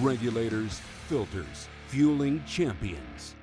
regulators, filters, fueling champions.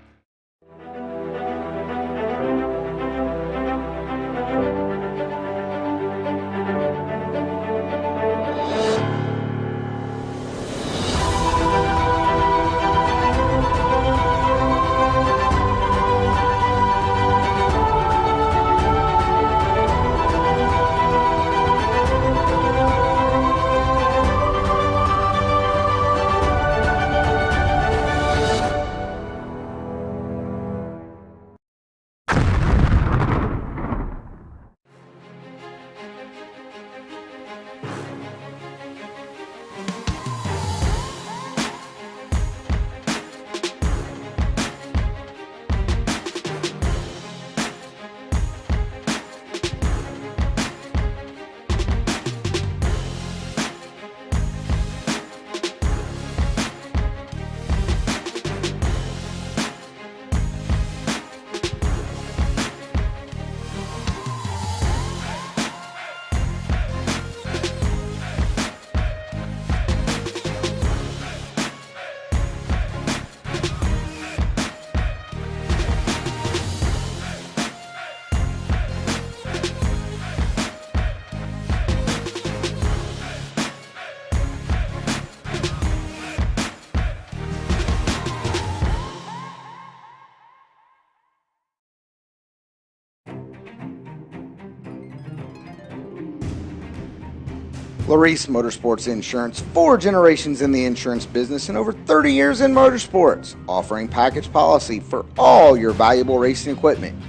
Larice Motorsports Insurance, 4 generations in the insurance business and over 30 years in motorsports, offering package policy for all your valuable racing equipment,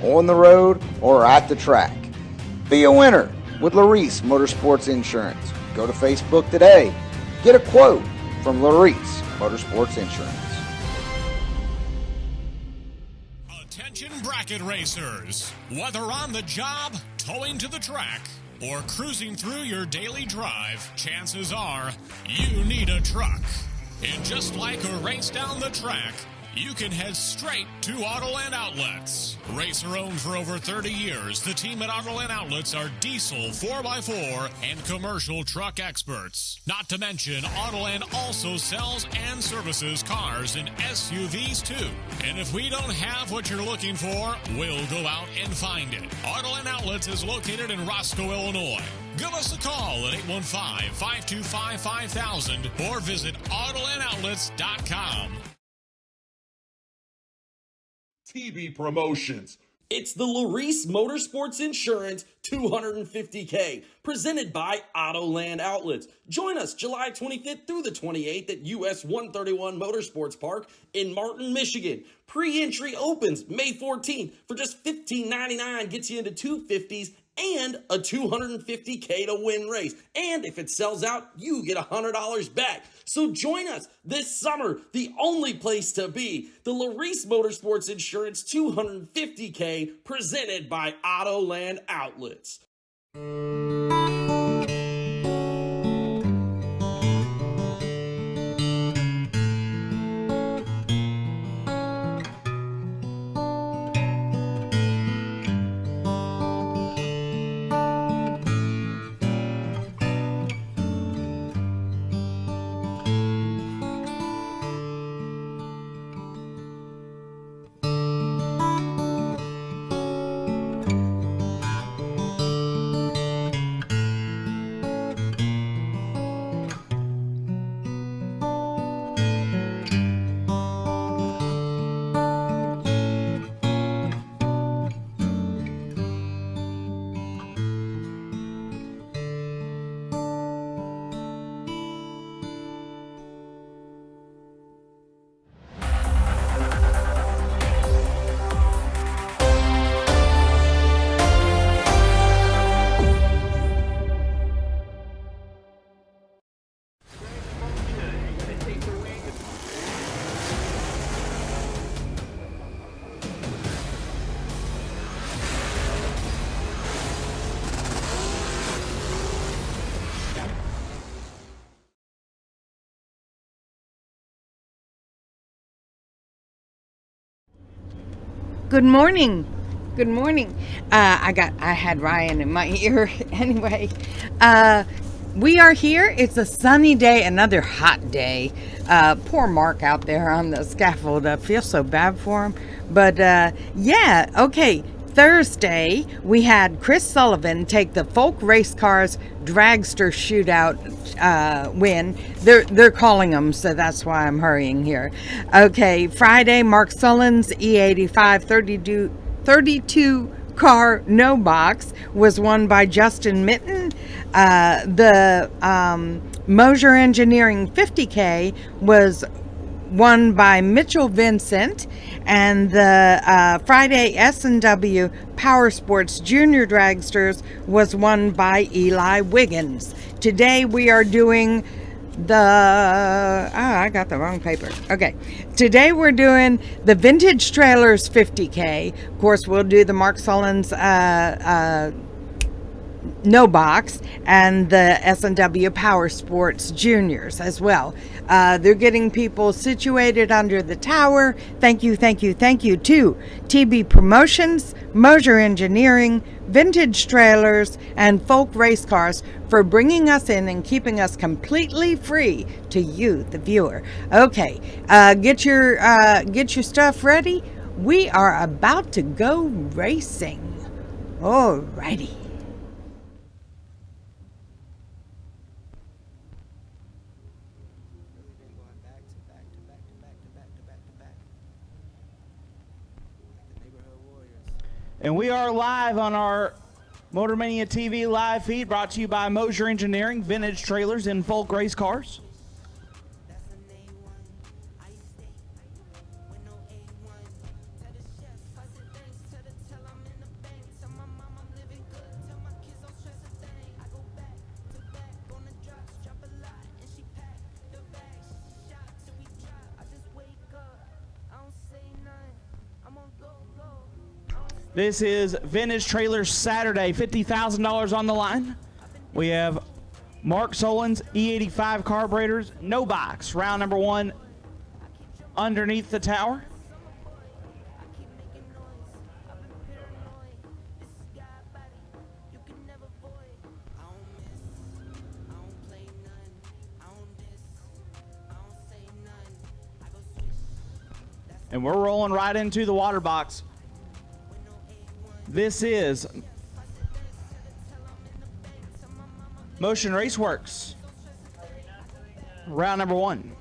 on the road or at the track. Be a winner with Larice Motorsports Insurance. Go to Facebook today. Get a quote from Larice Motorsports Insurance. Attention bracket racers, whether on the job, towing to the track, or cruising through your daily drive, chances are you need a truck. And just like a race down the track, you can head straight to Autoland Outlets. Racer owned for over 30 years, the team at Autoland Outlets are diesel 4x4 and commercial truck experts. Not to mention, Autoland also sells and services cars and SUVs too. And if we don't have what you're looking for, we'll go out and find it. Autoland Outlets is located in Roscoe, Illinois. Give us a call at 815-525-5000 or visit AutolandOutlets.com. TV promotions. It's the Larice Motorsports Insurance 250K, presented by Autoland Outlets. Join us July 25th through the 28th at US 131 Motorsports Park in Martin, Michigan. Pre-entry opens May 14th for just $15.99, gets you into 250s and a $250K to win race. And if it sells out, you get $100 back. So join us this summer, the only place to be, the Larice Motorsports Insurance 250K, presented by Autoland Outlets. Good morning. Good morning. I had Ryan in my ear anyway. We are here. It's a sunny day, another hot day. Poor Mark out there on the scaffold. I feel so bad for him. But yeah, okay. Thursday, we had Chris Sullivan take the Folk Race Cars Dragster Shootout win. They're calling them, so that's why I'm hurrying here. Okay, Friday, Mark Sullens E85 32 car no box was won by Justin Mitten. The Mosier Engineering 50K was won by Mitchell Vincent, and the Friday S&W Powersports Junior Dragsters was won by Eli Wiggins. Today we are doing I got the wrong paper. Okay. Today we're doing the Vintage Trailers 50K. Of course, we'll do the Mark Sullens no box and the S&W Powersports Juniors as well. They're getting people situated under the tower. Thank you to TB Promotions, Mosier Engineering, Vintage Trailers, and Folk Race Cars for bringing us in and keeping us completely free to you, the viewer. Okay, get your stuff ready. We are about to go racing. Alrighty. And we are live on our Motor Mania TV live feed, brought to you by Mosier Engineering, Vintage Trailers, and Folk Race Cars. This is Vintage Trailers Saturday, $50,000 on the line. We have Mark Sullens, E85 carburetors, no box, round number 1 underneath the tower. And we're rolling right into the water box. This is Motion Raceworks, round number 1.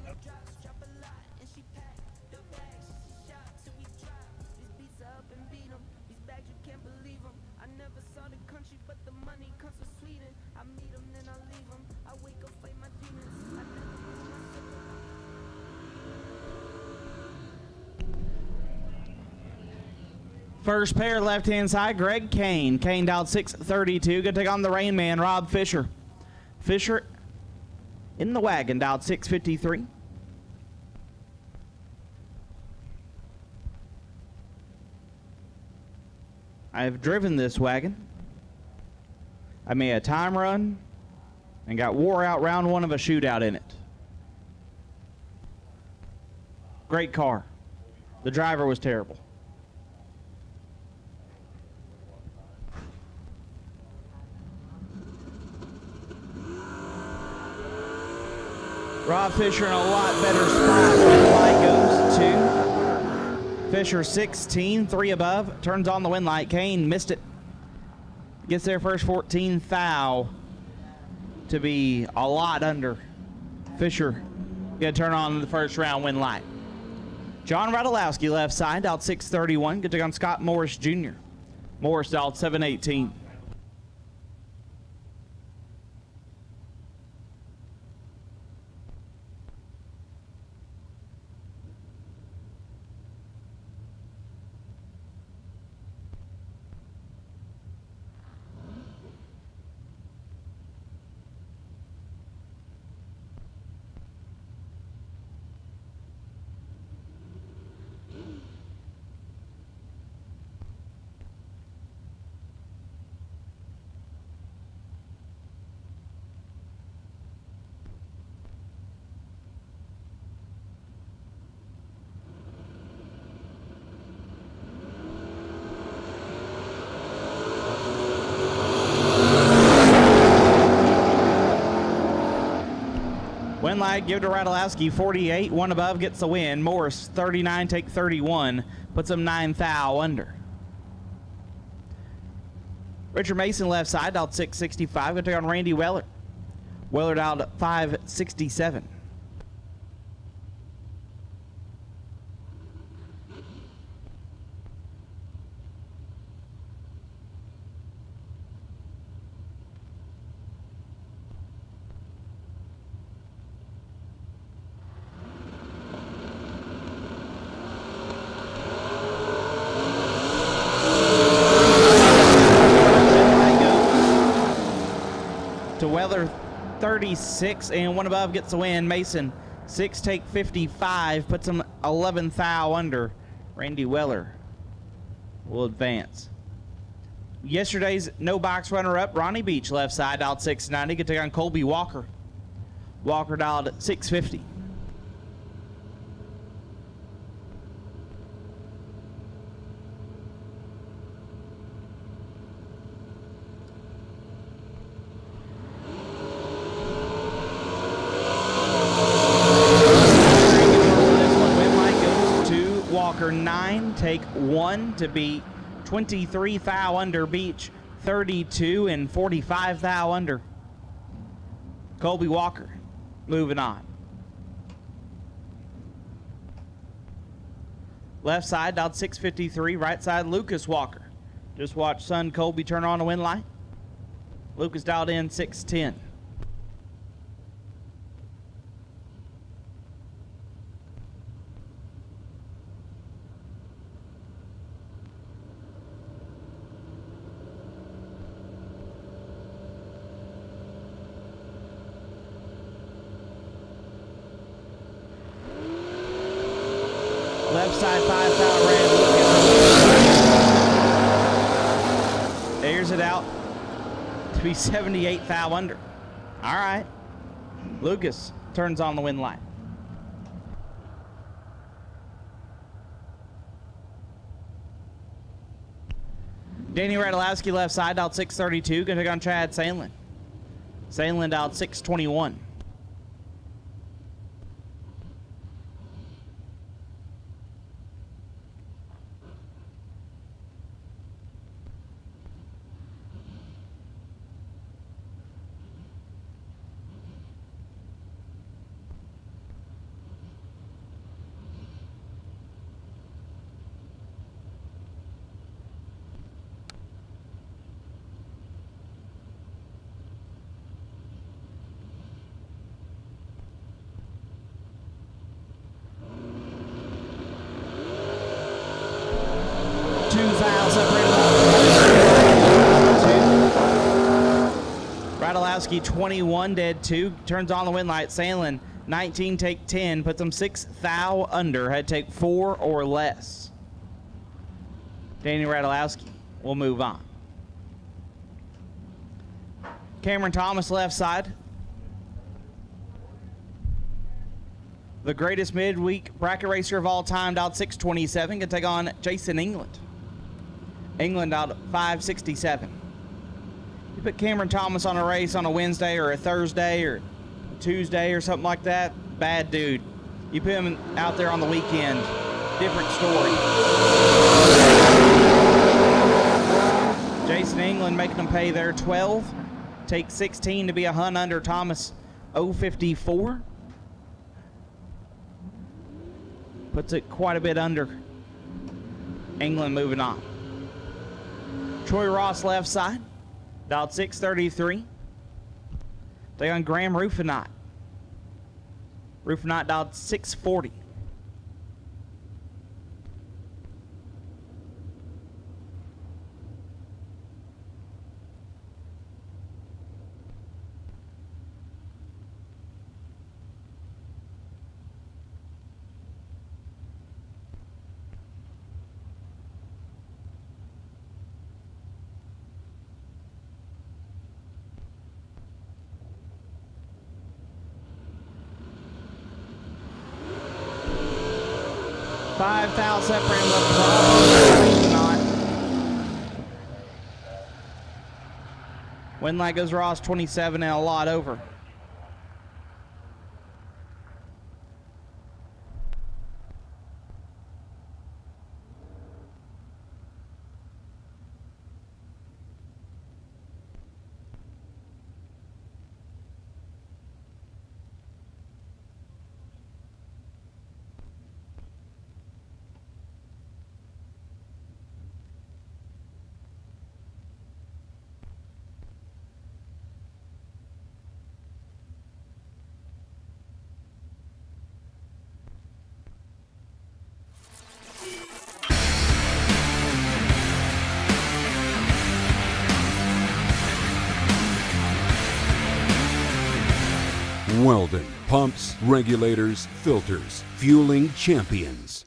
First pair, left-hand side, Greg Kane. Kane dialed 632. Going to take on the Rain Man, Rob Fisher. Fisher in the wagon, dialed 653. I have driven this wagon. I made a time run and got wore out round 1 of a shootout in it. Great car. The driver was terrible. Rob Fisher in a lot better spot. Red light goes to Fisher 16, 3 above. Turns on the wind light. Kane missed it. Gets there first 14. Thou to be a lot under. Fisher gonna turn on the first round wind light. John Radulowski left side, out 631. Gonna take on Scott Morris Jr. Morris out 718. Win light, give to Radulowski, 48. One above gets the win. Morris, 39, take 31. Puts him 9 thou under. Richard Mason, left side, dialed 665. Going to take on Randy Weller. Weller dialed 567. To Weller, 36, and one above gets the win. Mason, 6, take 55, puts him 11 thou under. Randy Weller will advance. Yesterday's no box runner-up, Ronnie Beach, left side, dialed 690. Could take on Colby Walker. Walker dialed 650. Walker, 9, take 1 to beat 23 thou under. Beach, 32 and 45 thou under. Colby Walker moving on. Left side, dialed 653. Right side, Lucas Walker. Just watch son Colby turn on the win light. Lucas dialed in 610. Left side, 5 thou red. Airs it out to be 78 thou under. All right. Lucas turns on the win light. Danny Radulowski, left side, dialed 632. Going to take on Chad Sandlin. Sandlin dialed 621. Radulowski, 21, dead 2. Turns on the win light. Sandlin, 19, take 10. Puts him 6 thou under. Had to take 4 or less. Danny Radulowski will move on. Cameron Thomas, left side. The greatest midweek bracket racer of all time, dialed 627. Can take on Jason England. England dialed 567. You put Cameron Thomas on a race on a Wednesday or a Thursday or Tuesday or something like that, bad dude. You put him out there on the weekend, different story. Jason England making them pay their 12. Take 16 to be a hunt under. Thomas, 054. Puts it quite a bit under. England moving on. Troy Ross, left side, dialed 633. They on Graham Rufinot. Rufinot dialed 640. $5,000 separating the not. Win light goes Ross, 27 and a lot over. Weldon, pumps, regulators, filters, fueling champions.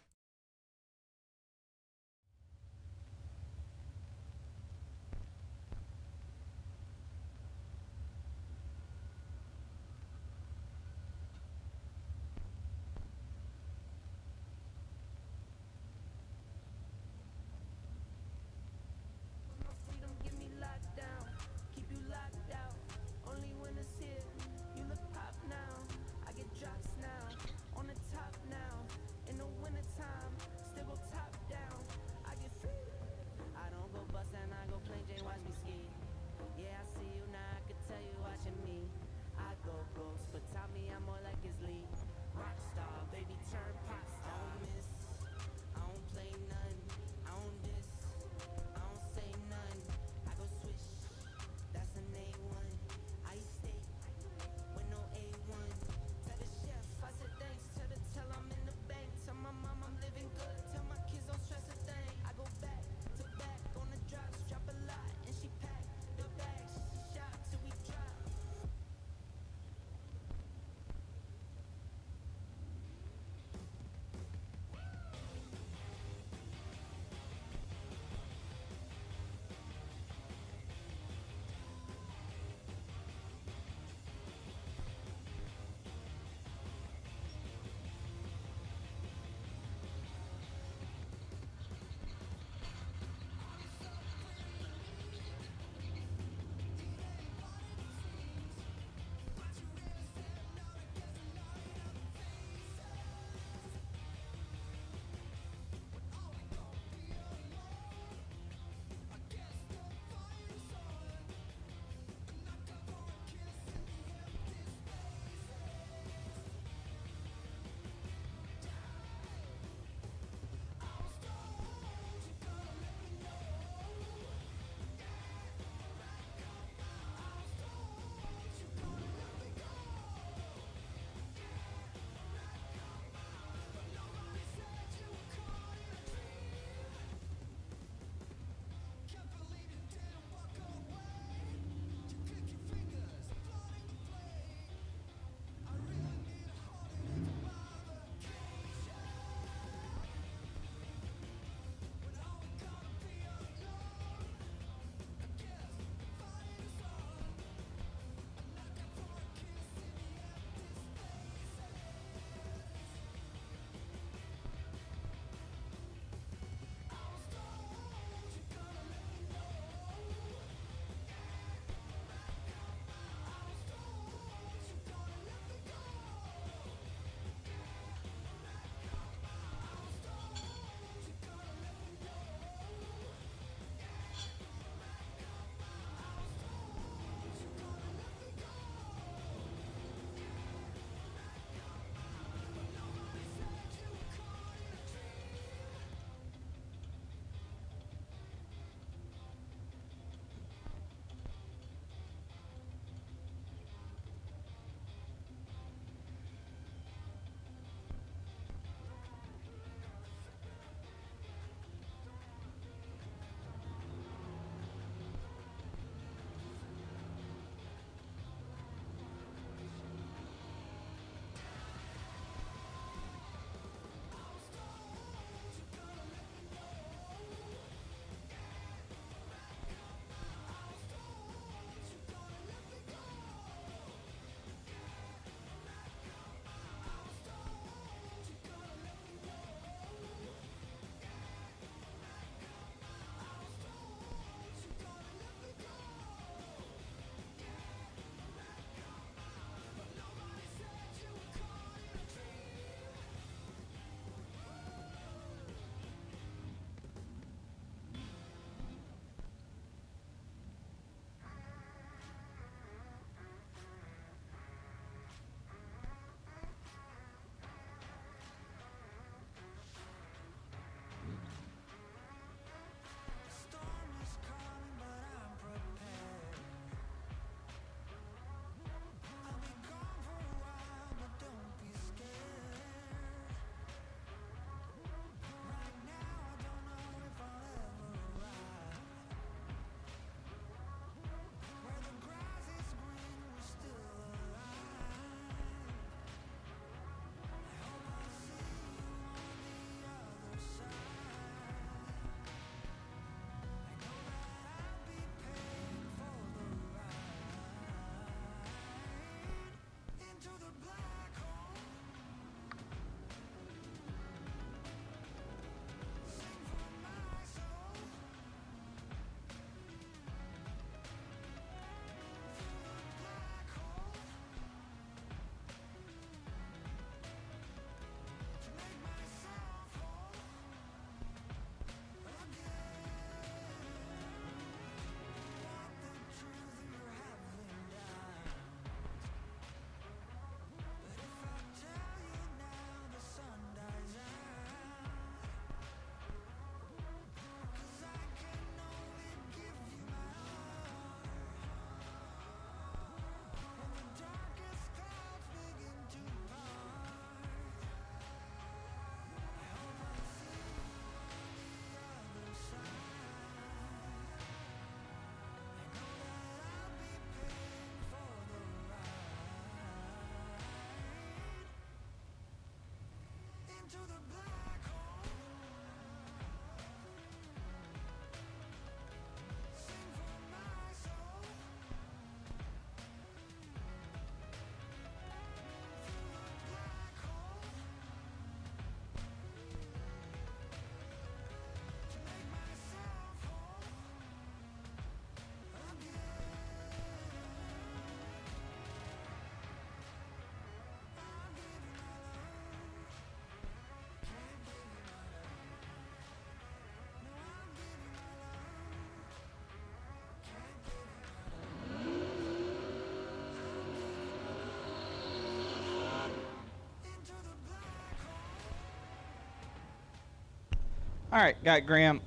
All right, got Graham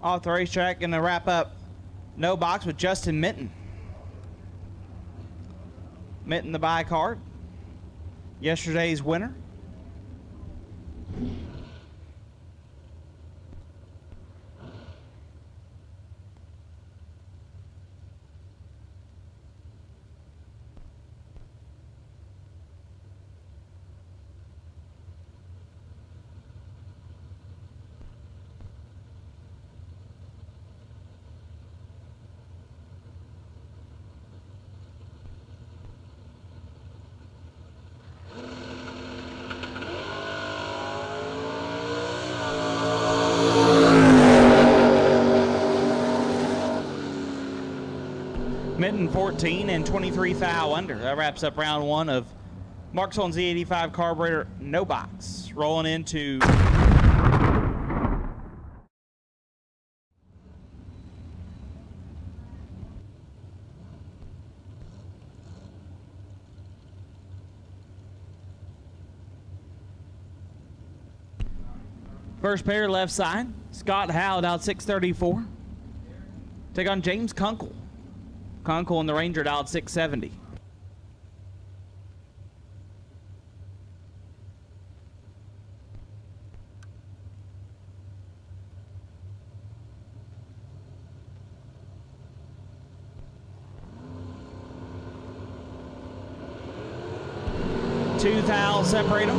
off the racetrack. Going to wrap up no box with Justin Minton. Minton, the buy card. Yesterday's winner. Minton 14 and 23 thou under. That wraps up round one of Mark Sullens Z85 carburetor no box. Rolling into first pair left side. Scott Howard out 634. Take on James Kunkel. Kunkel and the Ranger dialed 670. Two thou separate them.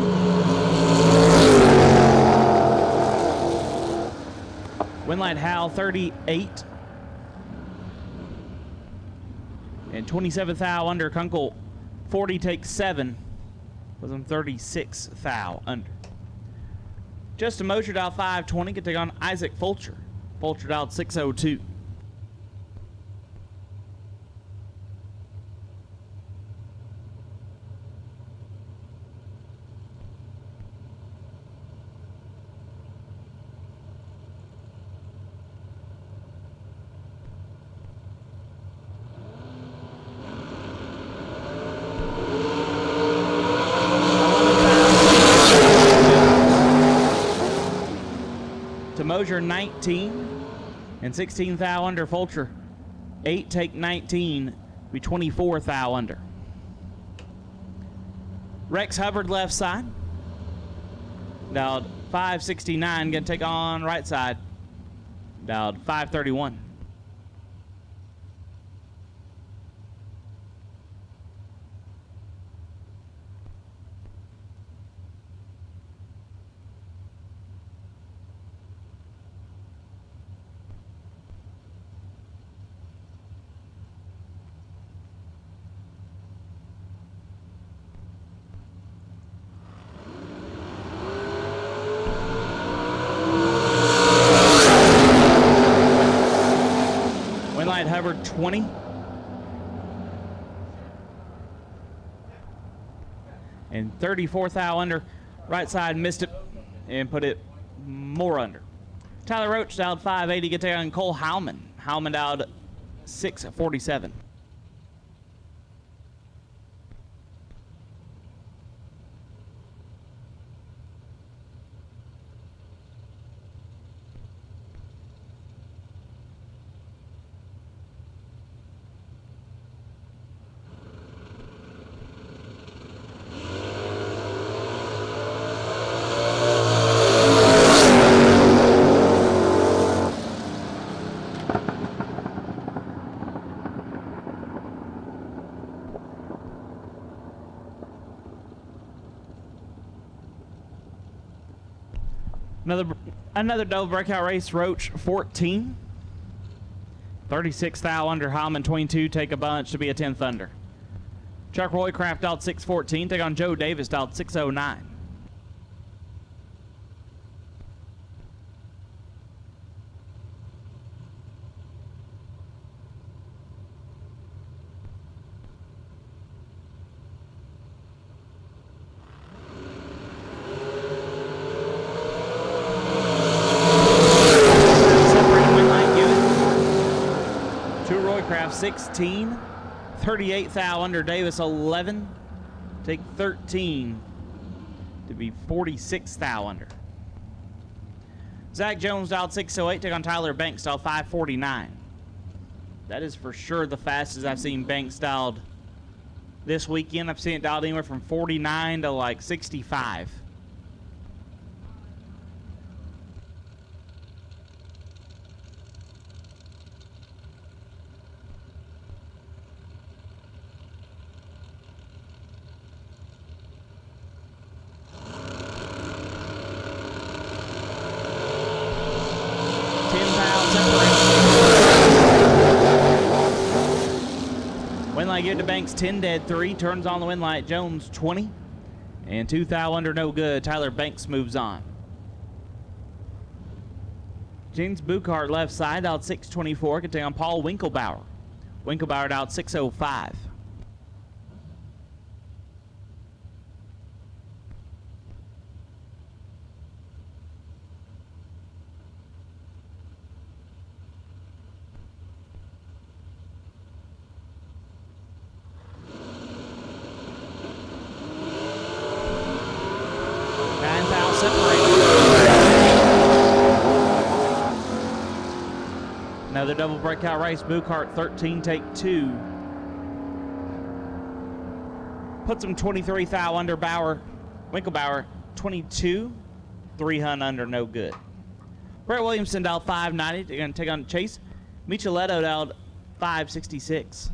Windlight Hal 38. And 27 thou under. Kunkel 40 takes 7. With him 36 thou under. Justin Mosher dialed 520. Can take on Isaac Fulcher. Fulcher dialed 602. Mosier 19 and 16 thou under. Fulcher 8 take 19, be 24 thou under. Rex Hubbard left side. Dialed 569, gonna take on right side. Dialed 531. Hubbard 20. And 34 thou under. Right side missed it and put it more under. Tyler Roach dialed 580. Get there on Cole Howman. Howman dialed 647. Another double breakout race. Roach 14. 36 thou under. Howman 22. Take a bunch to be a 10th under. Chuck Roycraft dialed 614. Take on Joe Davis dialed 609. Roycraft 16. 38 thou under. Davis 11. Take 13. to be 46 thou under. Zach Jones dialed 608, take on Tyler Banks, dialed 549. That is for sure the fastest I've seen Banks dialed this weekend. I've seen it dialed anywhere from 49 to like 65. Win light give to Banks 10 dead 3, turns on the win light. Jones 20 and 2 thou under no good. Tyler Banks moves on. James Buchart left side out 624, can take on Paul Winkelbauer. Winkelbauer out 605. Another double breakout race. Buchart 13, take 2. Puts him 23 thou under. Winkelbauer 22, 3 hun under, no good. Brett Williamson dialed 590. They're going to take on Chase. Micheletto dialed 566.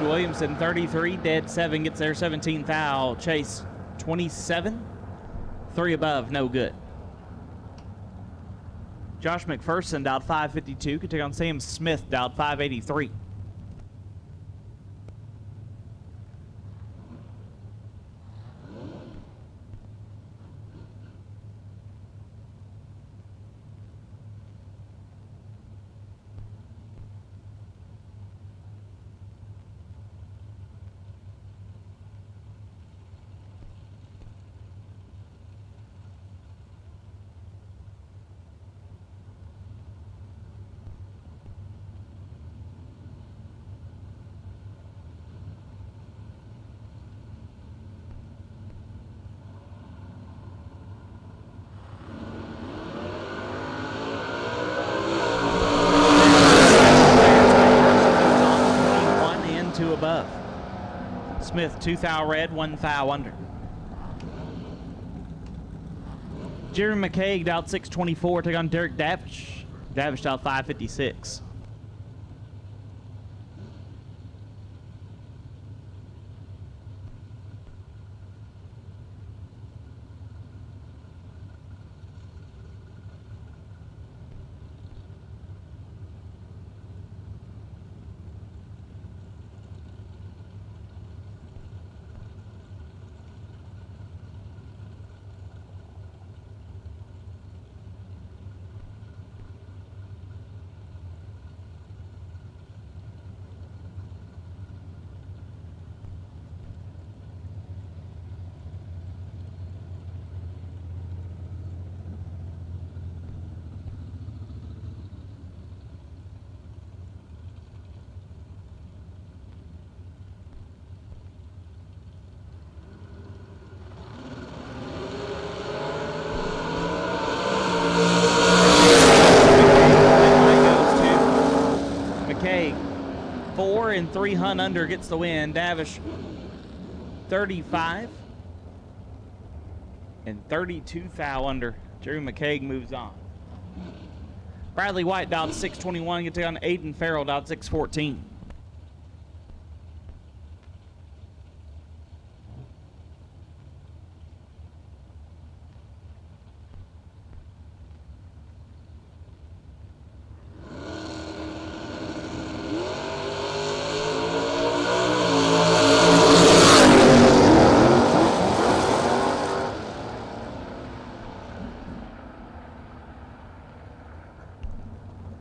Williamson 33, dead 7, gets there 17 thou. Chase 27, 3 above, no good. Josh McPherson dialed 552, could take on Sam Smith, dialed 583. Above. Smith 2 thou red, 1 thou under. Jeremy McCaig dialed 624, take on Derek Davish. Davish dialed 556. And 3 hun under gets the win. Davish 35 and 32 thou under. Jerry McCaig moves on. Bradley White dialed 621, gets on Aiden Farrell dialed 614.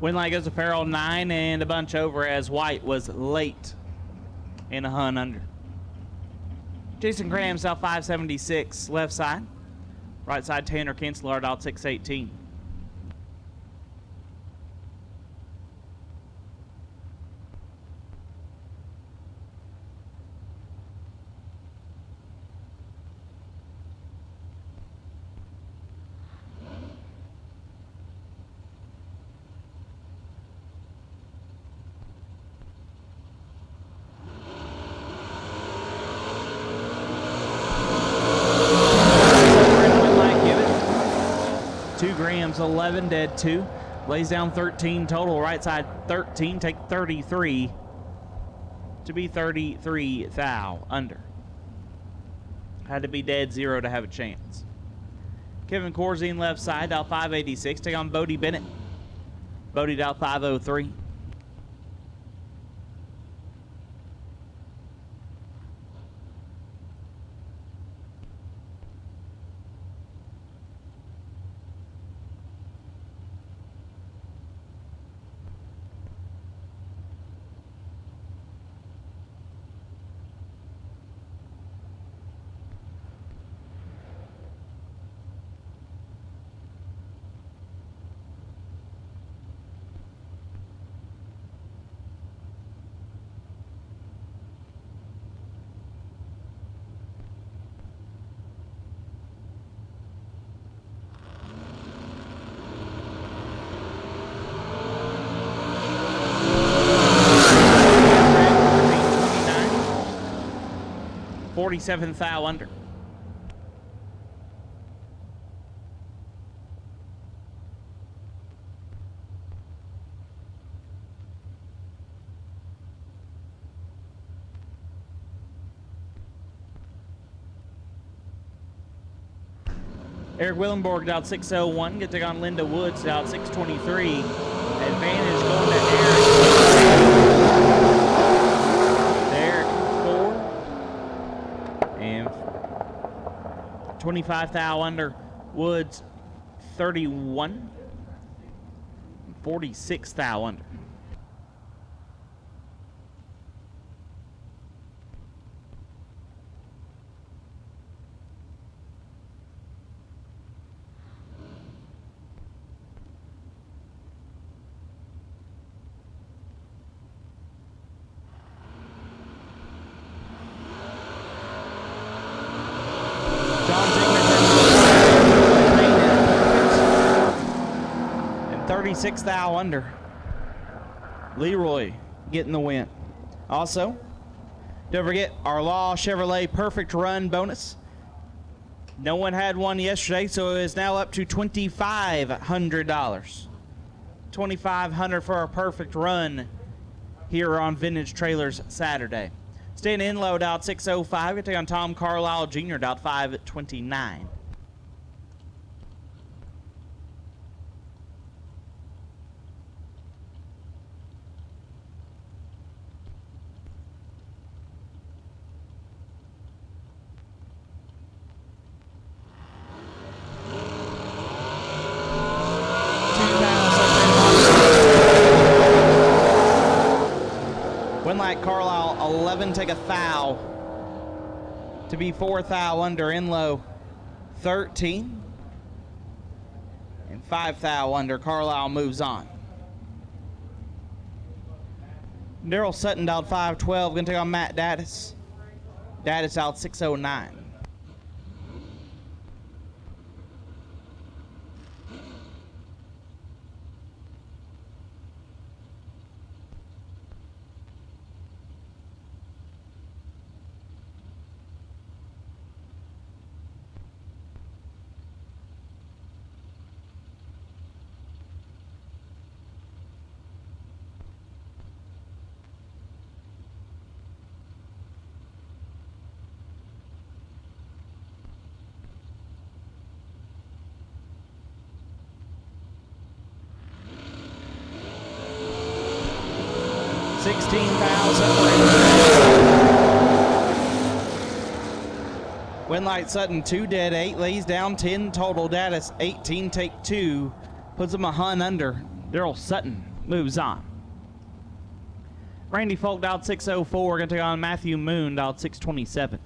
Winlight goes to Farrell 9 and a bunch over as White was late in a hun under. Jason Graham, South 576, left side. Right side, Tanner Kinsler, out 618. Grams 11, dead 2. Lays down 13 total. Right side 13, take 33 to be 33 thou under. Had to be dead 0 to have a chance. Kevin Corzine left side, out 586. Take on Bodie Bennett. Bodie out 503. $47 thou under. Eric Willenborg out 601. Get to take on Linda Woods out 623. Advantage going to Eric. 4. And 25 thou under. Woods 31. 46 thou under. And 36 thou under. Leroy getting the win. Also, don't forget our Law Chevrolet Perfect Run bonus. No one had one yesterday, so it is now up to $2,500. $2,500 for our Perfect Run here on Vintage Trailers Saturday. Staying in load out 605. We take on Tom Carlisle Jr. out 529. Winlight Carlisle 11, take a thou to be 4 thou under. In low 13 and 5 thou under. Carlisle moves on. Daryl Sutton out 512, gonna take on Matt Daddis. Daddis out 609. Winlight Sutton 2 dead 8, lays down 10 total. Daddis 18, take 2, puts him a hun under. Daryl Sutton moves on. Randy Folk dialed 604. Going to take on Matthew Moon, dialed 627.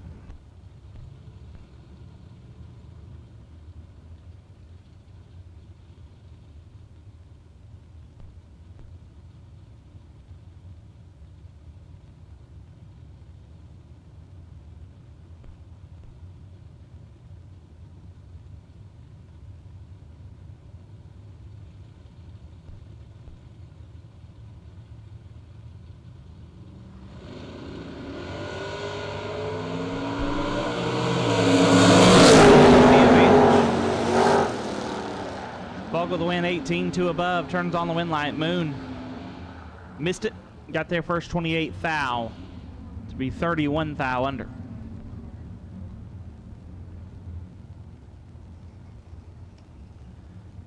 With the win, 18-2 above, turns on the win light. Moon missed it, got their first 28 foul to be 31 foul under.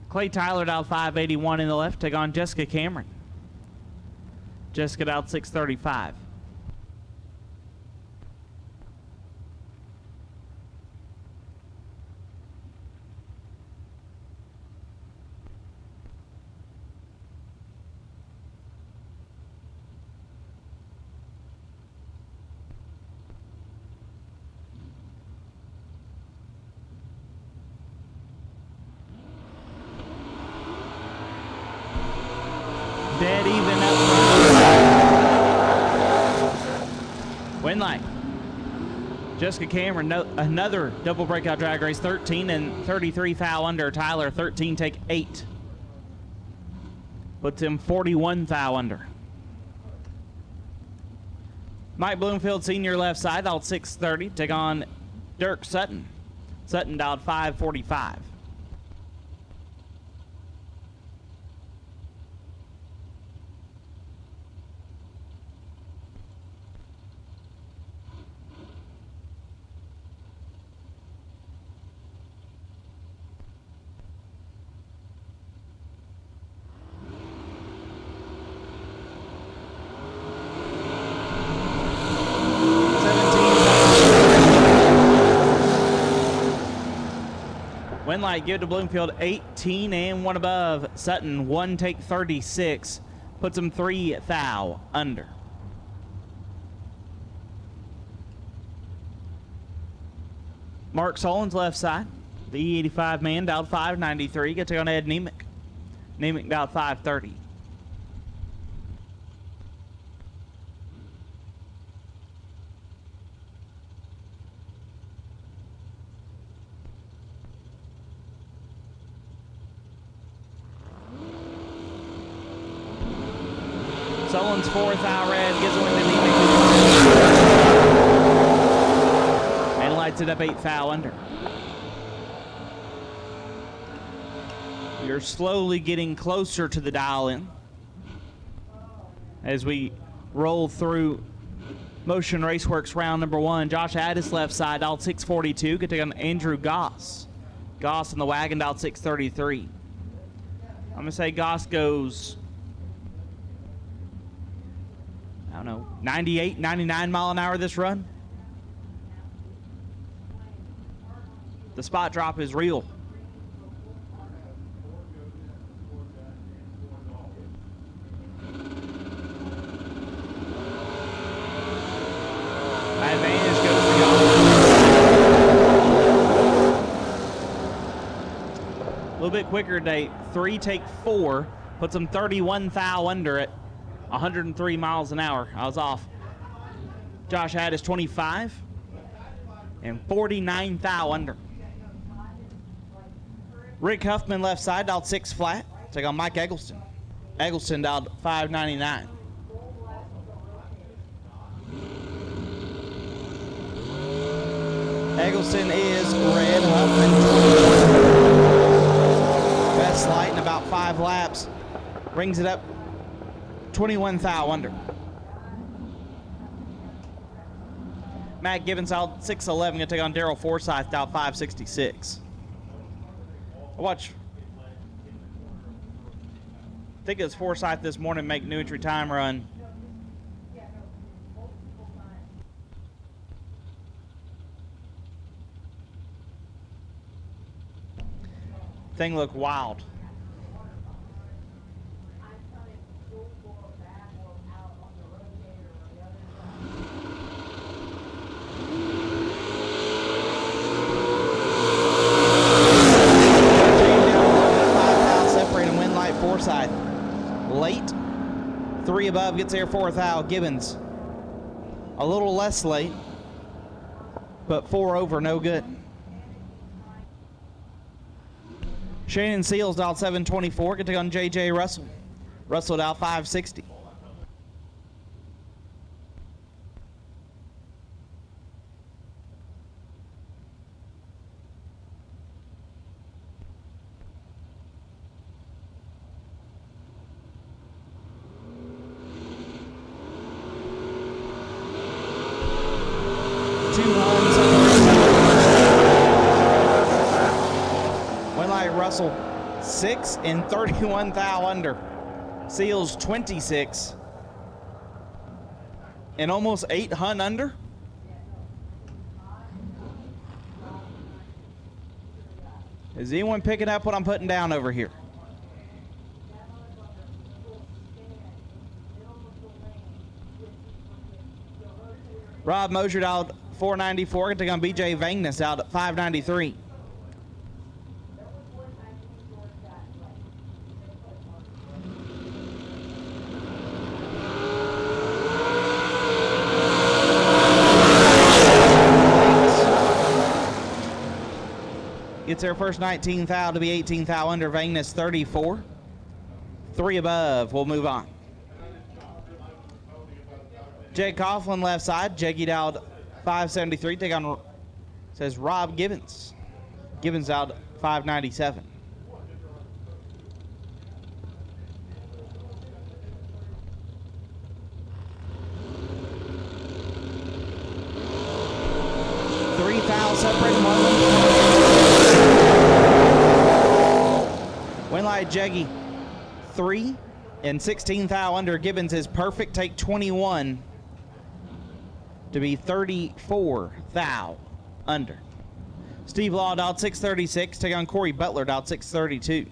Clay Tyler dialed 581 in the left, take on Jessica Cameron. Jessica dialed 635. Dead even up front. Win line. Jessica Cameron, another double breakout drag race, 13 and 33 foul under. Tyler, 13, take 8. Puts him 41 foul under. Mike Bloomfield, senior left side, dialed 630. Take on Dirk Sutton. Sutton dialed 545. Winlight give to Bloomfield 18 and 1 above. Sutton 1 take 36. Puts him 3 foul under. Mark Sullens left side. The E85 man dialed 593. Get to on Ed Nemec. Nemec dialed 530. Sullens 4 foul red, gives a win to Nemec. And lights it up 8 foul under. You're slowly getting closer to the dial-in as we roll through Motion Raceworks round number 1. Josh Addis left side, dialed 642. Good to take on Andrew Goss. Goss in the wagon, dialed 633. I'm going to say Goss goes, I don't know, 98, 99 mile an hour this run. The spot drop is real. Advantage goes to Goss. A little bit quicker today. 3 take 4. Puts him 31 foul under it. 103 miles an hour. I was off. Josh Addis 25 and 49 foul under. Rick Huffman left side, dialed 6 flat. Take on Mike Eggleston. Eggleston dialed 599. Eggleston is red. Huffman best light in about 5 laps. Brings it up 21 foul under. Matt Gibbons out 6'11", gonna take on Daryl Forsyth out 566. I think it was Forsyth this morning make new entry time run. Thing looked wild. above, gets there 4 thou. Gibbons a little less late, but 4 over, no good. Shannon Seals dialed 724, get to go on JJ Russell. Russell dialed 560. Russell 6 and 31 thou under. Seals 26 and almost 8 hun under. Is anyone picking up what I'm putting down over here? Rob Mosier out 494, going to BJ Vangness out at 593. Gets their first 19 thou to be 18 thou under. Vangness 34. 3 above. We'll move on. Jake Coughlin left side. Jakey out 573. Take on, says Rob Gibbons. Gibbons out 597. Separating one. Winlight Jeggy 3 and 16 thou under. Gibbons is perfect. Take 21 to be 34 thou under. Steve Law dialed 636. Take on Corey Butler dialed 632.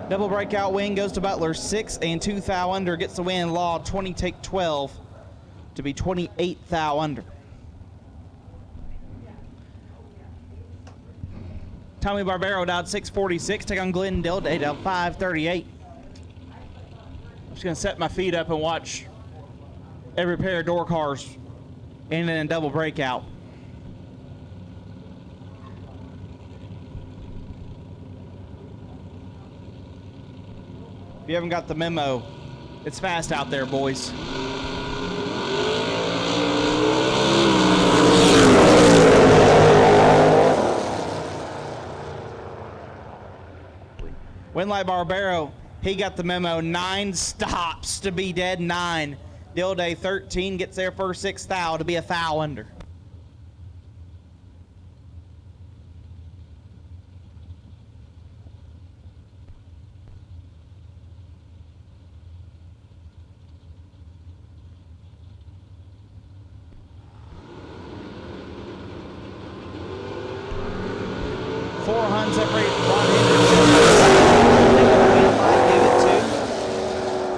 Double breakout win goes to Butler. 6 and 2 thou under gets the win. Law 20 take 12 to be 28 thou under. Tommy Barbero dialed 646. Take on Glenn Dilday dialed 538. I'm just gonna set my feet up and watch every pair of door cars in and double breakout. If you haven't got the memo, it's fast out there, boys. Winlight Barbero, he got the memo. 9 stops to be dead 9. Dilday 13 gets their first 6 thou to be a thou under.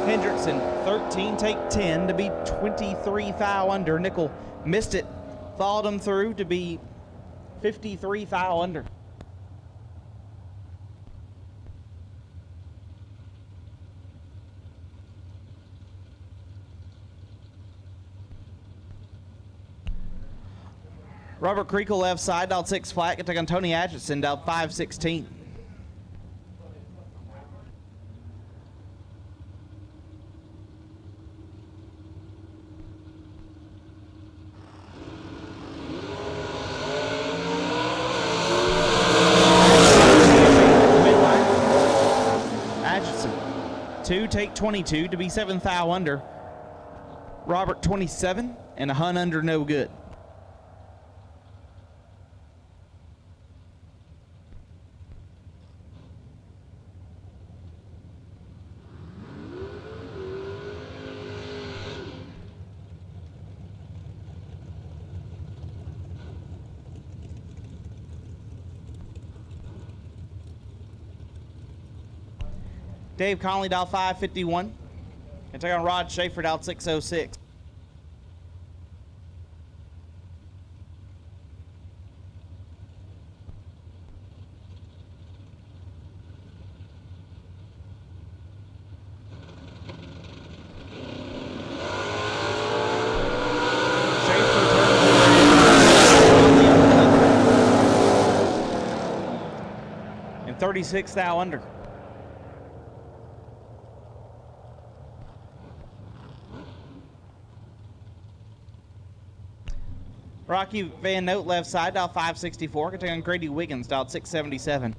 Hendrickson 13 take 10 to be 23 thou under. Nickel missed it, followed him through to be 53 thou under. Robert Creekle left side, dialed 6 flat. Get to on Tony Atchison, dialed 516. Atchison, 2 take 22 to be 7 thou under. Robert 27 and a hun under, no good. Dave Conley dialed 551. And take on Rod Schaefer dialed 606. And 36 thou under. Rocky Van Note left side, dial 564. Can take on Grady Wiggins, dial 677.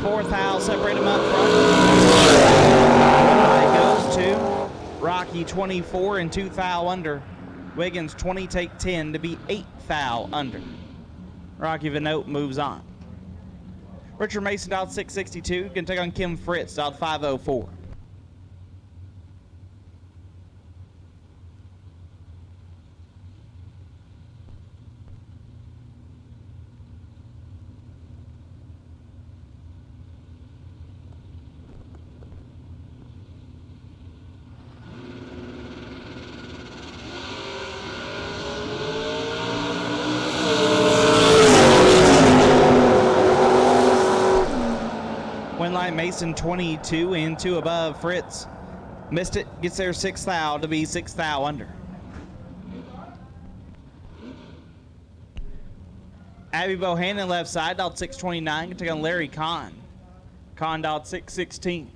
Fourth thou, separate them up front. Goes to Rocky 24 and 2 thou under. Wiggins 20, take 10 to be 8 thou under. Rocky Vanote moves on. Richard Mason dialed 662. Can take on Kim Fritz, dialed 504. Mason 22 and 2 above. Fritz missed it, gets there 6 thou to be 6 thou under. Abby Bohannon left side, dialed 629. Can take on Larry Kahn. Kahn dialed 616.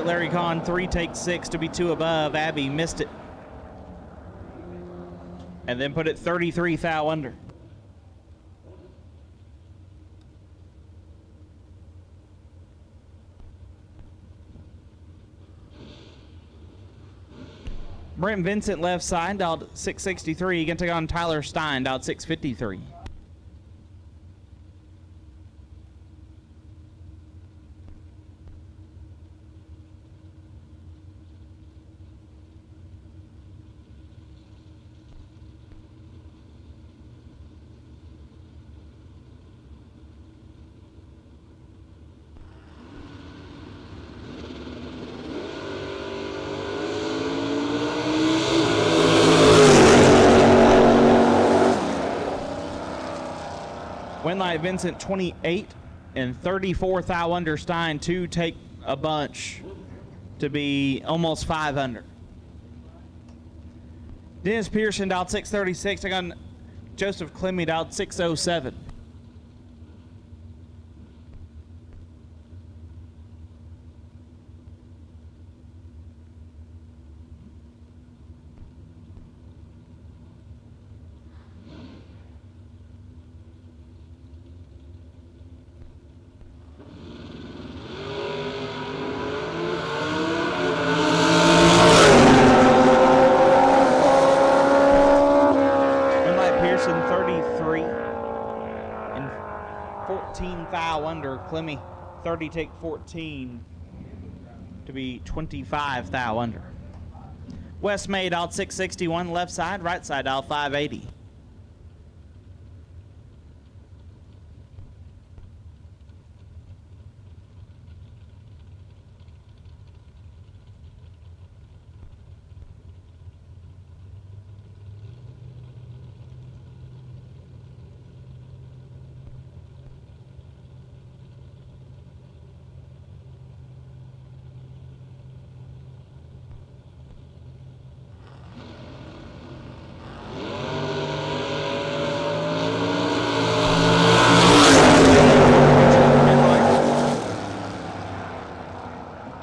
Larry Kahn 3 takes 6 to be 2 above. Abby missed it. And then put it 33 thou under. Brent Vincent left side, dialed 663. You can take on Tyler Stein, dialed 653. Winlight Vincent 28 and 34 thou under. Stein 2 take a bunch to be almost 5 under. Dennis Pearson dialed 636. Take on Joseph Clemmy dialed 607. Clemmy 30 take 14 to be 25 thou under. West May dialed 661 left side, right side dialed 580.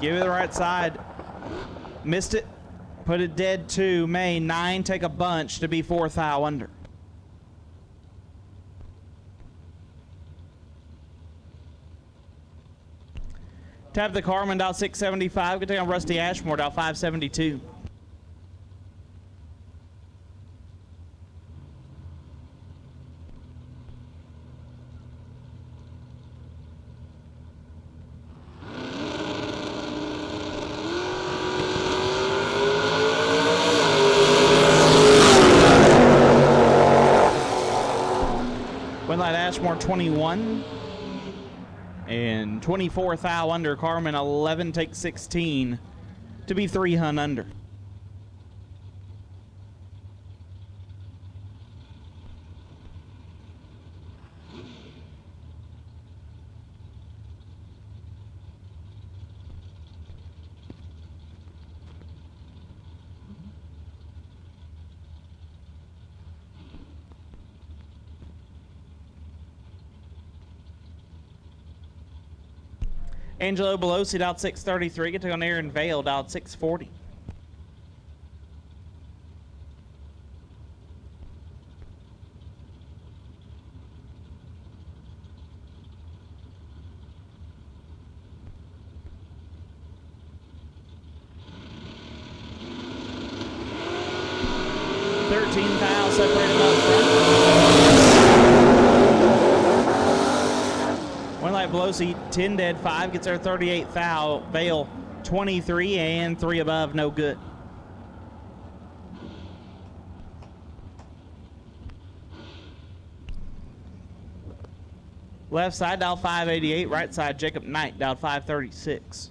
Give it the right side. Missed it. Put it dead 2. May 9. Take a bunch to be 4th thou under. Tap the Carmen, dial 675. Good take on Rusty Ashmore, dial 572. Winlight Ashmore 21. And 24th thou under. Carmen 11, take 16 to be 3 hun under. Angelo Belosi, dialed 633. Get to on Aaron Vale, dialed 640. Separated up front. One light Belosi, 10 dead, 5 gets our 38th thou. Vale 23 and 3 above, no good. Left side, dial 588. Right side, Jacob Knight, dial 536.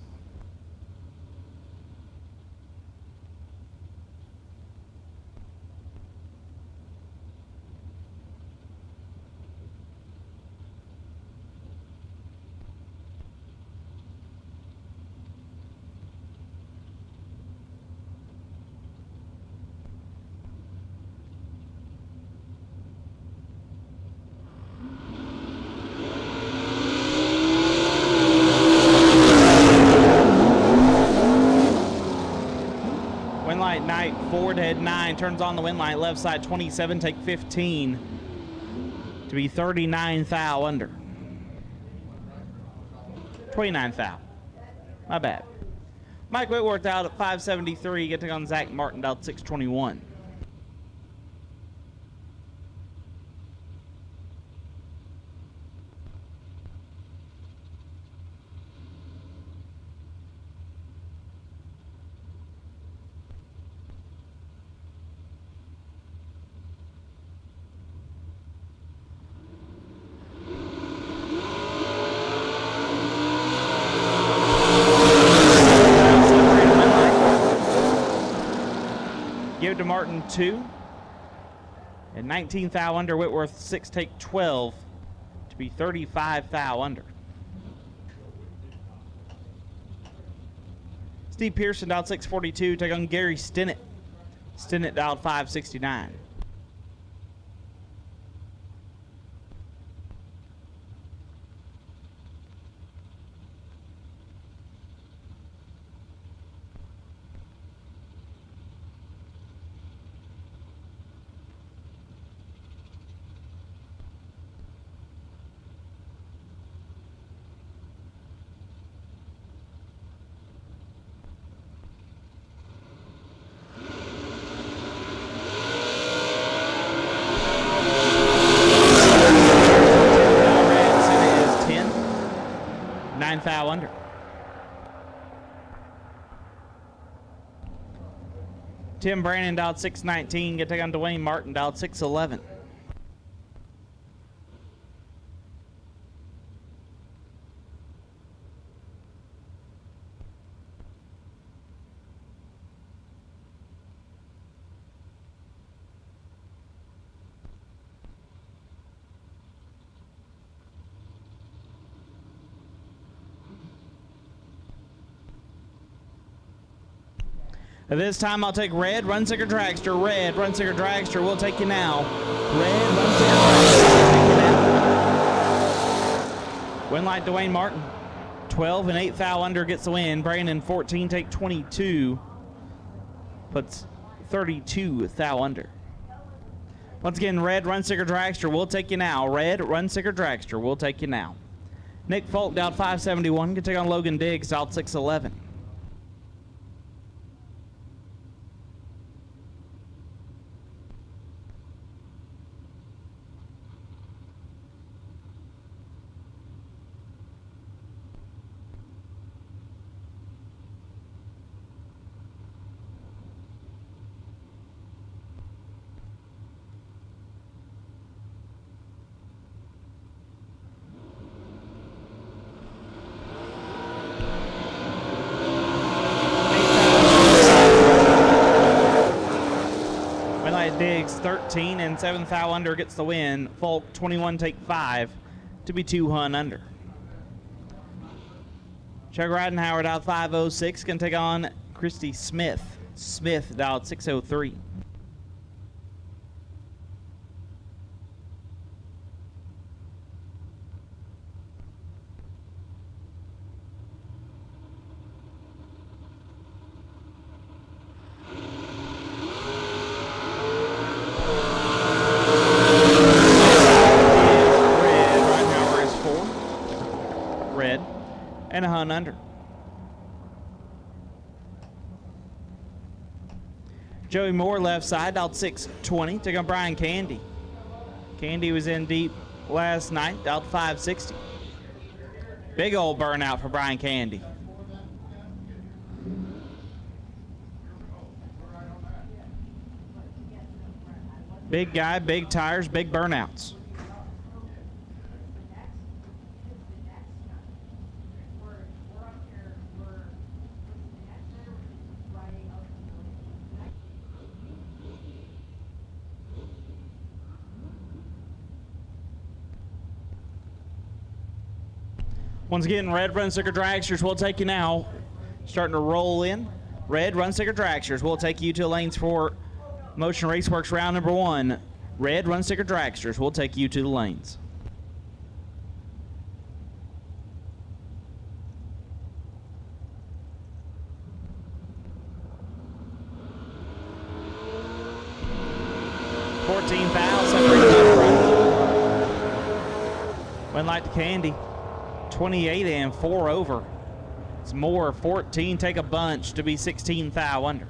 Knight, 4 dead, 9, turns on the wind line, left side 27, take 15 to be 39 thou under. 29 thou. My bad. Mike Whitworth out at 573, getting on Zach Martin out 621. Give to Martin 2. And 19 thou under. Whitworth 6, take 12 to be 35 thou under. Steve Pearson dialed 642. Take on Gary Stinnett. Stinnett dialed 569. Thou under. Tim Brandon dialed 619. Get take on Dwayne Martin dialed 611. At this time, I'll take red, Runsicker Dragster. Red, Runsicker Dragster, we'll take you now. Red, Runsicker Dragster, we'll take you now. Win light, Dwayne Martin. 12 and 8 thou under gets the win. Brandon 14 take 22. Puts 32 thou under. Once again, Red Run Sticker Dragster will take you now. Red Run Sticker Dragster will take you now. Nick Folk down 571 can take on Logan Diggs out 611. Diggs 13 and 7 thou under gets the win. Folk 21 take 5 to be 2 hun under. Chuck Ridenhour out 506 can take on Christy Smith. Smith dialed 603. And a hun under. Joey Moore left side, dialed 620, taking on Brian Candy. Candy was in deep last night, dialed 560. Big old burnout for Brian Candy. Big guy, big tires, big burnouts. Once again, Red Run Sticker Dragsters will take you now. Starting to roll in. Red Run Sticker Dragsters will take you to lanes for Motion Raceworks round number 1. Red Run Sticker Dragsters will take you to the lanes. Win light to Candy. 28 and 4 over. It's Moore 14 take a bunch to be 16 thou under.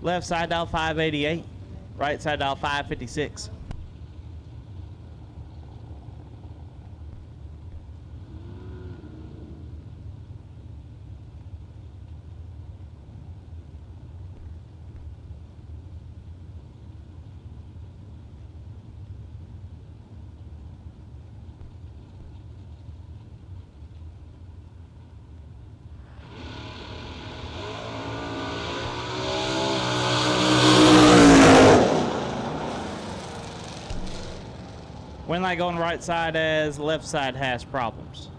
Left side dial 588. Right side dial 556. Win light going right side as left side has problems.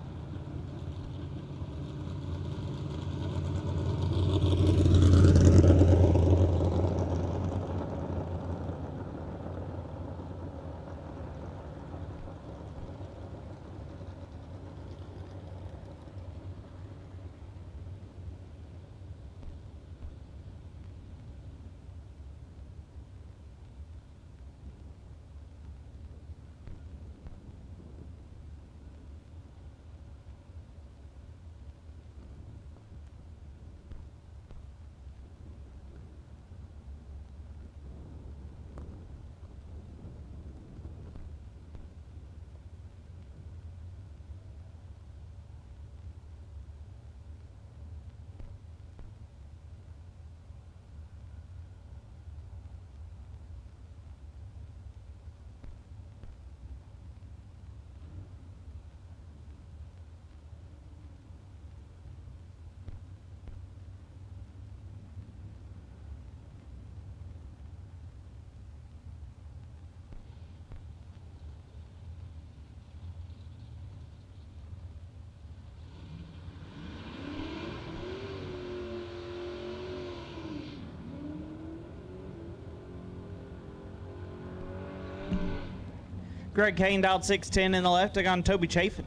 Greg Kane dialed 610 in the left. Took on Toby Chafin.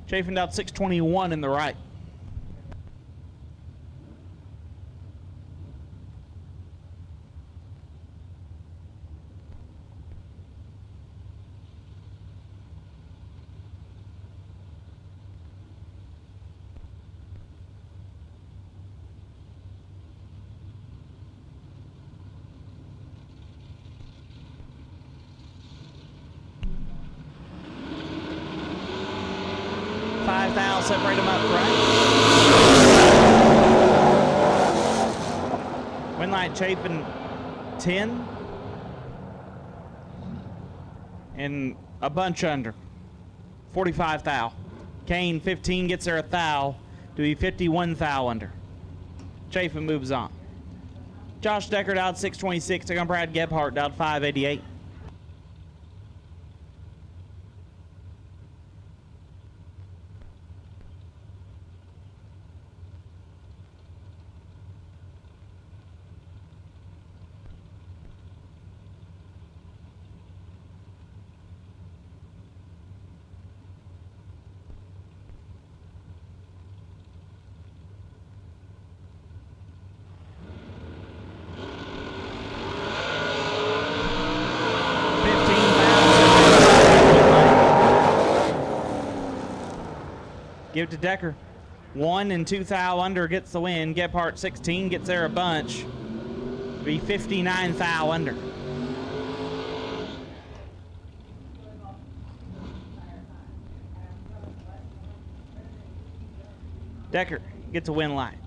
Chafin dialed 621 in the right. Separate them up front. Winlight Chapin 10 and a bunch under 45 thou. Kane 15 gets there a thou to be 51 thou under. Chafin moves on. Josh Decker dialed 626. Took on Brad Gebhardt dialed 588. Give it to Decker. 1 and 2 thou under gets the win. Gebhardt 16 gets there a bunch. Be 59 thou under. Decker gets a win light.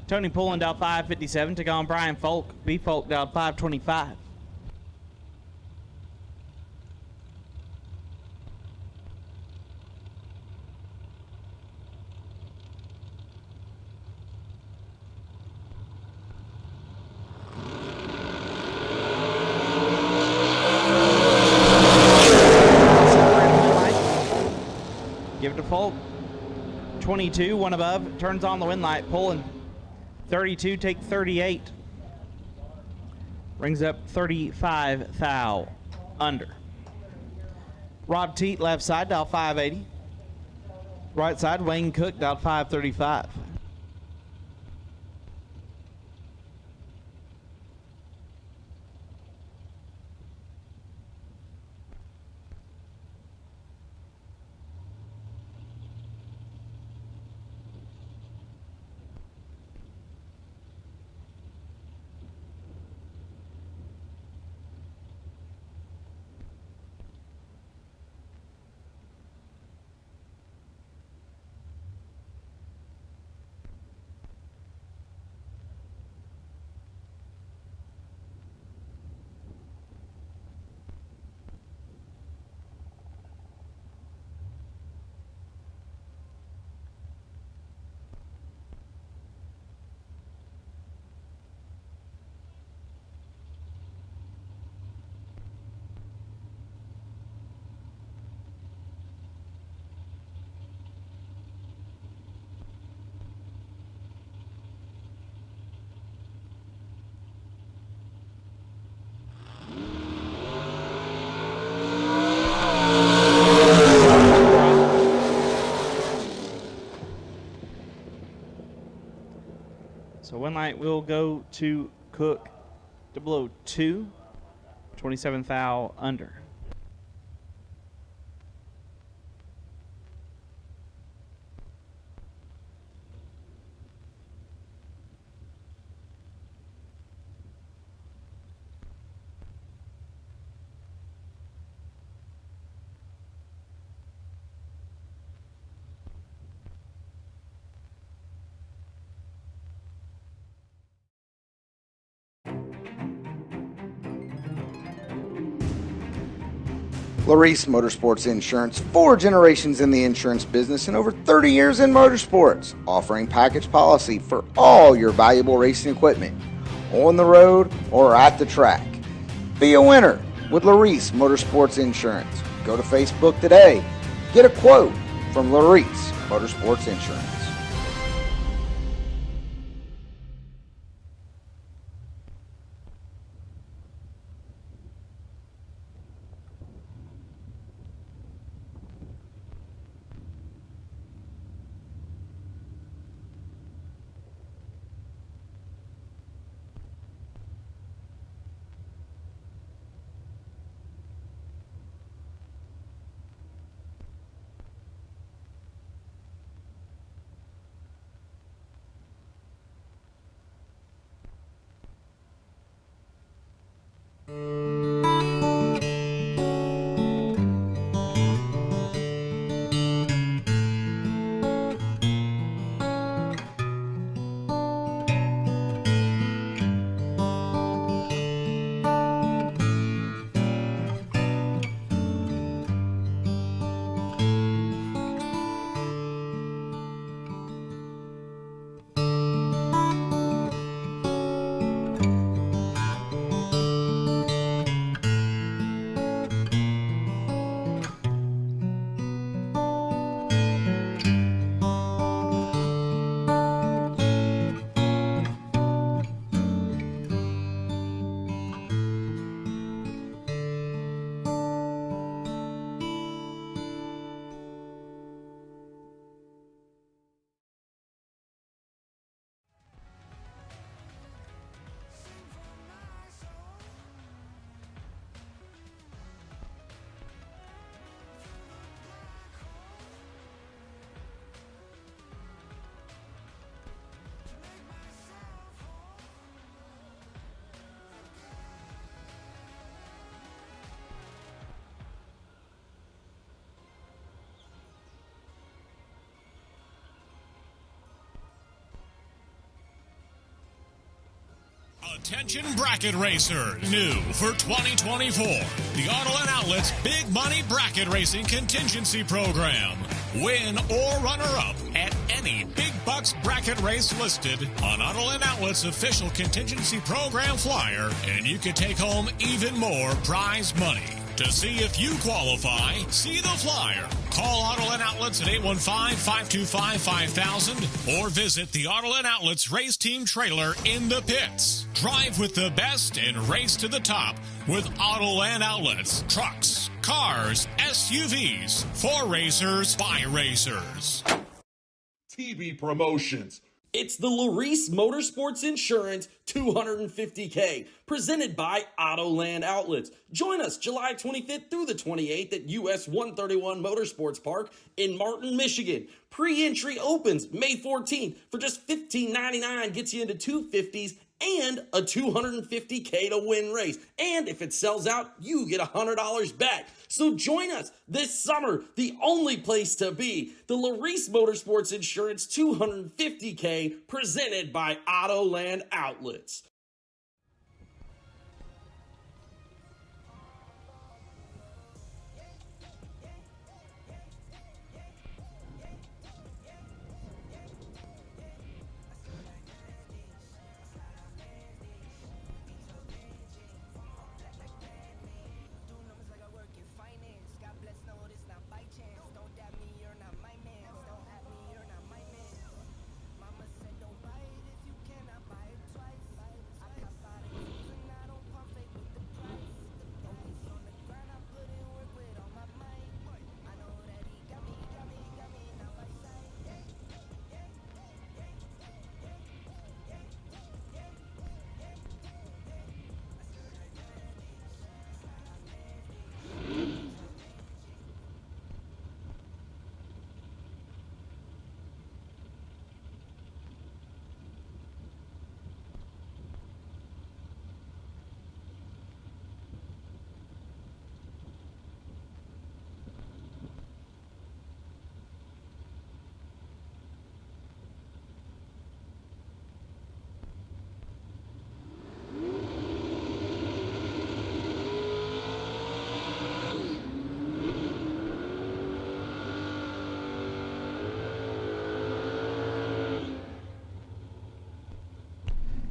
Tony Pullen dialed 557. Took on Brian Folk. B. Folk dialed 525. Give it to Folk. 22, one above, turns on the win light, pulling. 32, take 38. Brings up 35 thou under. Rob Teat, left side, dial 580. Right side, Wayne Cook, dial 535. So one light will go to Cook to blow 2, 27 thou under. Larice Motorsports Insurance, 4 generations in the insurance business and over 30 years in motorsports, offering package policy for all your valuable racing equipment, on the road or at the track. Be a winner with Larice Motorsports Insurance. Go to Facebook today. Get a quote from Larice Motorsports Insurance. Attention bracket racers. New for 2024. The Auto and Outlet's Big Money Bracket Racing Contingency Program. Win or runner-up at any Big Bucks bracket race listed on Auto and Outlet's official contingency program flyer, and you can take home even more prize money. To see if you qualify, see the flyer. Call Auto and Outlets at 815-525-5000 or visit the Auto and Outlets race team trailer in the pits. Drive with the best and race to the top with Auto and Outlets. Trucks, cars, SUVs, for racers, by racers. TV promotions. It's the Larice Motorsports Insurance 250K, presented by Autoland Outlets. Join us July 25th through the 28th at US 131 Motorsports Park in Martin, Michigan. Pre-entry opens May 14th for just $15.99, gets you into 250s and a $250K to win race. And if it sells out, you get $100 back. So join us this summer, the only place to be. The Larice Motorsports Insurance 250K, presented by Autoland Outlets.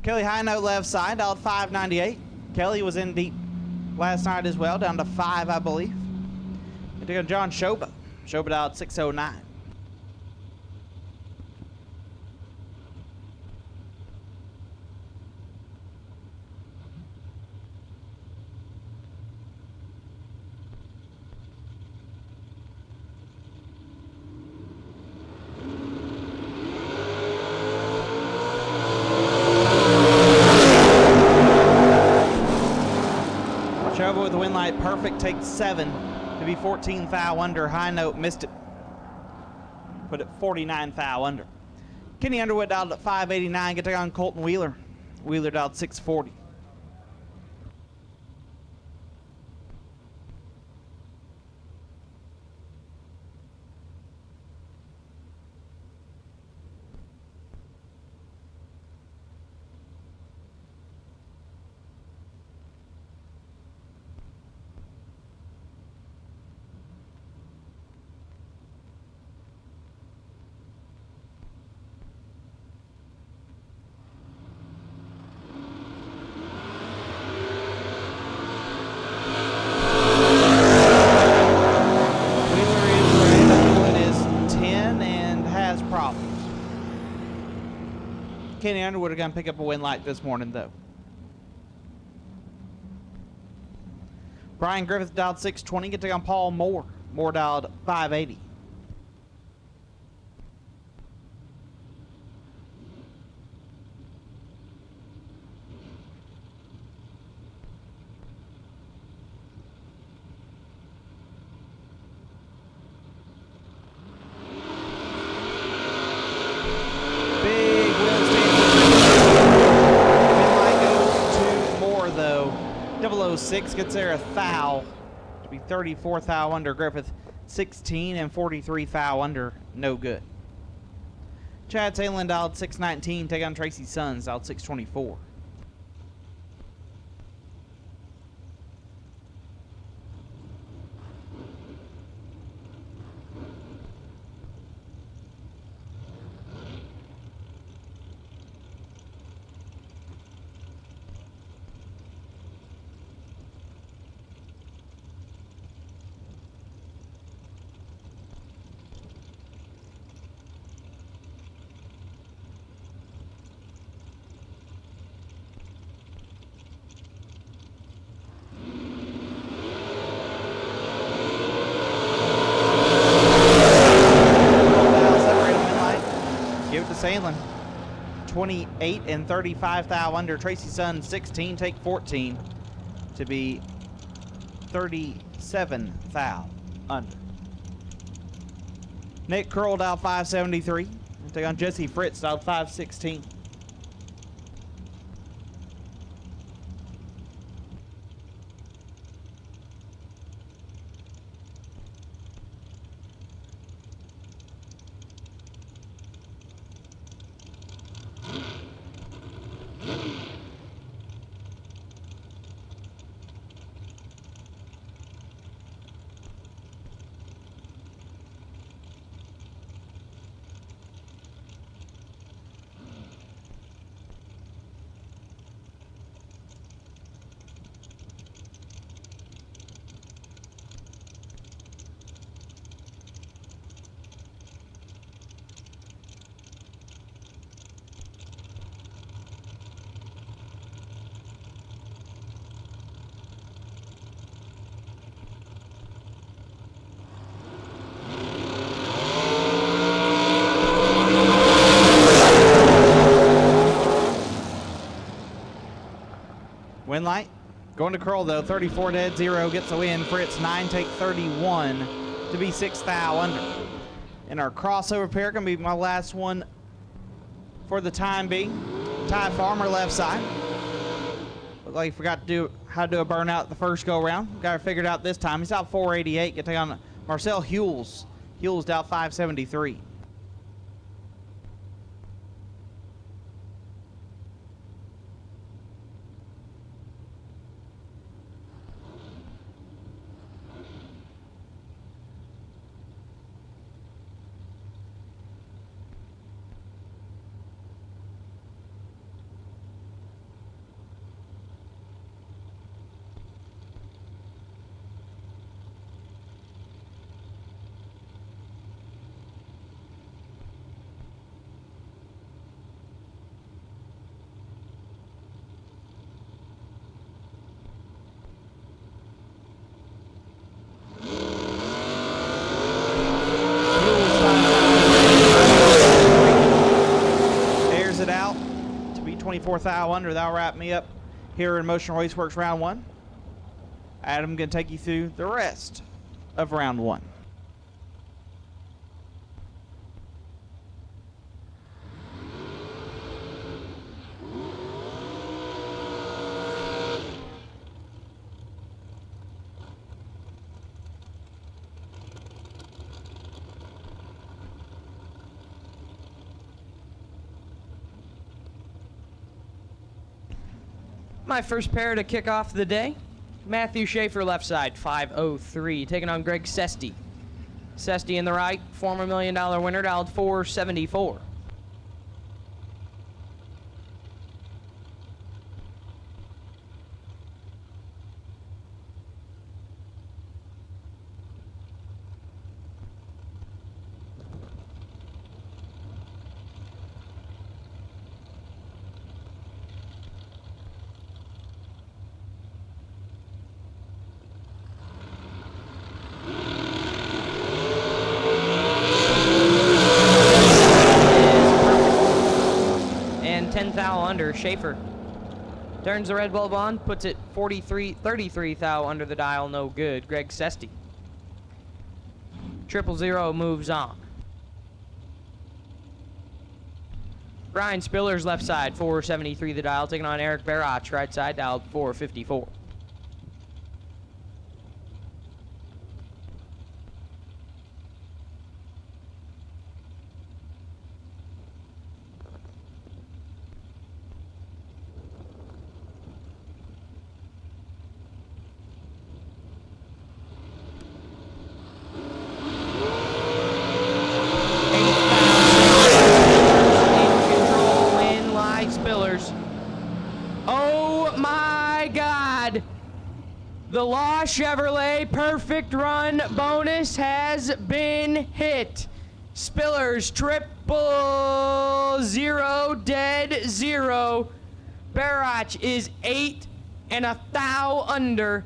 Kelly high note left side, dialed 598. Kelly was in deep last night as well, down to 5, I believe. And to go John Shoba. Shoba dialed 609. With the wind light perfect, takes 7 to be 14 thou under. High note missed it. Put it 49 thou under. Kenny Underwood dialed at 589. Get on Colton Wheeler. Wheeler dialed 640. Kenny Underwood are going to pick up a win light this morning, though. Brian Griffith dialed 620. Get to on Paul Moore. Moore dialed 580. Big 006 gets there a thou to be 34 thou under. Griffith 16 and 43 thou under, no good. Chad Salen dialed 619, take on Tracy Sullens, dialed 624. 28 and 35 thou under. Tracy Sun 16, take 14 to be 37 thou under. Nick Curl dialed 573. Take on Jesse Fritz dialed 516. Win light. Going to Curl though, 34 dead, 0 gets the win. Fritz 9, take 31 to be 6 thou under. And our crossover pair gonna be my last one for the time being. Ty Farmer left side. Looked like he forgot to do how to do a burnout the first go round. Got it figured out this time. He's out 488. Get to take on Marcel Hewells. Hewells out 573. It out to be 24 thou under. That'll wrap me up here in Motion Raceworks round 1. Adam gonna take you through the rest of round 1. My first pair to kick off the day. Matthew Schaefer left side, 503, taking on Greg Sesty. Sesty in the right, former $1 million winner, dialed 474. Under Schaefer turns the red bulb on, puts it 33 thou under the dial, no good. Greg Sesty. 000 moves on. Brian Spillers left side, 473 the dial, taking on Eric Barach right side, dialed 454. The Law Chevrolet perfect run bonus has been hit. Spillers 000 dead 0. Barach is 8 and a thou under.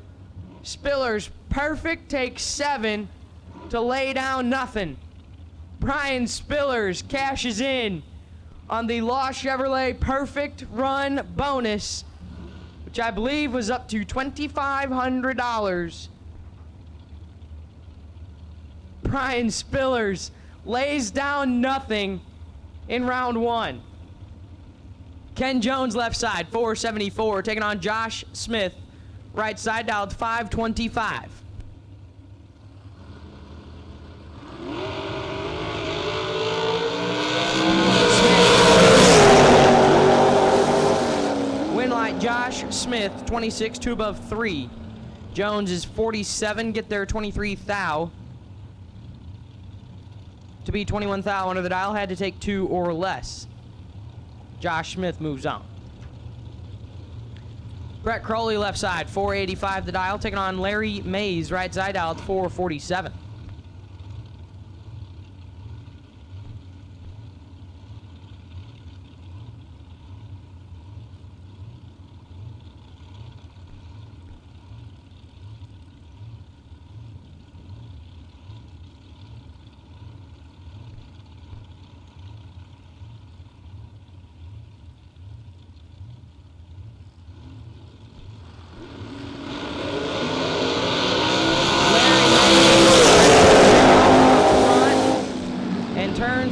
Spillers perfect takes 7 to lay down nothing. Brian Spillers cashes in on the Law Chevrolet Perfect Run bonus, which I believe was up to $2,500. Brian Spillers lays down nothing in round one. Ken Jones left side, 474, taking on Josh Smith. Right side dialed 525. Win light Josh Smith, 26, 2 above 3. Jones is 47, get there 23 thou. To be 21 thou under the dial, had to take 2 or less. Josh Smith moves on. Brett Crowley left side, 485 the dial, taking on Larry Mays, right side dialed 447.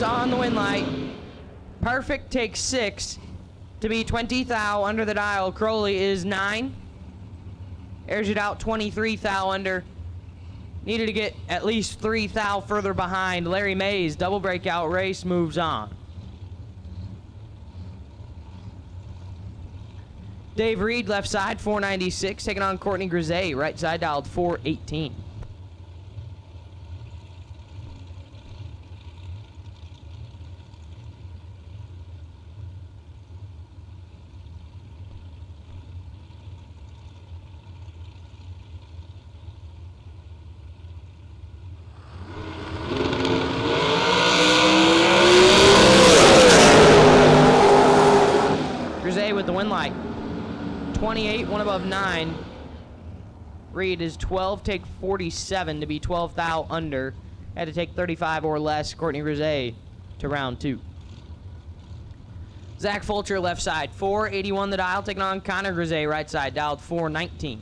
On the win light. Perfect takes 6 to be 20 thou under the dial. Crowley is 9. Airs it out 23 thou under. Needed to get at least 3 thou further behind. Larry Mays, double breakout race, moves on. Dave Reed left side, 496, taking on Courtney Grisey, right side dialed 418. With the win light. 28, 1 above 9. Reed is 12, take 47 to be 12 thou under. Had to take 35 or less. Courtney Grisey to round 2. Zach Fulcher left side, 481 the dial, taking on Connor Grisey right side, dialed 419.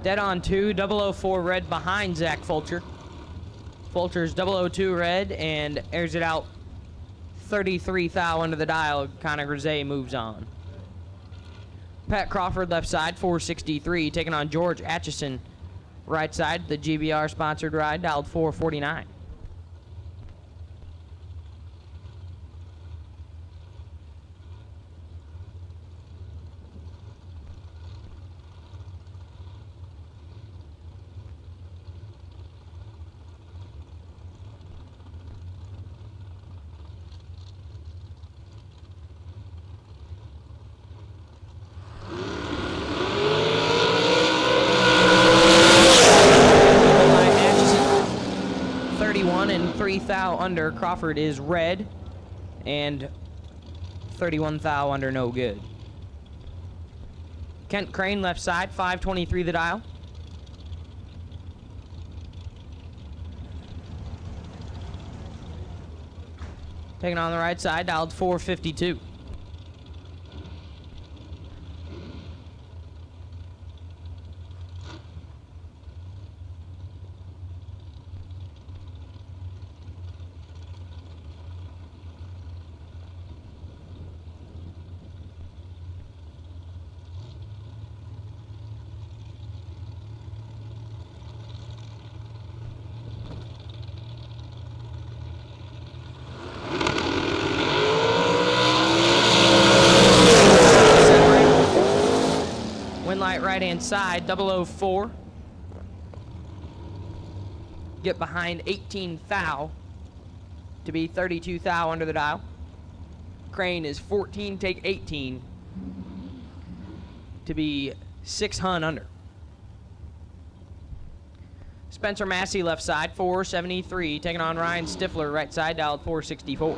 Dead on 2, 004 red behind Zach Fulcher. Fulcher's 002 red and airs it out 33 thou under the dial. Connor Grisey moves on. Pat Crawford left side, 463, taking on George Atchison right side. The GBR sponsored ride, dialed 449. And 3 thou under. Crawford is red and 31 thou under, no good. Kent Crane left side, 523 the dial. Taking on the right side, dialed 452. right-hand side, 004. Get behind 18 thou to be 32 thou under the dial. Crane is 14, take 18 to be 6 hun under. Spencer Massey left side, 473, taking on Ryan Stifler right side, dialed 464.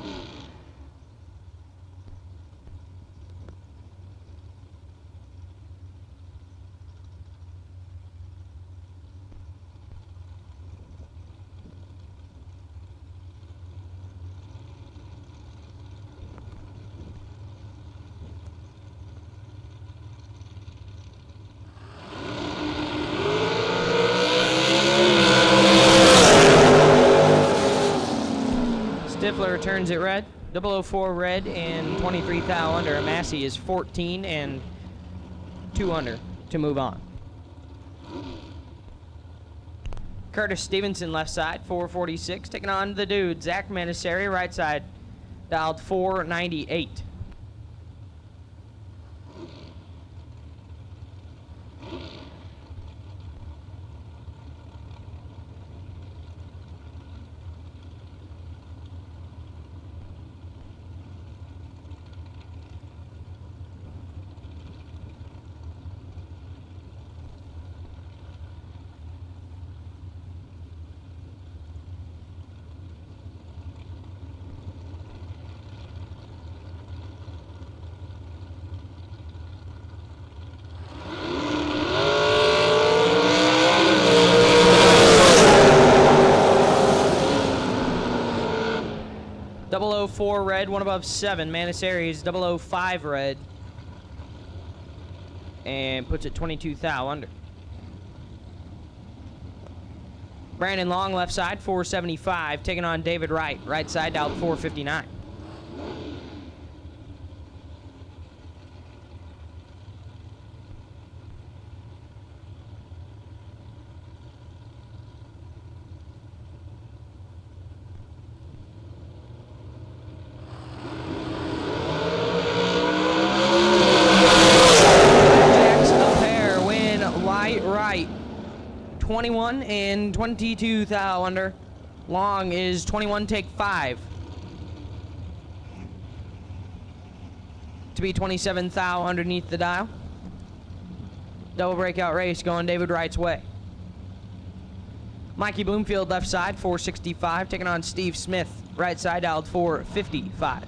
Stifler turns it red, 004 red and 23 thou under. Massey is 14 and 2 under to move on. Curtis Stevenson left side, 446, taking on the dude, Zach Manisseri right side, dialed 498. .004 red, one above 7. Manisseri is 005 red and puts it 22 thou under. Brandon Long left side, 475, taking on David Wright. Right side dialed 459. Jackson win light right. 21 and 22 thou under. Long is 21, take 5. To be 27 thou underneath the dial. Double breakout race going David Wright's way. Mikey Bloomfield left side, 465, taking on Steve Smith. Right side dialed 455.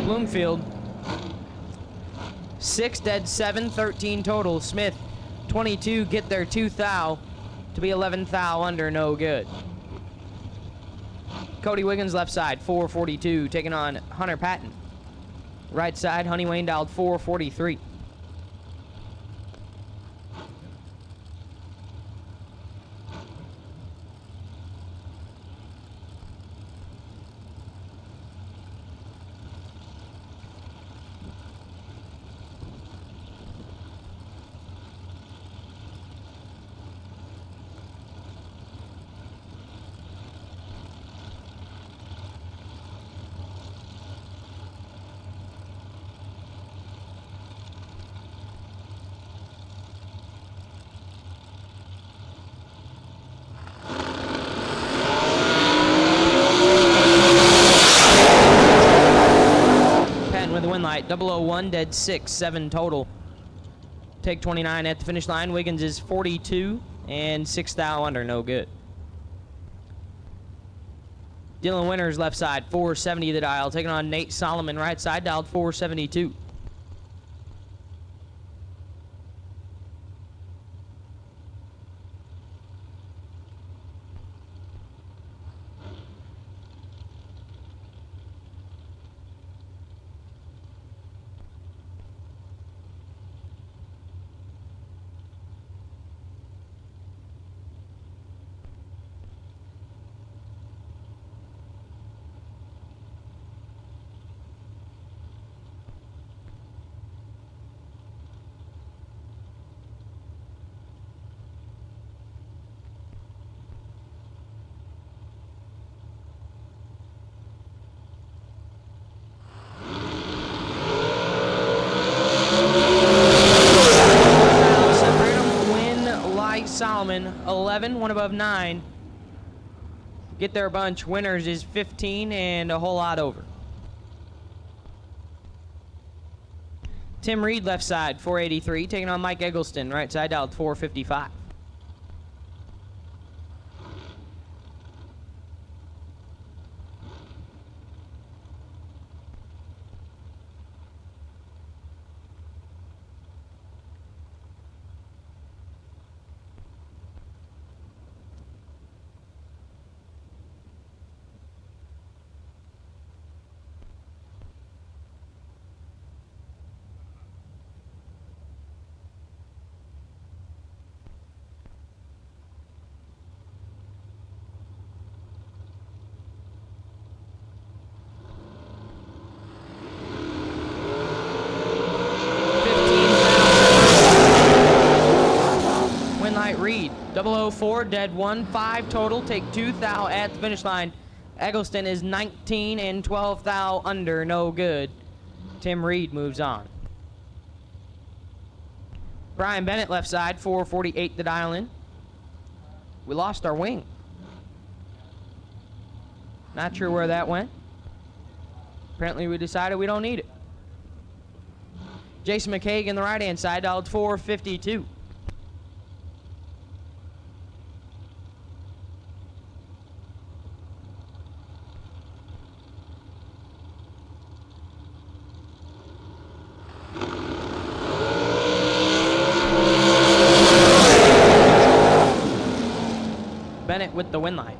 Bloomfield. 6 dead 7, 13 total. Smith 22, get there 2 thou to be 11 thou under, no good. Cody Wiggins left side, 442, taking on Hunter Patton. Right side, Honey Wayne dialed 443. With the win light, 001, dead 6, 7 total. Take 29 at the finish line. Wiggins is 42 and 6 thou under, no good. Dylan Winters left side, 470 the dial, taking on Nate Solomon. Right side dialed 472. gentlemen, 11, one above 9. Get their bunch. Winners is 15 and a whole lot over. Tim Reed, left side, 483, taking on Mike Eggleston, right side, dialed 455. Reed, 004, dead 1, 5 total, take 2 thou at the finish line. Eggleston is 19 and 12 thou under, no good. Tim Reed moves on. Brian Bennett, left side, 448 the dial in. We lost our wing. Not sure where that went. Apparently we decided we don't need it. Jason McCaig in the right-hand side, dialed 452. Bennett with the win line.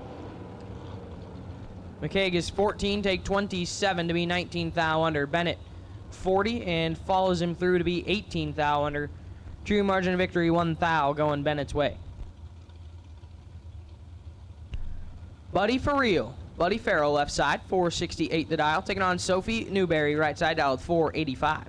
McCaig is 14, take 27 to be 19 thou under. Bennett 40 and follows him through to be 18 thou under. True margin of victory, 1 thou going Bennett's way. Buddy for real. Buddy Farrell, left side, 468 the dial, taking on Sophie Newberry, right side, dialed 485.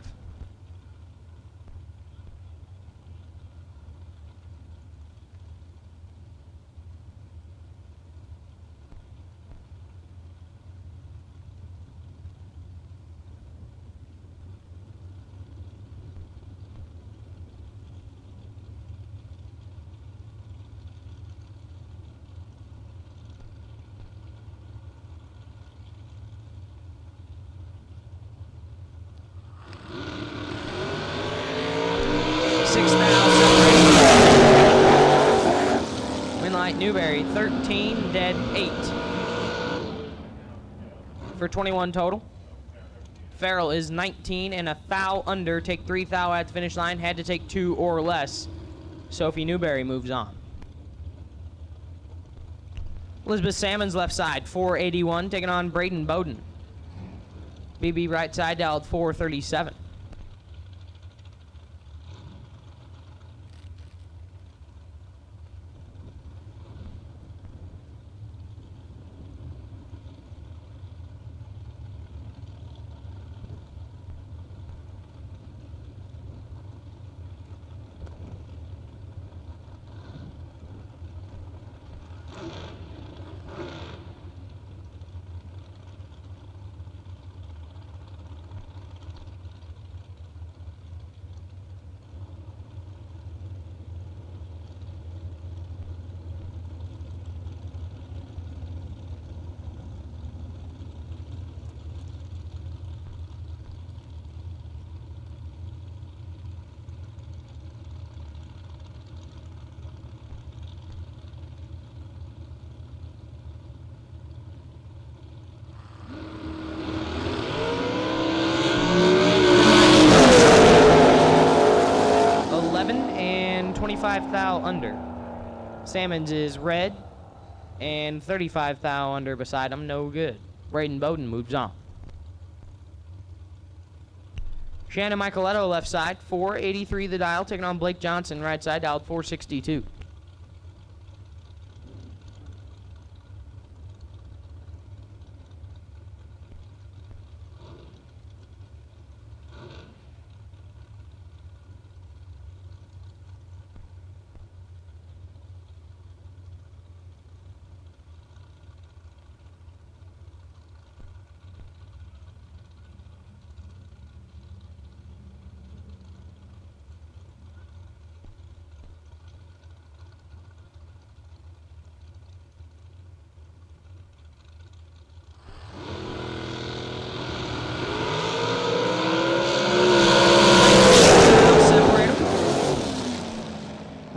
Newberry, 13, dead 8. For 21 total. Farrell is 19 and a thou under. Take 3 thou at the finish line. Had to take 2 or less. Sophie Newberry moves on. Elizabeth Salmon's left side, 481, taking on Braden Bowden. BB right side, dialed 437. Thou under. Salmons is red and 35 thou under beside him, no good. Braden Bowden moves on. Shannon Micheletto, left side, 483 the dial, taking on Blake Johnson, right side, dialed 462.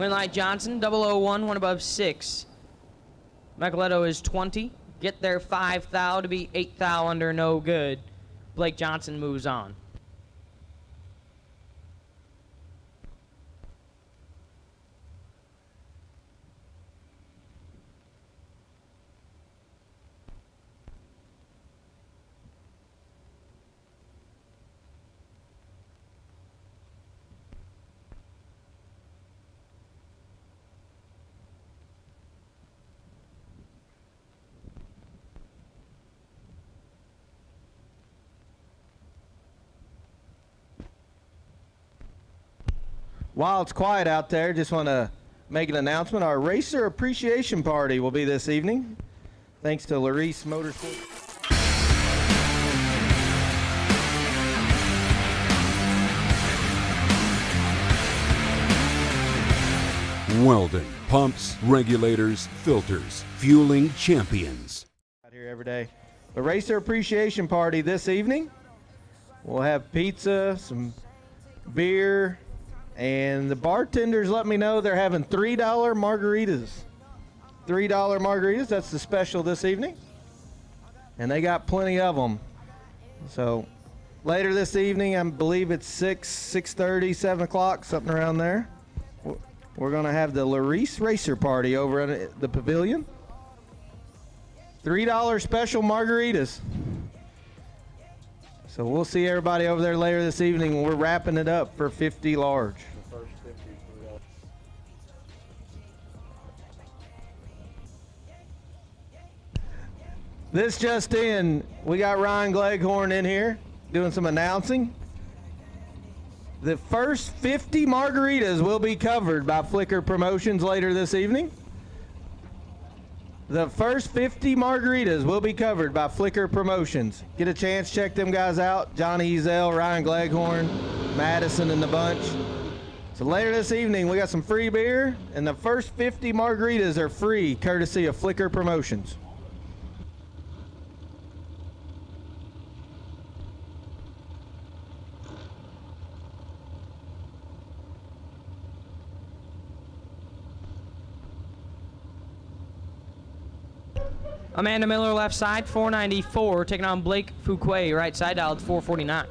Winlight Johnson, 001, one above 6. Micheletto is 20. Get there 5 thou to be 8 thou under, no good. Blake Johnson moves on. While it's quiet out there, just want to make an announcement. Our Racer Appreciation Party will be this evening, thanks to Larice Motorsports. Weldon, pumps, regulators, filters, fueling champions. Out here every day. The Racer Appreciation Party this evening. We'll have pizza, some beer, and the bartenders let me know they're having $3 margaritas. $3 margaritas, that's the special this evening. And they got plenty of them. So later this evening, I believe it's 6:30, 7 o'clock, something around there. We're going to have the Larice Racer Party over at the pavilion. $3 special margaritas. So we'll see everybody over there later this evening. We're wrapping it up for 50 large. This just in, we got Ryan Gleghorn in here doing some announcing. The first 50 margaritas will be covered by Flickr Promotions later this evening. The first 50 margaritas will be covered by Flickr Promotions. Get a chance, check them guys out. Johnny Ezel, Ryan Gleghorn, Madison and the bunch. So later this evening, we got some free beer, and the first 50 margaritas are free, courtesy of Flickr Promotions. Amanda Miller left side, 494, taking on Blake Fuquay, right side, dialed 449.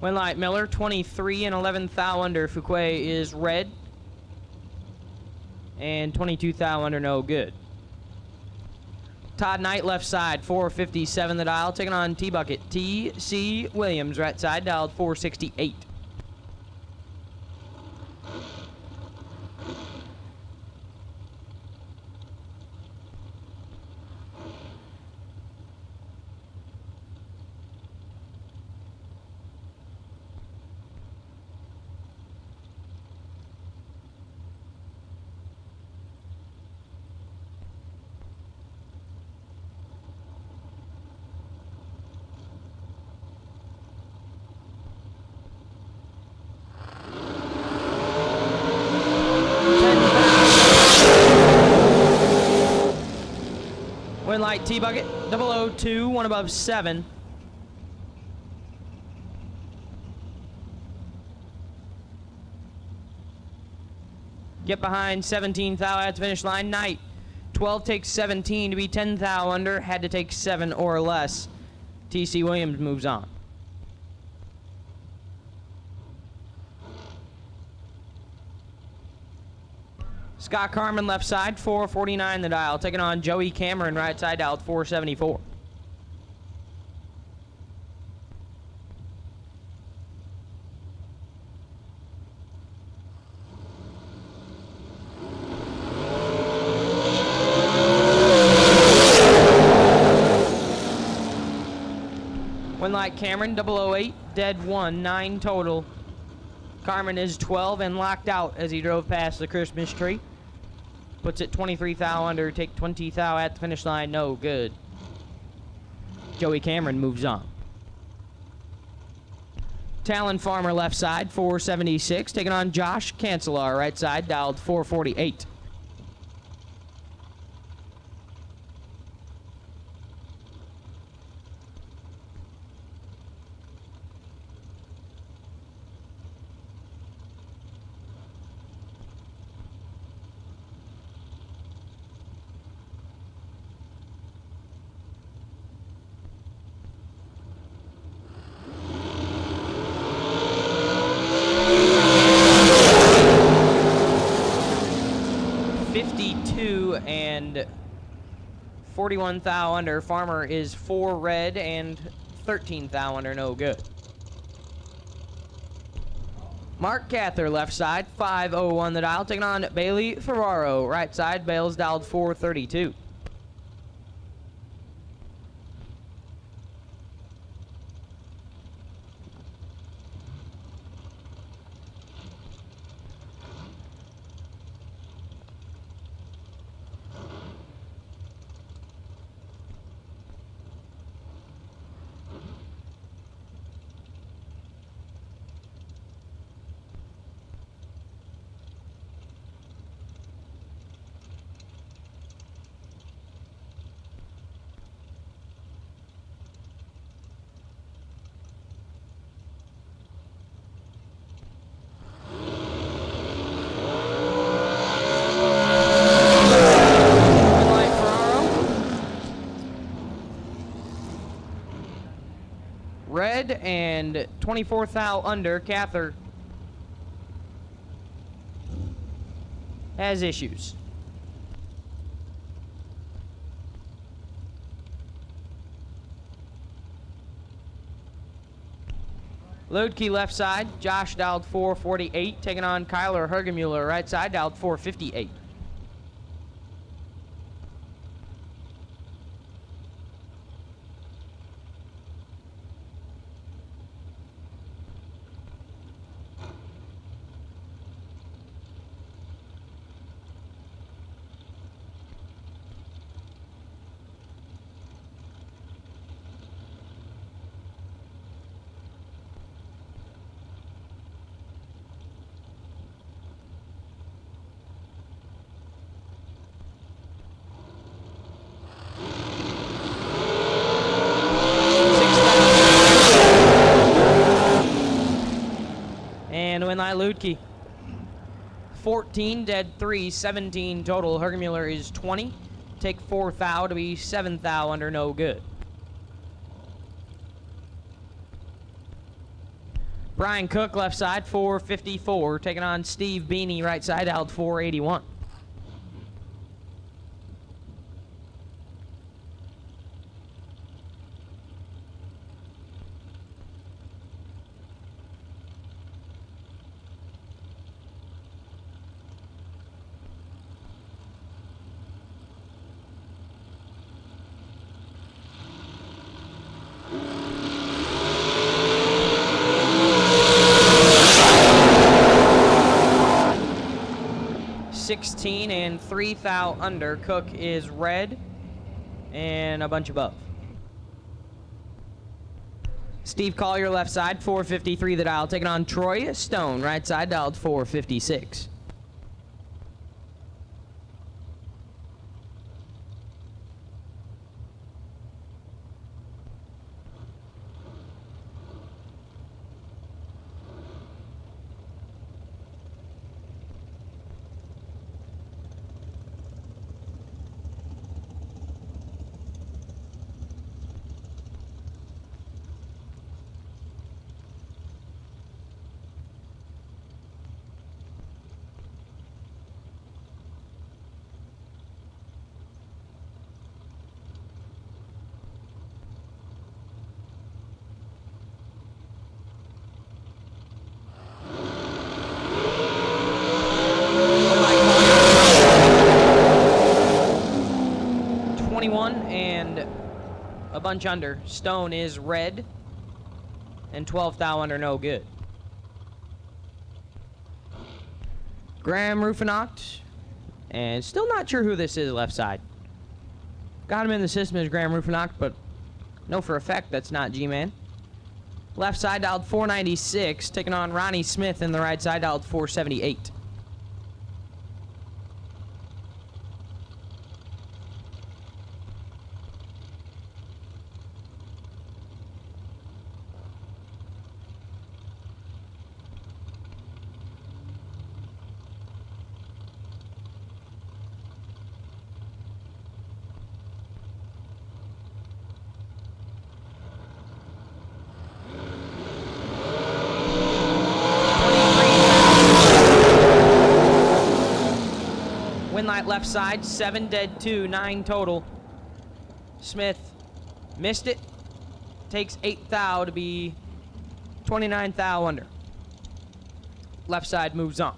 Winlight Miller, 23 and 11 thou under. Fuquay is red. And 22 thou under, no good. Todd Knight left side, 457 the dial, taking on T-Bucket. T.C. Williams, right side, dialed 468. Winlight T-Bucket, 002, one above 7. Get behind 17 thou at the finish line. Knight, 12 takes 17 to be 10 thou under. Had to take 7 or less. T.C. Williams moves on. Scott Carmen left side, 449 the dial, taking on Joey Cameron right side, dialed 474. Winlight Cameron, 008, dead 1, 9 total. Carmen is 12 and locked out as he drove past the Christmas tree. Puts it 23 thou under, take 20 thou at the finish line, no good. Joey Cameron moves on. Talon Farmer left side, 476, taking on Josh Cancelar, right side, dialed 448. And 41 thou under. Farmer is 4 red and 13 thou under, no good. Mark Cather left side, 501 the dial, taking on Bailey Ferraro. Right side, Bales dialed 432. Red and 24 thou under. Cather has issues. Load key left side. Josh dialed 448, taking on Kyler Hergemuller. Right side dialed 458. And Winline Ludke. 14, dead 3, 17 total. Hergemuller is 20. Take 4 thou to be 7 thou under, no good. Brian Cook left side, 454. Taking on Steve Beanie, right side, out 481. And 3 thou under. Cook is red and a bunch above. Steve Collier left side, 453 the dial, taking on Troy Stone, right side, dialed 456. And a bunch under. Stone is red and 12 thou under, no good. Graham Rufinoct. And still not sure who this is left side. Got him in the system as Graham Rufinoct, but know for a fact that's not G-Man. Left side dialed 496, taking on Ronnie Smith in the right side dialed 478. Winlight left side, 7 dead, 2, 9 total. Smith missed it. Takes 8 thou to be 29 thou under. Left side moves on.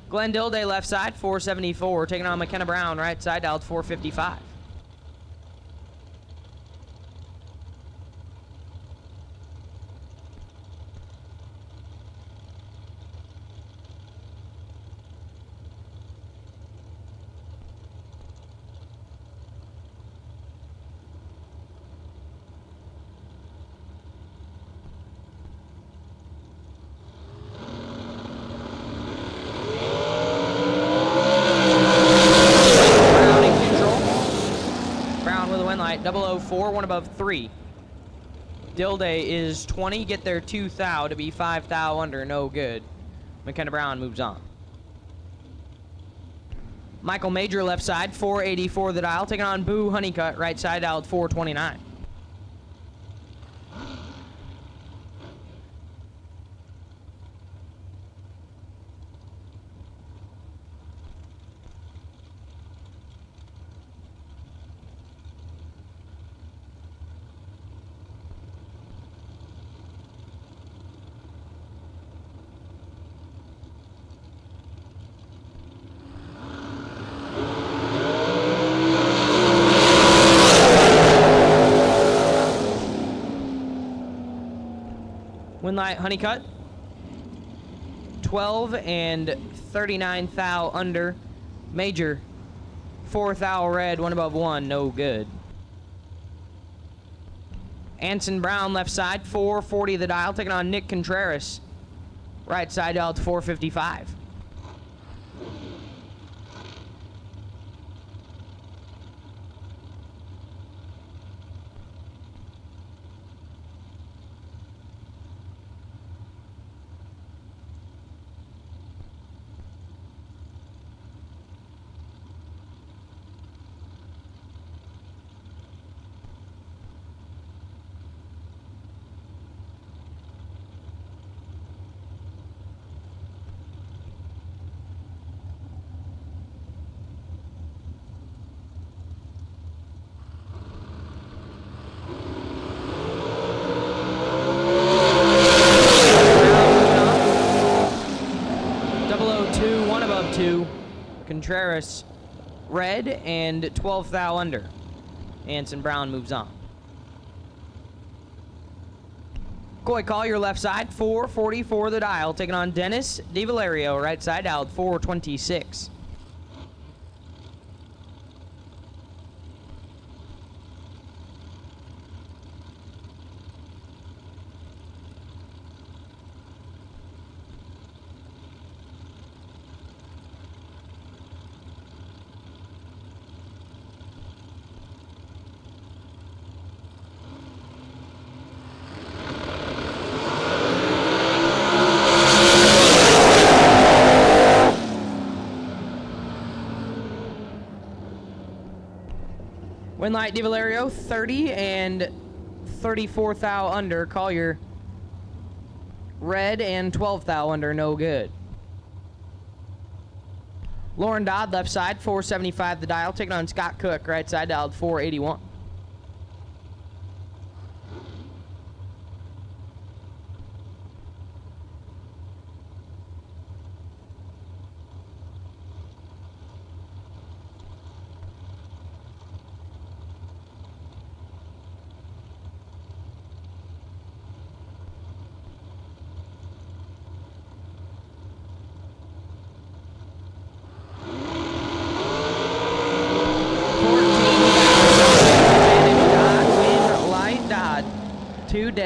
Glenn Dilday left side, 474, taking on McKenna Brown, right side, dialed 455. Brown in control. Brown with a win light, 004, 1 above 3. Dilday is 20, get there 2 thou to be 5 thou under, no good. McKenna Brown moves on. Michael Major left side, 484 the dial, taking on Boo Honeycutt, right side dialed 429. Winlight Honeycutt, 12 and 39 thou under. Major, 4 thou red, 1 above 1, no good. Anson Brown left side, 440 the dial, taking on Nick Contreras. Right side dialed 455. Contreras red and 12 thou under. Anson Brown moves on. Coy Collier left side, 444 the dial, taking on Dennis DiValerio, right side out, 426. Winlight DiValerio, 30 and 34 thou under. Collier, red and 12 thou under, no good. Lauren Dodd, left side, 475 the dial, taking on Scott Cook, right side dialed 481.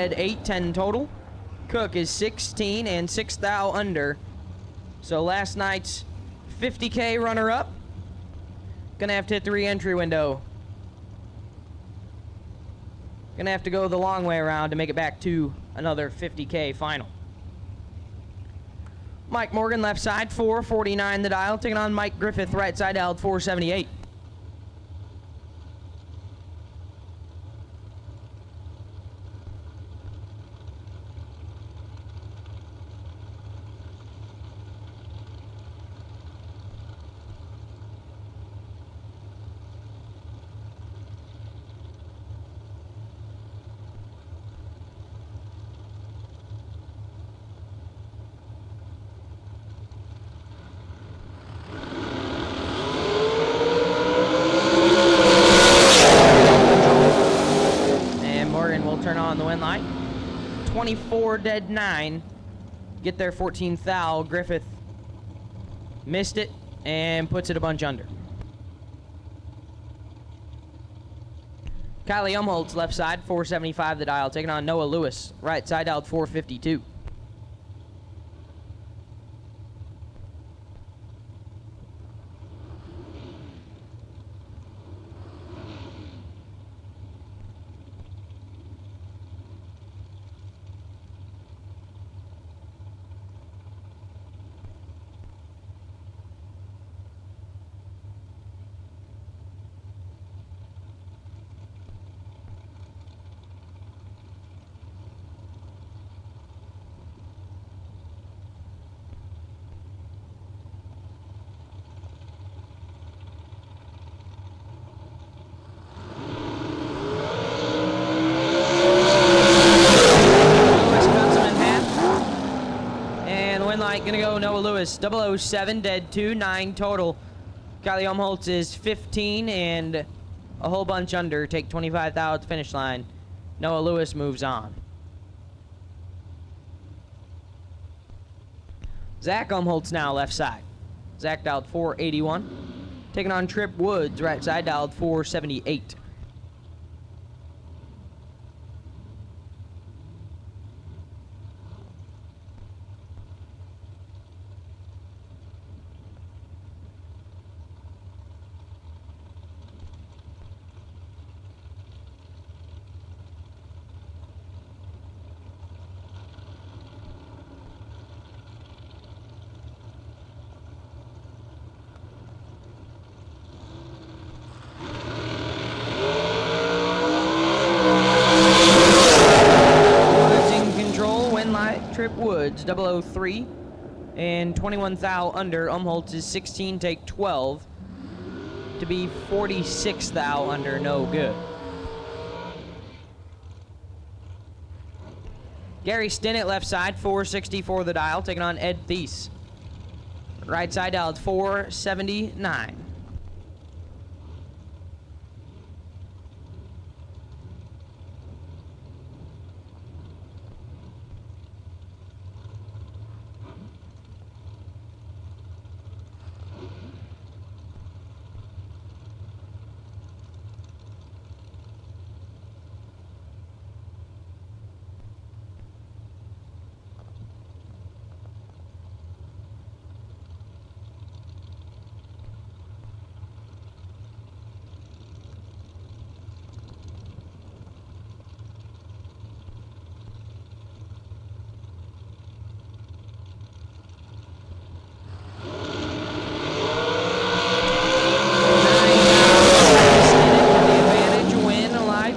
red 810 total. Cook is 16 and 6 thou under. So last night's 50K runner-up gonna have to hit the re-entry window. Gonna have to go the long way around to make it back to another 50K final. Mike Morgan left side 449 the dial, taking on Mike Griffith right side dialed 478. On the win light. 24 dead 9. Get there 14th thou. Griffith missed it and puts it a bunch under. Kylie Umholtz left side 475 the dial, taking on Noah Lewis right side dialed 452. Gonna go Noah Lewis, 007, dead 2, 9 total. Kylie Umholtz is 15 and a whole bunch under. Take 25 thou at the finish line. Noah Lewis moves on. Zach Umholtz now left side. Zach dialed 481. Taking on Trip Woods, right side dialed 478. Trip Woods, 003, and 21 thou under. Umholtz is 16, take 12, to be 46 thou under, no good. Gary Stinnett left side, 464 the dial, taking on Ed Thies. Right side dialed 479.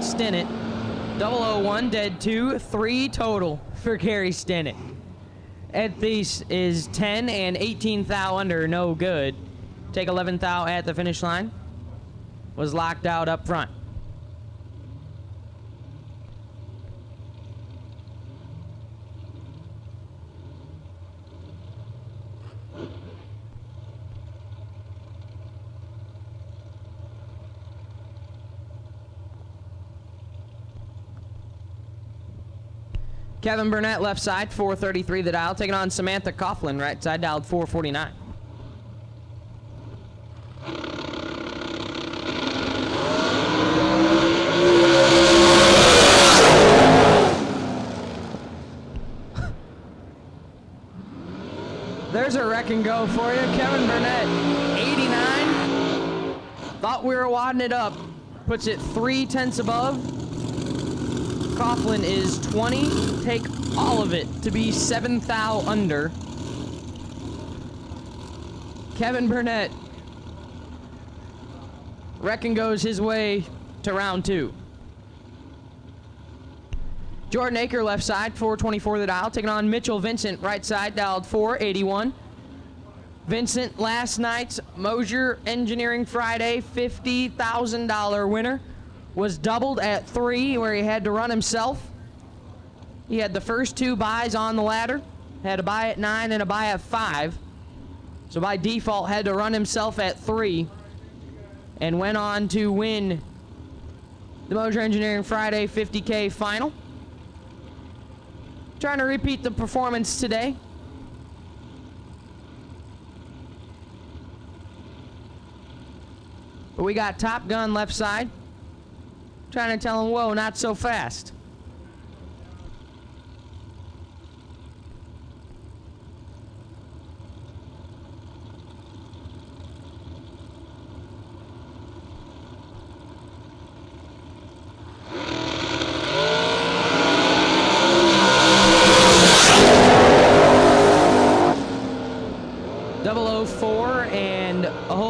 Stinnett. 001, dead 2, 3 total for Gary Stinnett. Ed Thies is 10 and 18 thou under, no good. Take 11 thou at the finish line. Was locked out up front. Kevin Burnett left side, 433 the dial, taking on Samantha Coughlin, right side dialed 449. one go for you. Kevin Burnett, 89. Thought we were wadding it up. Puts it 3/10 above. Coughlin is 20. Take all of it to be 7 thou under. Kevin Burnett. Reckon goes his way to round 2. Jordan Aker left side, 424 the dial, taking on Mitchell Vincent right side, dialed 481. Vincent, last night's Mosier Engineering Friday $50,000 winner, was doubled at 3 where he had to run himself. He had the first 2 buys on the ladder, had a buy at 9 and a buy at 5. So by default had to run himself at 3 and went on to win the Mosier Engineering Friday 50K final. Trying to repeat the performance today. But we got Top Gun left side. Trying to tell him, whoa, not so fast.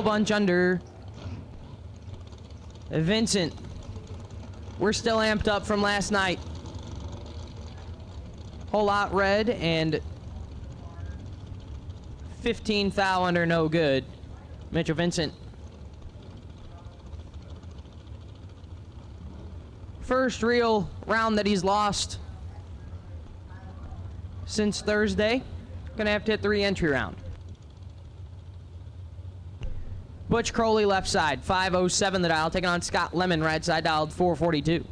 Bunch under. Vincent, we're still amped up from last night. Whole lot red and 15 thou under, no good. Mitchell Vincent. First real round that he's lost since Thursday. Gonna have to hit the re-entry round. Butch Crowley left side, 507 the dial, taking on Scott Lemon right side, dialed 442.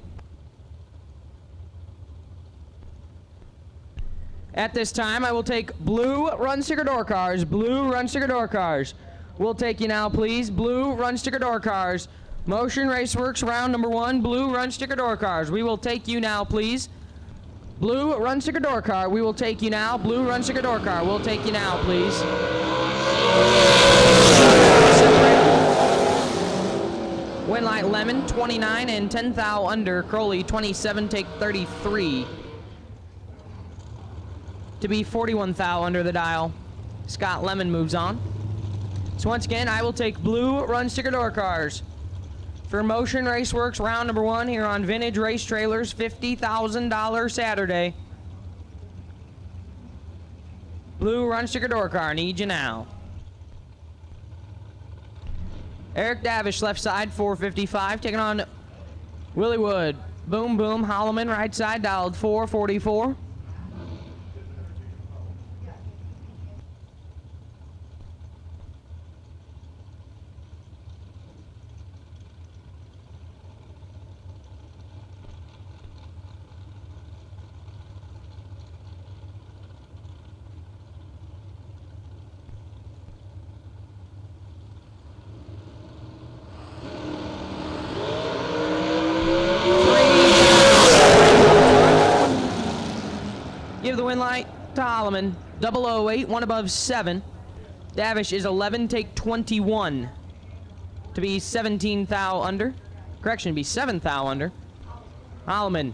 At this time, I will take blue run sticker door cars. Blue run sticker door cars. We'll take you now, please. Blue run sticker door cars. Motion Raceworks round number 1. Blue run sticker door cars. We will take you now, please. Blue run sticker door car. We will take you now. Blue run sticker door car. We'll take you now, please. Winlight Lemon, 29 and 10 thou under. Crowley, 27, take 33. To be 41 thou under the dial. Scott Lemon moves on. So once again, I will take blue run sticker door cars for Motion Raceworks round number 1 here on Vintage Race Trailers, $50,000 Saturday. Blue run sticker door car, need you now. Eric Davish left side, 455, taking on Willie Wood. Boom Boom Holloman right side, dialed 444. Give the win light to Holloman. 008, 1 above 7. Davish is 11, take 21. To be 17 thou under. Correction, be 7 thou under. Holloman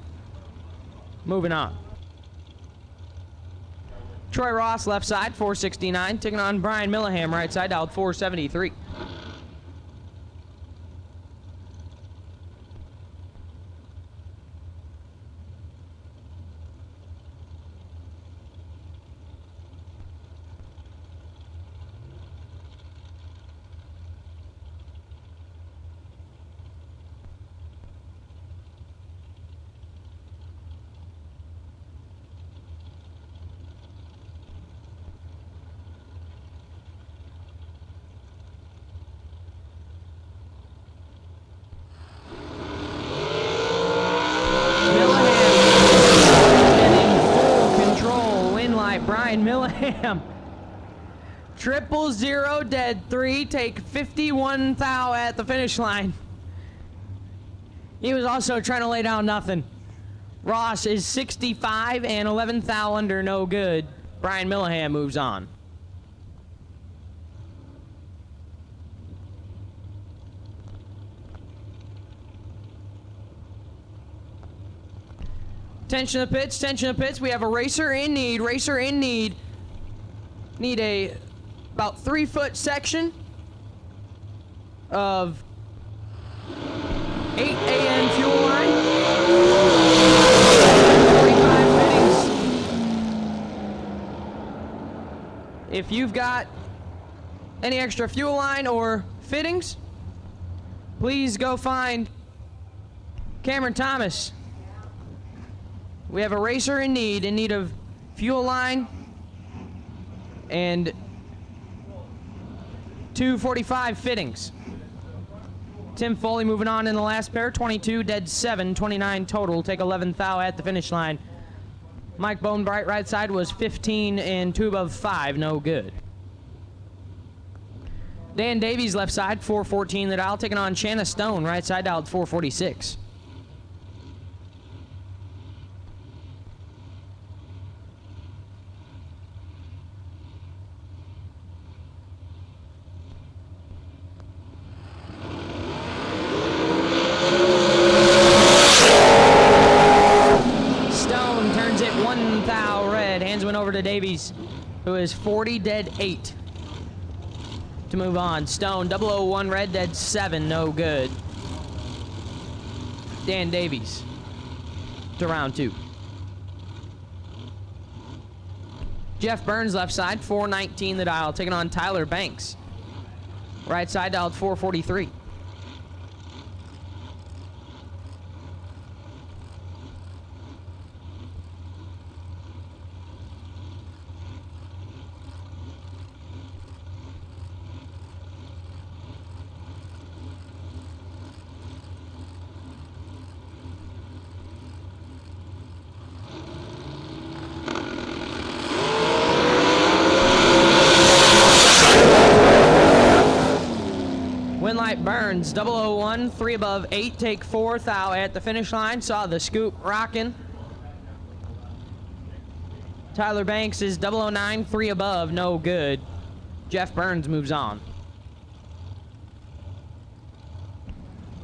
moving on. Troy Ross left side, 469, taking on Brian Milliham right side, dialed 473. Milliham. 000 dead 3, take 51 thou at the finish line. He was also trying to lay down nothing. Ross is 65 and 11 thou under, no good. Brian Milliham moves on. Tension of the pits, tension of the pits. We have a racer in need, racer in need. Need a about 3-foot section of 8 AN fuel line. 45 fittings. If you've got any extra fuel line or fittings, please go find Cameron Thomas. We have a racer in need of fuel line and 245 fittings. Tim Foley moving on in the last pair, 22, dead 7, 29 total, take 11th thou at the finish line. Mike Bonebright right side was 15 and 2 above 5, no good. Dan Davies left side, 414 the dial, taking on Shanna Stone, right side dialed 446. To Davies, who is 40, dead 8. To move on. Stone, 001 red, dead 7, no good. Dan Davies to round 2. Jeff Burns left side, 419 the dial, taking on Tyler Banks. Right side dialed 443. Burns, 001, 3 above 8, take 4 thou at the finish line. Saw the scoop rocking. Tyler Banks is 009, 3 above, no good. Jeff Burns moves on.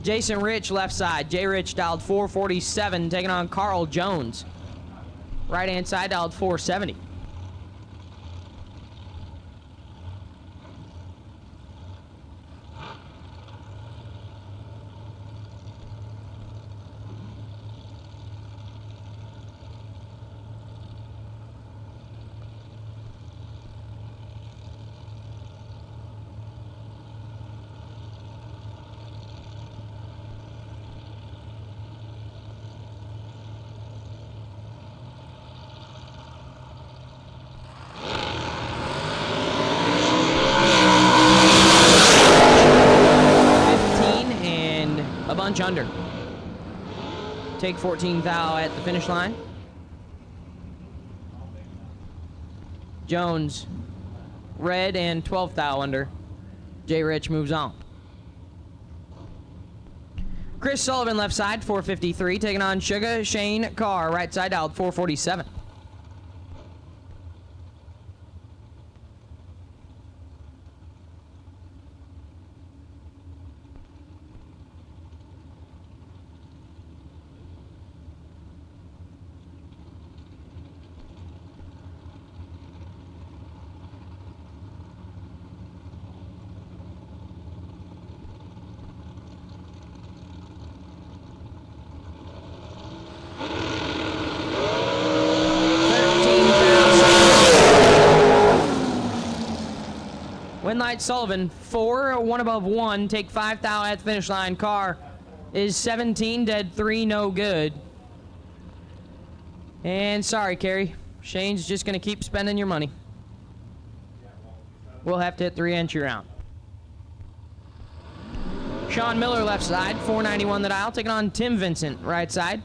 Jason Rich left side. J Rich dialed 447, taking on Carl Jones. Right hand side dialed 470. Under. Take 14 thou at the finish line. Jones, red, and 12 thou under. J Rich moves on. Chris Sullivan left side, 453, taking on Sugar Shane Carr, right side out, 447. Winlight Sullivan, 4, 1 above 1, take 5 thou at the finish line. Carr is 17, dead 3, no good. And sorry, Kerry. Shane's just going to keep spending your money. We'll have to hit the re-entry round. Sean Miller left side, 491 the dial, taking on Tim Vincent, right side.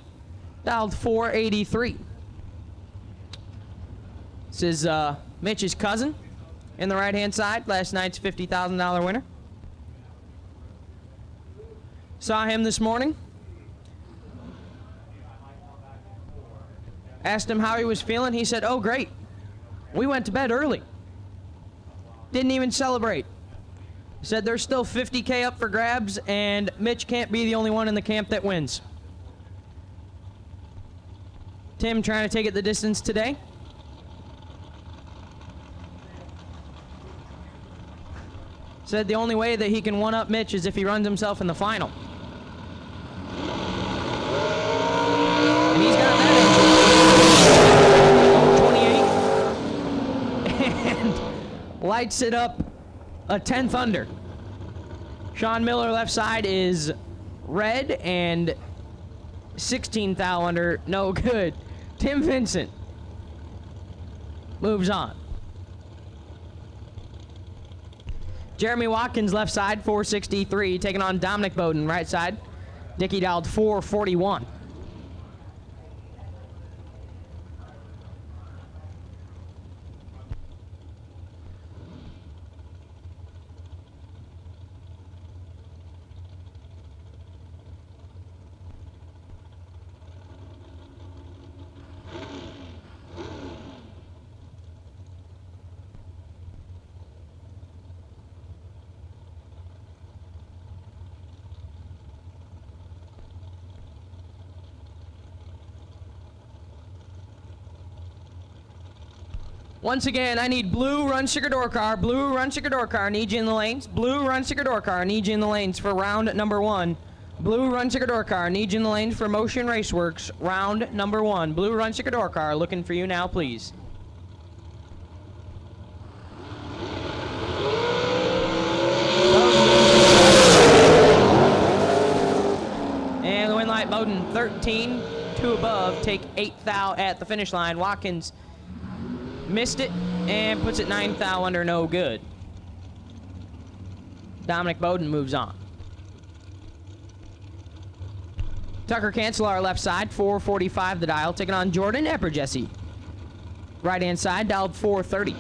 Dialed 483. This is Mitch's cousin. In the right-hand side, last night's $50,000 winner. Saw him this morning. Asked him how he was feeling. He said, "Oh, great. We went to bed early. Didn't even celebrate." He said there's still $50K up for grabs, and Mitch can't be the only one in the camp that wins. Tim trying to take it the distance today. Said the only way that he can one-up Mitch is if he runs himself in the final. And he's got that engine. 28. And lights it up a 10th under. Sean Miller left side is red and 16 thou under, no good. Tim Vincent moves on. Jeremy Watkins left side, 463, taking on Dominic Bowden right side. Dickie dialed 441. Once again, I need blue run sticker door car. Blue run sticker door car. Need you in the lanes. Blue run sticker door car. Need you in the lanes for round number 1. Blue run sticker door car. Need you in the lanes for Motion Raceworks. Round number 1. Blue run sticker door car. Looking for you now, please. And the win light, Bowden 13, 2 above. Take 8 thou at the finish line. Watkins missed it and puts it 9 thou under, no good. Dominic Bowden moves on. Tucker Cancelar left side, 445 the dial, taking on Jordan Epperjesse. Right hand side, dialed 430.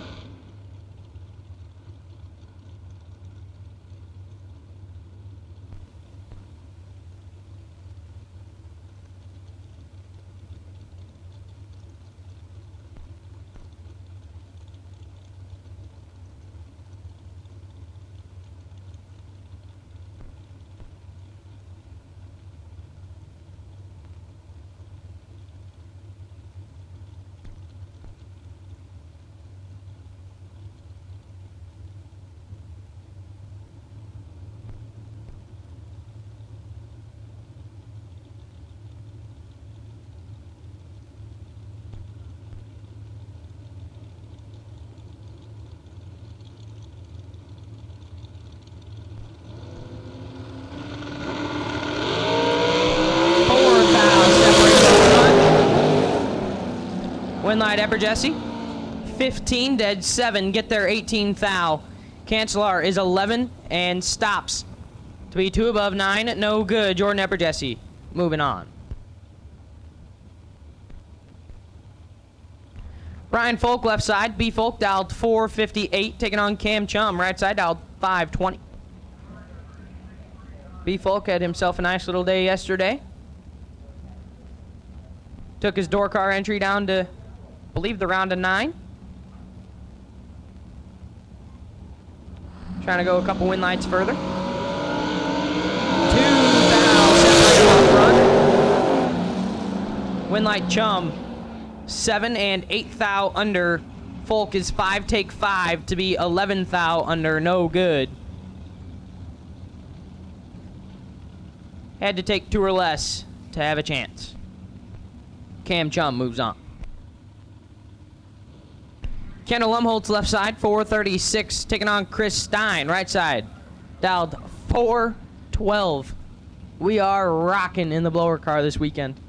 Win light Epperjesse, 15 dead 7, get there 18 thou. Cancelar is 11 and stops to be 2 above 9, no good. Jordan Epperjesse moving on. Ryan Folk left side, B Folk dialed 458, taking on Cam Chum right side, dialed 520. B Folk had himself a nice little day yesterday. Took his door car entry down to, I believe, the round of 9. Trying to go a couple win lights further. 2 thou separated off front. Win light Chum, 7 and 8 thou under. Folk is 5 take 5 to be 11 thou under, no good. Had to take 2 or less to have a chance. Cam Chum moves on. Kendall Lumholtz left side, 436, taking on Chris Stein, right side. Dialed 412. We are rocking in the blower car this weekend.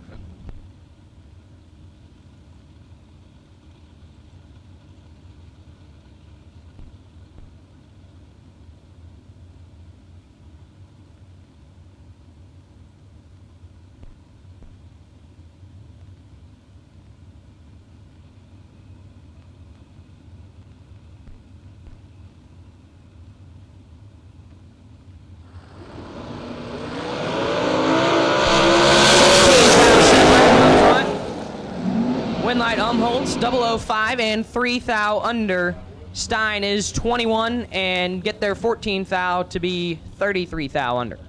Winlight Umholtz, 005 and 3 thou under. Stein is 21 and get their 14 thou to be 33 thou under.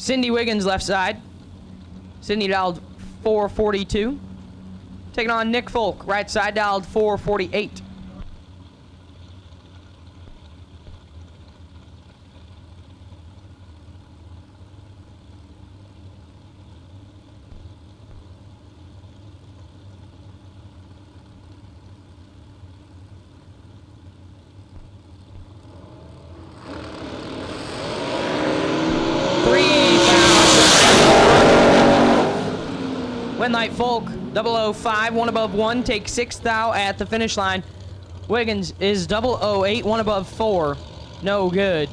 Cindy Wiggins left side. Cindy dialed 442. Taking on Nick Folk, right side, dialed 448. Windlight Folk, 005, one above one, take 6th thou at the finish line. Wiggins is 008, one above four, no good.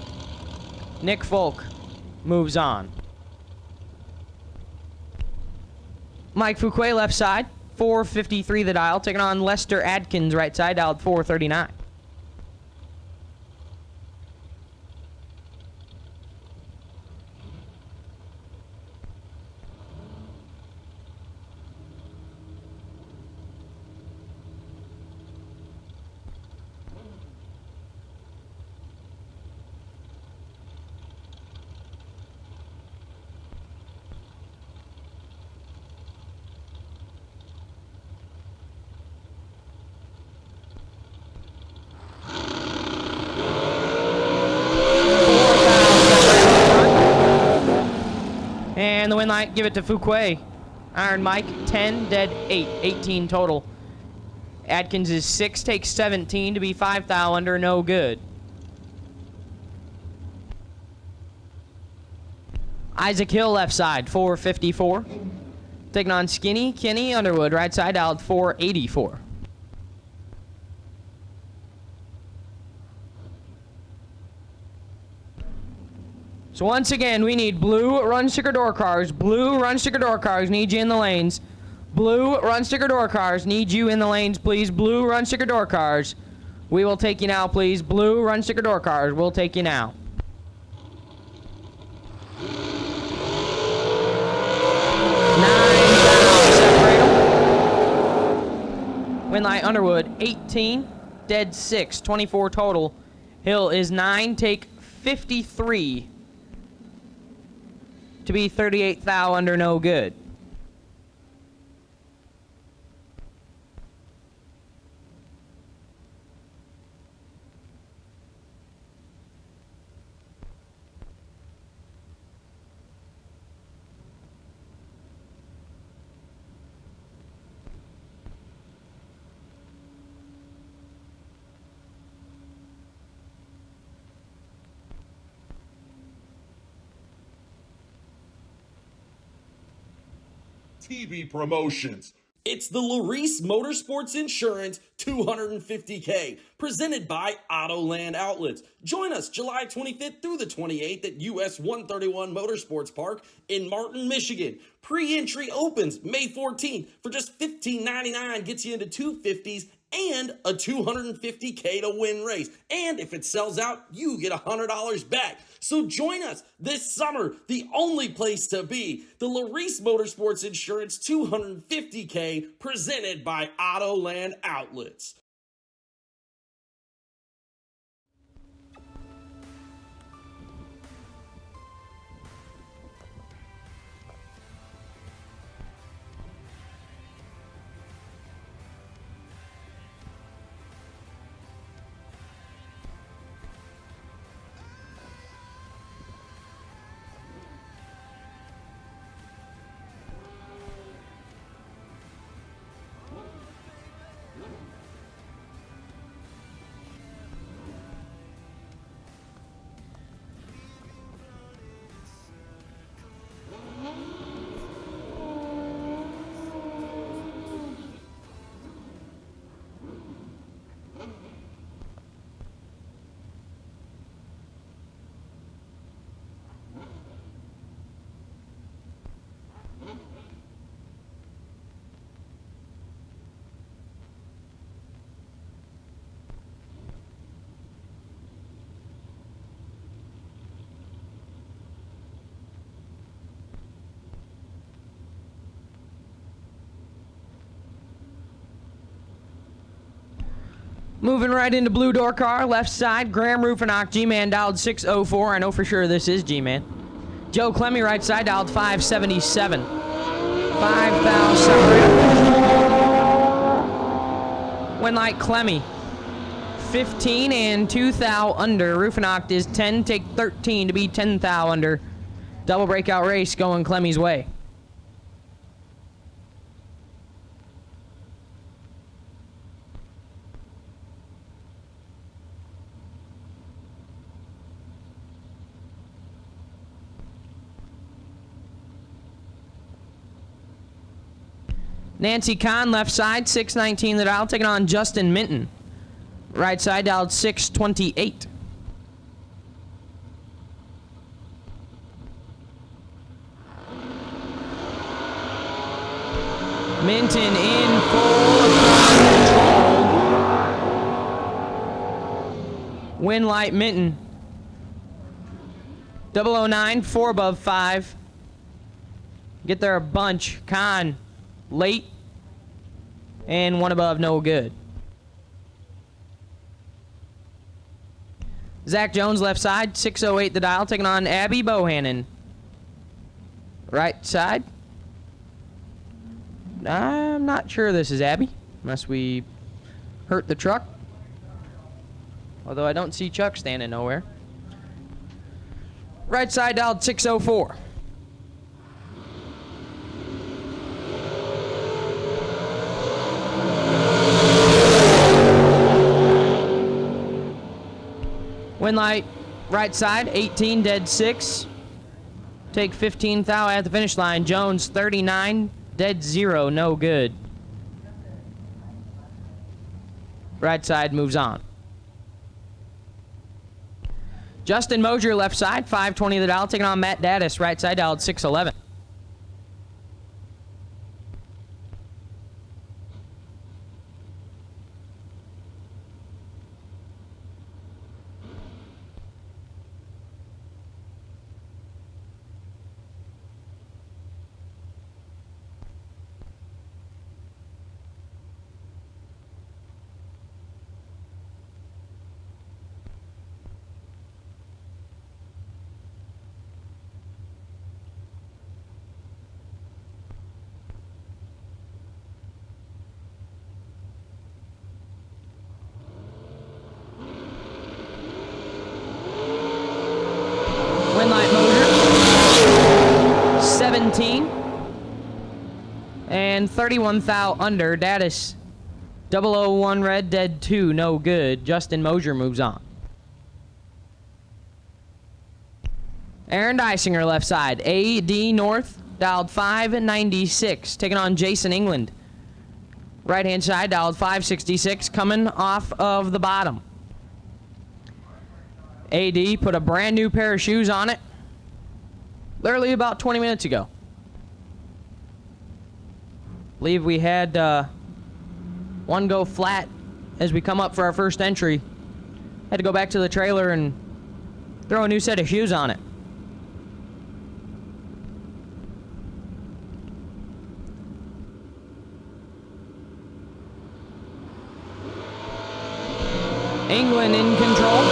Nick Folk moves on. Mike Fuquay left side, 453 the dial, taking on Lester Adkins right side, dialed 439. And the win light, give it to Fuquay. Iron Mike, 10, dead 8, 18 total. Adkins is 6, takes 17 to be 5 thou under, no good. Isaac Hill left side, 454. Taking on Skinny, Kenny Underwood, right side out, 484. So once again, we need blue run sticker door cars. Blue run sticker door cars, need you in the lanes. Blue run sticker door cars, need you in the lanes, please. Blue run sticker door cars. We will take you now, please. Blue run sticker door cars, we'll take you now. Winlight Underwood, 18, dead 6, 24 total. Hill is 9, take 53 to be 38 thou under, no good. TV promotions. It's the Larice Motorsports Insurance 250K, presented by Autoland Outlets. Join us July 25th through the 28th at US 131 Motorsports Park in Martin, Michigan. Pre-entry opens May 14th for just $15.99, gets you into 250s and a 250K to win race. And if it sells out, you get $100 back. So join us this summer, the only place to be, the Larice Motorsports Insurance 250K, presented by Autoland Outlets. Moving right into blue door car, left side, Graham Rufinock, G-Man dialed 604. I know for sure this is G-Man. Joe Clemmy, right side, dialed 577. 5 thou separator. Win like Clemmy. 15 and 2 thou under. Rufinoct is 10, take 13 to be 10 thou under. Double breakout race going Clemmy's way. Nancy Kahn, left side, 619 the dial, taking on Justin Minton. Right side, dialed 628. Minton in full control. Win light Minton. 009, 4 above 5. Get there a bunch. Kahn late, and 1 above, no good. Zach Jones, left side, 608 the dial, taking on Abby Bohannon. Right side. I'm not sure this is Abby, unless we hurt the truck. Although I don't see Chuck standing nowhere. Right side, dialed 604. Win light, right side, 18, dead 6. Take 15 thou at the finish line. Jones, 39, dead 0, no good. Right side moves on. Justin Mosier, left side, 520 the dial, taking on Matt Daddis. Right side, dialed 611. Winlight Mosier, 17 and 31 thou under. Daddis, 001 red, dead 2, no good. Justin Mosier moves on. Aaron Dysinger, left side, AD North, dialed 596, taking on Jason England. Right hand side, dialed 566, coming off of the bottom. AD put a brand new pair of shoes on it literally about 20 minutes ago. Believe we had one go flat as we come up for our first entry. Had to go back to the trailer and throw a new set of shoes on it. England in control.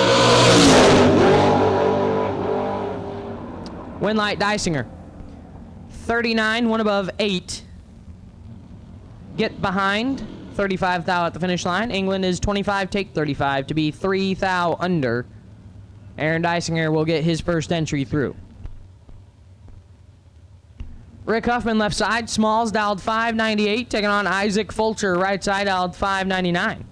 Winlight Dysinger, 39, 1 above 8. Get behind, 35 thou at the finish line. England is 25, take 35 to be 3 thou under. Aaron Dysinger will get his first entry through. Rick Huffman, left side. Smalls, dialed 598, taking on Isaac Fulcher, right side, dialed 599.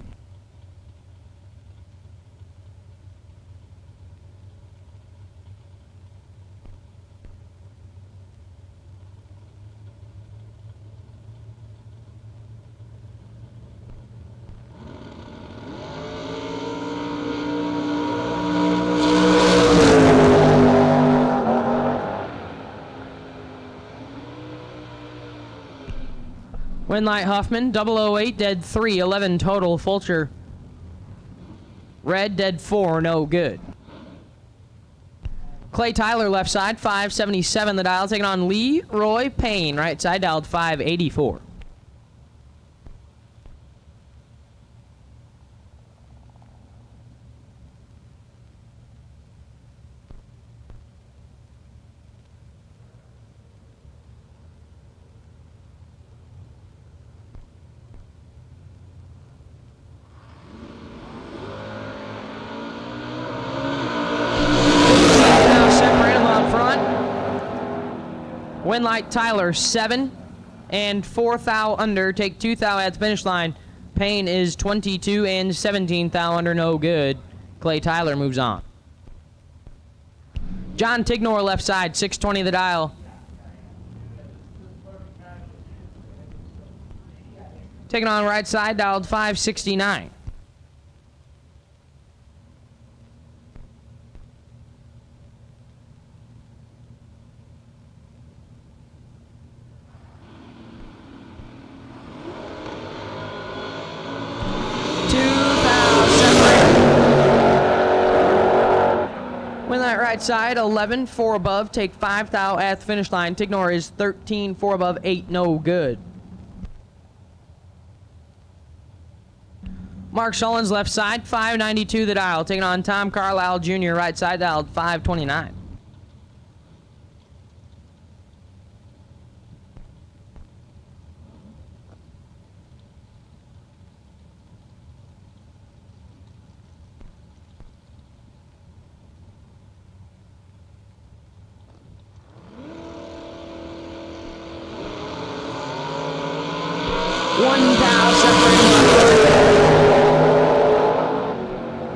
Winlight Huffman, 008, dead 3, 11 total. Fulcher, red, dead 4, no good. Clay Tyler, left side, 577 the dial, taking on Leroy Payne, right side, dialed 584. Winlight Tyler 7 and 4 thou under, take 2 thou at the finish line. Payne is 22 and 17 thou under, no good. Clay Tyler moves on. John Tignor left side, 620 the dial. Taking on right side, dialed 569. Win that right side, 11, 4 above, take 5 thou at the finish line. Tignor is 13, 4 above, 8, no good. Mark Sullens left side, 592 the dial, taking on Tom Carlisle Jr. right side, dialed 529.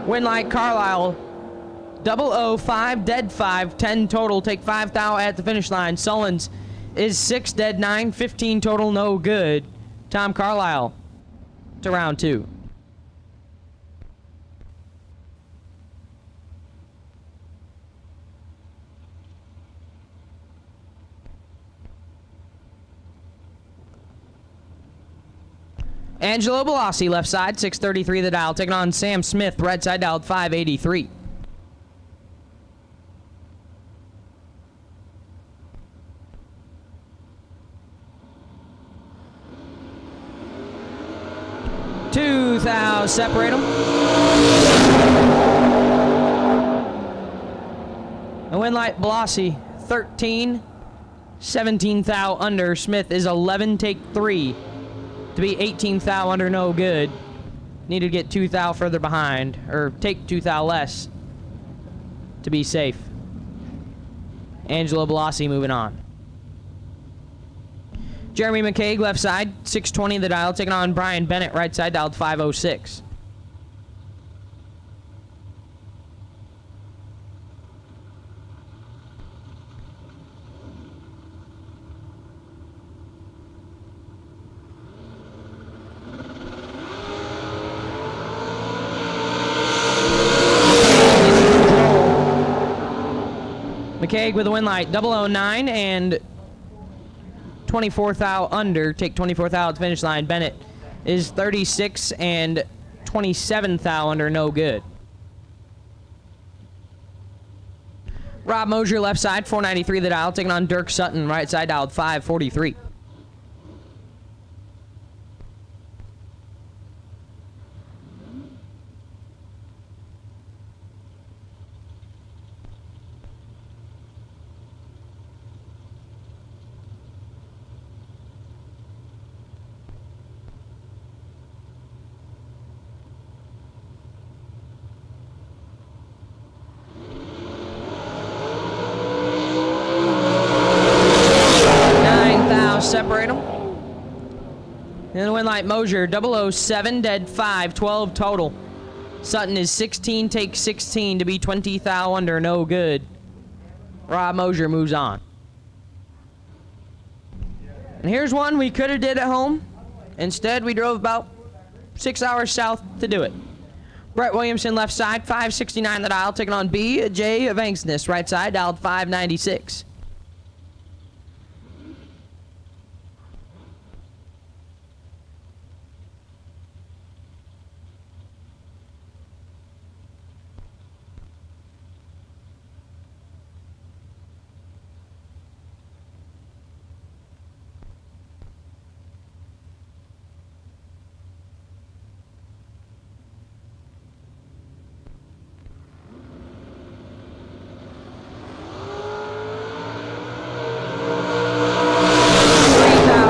Winlight Carlisle, 005, dead 5, 10 total, take 5 thou at the finish line. Sullens is 6, dead 9, 15 total, no good. Tom Carlisle to round 2. Angelo Bellassi, left side, 633 the dial, taking on Sam Smith, right side, dialed 583. Two thou separate them. And Winlight Bellassi, 13, 17 thou under. Smith is 11, take 3. To be 18 thou under, no good. Need to get 2 thou further behind, or take 2 thou less to be safe. Angelo Bellassi moving on. Jeremy McCaig left side, 620 the dial, taking on Brian Bennett right side, dialed 506. McCaig with a Winlight, 009 and 24 thou under, take 24 thou at the finish line. Bennett is 36 and 27 thou under, no good. Rob Mosier left side, 493 the dial, taking on Dirk Sutton, right side, dialed 543. Separate them. And the Winlight Mosier, 007, dead 5, 12 total. Sutton is 16, take 16 to be 20 thou under, no good. Rob Mosier moves on. And here's one we could have did at home. Instead, we drove about 6 hours south to do it. Brett Williamson left side, 569 the dial, taking on B.J. Vangsness, right side, dialed 596.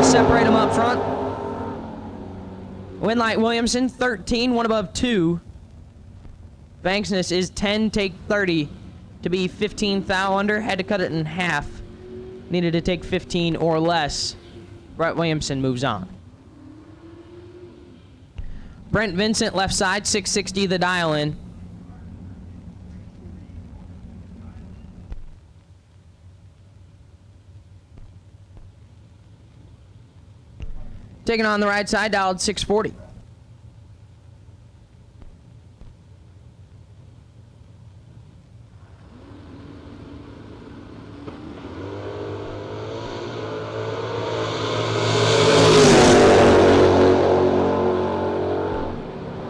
Separate them up front. Winlight Williamson, 13, 1 above 2. Banksness is 10, take 30 to be 15 thou under. Had to cut it in half Needed to take 15 or less. Brett Williamson moves on. Brent Vincent, left side, 660 the dial in. Taking on the right side, dialed 640.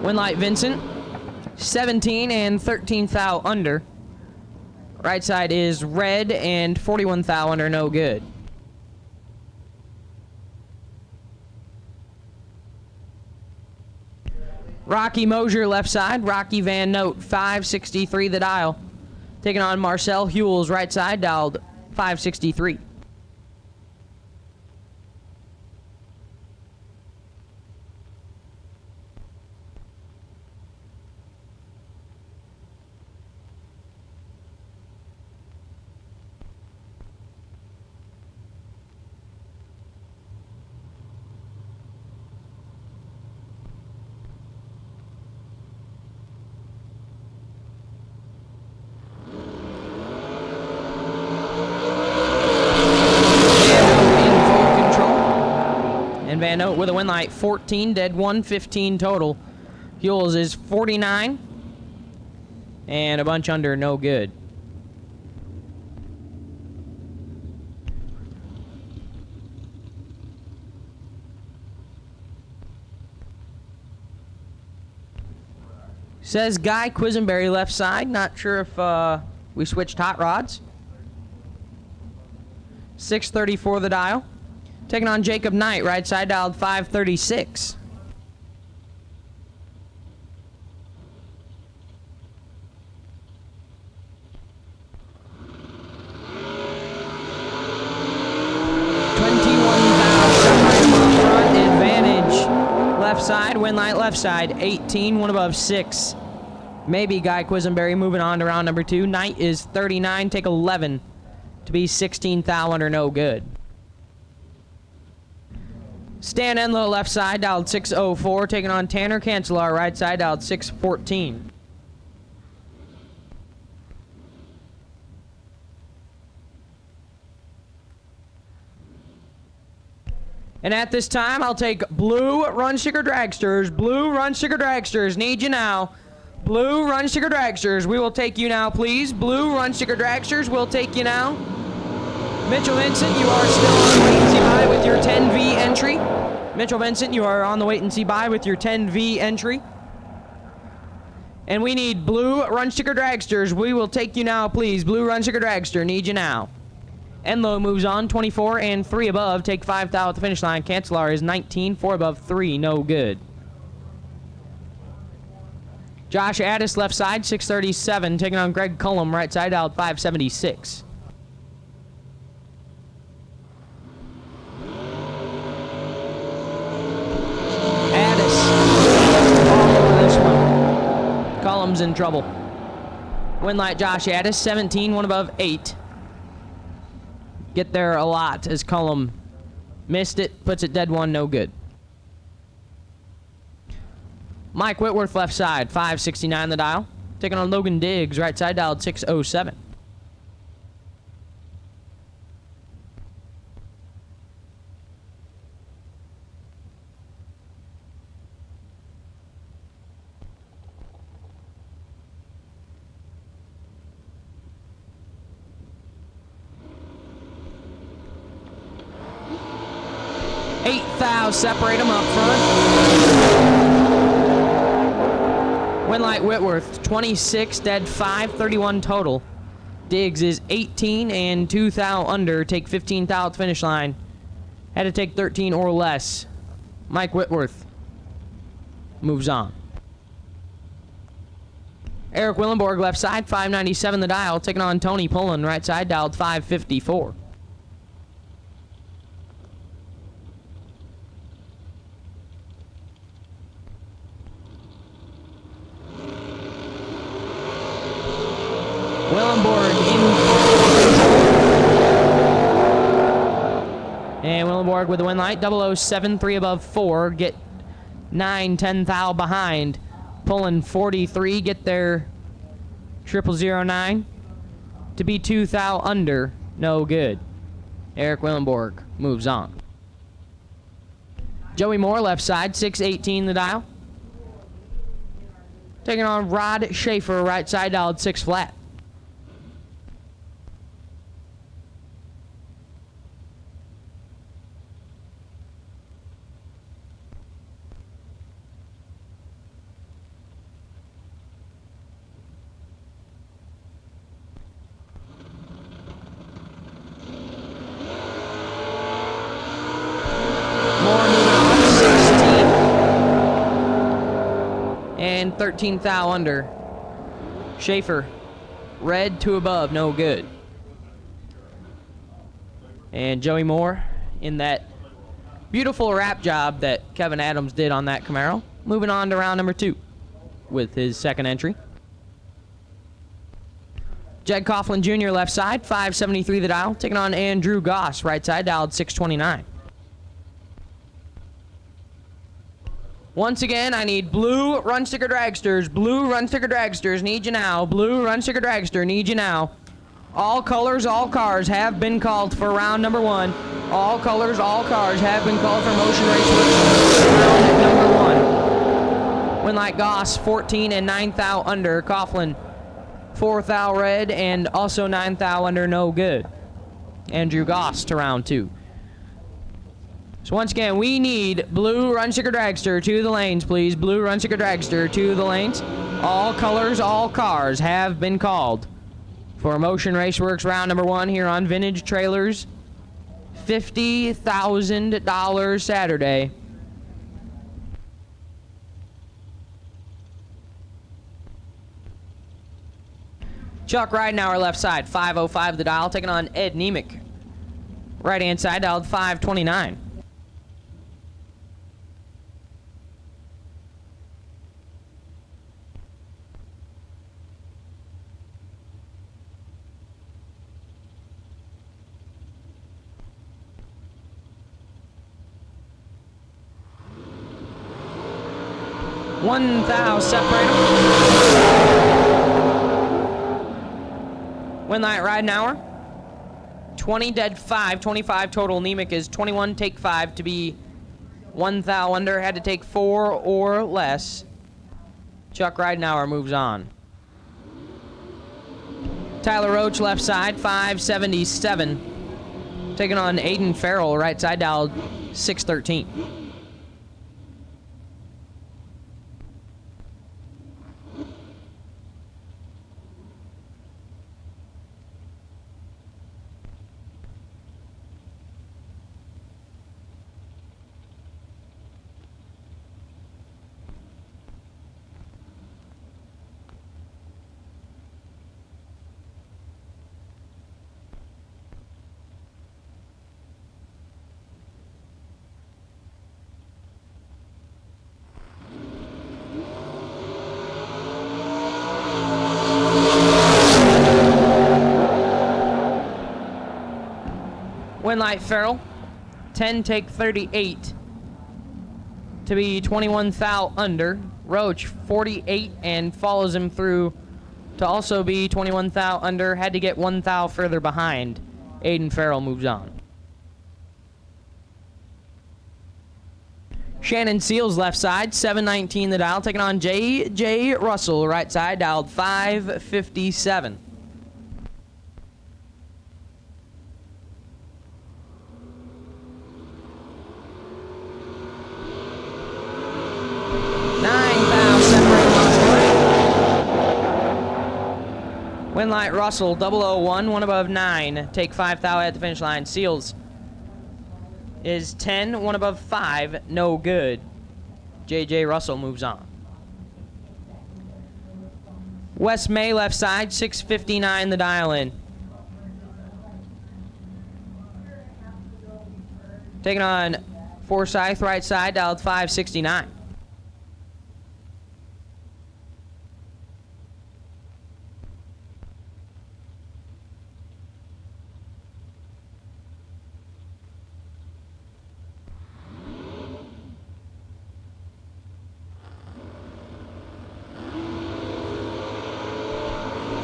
Winlight Vincent, 17 and 13 thou under. Right side is red and 41 thou under, no good. Rocky Mosier, left side. Rocky Van Note, 563 the dial. Taking on Marcel Hewells, right side, dialed 563. Van Note with a win light, 14 dead, 115 total. Hewells is 49 and a bunch under, no good. Says Guy Quisenberry, left side. Not sure if we switched hot rods. 634 the dial. Taking on Jacob Knight, right side, dialed 536. Left side, Winlight left side, 18, one above 6. Maybe Guy Quisenberry moving on to round number 2. Knight is 39, take 11 to be 16 thou under, no good. Stan Enlow left side, dialed 604, taking on Tanner Cancelar, right side, dialed 614. And at this time, I'll take blue Run Sticker Dragsters. Blue Run Sticker Dragsters, need you now. Blue Run Sticker Dragsters, we will take you now, please. Blue Run Sticker Dragsters, we'll take you now. Mitchell Vincent, you are still on the wait and see buy with your 10V entry. Mitchell Vincent, you are on the wait and see buy with your 10V entry. And we need blue Run Sticker Dragsters. We will take you now, please. Blue Run Sticker Dragster, need you now. Enlow moves on, 24 and 3 above. Take 5 thou at the finish line. Cancelar is 19, 4 above, 3, no good. Josh Addis, left side, 637. Taking on Greg Cullum, right side, out 576. Cullum's in trouble. Winlight Josh Addis, 17, one above 8. Get there a lot as Cullum missed it, puts it dead one, no good. Mike Whitworth left side, 569 the dial. Taking on Logan Diggs, right side, dialed 607. Separate them up front. Winlight Whitworth, 26 dead, 531 total. Diggs is 18 and 2 thou under. Take 15 thou at the finish line. Had to take 13 or less. Mike Whitworth moves on. Eric Willenborg left side, 597 the dial. Taking on Tony Pullen, right side, dialed 554. Willenborg in Quedlinburg with the win light. 007, 3 above 4. Get 9, 10 thou behind. Pulling 43. Get their 0009. To be 2 thou under. No good. Eric Willenborg moves on. Joey Moore, left side, 618 the dial. Taking on Rod Schaefer, right side, dialed 6 flat. And 13 thou under. Schaefer, red 2 above, no good. And Joey Moore in that beautiful wrap job that Kevin Adams did on that Camaro. Moving on to round number 2 with his second entry. Jed Coughlin Jr. left side, 573 the dial. Taking on Andrew Goss, right side, dialed 629. Once again, I need blue run sticker dragsters. Blue run sticker dragsters, need you now. Blue run sticker dragster, need you now. All colors, all cars have been called for round number 1. All colors, all cars have been called for Motion Raceway round number 1. Win like Goss, 14 and 9 thou under. Coughlin, 4 thou red and also 9 thou under, no good. Andrew Goss to round 2. So once again, we need blue run sticker dragster to the lanes, please. Blue run sticker dragster to the lanes. All colors, all cars have been called for Motion Raceworks round number 1 here on Vintage Trailers. $50,000 Saturday. Chuck Ridenauer left side, 505 the dial, taking on Ed Nemec. Right hand side, dialed 529. One thou separate them. Win light Ridenauer. 20 dead 5, 25 total. Nemec is 21 take 5 to be 1 thou under. Had to take 4 or less. Chuck Ridenauer moves on. Tyler Roach left side, 577. Taking on Aiden Farrell, right side, dialed 613. Winlight Farrell, 10 take 38 to be 21 thou under. Roach 48 and follows him through to also be 21 thou under. Had to get 1 thou further behind. Aiden Farrell moves on. Shannon Seals left side, 719 the dial, taking on J.J. Russell, right side, dialed 557. Winlight Russell, 001, 1 above 9. Take 5 thou at the finish line. Seals is 10, 1 above 5, no good. J.J. Russell moves on. Wes May left side, 659 the dial in. Taking on Forsyth, right side, dialed 569.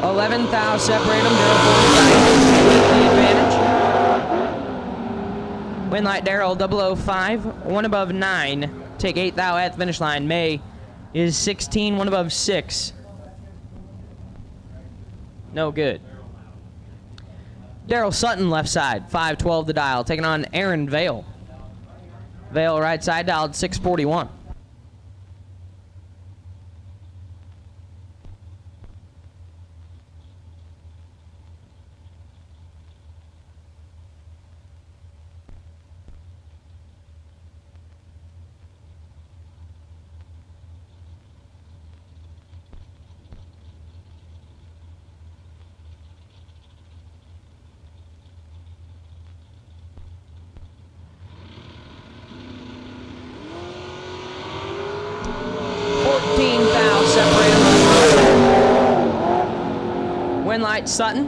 11 thou separate them. Daryl 45 with the advantage. Winlight Daryl 005, one above 9. Take 8 thou at the finish line. May is 16, one above 6. No good. Daryl Sutton left side, 512 the dial, taking on Aaron Vale. Vale right side dialed 641. Winlight Sutton,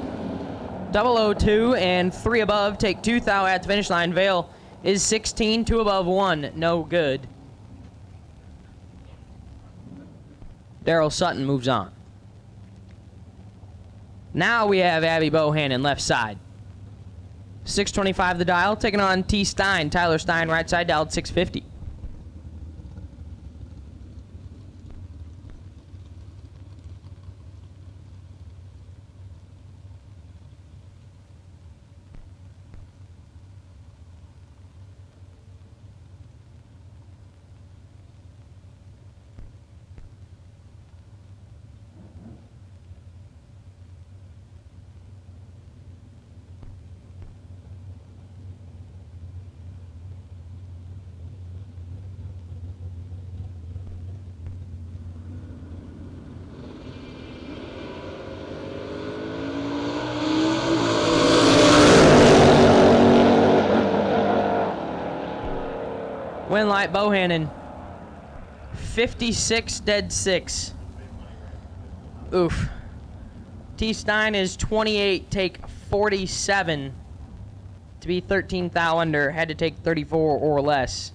002 and 3 above. Take 2 thou at the finish line. Vale is 16, 2 above 1. No good. Daryl Sutton moves on. Now we have Abby Bohannon left side. 625 the dial, taking on T. Stein. Tyler Stein right side dialed 650. Winlight Bohannon, 56 dead 6. Oof. T. Stein is 28, take 47 to be 13 thou under. Had to take 34 or less.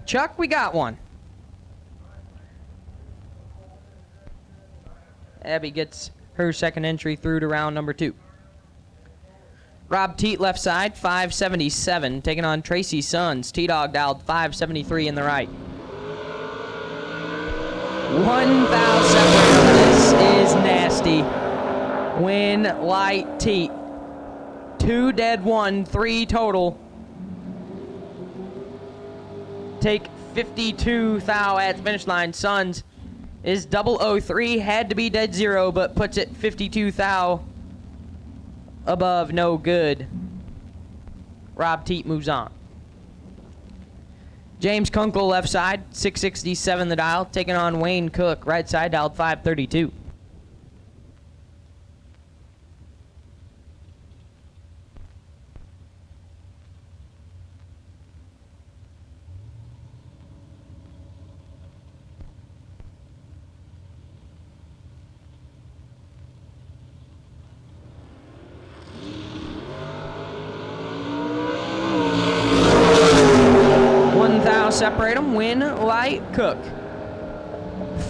Chuck, we got one. Abby gets her second entry through to round number 2. Rob Teat left side, 577, taking on Tracy Sullens. T-Dog dialed 573 in the right. 1 thou separate. This is nasty. Winlight Teat. 2 dead 1, 3 total. Take 52 thou at the finish line. Sullens is 003, had to be dead 0, but puts it 52 thou above. No good. Rob Teat moves on. James Kunkel left side, 667 the dial, taking on Wayne Cook right side, dialed 532. Separate them. Winlight Cook.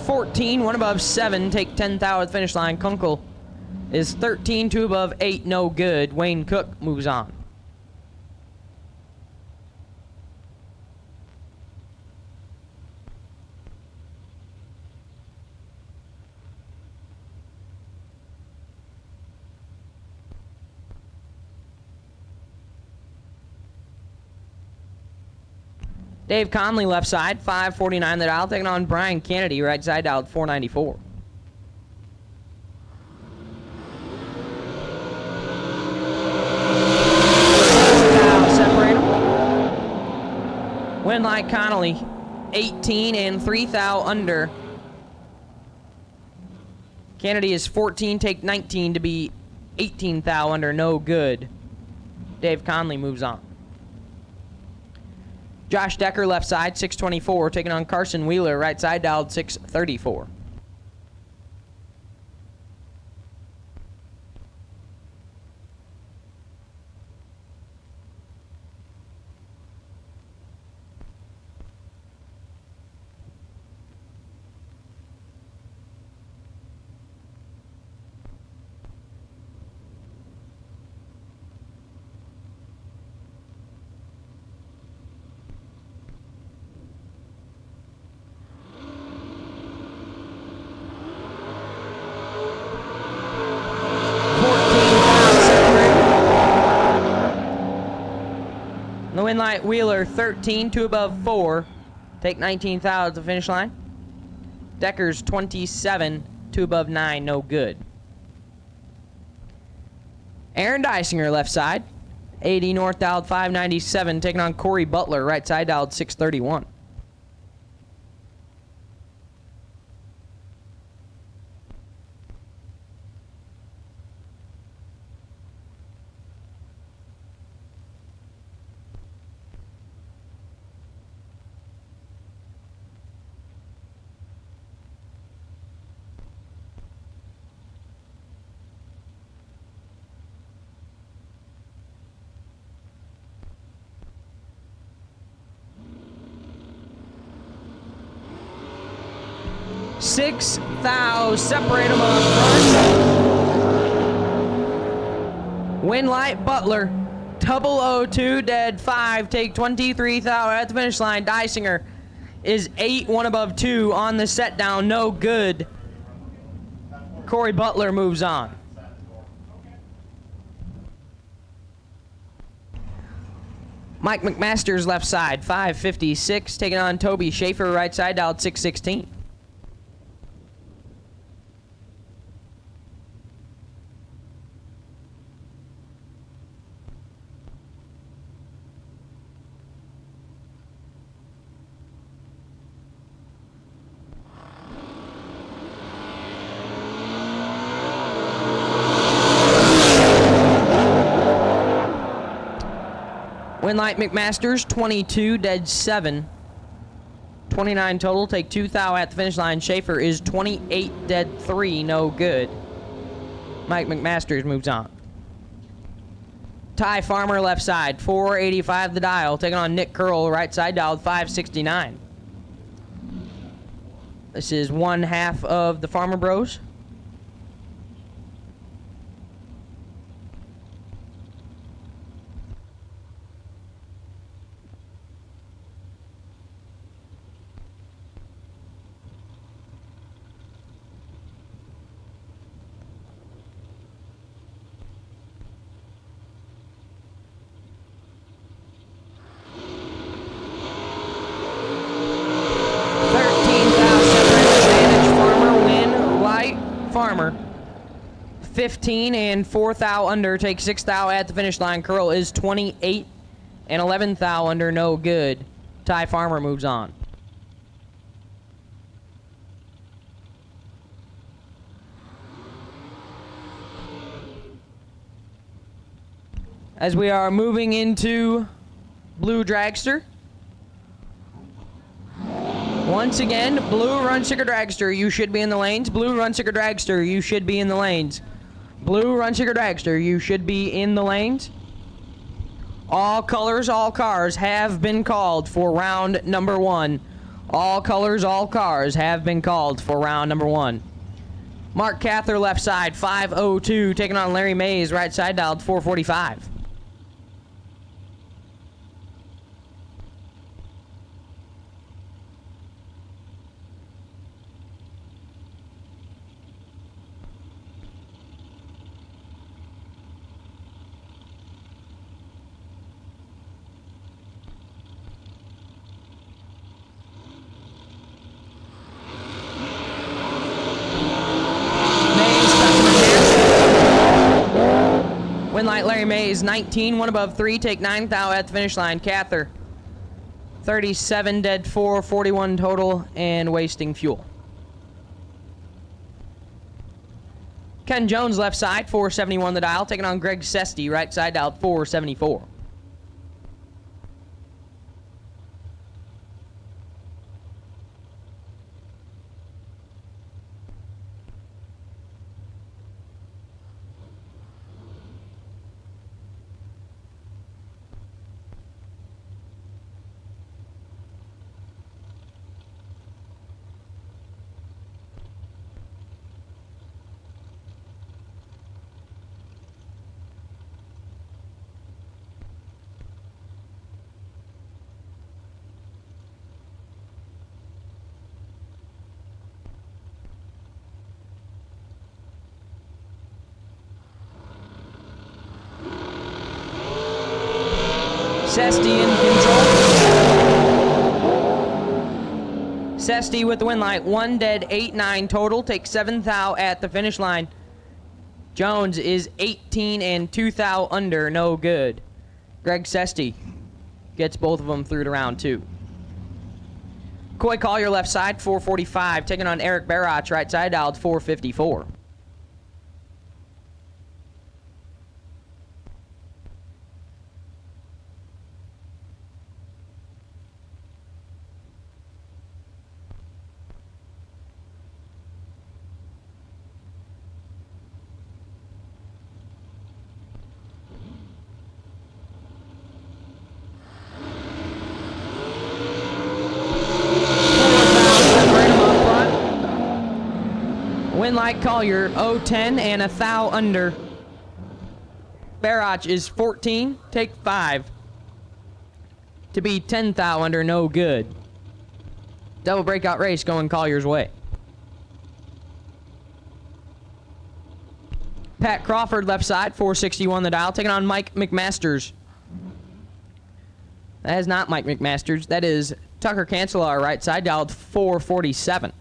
14, 1 above 7. Take 10 thou at the finish line. Kunkel is 13, 2 above 8. No good. Wayne Cook moves on. Dave Conley left side, 549 the dial, taking on Brian Kennedy right side, dialed 494. Separate them. Winlight Connolly, 18 and 3 thou under. Kennedy is 14, take 19 to be 18 thou under. No good. Dave Conley moves on. Josh Decker left side, 624, taking on Carson Wheeler right side, dialed 634. Winlight Wheeler 13, 2 above 4. Take 19th out at the finish line. Deckers 27, 2 above 9, no good. Aaron Dysinger left side. 80 north dialed 597, taking on Corey Butler, right side dialed 631. Six thou, separate them up front. Winlight Butler, 002, dead 5, take 23 thou at the finish line. Dysinger is 8, 1 above 2 on the set down, no good. Corey Butler moves on. Mike McMaster's left side, 556, taking on Toby Schaefer, right side dialed 616. Winlight McMasters, 22, dead 7. 29 total, take 2 thou at the finish line. Schaefer is 28, dead 3, no good. Mike McMasters moves on. Ty Farmer left side, 485 the dial, taking on Nick Curl, right side dialed 569. This is one half of the Farmer Bros. Farmer, 15 and 4 thou under, take 6 thou at the finish line. Curl is 28 and 11 thou under, no good. Ty Farmer moves on. As we are moving into Blue Dragster. Once again, Blue Run Sticker Dragster, you should be in the lanes. Blue Run Sticker Dragster, you should be in the lanes. Blue Run Sticker Dragster, you should be in the lanes. All colors, all cars have been called for round number 1. All colors, all cars have been called for round number 1. Mark Cather left side, 502, taking on Larry Mays, right side dialed 445. Winlight Larry Mays, 19, 1 above 3, take 9 thou at the finish line. Cather, 37, dead 4, 41 total, and wasting fuel. Ken Jones left side, 471 the dial, taking on Greg Sesty, right side dialed 474. Sesty in control. Sesty with the win light. 1 dead, 8-9 total. Takes 7 thou at the finish line. Jones is 18 and 2 thou under. No good. Greg Sesty gets both of them through to round 2. Coy Collier left side, 445. Taking on Eric Barach, right side, dialed 454. Winlight Collier, 0-10 and a thou under. Barach is 14, take 5. To be 10 thou under, no good. Double breakout race going Collier's way. Pat Crawford left side, 461 the dial, taking on Mike McMasters. That is not Mike McMasters, that is Tucker Cancelar, right side, dialed 447.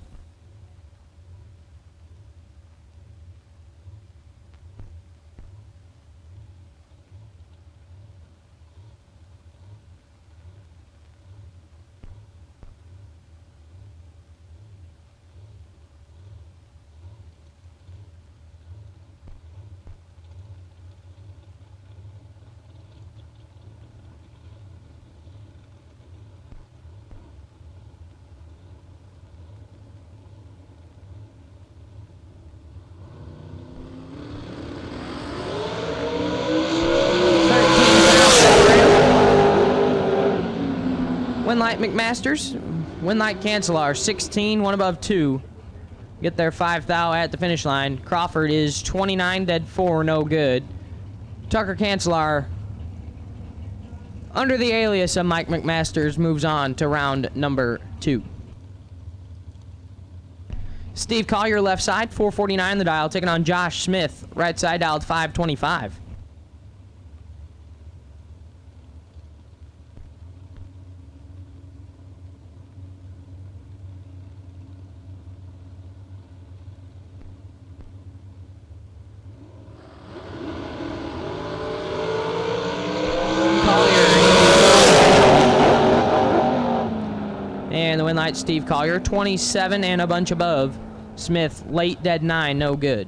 Winlight McMasters, Winlight Cancelar, 16, 1 above 2. Get their 5 thou at the finish line. Crawford is 29, dead 4, no good. Tucker Cancelar, under the alias of Mike McMasters, moves on to round number 2. Steve Collier left side, 449 the dial, taking on Josh Smith, right side dialed 525. And the Winlight Steve Collier, 27 and a bunch above. Smith, late dead 9, no good.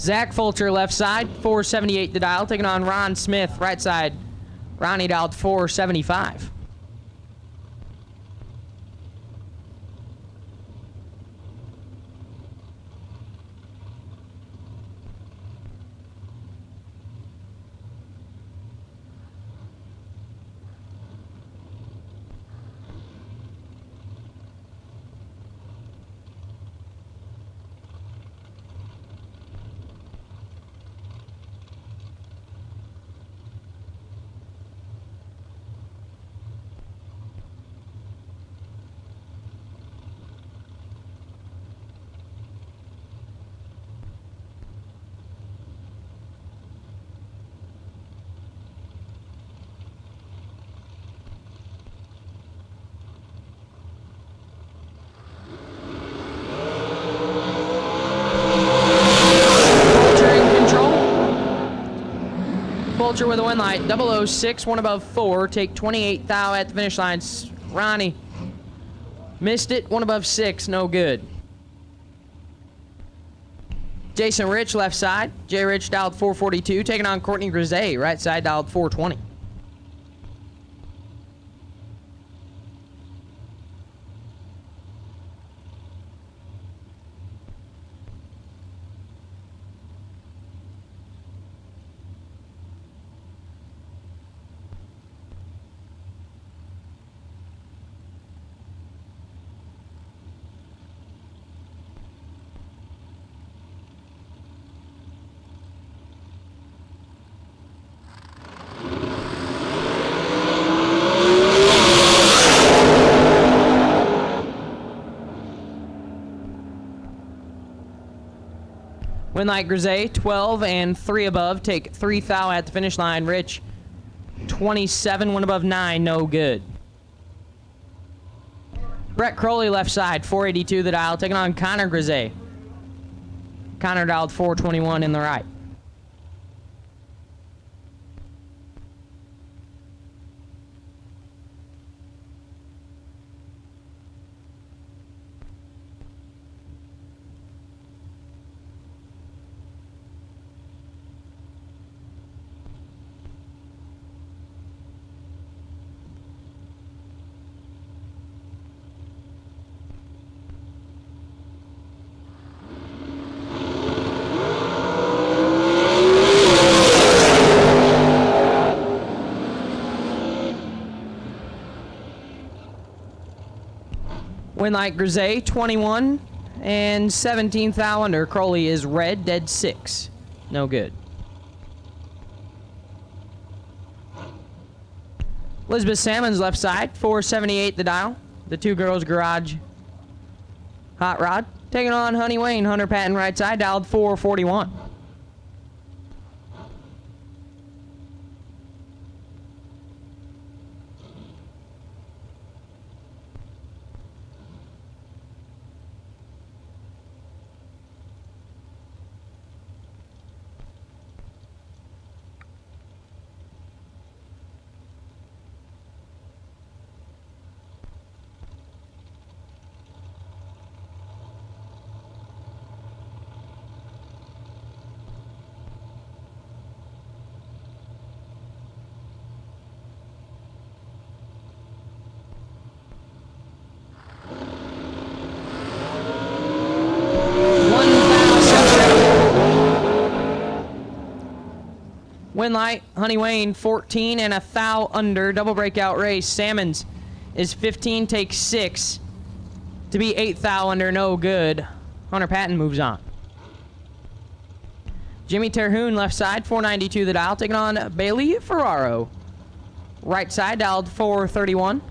Zach Fulcher left side, 478 to dial, taking on Ron Smith, right side. Ronnie dialed 475. Fulcher with a win light, 006, 1 above 4, take 28 thou at the finish line. Ronnie missed it, 1 above 6, no good. Jason Rich left side, Jay Rich dialed 442, taking on Courtney Grisey, right side dialed 420. Winlight Grisey, 12 and 3 above. Take 3 thou at the finish line. Rich, 27, 1 above 9, no good. Brett Crowley left side, 482 the dial, taking on Connor Grisey. Connor dialed 421 in the right. Winlight Grisey, 21 and 17 thou under. Crowley is red, dead 6. No good. Elizabeth Salmon's left side, 478 the dial. The Two Girls Garage Hot Rod. Taking on Honey Wayne, Hunter Patton right side, dialed 441. Winlight, Honey Wayne, 14 and a thou under. Double breakout race. Salmons is 15, takes 6 to be 8 thou under. No good. Hunter Patton moves on. Jimmy Terhune left side, 492 the dial. Taking on Bailey Ferraro. Right side, dialed 431.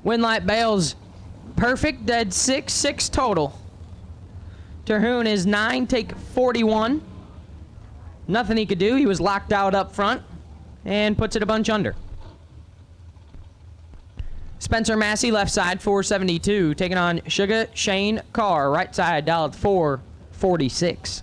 Winlight Bales, perfect, dead 6, 6 total. Terhune is 9, take 41. Nothing he could do, he was locked out up front, and puts it a bunch under. Spencer Massey, left side, 472, taking on Sugar Shane Carr, right side, dialed 446.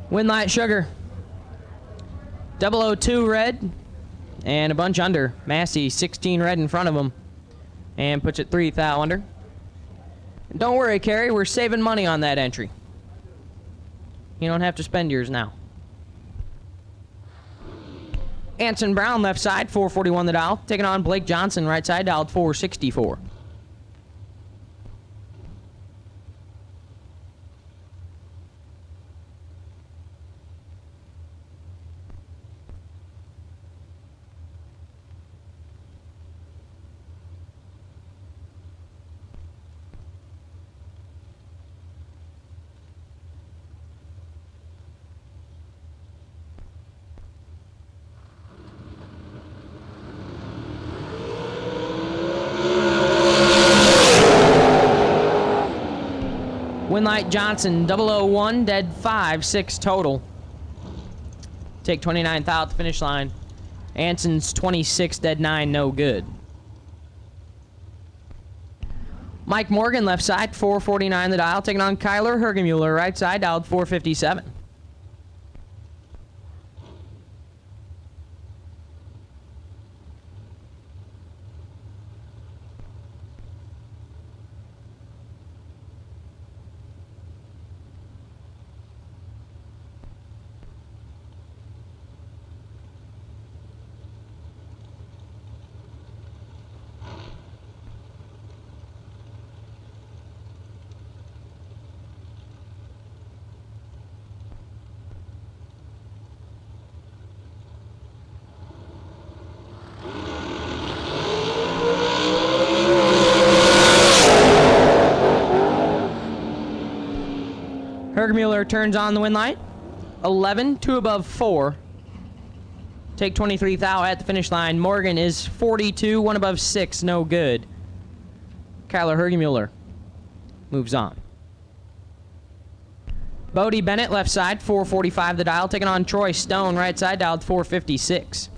Winlight Sugar, 002 red, and a bunch under. Massey, 16 red in front of him, and puts it 3 thou under. And don't worry, Carrie, we're saving money on that entry. You don't have to spend yours now. Anson Brown, left side, 441 the dial. Taking on Blake Johnson, right side, dialed 464. Winlight Johnson, 001, dead 5, 6 total. Take 29 thou at the finish line. Anson's 26, dead 9, no good. Mike Morgan, left side, 449 the dial, taking on Kyler Hergemuller, right side, dialed 457. turns on the win light. 11, 2 above 4. Take 23 thou at the finish line. Morgan is 42, 1 above 6, no good. Kyler Hergemuller moves on. Bodie Bennett, left side, 445 the dial. Taking on Troy Stone, right side, dialed 456.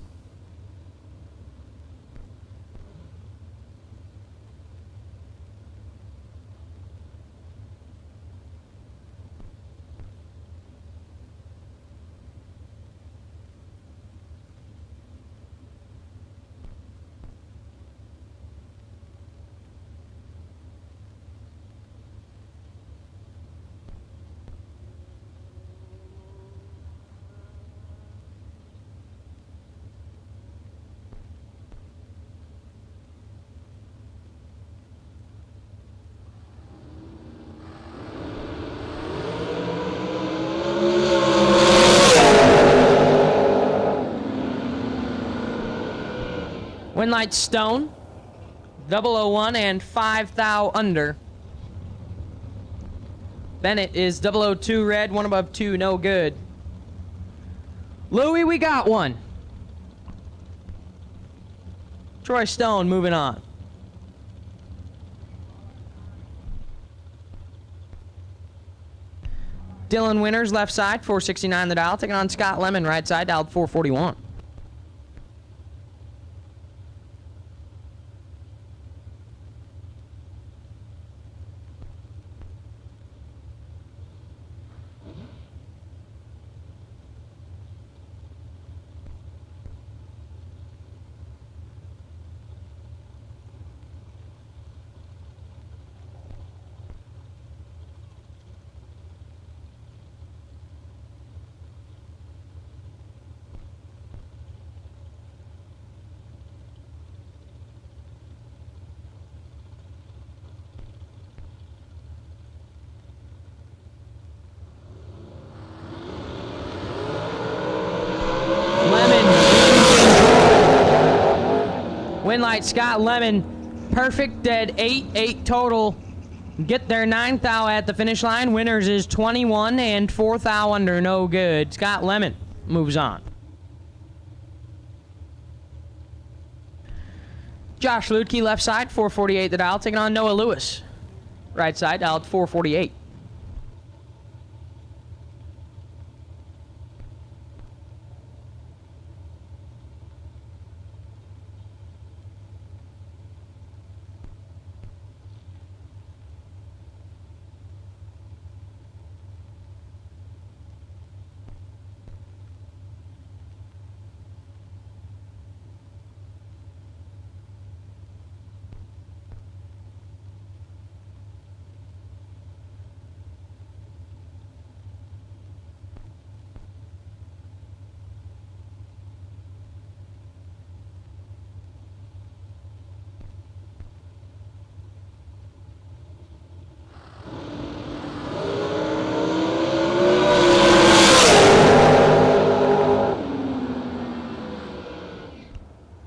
Win light Stone, 001 and 5 thou under. Bennett is 002 red, 1 above 2, no good. Louie, we got one. Troy Stone moving on. Dylan Winters, left side, 469 the dial. Taking on Scott Lemon, right side, dialed 441. Win light Scott Lemon, perfect dead 8 total. Get their 9 thou at the finish line. Winners is 21 and 4 thou under, no good. Scott Lemon moves on. Josh Ludke, left side, 448 the dial. Taking on Noah Lewis, right side, dialed 448.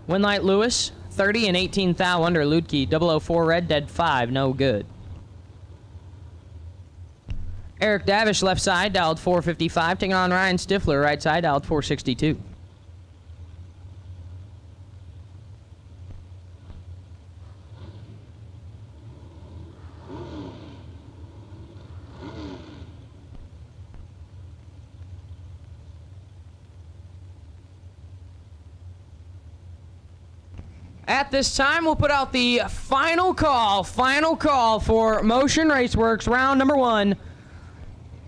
Winlight Lewis, 30 and 18 thou under. Ludke, 004 red, dead 5, no good. Eric Davish, left side, dialed 455. Taking on Ryan Stifler, right side, dialed 462. At this time, we'll put out the final call for Motion Raceworks round number 1.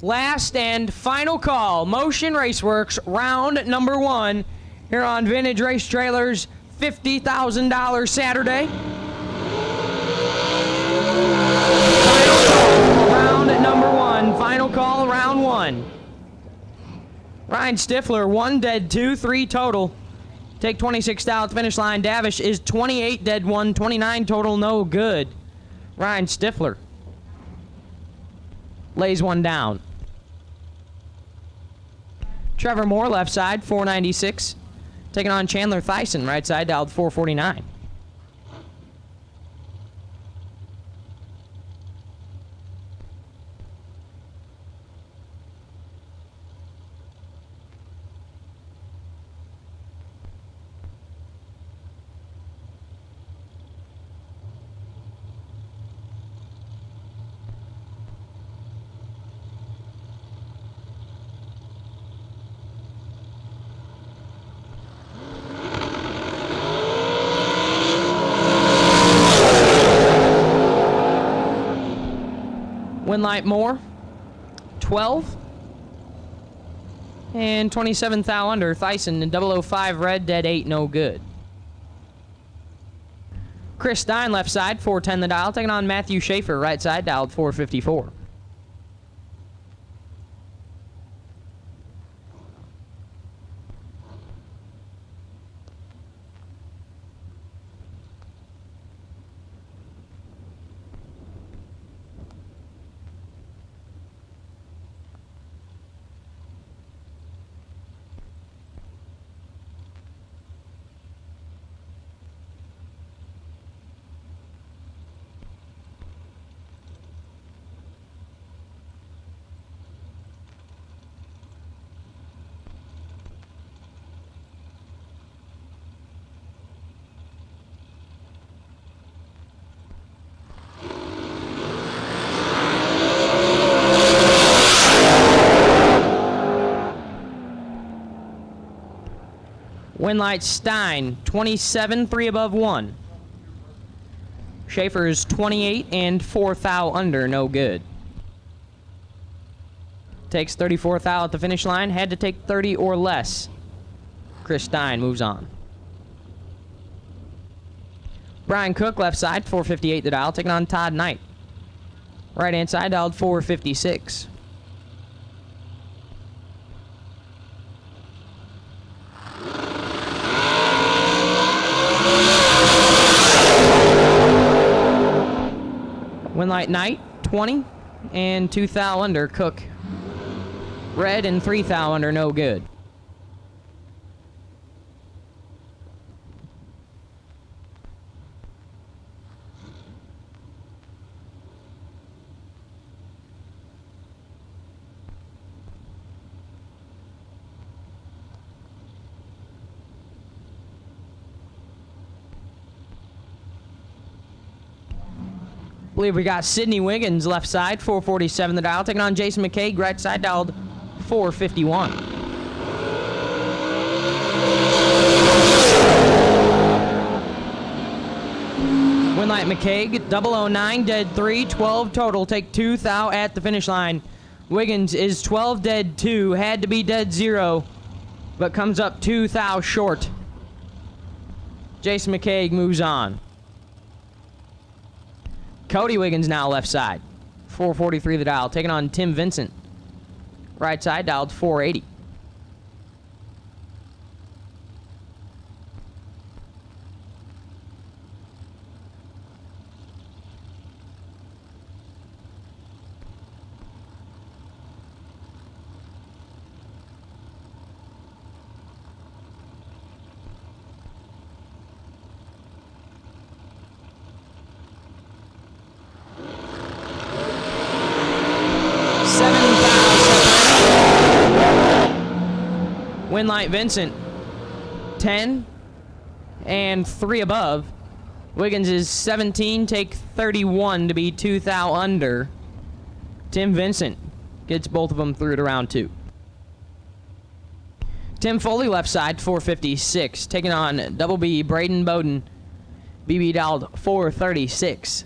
Last and final call, Motion Raceworks round number 1 here on Vintage Race Trailers $50,000 Saturday. Final call, round number 1. Final call, round 1. Ryan Stifler, 1 dead 2, 3 total. Take 26 thou at the finish line. Davish is 28 dead 1, 29 total, no good. Ryan Stifler lays one down. Trevor Moore, left side, 496. Taking on Chandler Thyssen, right side, dialed 449. Winlight Moore, 12. And 27 thou under, Thyssen in 005 red, dead 8, no good. Chris Stein, left side, 410 the dial, taking on Matthew Schaefer, right side, dialed 454. Winlight Stein, 27, 3 above 1. Schaefer's 28 and 4 thou under, no good. Takes 34 thou at the finish line, had to take 30 or less. Chris Stein moves on. Brian Cook, left side, 458 the dial, taking on Todd Knight. Right hand side, dialed 456. Winlight Knight, 20 and 2 thou under. Cook, red and 3 thou under, no good. Believe we got Sydney Wiggins, left side, 447 the dial, taking on Jason McCaig, right side, dialed 451. Winlight McCaig, 009, dead 3, 12 total, take 2 thou at the finish line. Wiggins is 12, dead 2, had to be dead 0, but comes up 2 thou short. Jason McCaig moves on. Cody Wiggins now left side, 443 the dial, taking on Tim Vincent. Right side, dialed 480. Winlight Vincent, 10 and 3 above. Wiggins is 17, take 31 to be 2 thou under. Tim Vincent gets both of them through to round 2. Tim Foley, left side, 456, taking on Double B Braden Bowden. BB dialed 436.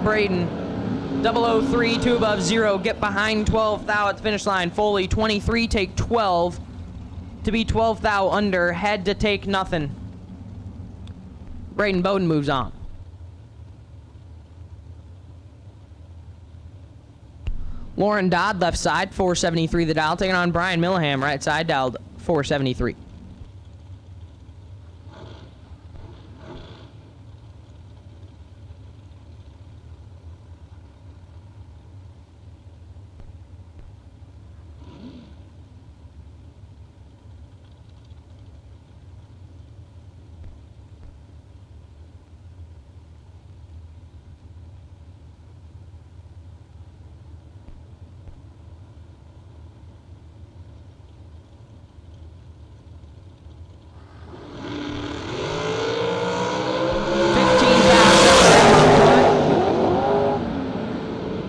Braden, 003, 2 above 0, get behind 12 thou at the finish line. Foley, 23, take 12 to be 12 thou under, had to take nothing. Braden Bowden moves on. Lauren Dodd, left side, 473 the dial, taking on Brian Millham, right side, dialed 473.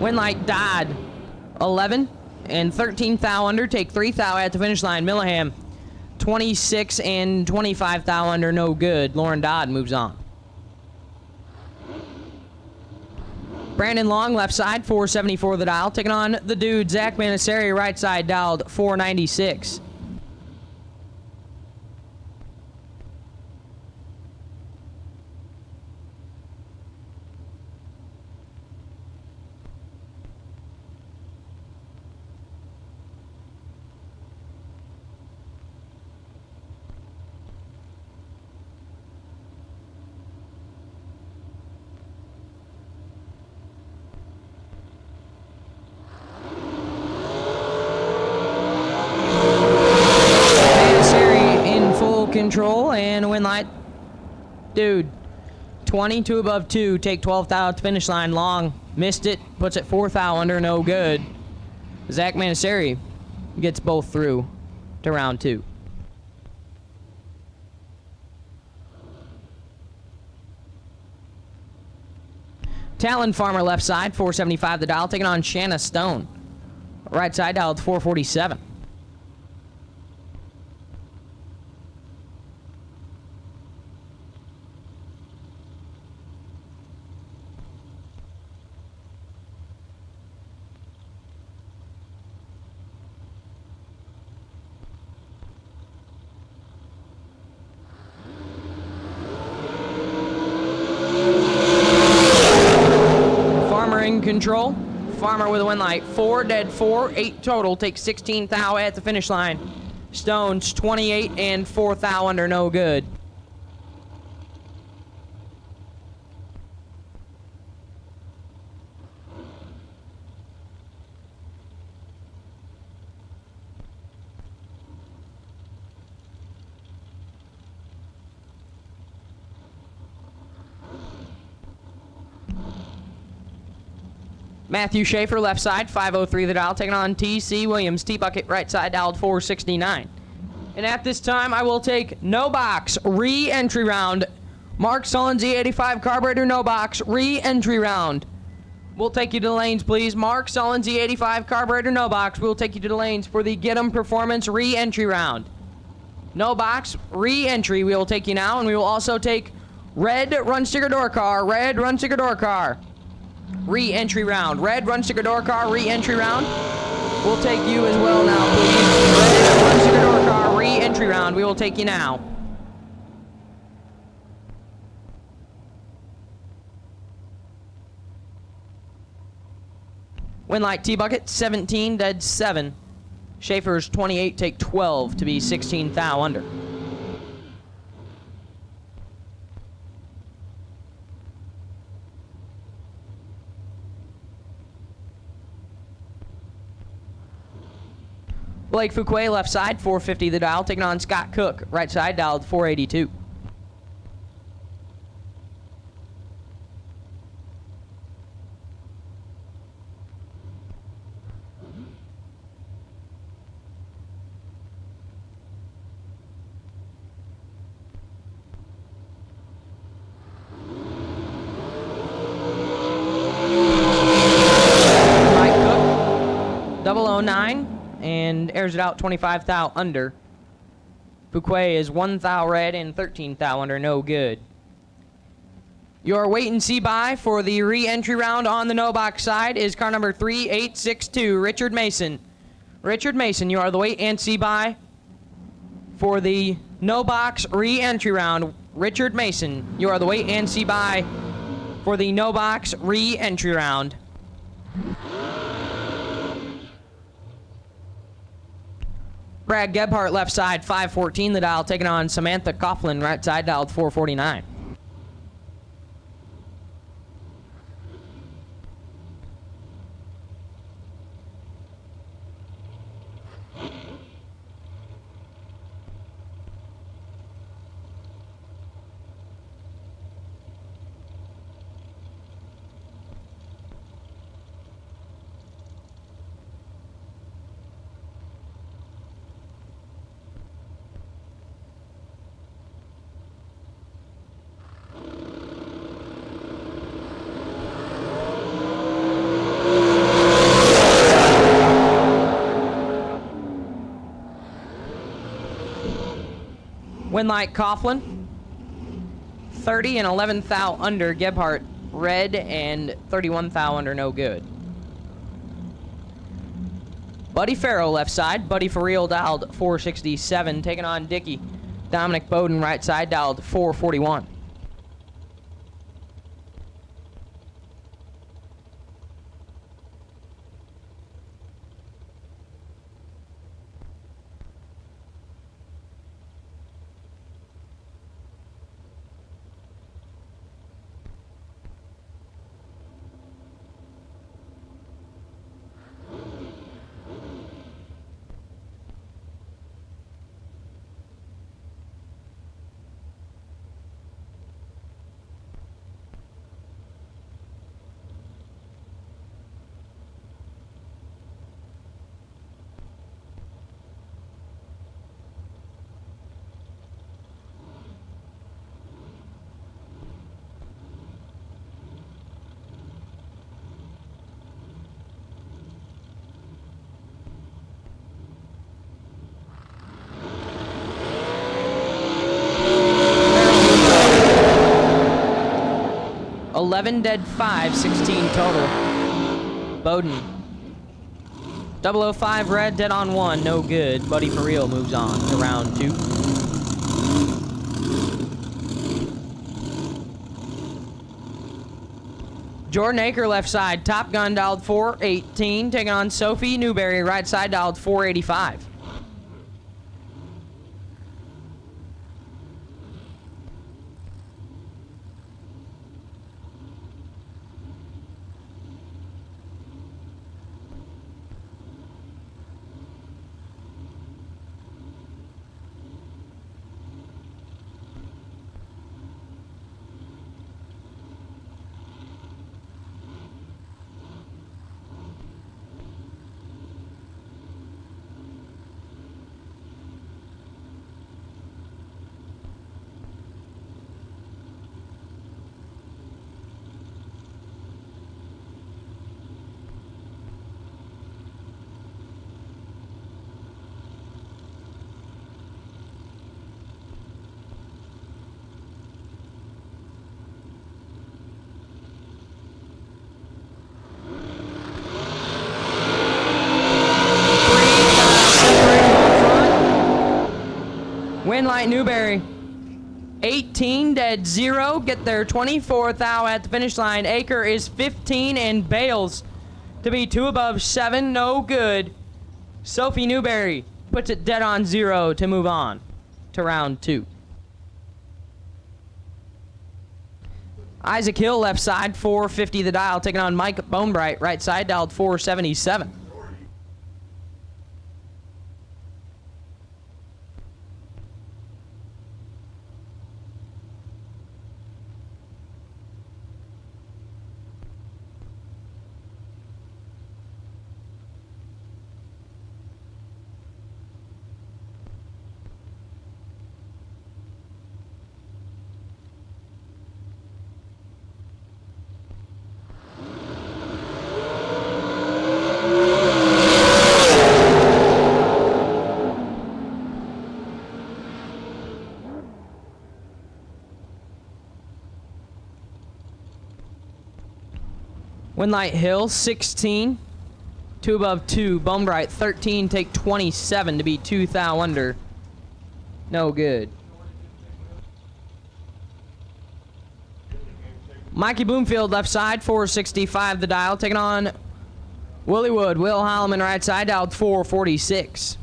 Win light died 11 and 13 thou under. Take 3 thou at the finish line. Milliham 26 and 25 thou under. No good. Lauren Dodd moves on. Brandon Long left side 474 the dial. Taking on the dude Zach Manasari right side dialed 496. Control and win light. Dude, 22 above 2, take 12 thou at the finish line. Long missed it, puts it 4 thou under, no good. Zach Manasari gets both through to round 2. Talon Farmer left side 475 the dial, taking on Shanna Stone. Right side dialed 447. Control. Farmer with a win light. 4 dead 4, 8 total. Takes 16 thou at the finish line. Stones 28 and 4 thou under, no good. Matthew Schaefer, left side, 503 the dial, taking on T.C. Williams. T-Bucket, right side, dialed 469. And at this time, I will take no box, re-entry round. Mark Sullens, E85 carburetor, no box, re-entry round. We'll take you to the lanes, please. Mark Sullens, E85 carburetor, no box. We'll take you to the lanes for the Get 'em Performance re-entry round. No box, re-entry. We will take you now, and we will also take red run sticker door car, red run sticker door car. Re-entry round. Red run sticker door car, re-entry round. We'll take you as well now, please. Red run sticker door car, re-entry round. We will take you now. Win light T-Bucket, 17 dead 7. Schaefer's 28, take 12 to be 16 thou under. Blake Fuquay, left side, 450 the dial, taking on Scott Cook, right side, dialed 482. Mike Cook, 009. And airs it out 25 thou under. Fuquay is 1 thou red and 13 thou under, no good. Your wait and see buy for the re-entry round on the no box side is car number 3862, Richard Mason. Richard Mason, you are the wait and see buy for the no box re-entry round. Richard Mason, you are the wait and see buy for the no box re-entry round. Brad Gebhardt left side, 514 the dial, taking on Samantha Coughlin, right side dialed 449. Winlight Coughlin, 30 and 11 thou under. Gebhardt red and 31 thou under, no good. Buddy Farrow left side. Buddy for real dialed 467, taking on Dickey. Dominic Bowden right side dialed 441. $11 dead 5, 16 total. Bowden. 005 red, dead on 1, no good. Buddy for real moves on to round 2. Jordan Aker left side, Top Gun dialed 418, taking on Sophie Newberry, right side dialed 485. Winlight Newberry, 18 dead 0, get their 24th thou at the finish line. Aker is 15 and bails to be 2 above 7, no good. Sophie Newberry puts it dead on 0 to move on to round 2. Isaac Hill left side, 450 the dial, taking on Mike Bonebright, right side dialed 477. Winlight Hill, 16. 2 above 2. Bonebright, 13. Take 27 to be 2 thou under. No good. Mikey Bloomfield, left side, 465 the dial. Taking on Willie Wood. Will Holloman, right side, dialed 446.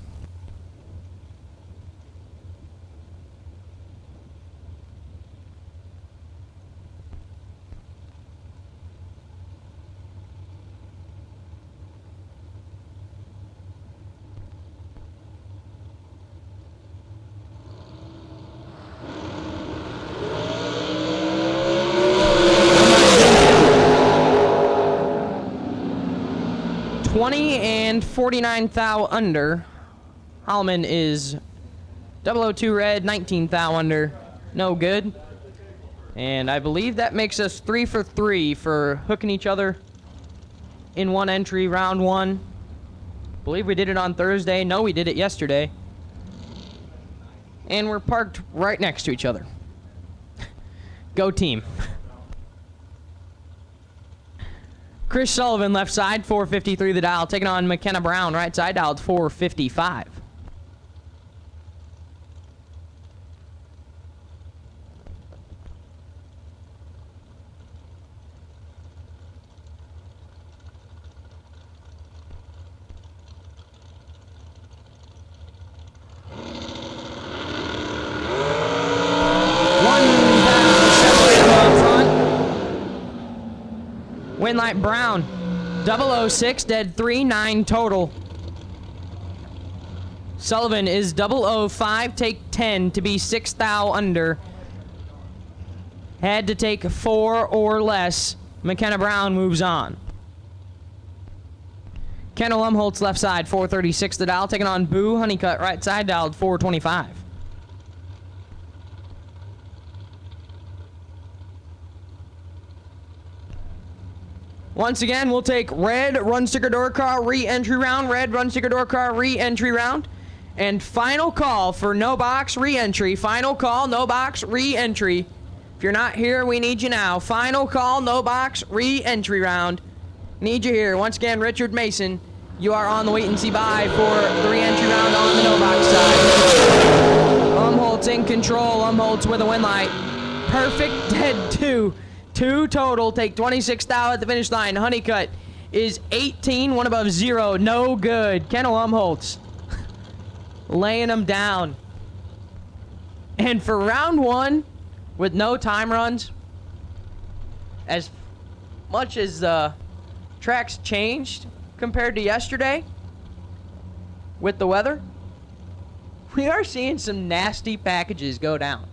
20 and 49 thou under. Holloman is 002 red, 19 thou under. No good. And I believe that makes us 3 for 3 for hooking each other in one entry, round one. Believe we did it on Thursday. No, we did it yesterday. And we're parked right next to each other. Go team. Chris Sullivan, left side, 453 the dial. Taking on McKenna Brown, right side, dialed 455. Winlight Brown, 006, dead 3, 9 total. Sullivan is 005, take 10 to be 6 thou under. Had to take 4 or less. McKenna Brown moves on. Kendall Umholtz, left side, 436 the dial. Taking on Boo Honeycutt, right side, dialed 425. Once again, we'll take red run sticker door car re-entry round, red run sticker door car re-entry round, and final call for no box re-entry. Final call, no box re-entry. If you're not here, we need you now. Final call, no box re-entry round. Need you here. Once again, Richard Mason, you are on the wait and see bye for the re-entry round on the no box side. Umholtz in control. Umholtz with a win light. Perfect dead 2. 2 total, take 26 thou at the finish line. Honeycutt is 18, 1 above 0, no good. Kendall Umholtz laying them down. And for round 1, with no time runs, as much as the track's changed compared to yesterday with the weather, we are seeing some nasty packages go down.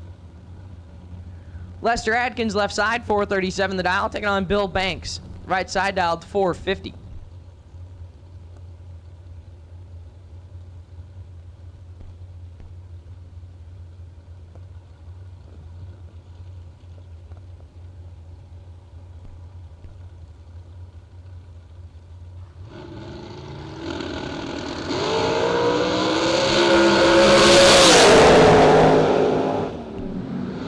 Lester Adkins, left side, 437 the dial, taking on Bill Banks. Right side, dialed 450.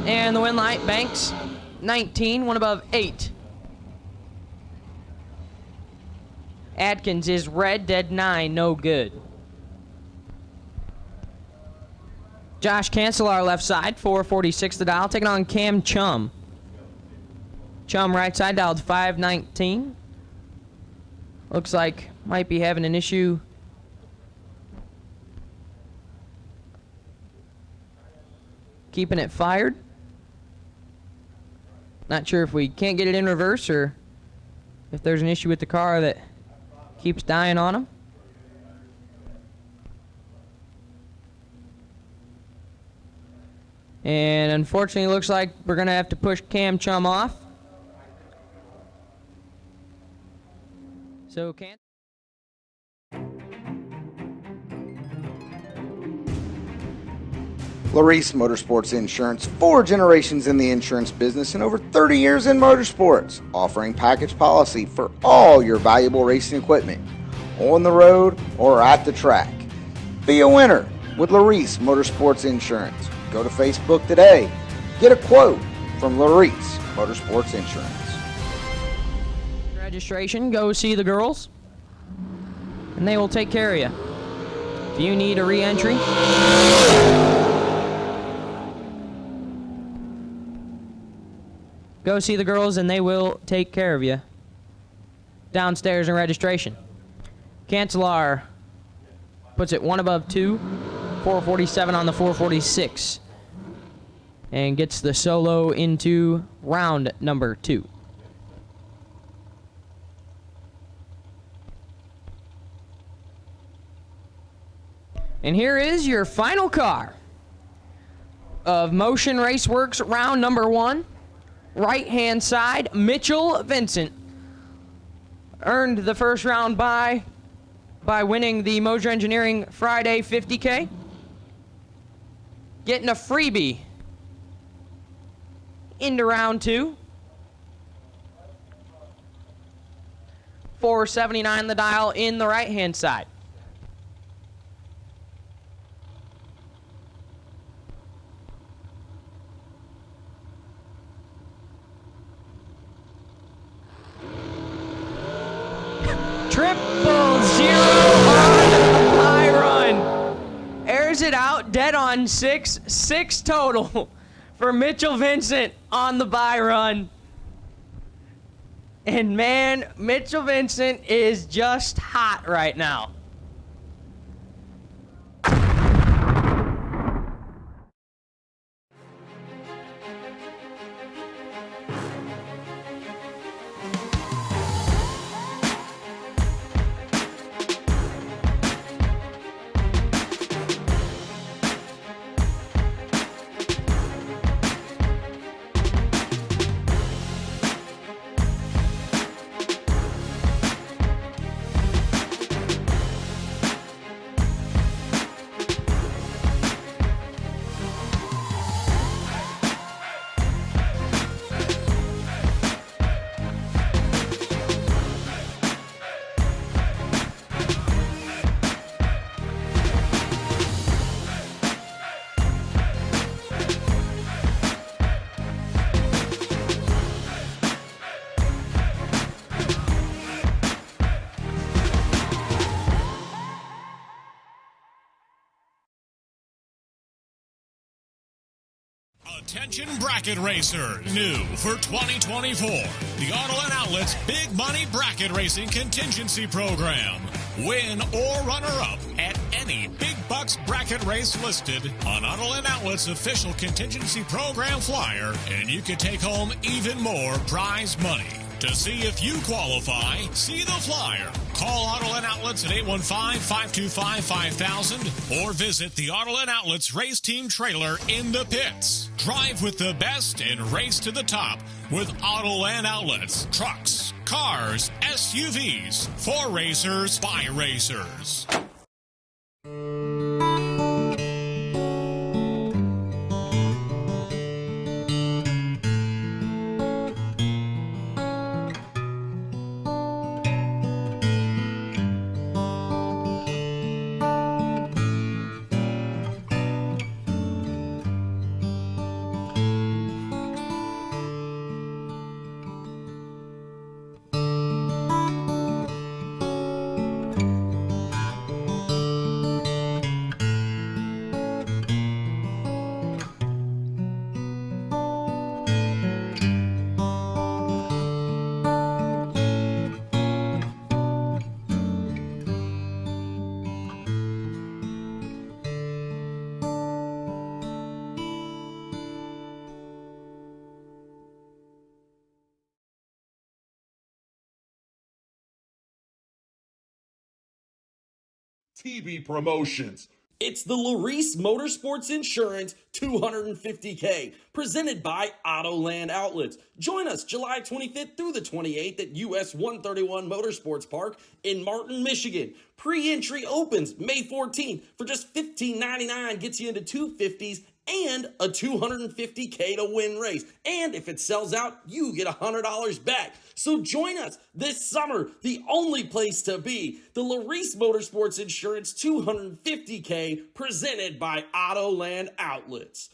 And the win light, Banks, 19, 1 above 8. Adkins is red, dead 9, no good. Josh Cancelar, left side, 446 the dial, taking on Cam Chum. Chum, right side, dialed 519. Looks like might be having an issue keeping it fired. Not sure if we can't get it in reverse or if there's an issue with the car that keeps dying on him. And unfortunately, it looks like we're going to have to push Cam Chum off. So can't. Larice Motorsports Insurance, 4 generations in the insurance business and over 30 years in motorsports, offering package policy for all your valuable racing equipment, on the road or at the track. Be a winner with Larice Motorsports Insurance. Go to Facebook today. Get a quote from Larice Motorsports Insurance. Registration, go see the girls, and they will take care of you. If you need a re-entry, go see the girls and they will take care of you. Downstairs in registration. Cancelar puts it 1 above 2. 447 on the 446. And gets the solo into round number 2. And here is your final car of Motion Raceworks round number 1. Right-hand side, Mitchell Vincent. Earned the first round bye by winning the Moser Engineering Friday 50K. Getting a freebie into round 2. $4.79 the dial in the right-hand side. Triple zero on the high run. Airs it out, dead on 6. 6 total for Mitchell Vincent on the bye run. And man, Mitchell Vincent is just hot right now. Attention bracket racers. New for 2024, the Auto and Outlet's Big Money Bracket Racing Contingency Program. Win or runner-up at any Big Bucks bracket race listed on Auto and Outlet's official contingency program flyer, and you can take home even more prize money. To see if you qualify, see the flyer. Call Auto and Outlets at 815-525-5000 or visit the Auto and Outlets race team trailer in the pits. Drive with the best and race to the top with Auto and Outlets. Trucks, cars, SUVs, for racers, by racers. TB Promotions. It's the Larice Motorsports Insurance 250K, presented by Autoland Outlets. Join us July 25th through the 28th at US 131 Motorsports Park in Martin, Michigan. Pre-entry opens May 14th for just $15.99, gets you into 250s and a $250K to win race. And if it sells out, you get $100 back. So join us this summer, the only place to be. The Larice Motorsports Insurance 250K, presented by Autoland Outlets.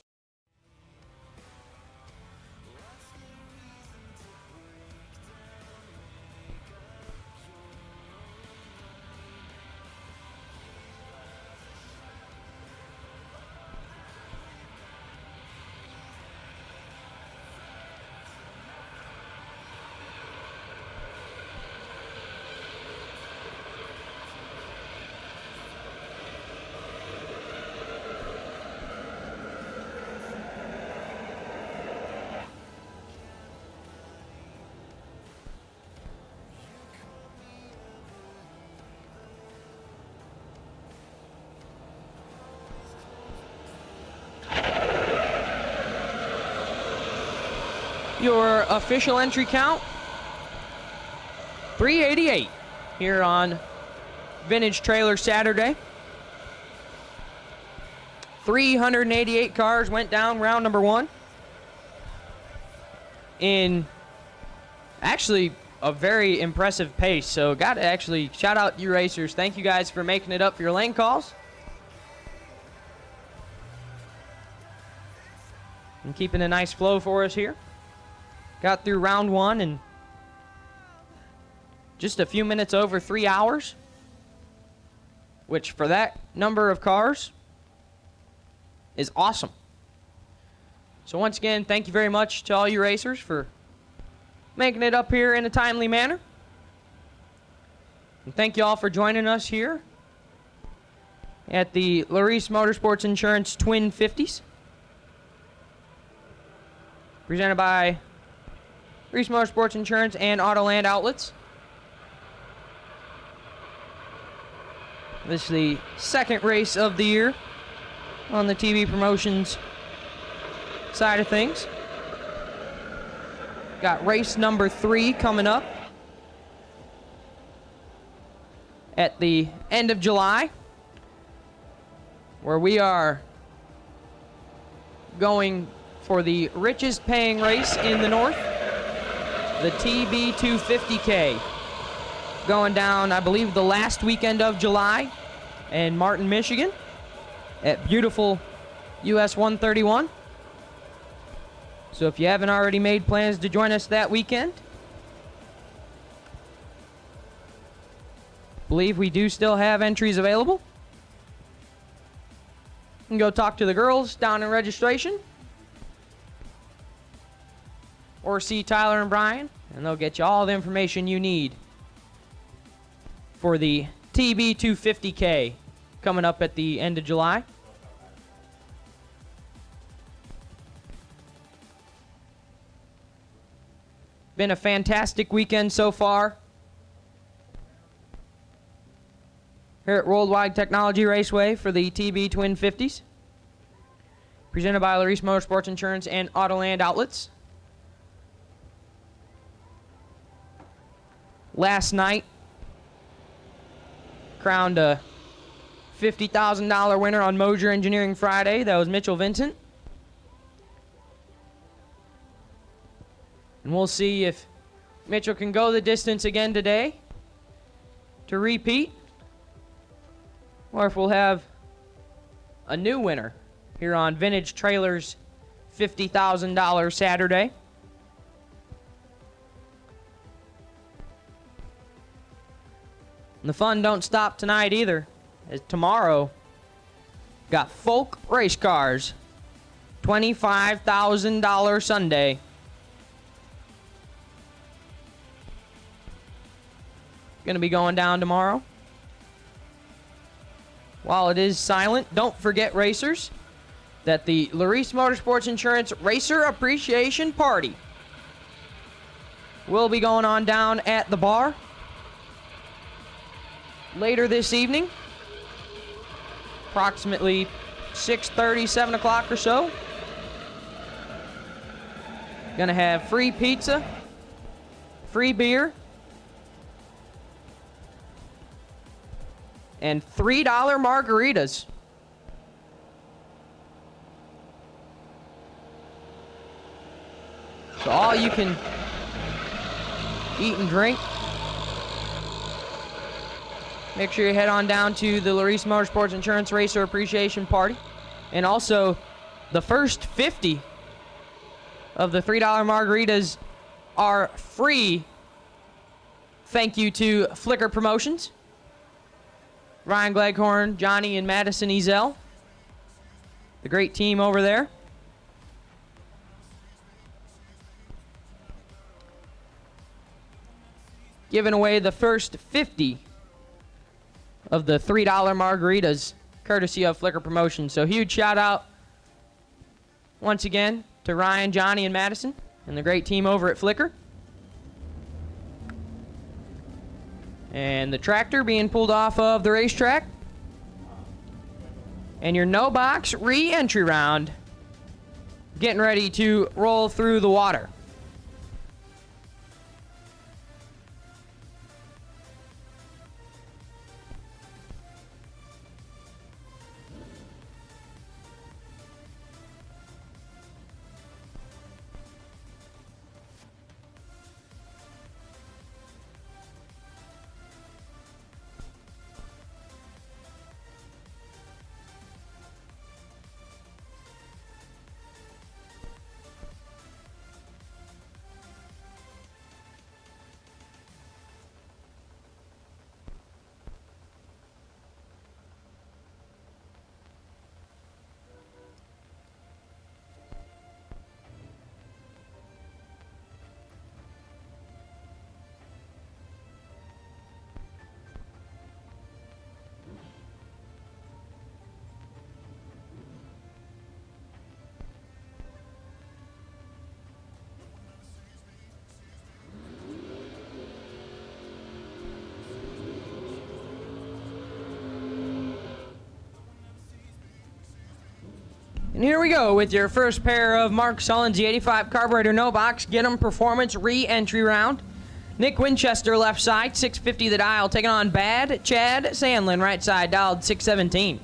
Your official entry count, 388 here on Vintage Trailer Saturday. 388 cars went down round number 1. In actually a very impressive pace. So got to actually shout out you racers. Thank you guys for making it up for your lane calls. And keeping a nice flow for us here. Got through round 1 in just a few minutes over 3 hours. Which for that number of cars is awesome. So once again, thank you very much to all you racers for making it up here in a timely manner. And thank you all for joining us here at the Larice Motorsports Insurance Twin 50s. Presented by Larice Motorsports Insurance and Autoland Outlets. This is the second race of the year on the TV promotions side of things. Got race number 3 coming up at the end of July, where we are going for the richest paying race in the north, the TB 250K, going down, I believe, the last weekend of July in Martin, Michigan, at beautiful US 131. So if you haven't already made plans to join us that weekend, believe we do still have entries available. You can go talk to the girls down in registration, or see Tyler and Brian, and they'll get you all the information you need for the TB 250K coming up at the end of July. Been a fantastic weekend so far here at World Wide Technology Raceway for the TB Twin 50s. Presented by Larice Motorsports Insurance and Autoland Outlets. Last night, crowned a $50,000 winner on Mosier Engineering Friday. That was Mitchell Vincent. And we'll see if Mitchell can go the distance again today to repeat, or if we'll have a new winner here on Vintage Trailers $50,000 Saturday. And the fun don't stop tonight either, as tomorrow got Folk Race Cars $25,000 Sunday. Going to be going down tomorrow. While it is silent, don't forget, racers, that the Larice Motorsports Insurance Racer Appreciation Party will be going on down at the bar later this evening, approximately 6:30, 7 o'clock or so. Gonna have free pizza, free beer, and $3 margaritas. So all you can eat and drink. Make sure you head on down to the Larice Motorsports Insurance Racer Appreciation Party. And also, the first 50 of the $3 margaritas are free. Thank you to Flicker Promotions, Ryan Gleghorn, Johnny and Madison Ezel, the great team over there. Giving away the first 50 of the $3 margaritas, courtesy of Flicker Promotions. So huge shout out once again to Ryan, Johnny, and Madison, and the great team over at Flicker. And the tractor being pulled off of the racetrack. And your no box re-entry round getting ready to roll through the water. And here we go with your first pair of Mark Sullens, the 85 carburetor, no box, get 'em performance re-entry round. Nick Winchester left side, 650 the dial, taking on Bad Chad Sandlin, right side, dialed 617.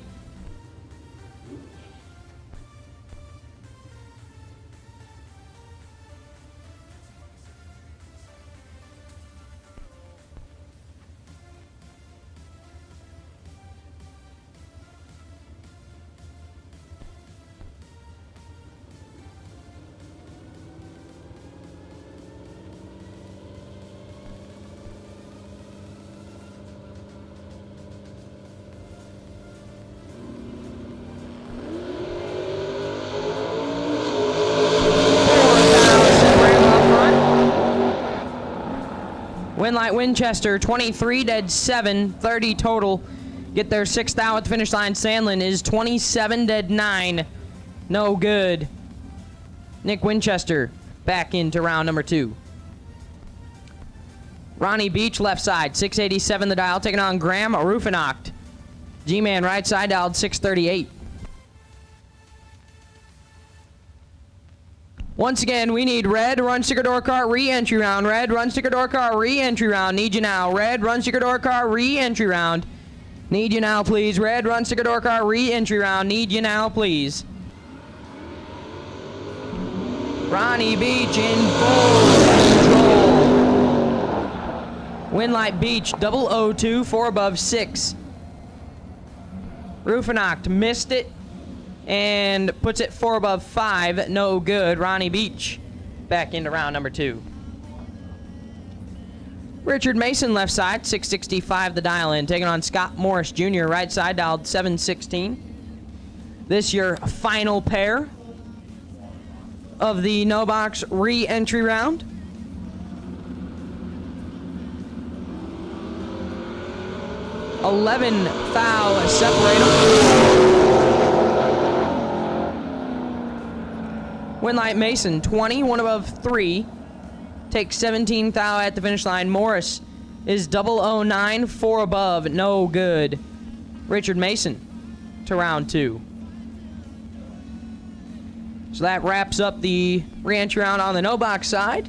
Winlight Winchester, 23 dead 7, 30 total. Get their 6th out at the finish line. Sandlin is 27 dead 9. No good. Nick Winchester back into round number 2. Ronnie Beach left side, 687 the dial, taking on Graham Rufinocht. G-Man right side, dialed 638. Once again, we need red run sticker door car re-entry round. Red run sticker door car re-entry round. Need you now. Red run sticker door car re-entry round. Need you now, please. Red run sticker door car re-entry round. Need you now, please. Ronnie Beach in full control. Winlight Beach 002, 4 above 6. Rufinocht missed it and puts it 4 above 5. No good. Ronnie Beach back into round number 2. Richard Mason left side, 665 the dial in, taking on Scott Morris Jr. right side, dialed 716. This your final pair of the no box re-entry round. $11,000 separate them. Winlight Mason, 20, 1 above 3. Takes 17,000 at the finish line. Morris is 009, 4 above, no good. Richard Mason to round 2. So that wraps up the re-entry round on the no box side.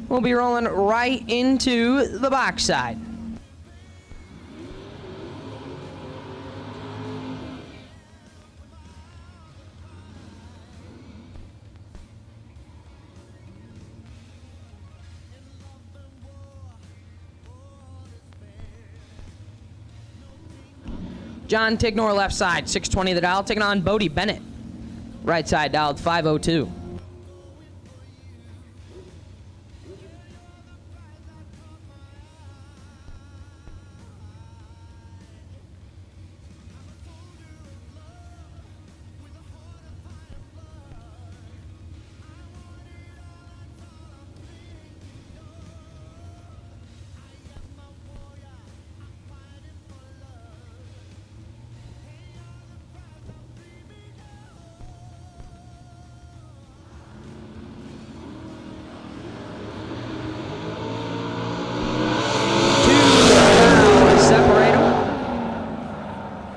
We'll be rolling right into the box side. John Tignor left side, 620 the dial, taking on Bodie Bennett. Right side dialed 502.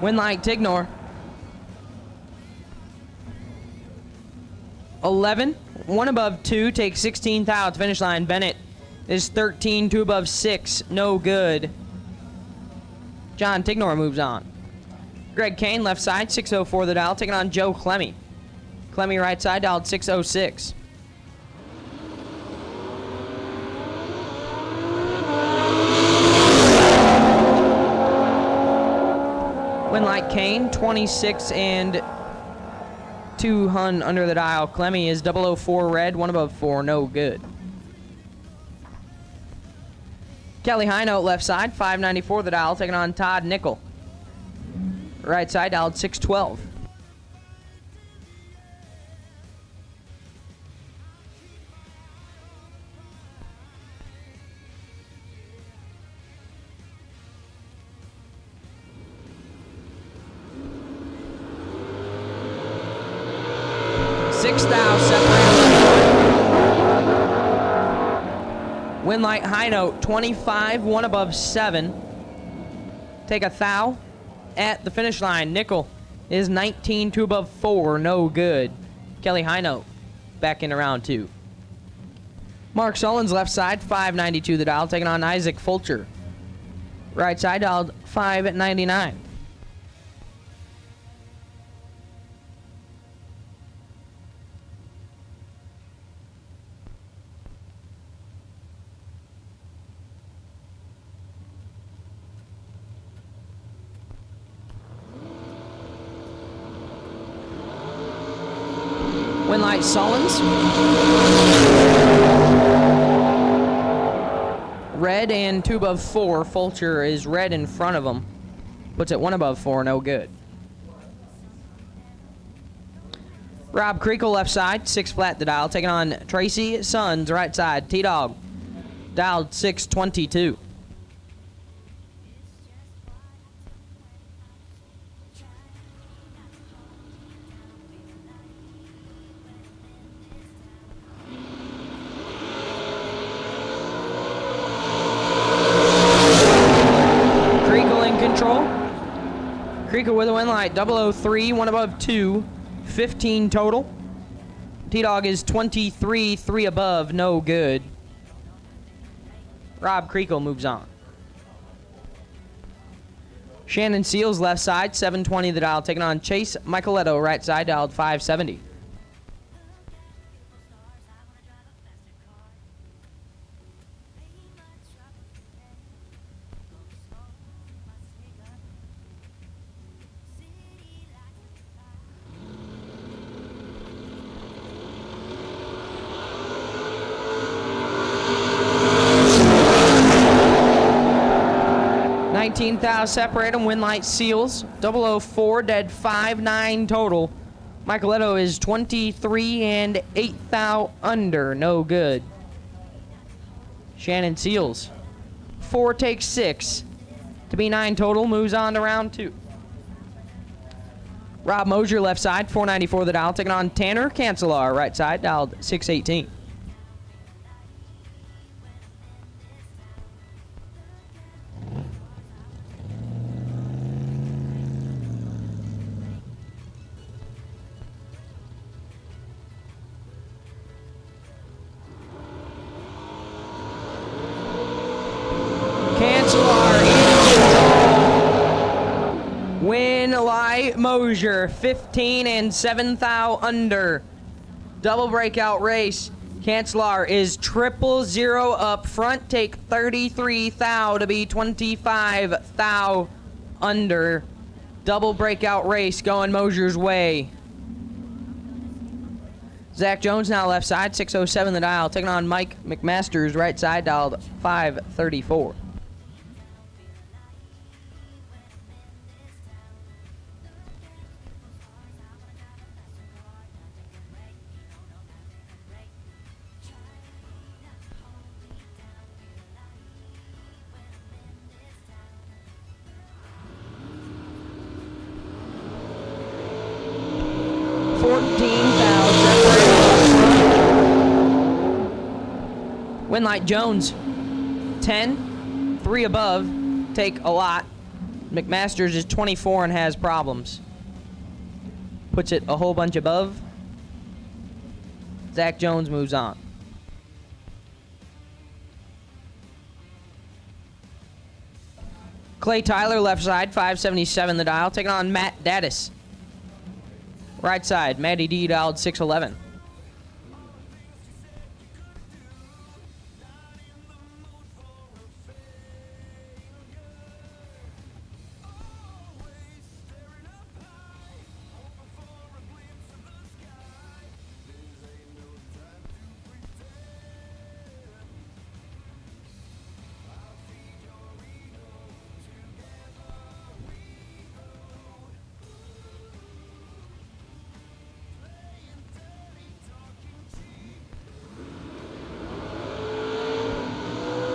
Winlight Tignor. 11, 1 above 2, takes 16,000 at the finish line. Bennett is 13, 2 above 6, no good. John Tignor moves on. Greg Kane left side, 604 the dial, taking on Joe Clemmy. Clemmy right side, dialed 606. Winlight Kane, 26 and 200 under the dial. Clemmy is 004 red, 1 above 4, no good. Kelly Highnote left side, 594 the dial, taking on Todd Nickel. Right side, dialed 612. Winlight High Note, 25, 1 above 7. Take 1,000 at the finish line. Nickel is 19, 2 above 4, no good. Kelly Hino back into round 2. Mark Sullens left side, 592 the dial, taking on Isaac Fulcher. Right side dialed 599. Win light Sullens. Red and 2 above 4. Fulcher is red in front of him. Puts it 1 above 4, no good. Rob Creakle left side, 6 flat the dial, taking on Tracy Sullens right side. T-Dog dialed 622. Creaker with a win light, 003, 1 above 2, 15 total. T-Dog is 23, 3 above, no good. Rob Creakle moves on. Shannon Seals left side, 720 the dial, taking on Chase Michaeletto right side, dialed 570. $19,000 separate them. Win light Seals 004, dead 5-9 total. Michaeletto is 23 and 8,000 under, no good. Shannon Seals 4 takes 6 to be 9 total, moves on to round 2. Rob Mosier left side, 494 the dial, taking on Tanner Cancelar right side, dialed 618. Mosier 15 and 7,000 under. Double breakout race. Cancelar is 000 up front. Take 33,000 to be 25,000 under. Double breakout race going Mosier's way. Zach Jones now left side, 607 the dial, taking on Mike McMasters right side, dialed 534. Winlight Jones, 10, 3 above, take a lot. McMasters is 24 and has problems. Puts it a whole bunch above. Zach Jones moves on. Clay Tyler left side, 577 the dial, taking on Matt Daddis. Right side, Matty D dialed 611.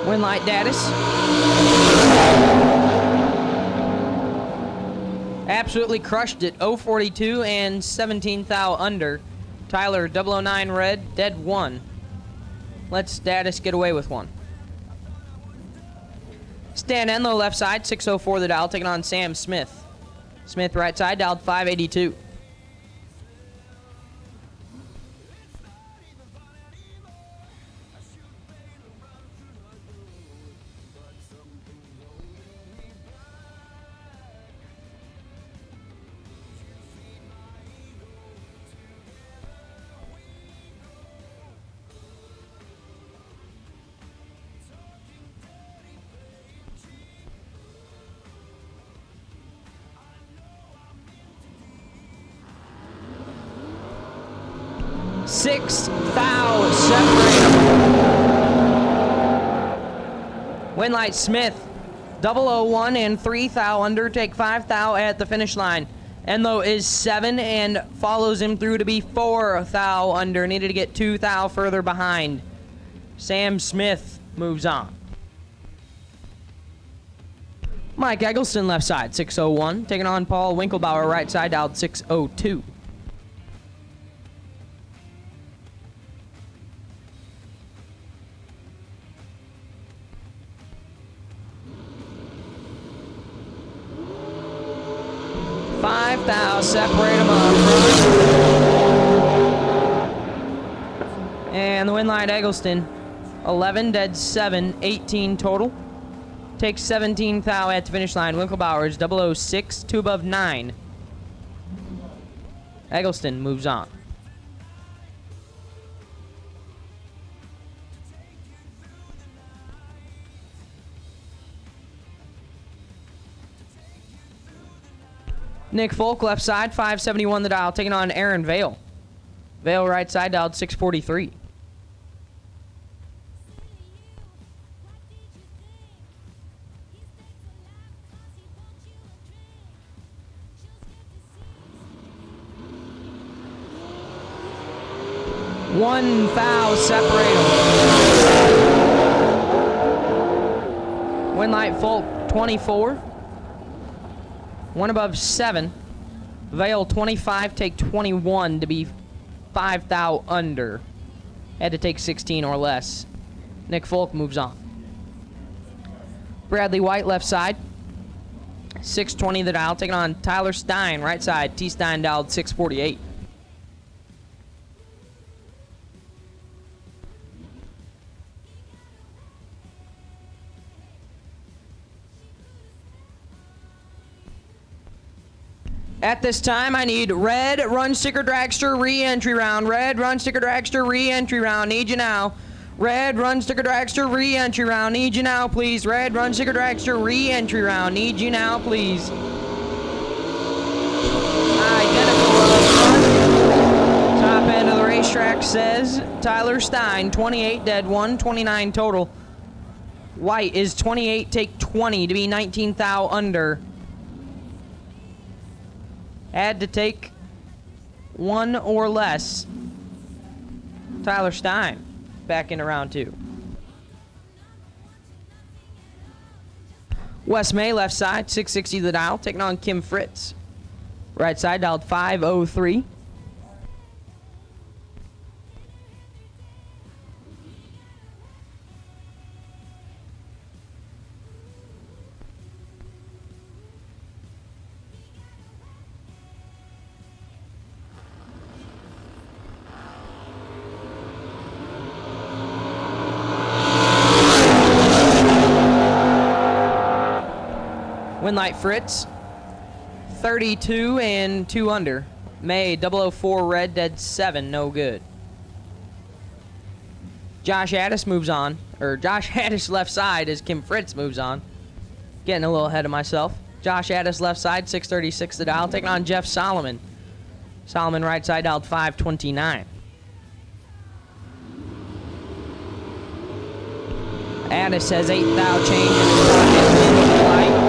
Winlight Daddis. Absolutely crushed it. 042 and 17,000 under. Tyler 009 red, dead 1. Let's Daddis get away with one. Stan Enlow left side, 604 the dial, taking on Sam Smith. Smith right side, dialed 582. Six thou separate. Winlight Smith, 001 and 3 thou under, take 5 thou at the finish line. Enlow is 7 and follows him through to be 4 thou under. Needed to get 2 thou further behind. Sam Smith moves on. Mike Eggleston left side, 601. Taking on Paul Winklebauer right side, dialed 602. Five thou, separate them up. And the Winlight Eggleston, 11 dead 7, 18 total. Takes 17 thou at the finish line. Winklebauer is 006, 2 above 9. Eggleston moves on. Nick Folk, left side, 571 the dial, taking on Aaron Vale. Vale, right side, dialed 643. One foul separate them. Winlight Folk, 24. 1 above 7. Vale 25, take 21 to be 5 thou under. Had to take 16 or less. Nick Folk moves on. Bradley White left side. 620 the dial, taking on Tyler Stein right side. T Stein dialed 648. At this time, I need red run sticker dragster re-entry round. Red run sticker dragster re-entry round. Need you now. Red run sticker dragster re-entry round. Need you now, please. Red run sticker dragster re-entry round. Need you now, please. Identical top end of the racetrack says Tyler Stein, 28 dead 1, 29 total. White is 28, take 20 to be 19 thou under. Had to take 1 or less. Tyler Stein back into round 2. Wes May left side, 660 the dial, taking on Kim Fritz. Right side dialed 503. Winlight Fritz, 32 and 2 under. May 004 red, dead 7, no good. Josh Addis moves on, or Josh Addis left side as Kim Fritz moves on. Getting a little ahead of myself. Josh Addis left side, 636 the dial, taking on Jeff Solomon. Solomon right side dialed 529. Addis has 8 thou change in his pocket.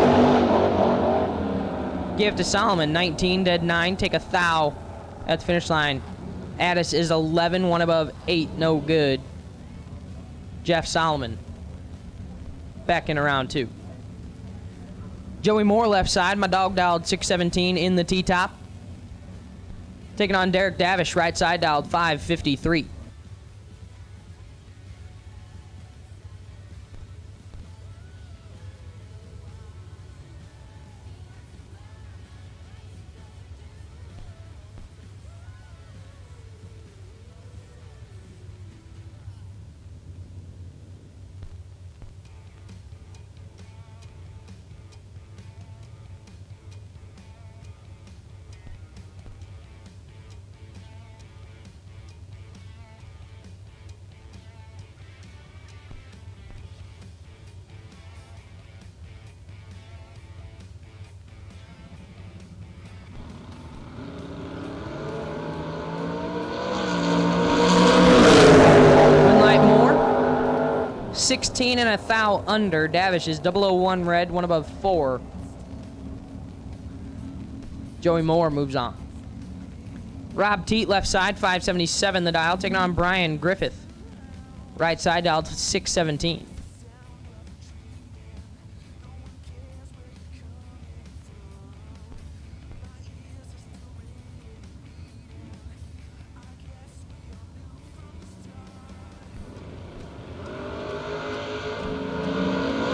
Give to Solomon, 19 dead 9, take a thou at the finish line. Addis is 11, 1 above 8, no good. Jeff Solomon back in round 2. Joey Moore left side, my dog dialed 617 in the T-top. Taking on Derek Davish, right side dialed 553. 16 and a thou under. Davish is 001 red, 1 above 4. Joey Moore moves on. Rob Teat, left side, 577 the dial, taking on Brian Griffith. Right side dialed 617.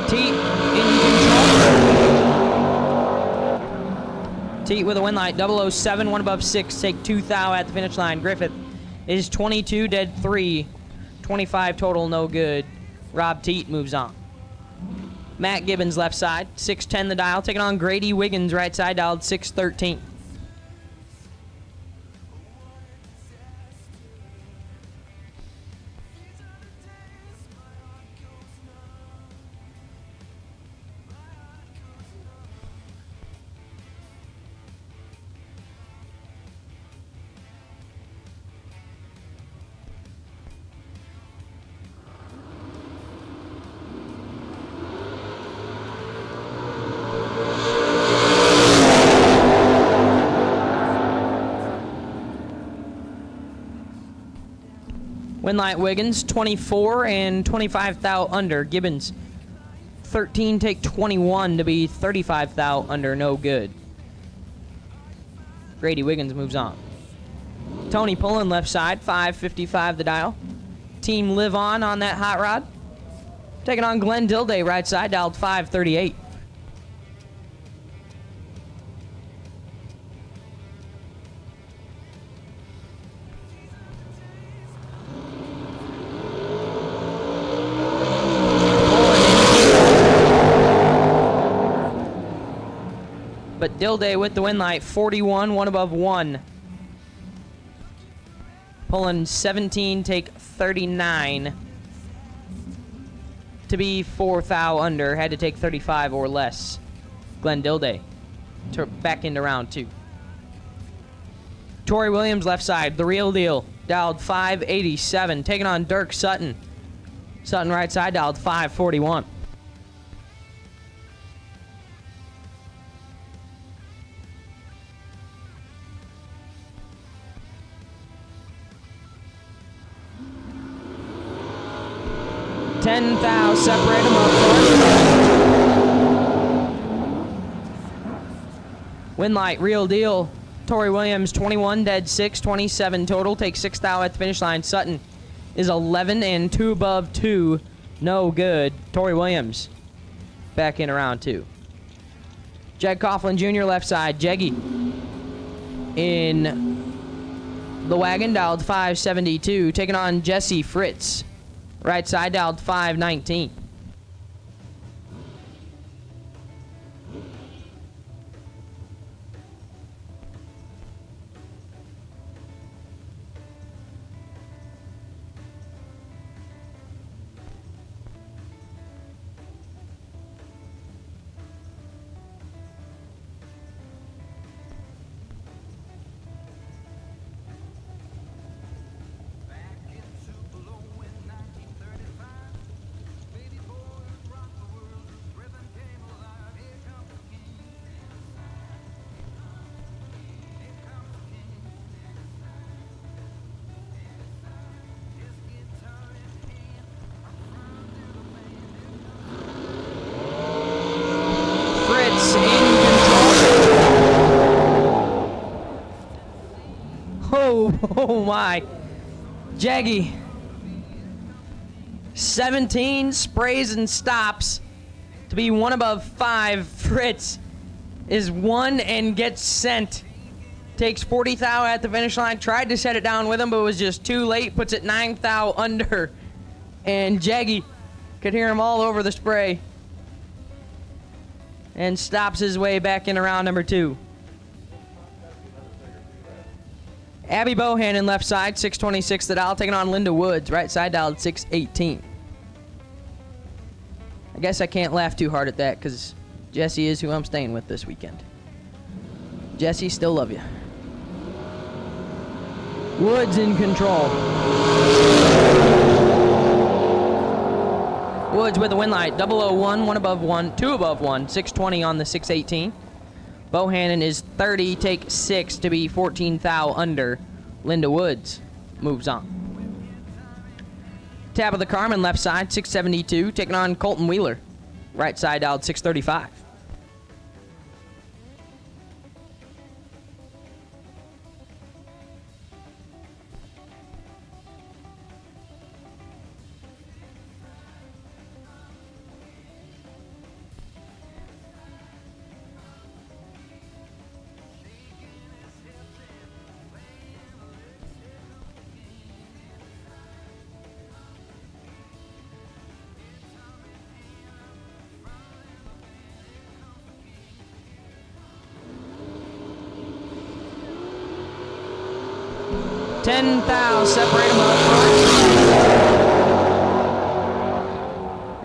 Teat in control. Teat with a win light, 007, 1 above 6, take 2 thou at the finish line. Griffith is 22, dead 3, 25 total, no good. Rob Teat moves on. Matt Gibbons, left side, 610 the dial, taking on Grady Wiggins, right side, dialed 613. Winlight Wiggins, 24 and 25 thou under. Gibbons, 13, take 21 to be 35 thou under, no good. Grady Wiggins moves on. Tony Pullen, left side, 555 the dial. Team Live on that hot rod. Taking on Glenn Dilday, right side, dialed 538. But Dilday with the win light, 41, 1 above 1. Pulling 17, take 39 to be 4 thou under. Had to take 35 or less. Glenn Dilday back into round 2. Torrey Williams, left side, the real deal, dialed 587, taking on Dirk Sutton. Sutton, right side, dialed 541. $10,000, separate them up front. Win light, real deal. Torrey Williams, 21, dead 6, 27 total. Take 6 thou at the finish line. Sutton is 11 and 2 above 2. No good. Torrey Williams back in round 2. Jag Coughlin Jr., left side. Jeggy in the wagon, dialed 572. Taking on Jesse Fritz. Right side, dialed 519. Oh my. Jaggy. 17 sprays and stops to be 1 above 5. Fritz is 1 and gets sent. Takes 40 thou at the finish line. Tried to set it down with him, but was just too late. Puts it 9 thou under. And Jaggy could hear him all over the spray. And stops his way back into round number 2. Abby Bohannon, left side, 626 the dial, taking on Linda Woods, right side, dialed 618. I guess I can't laugh too hard at that because Jesse is who I'm staying with this weekend. Jesse, still love you. Woods in control. Woods with a win light, 001, 1 above 1, 2 above 1, 620 on the 618. Bohannon is 30, take 6 to be 14 thou under. Linda Woods moves on. Tabitha Carmen, left side, 672, taking on Colton Wheeler. Right side out, 635. Ten thou, separate them up front.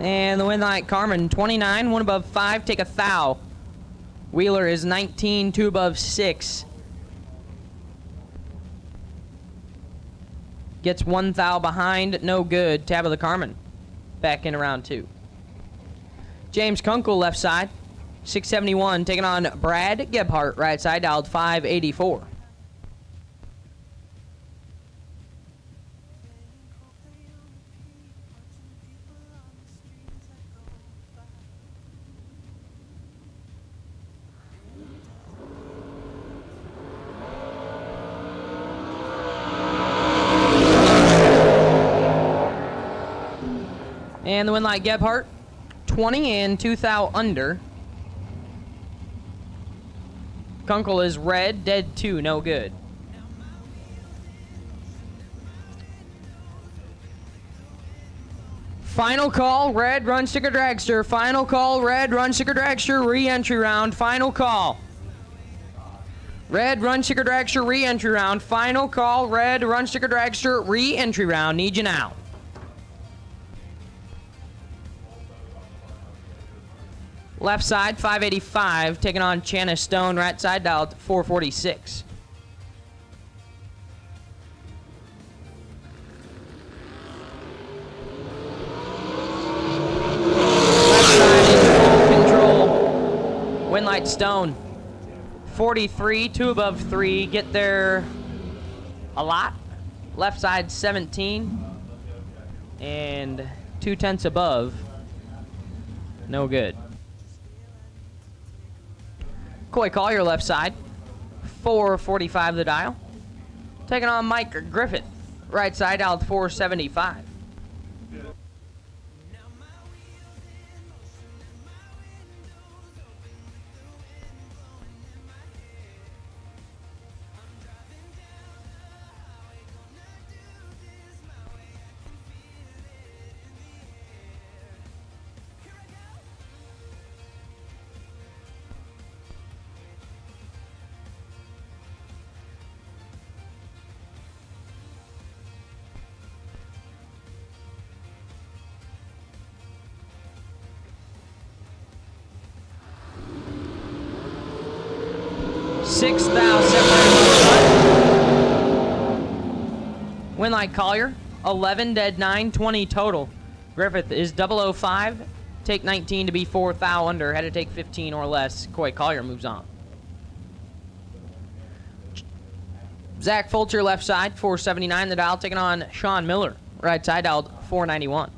And the win light, Carmen, 29, 1 above 5, take a thou. Wheeler is 19, 2 above 6. Gets 1 thou behind, no good. Tabitha Carmen back in round 2. James Kunkel, left side, 671, taking on Brad Gebhardt, right side, dialed 584. And the win light, Gebhardt, 20 and 2 thou under. Kunkel is red, dead 2, no good. Final call, red, run, sticker, dragster. Final call, red, run, sticker, dragster, re-entry round. Final call. Red, run, sticker, dragster, re-entry round. Final call, red, run, sticker, dragster, re-entry round. Need you now. Left side, 585, taking on Channa Stone. Right side, dialed 446. Left side in full control. Win light, Stone. 43, 2 above 3. Get there a lot. Left side, 17. And 2 tenths above. No good. Coy Collier, left side, 445 the dial. Taking on Mike Griffith, right side, out 475. Six thou, separate. Win like Collier, 11, dead 9, 20 total. Griffith is 005, take 19 to be 4 thou under. Had to take 15 or less. Coy Collier moves on. Zach Fulcher, left side, 479 the dial, taking on Sean Miller. Right side, dialed 491.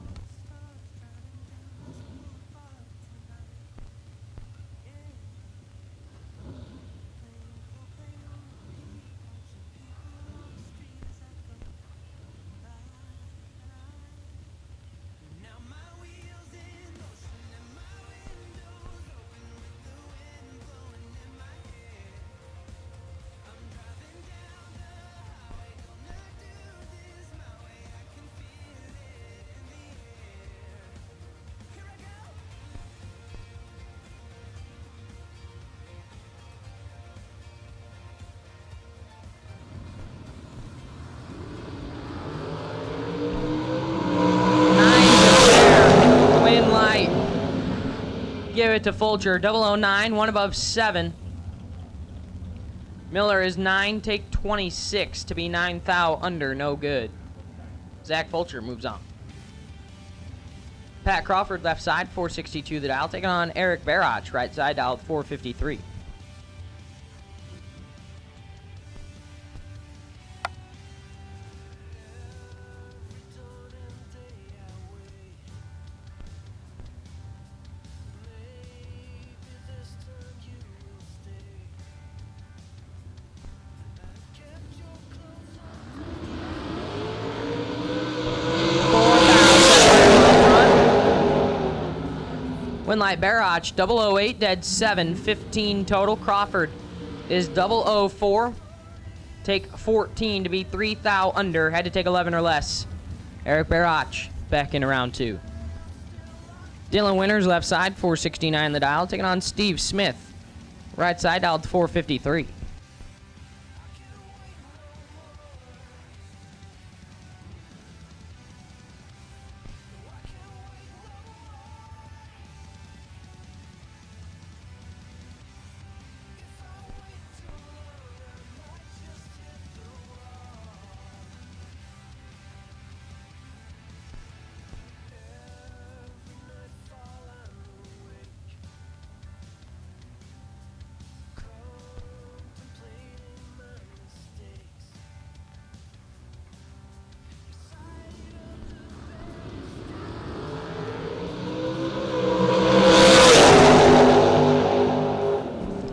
Give it to Fulcher, 009, 1 above 7. Miller is 9, take 26 to be 9 thou under, no good. Zach Fulcher moves on. Pat Crawford, left side, 462 the dial. Taking on Eric Barach, right side, dial 453. Winlight Barach, 008, dead 7, 15 total. Crawford is 004. Take 14 to be 3 thou under. Had to take 11 or less. Eric Barach back into round 2. Dylan Winters, left side, 469 the dial. Taking on Steve Smith. Right side, dialed 453.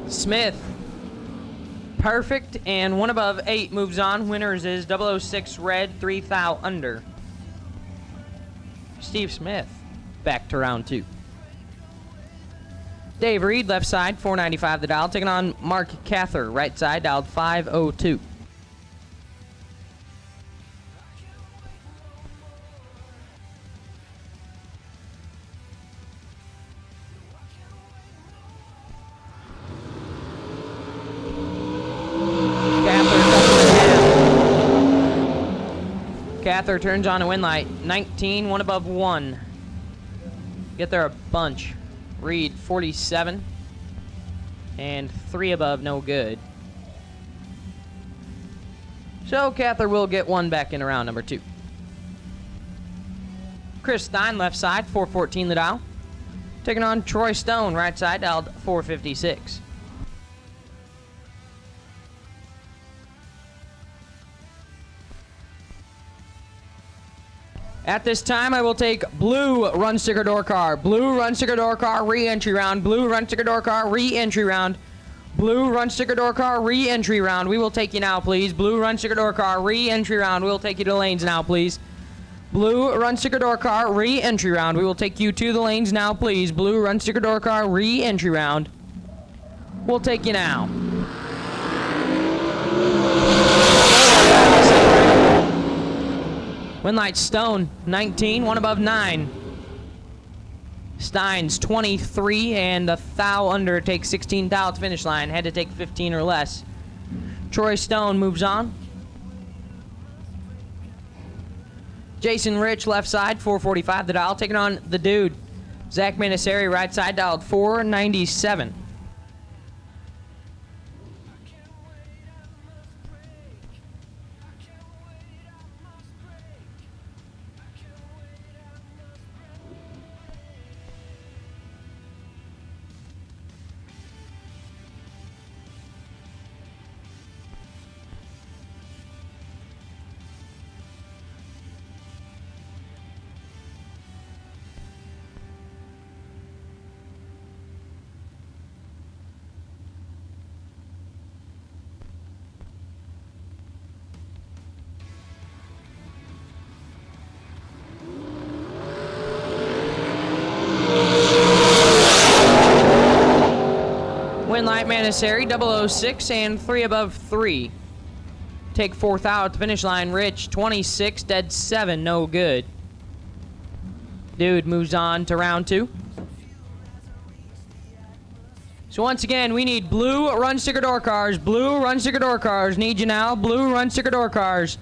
Smith, perfect, and 1 above 8 moves on. Winners is 006 red, 3 thou under. Steve Smith back to round 2. Dave Reed, left side, 495 the dial. Taking on Mark Cather, right side, dialed 502. Cather turns on a win light. 19, 1 above 1. Get there a bunch. Reed, 47. And 3 above, no good. So Cather will get 1 back in round number 2. Chris Stein, left side, 414 the dial. Taking on Troy Stone, right side, dialed 456. At this time, I will take blue run sticker door car. Blue run sticker door car, re-entry round. Blue run sticker door car, re-entry round. Blue run sticker door car, re-entry round. We will take you now, please. Blue run sticker door car, re-entry round. We will take you to the lanes now, please. Blue run sticker door car, re-entry round. We will take you to the lanes now, please. Blue run sticker door car, re-entry round. We'll take you now. Winlight Stone, 19, 1 above 9. Steins, 23, and a thou under, takes 16 thou at the finish line. Had to take 15 or less. Troy Stone moves on. Jason Rich, left side, 445 the dial. Taking on the dude. Zach Manasari, right side, dialed 497. Winlight Manasari, 006, and 3 above 3. Take 4th out at the finish line. Rich, 26, dead 7, no good. Dude moves on to round 2. So once again, we need blue run sticker door cars. Blue run sticker door cars. Need you now. Blue run sticker door cars.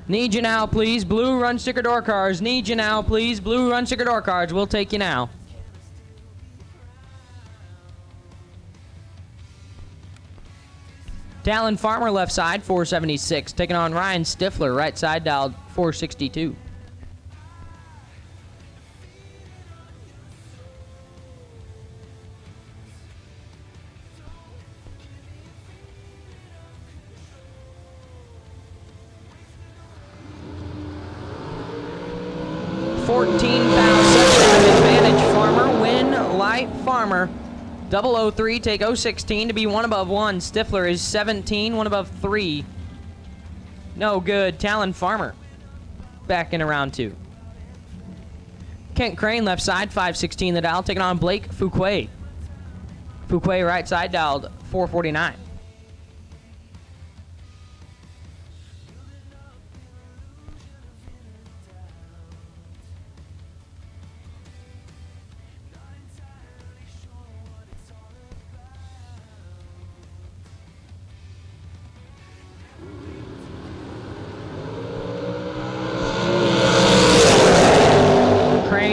Need you now, please. Blue run sticker door cars. Need you now, please. Blue run sticker door cars. We'll take you now. Talon Farmer, left side, 476. Taking on Ryan Stifler, right side, dialed 462. 14,000 advantage farmer, win light farmer. 003 take 016 to be one above one. Stifler is 17, one above three. No good. Talon farmer back in round two. Kent Crane left side 516 the dial, taking on Blake Fuquay. Fuquay right side dialed 449.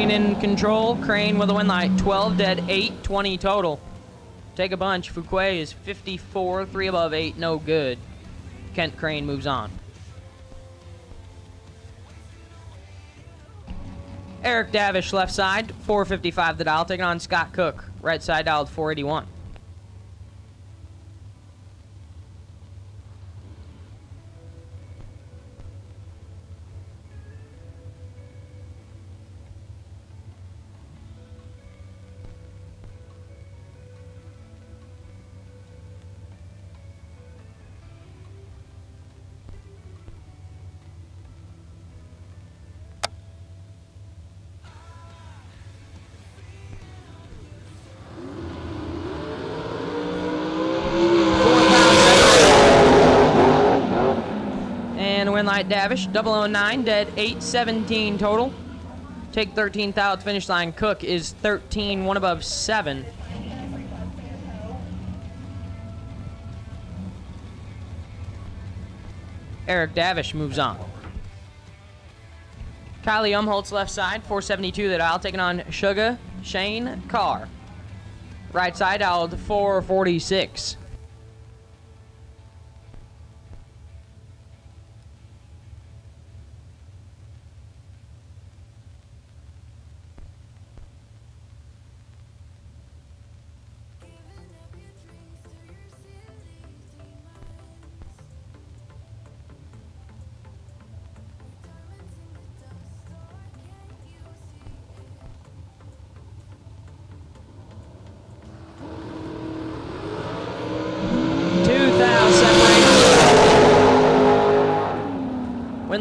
In control, Crane with a win light, 12 dead, 8, 20 total. Take a bunch, Fuquay is 54, 3 above 8, no good. Kent Crane moves on. Eric Davish left side, 455 the dial, taking on Scott Cook, right side dialed 481. Light Davish, 009, dead 817 total. Take 13th out, finish line. Cook is 13, one above 7. Eric Davish moves on. Kylie Umholtz left side, 472 the dial, taking on Sugar Shane Carr. Right side dialed 446.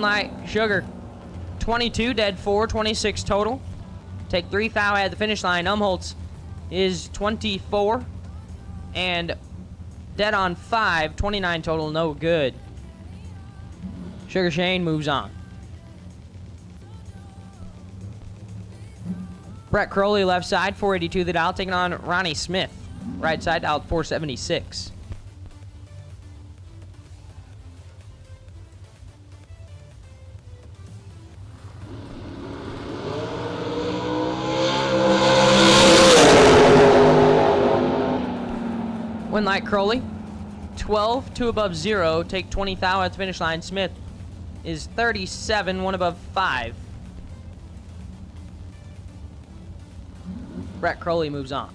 Light Sugar 22 dead 4 26 total. Take 3 thou at the finish line. Umholtz is 24 and dead on 5 29 total, no good. Sugar Shane moves on. Brett Crowley left side 482 the dial, taking on Ronnie Smith right side out 476. Light Crowley, 12, 2 above 0, take 20 thou at the finish line. Smith is 37, 1 above 5. Brett Crowley moves on.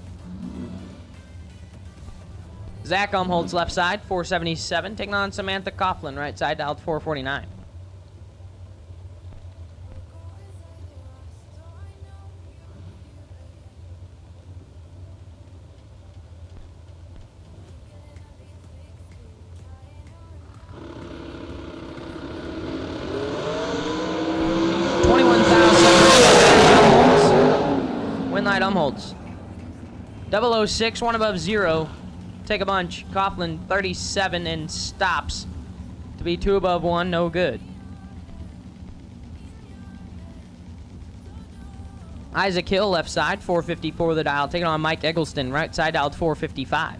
Zach Umholtz left side, 477, taking on Samantha Coughlin, right side dialed 449. Umholtz. 006, 1 above 0. Take a bunch. Coughlin 37 and stops to be 2 above 1, no good. Isaac Hill left side, 454 the dial, taking on Mike Eggleston, right side dialed 455.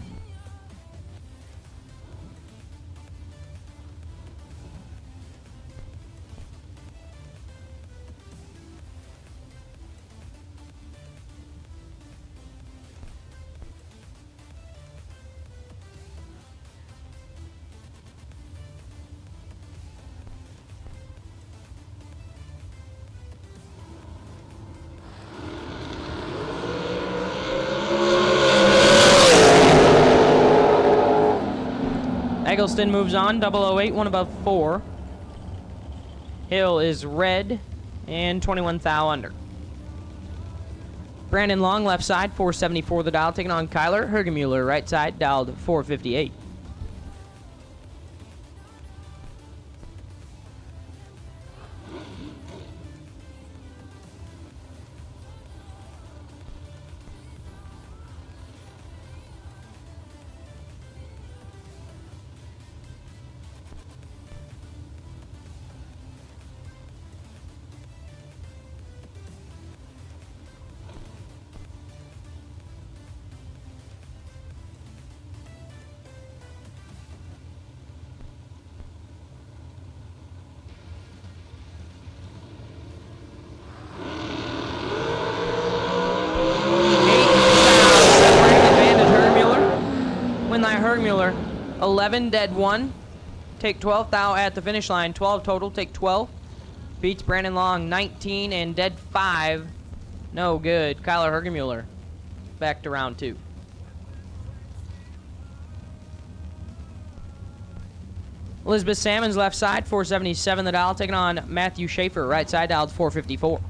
Eggleston moves on, 008, 1 above 4. Hill is red, and 21 thou under. Brandon Long, left side, 474 the dial, taking on Kyler Hergemuller, right side, dialed 458. Hergemuller, 11, dead 1. Take 12 thou at the finish line. 12 total, take 12. Beats Brandon Long, 19 and dead 5. No good. Kyler Hergemuller back to round 2. Elizabeth Salmon's left side, 477 the dial, taking on Matthew Schaefer, right side, dialed 454.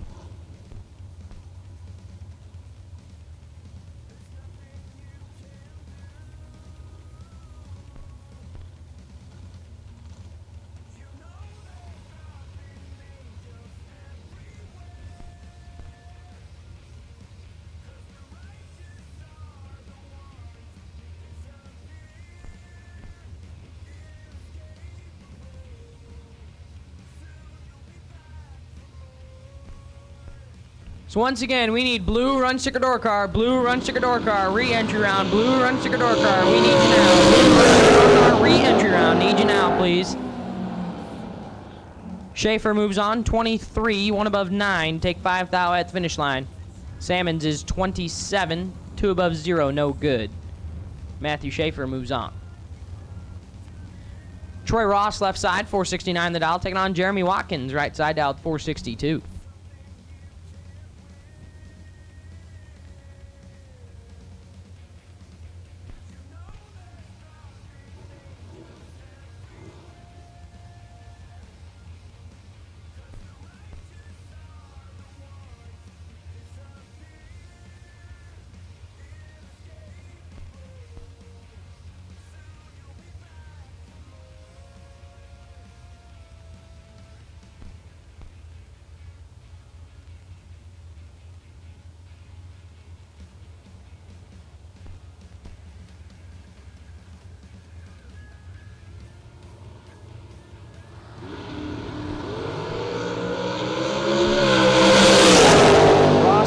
So once again, we need blue run sticker door car, blue run sticker door car, re-entry round, blue run sticker door car. We need you now. Blue run sticker door car, re-entry round. Need you now, please. Schaefer moves on, 23, 1 above 9. Take 5 thou at the finish line. Salmons is 27, 2 above 0, no good. Matthew Schaefer moves on. Troy Ross, left side, 469 the dial, taking on Jeremy Watkins, right side, dialed 462.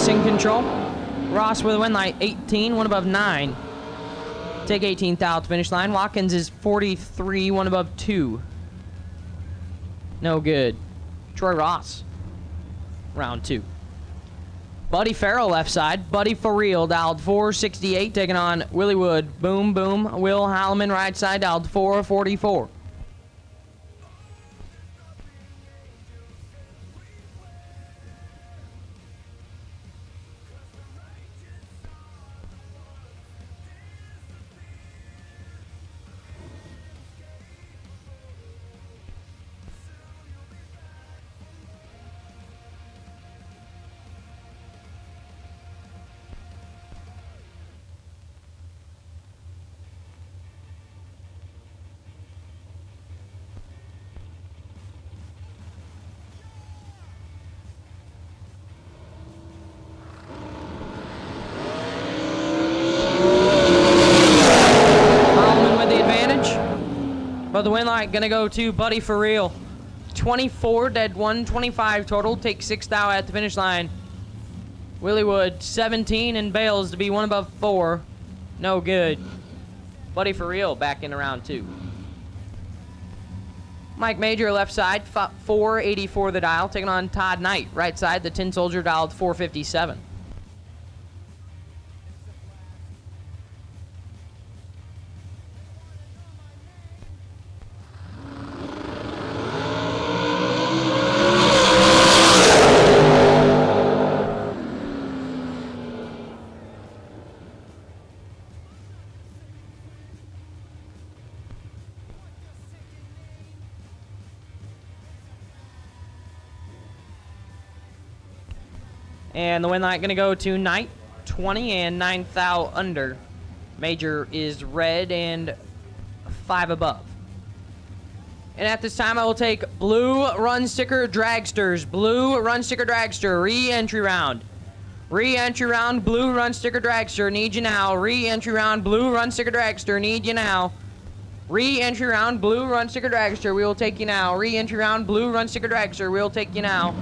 In control. Ross with a win light, 18, 1 above 9. Take 18th out to finish line. Watkins is 43, 1 above 2. No good. Troy Ross, round 2. Buddy Farrell, left side. Buddy for real, dialed 468, taking on Willie Wood. Boom, boom. Will Halleman, right side, dialed 444. But the win light gonna go to Buddy for real. 24, dead 1, 25 total. Take 6 thou at the finish line. Willie Wood, 17 and bails to be 1 above 4. No good. Buddy for real back in round 2. Mike Major, left side, 484 the dial, taking on Todd Knight. Right side, the Tin Soldier, dialed 457. And the win light going to go to Knight, 20 and 9th thou under. Major is red and 5 above. And at this time, I will take blue run sticker dragsters. Blue run sticker dragster, re-entry round. Re-entry round, blue run sticker dragster, need you now. Re-entry round, blue run sticker dragster, need you now. Re-entry round, blue run sticker dragster, we will take you now. Re-entry round, blue run sticker dragster, we will take you now.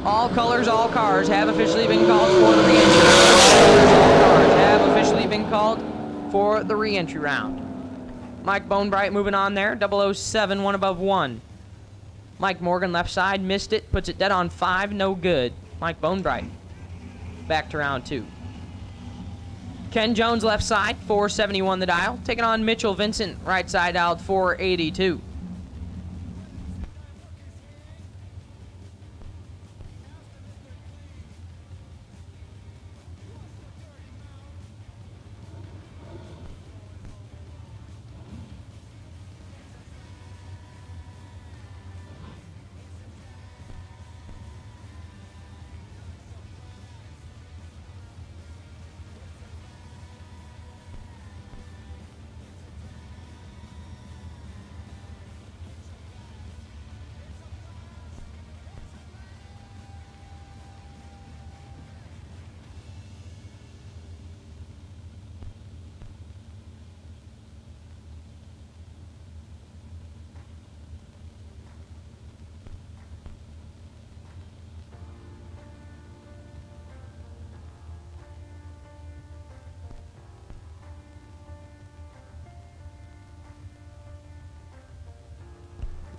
All colors, all cars have officially been called for the re-entry round. All colors, all cars have officially been called for the re-entry round. Mike Bonebright moving on there. 007, 1 above 1. Mike Morgan left side, missed it, puts it dead on 5, no good. Mike Bonebright back to round 2. Ken Jones left side, 471 the dial. Taking on Mitchell Vincent, right side out, 482.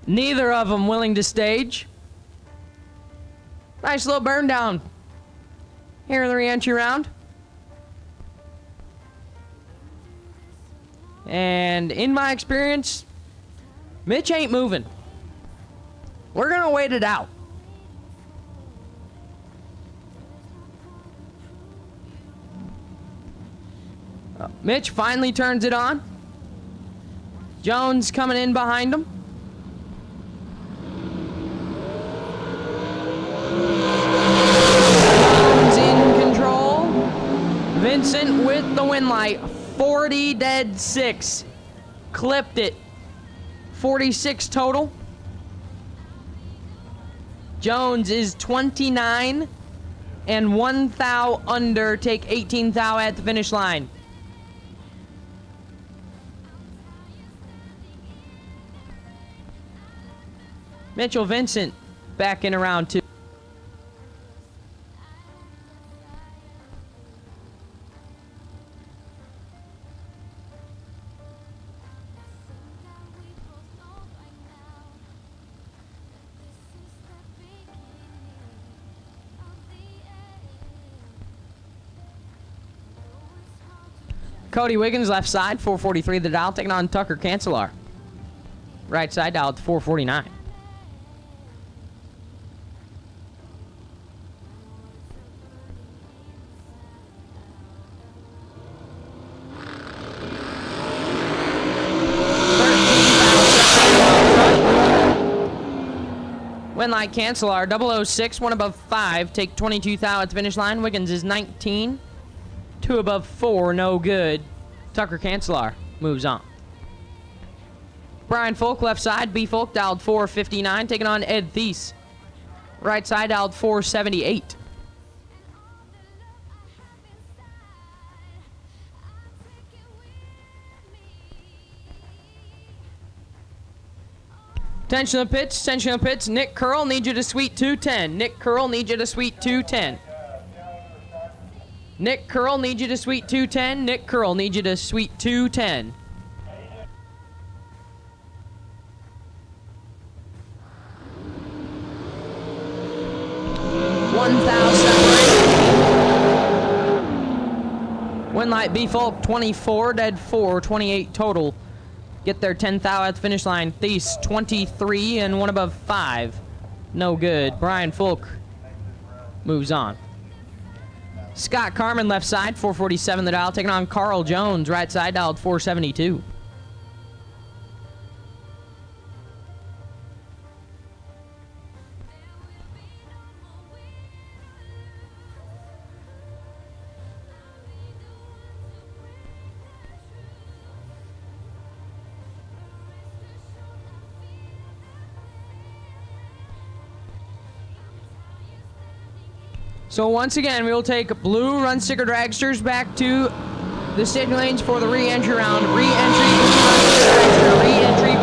Neither of them willing to stage. Nice little burn down here in the re-entry round. And in my experience, Mitch ain't moving. We're going to wait it out. Mitch finally turns it on. Jones coming in behind him. Vincent with the win light, 40 dead 6. Clipped it. 46 total. Jones is 29 and 1 thou under. Take 18 thou at the finish line. Mitchell Vincent back in round 2. Cody Wiggins left side, 443 the dial, taking on Tucker Cancelar. Right side dial at 449. Win light Cancelar, 006, 1 above 5, take 22 thou at the finish line. Wiggins is 19. 2 above 4, no good. Tucker Cancelar moves on. Brian Folk, left side. B. Folk dialed 459, taking on Ed Thies. Right side dialed 478. Tension of the pits, tension of the pits. Nick Curl, need you to suite 210. Nick Curl, need you to suite 210. Nick Curl, need you to suite 210. Nick Curl, need you to suite 210. Win light B Folk, 24, dead 4, 28 total. Get their 10 thou at the finish line. Thies, 23 and 1 above 5. No good. Brian Folk moves on. Scott Carmen left side, 447 the dial, taking on Carl Jones, right side dialed 472. So once again, we will take blue run sticker dragsters back to the staging lanes for the re-entry round. Re-entry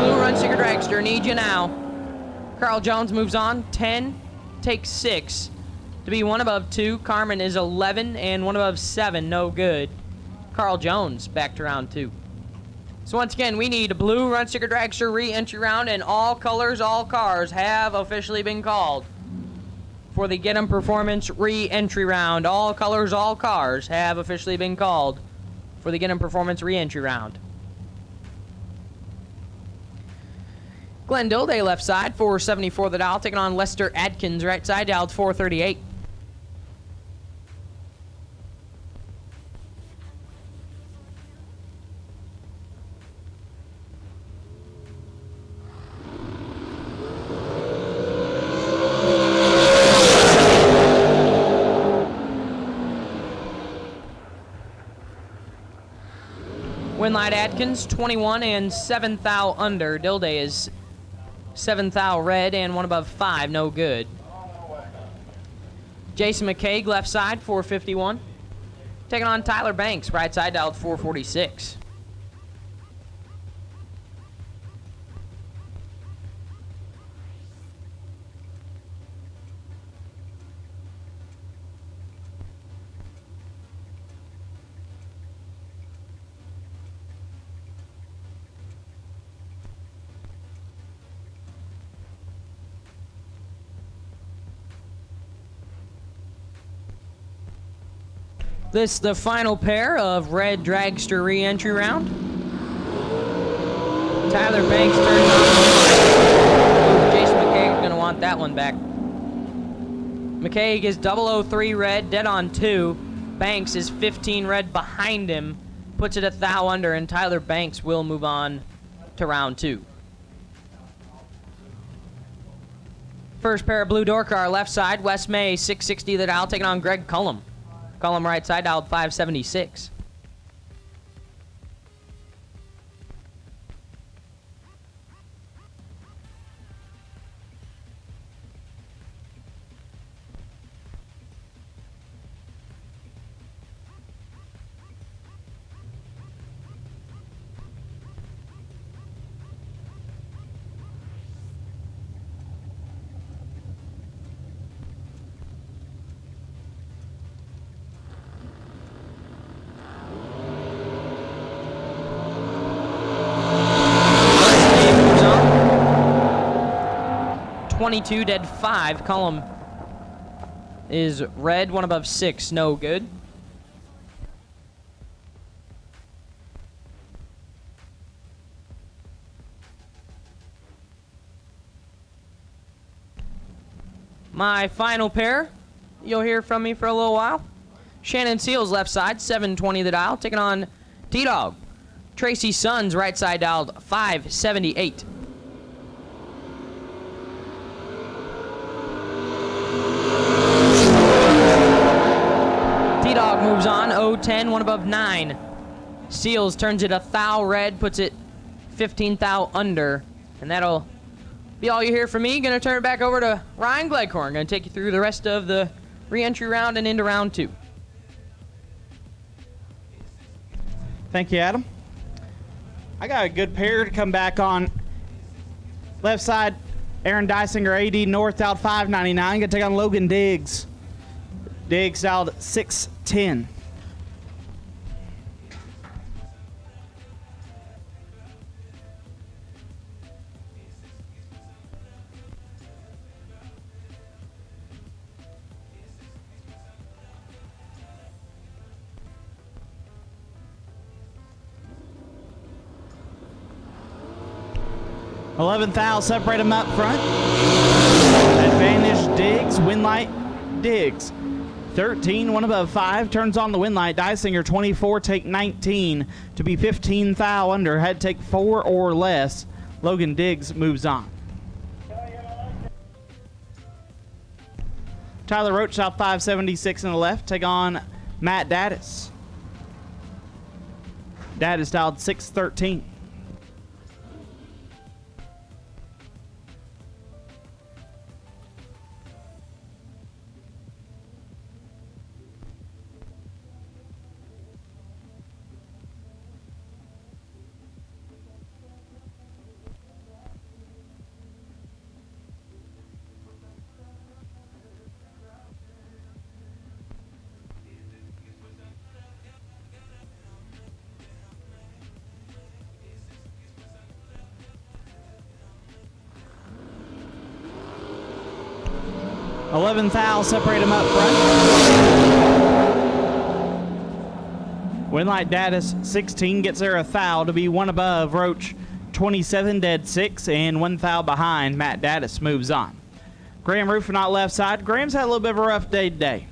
blue run sticker dragster. Need you now. Carl Jones moves on. 10, takes 6. To be 1 above 2. Carmen is 11 and 1 above 7. No good. Carl Jones back to round 2. So once again, we need a blue run sticker dragster re-entry round, and all colors, all cars have officially been called for the Get 'em Performance re-entry round. All colors, all cars have officially been called for the Get 'em Performance re-entry round. Glenn Dilday left side, 474 the dial, taking on Lester Adkins right side, dialed 438. Winlight Adkins, 21 and 7th thou under. Dilday is 7th thou red and 1 above 5, no good. Jason McCaig, left side, 451. Taking on Tyler Banks, right side, dialed 446. This is the final pair of red dragster re-entry round. Tyler Banks turns on. Jason McCaig is going to want that one back. McCaig is 003 red, dead on 2. Banks is 15 red behind him, puts it at thou under, and Tyler Banks will move on to round 2. First pair of blue door car, left side, Wes May, 660 the dial, taking on Greg Cullum. Cullum right side, dialed 576. Moves on. 22 dead 5. Cullum is red, 1 above 6, no good. My final pair, you'll hear from me for a little while. Shannon Seals, left side, 720 the dial, taking on T-Dog. Tracy Sons, right side, dialed 578. T-Dog moves on, 010, 1 above 9. Seals turns it a thou red, puts it 15 thou under, and that'll be all you hear from me. Gonna turn it back over to Ryan Gleghorn. Gonna take you through the rest of the re-entry round and into round 2. Thank you, Adam. I got a good pair to come back on. Left side, Aaron Dysinger, AD North, out 599. Gonna take on Logan Diggs. Diggs out 610. $11,000, separate them up front. Advantage Diggs, Winlight Diggs. 13, 1 above 5, turns on the Winlight. Dysinger, 24, take 19 to be 15 thou under. Had to take 4 or less. Logan Diggs moves on. Tyler Roach out 576 in the left. Take on Matt Daddis. Daddis dialed 613. 11 thou, separate them up front. Winlight Datus 16 gets there a thou to be one above Roach 27 dead 6, and 1 thou behind. Matt Datus moves on. Graham Roofer not left side. Graham's had a little bit of a rough day today.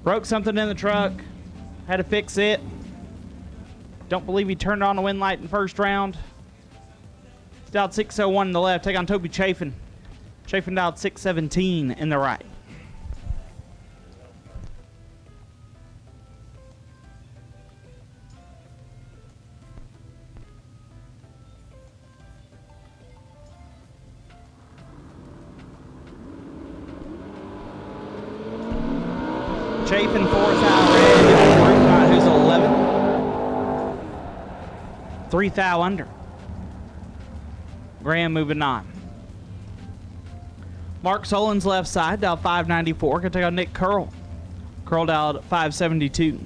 Broke something in the truck, had to fix it. Don't believe he turned on the wind light in first round. He's dialed 601 in the left. Take on Toby Chafin. Chafin dialed 617 in the right. Chafin 4 thou red, who's 11. 3 thou under. Graham moving on. Mark Sullens left side, dialed 594. Gonna take on Nick Curl. Curl dialed 572.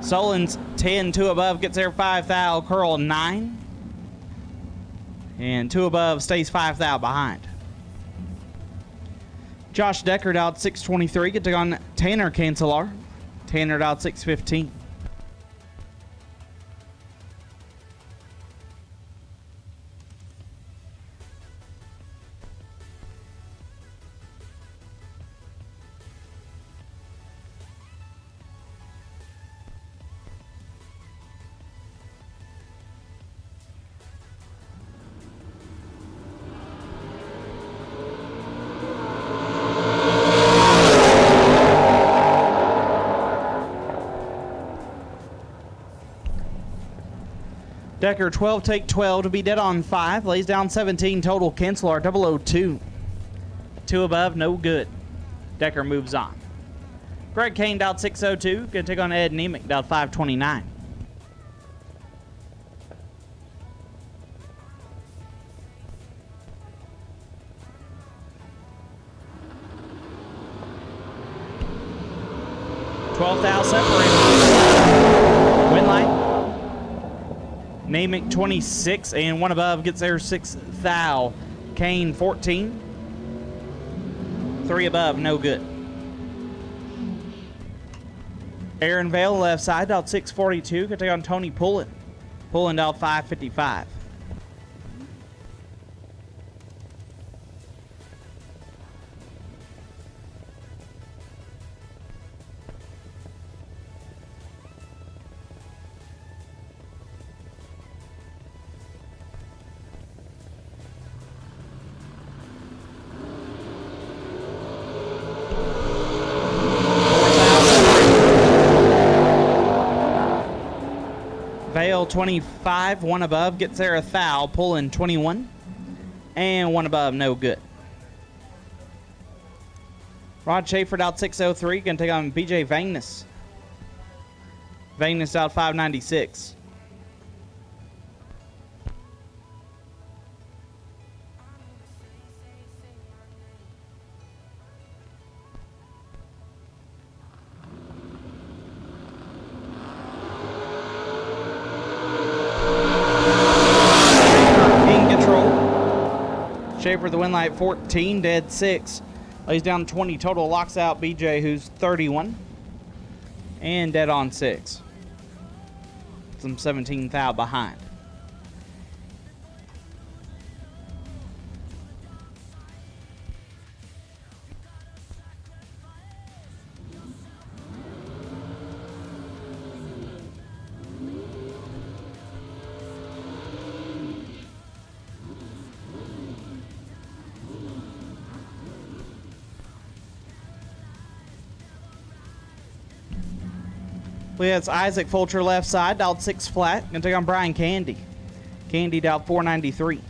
Sullens 10, 2 above, gets there 5 thou, Curl 9. And 2 above stays 5 thou behind. Josh Deckard out 623, get to go on Tanner Cancelar. Tanner out 615. Decker 12, take 12 to be dead on 5. Lays down 17 total. Cancelar 002. 2 above, no good. Decker moves on. Greg Kane dialed 602. Gonna take on Ed Nemick, dialed 529. Separated. Win light. Namick 26 and 1 above gets there 6 thou. Kane 14. 3 above, no good. Aaron Vale left side, dialed 642. Gonna take on Tony Pullen. Pullen dialed 555. Vale 25, 1 above, gets there a thou, Pulling 21, and 1 above, no good. Rod Schaefer out 603, gonna take on BJ Vangness. Vangness out 596. Schaefer the win light 14, dead 6. Lays down 20 total, locks out BJ, who's 31. And dead on 6. Some 17 thou behind. We have Isaac Fulcher left side, dialed 6 flat. Gonna take on Brian Candy. Candy dialed 493.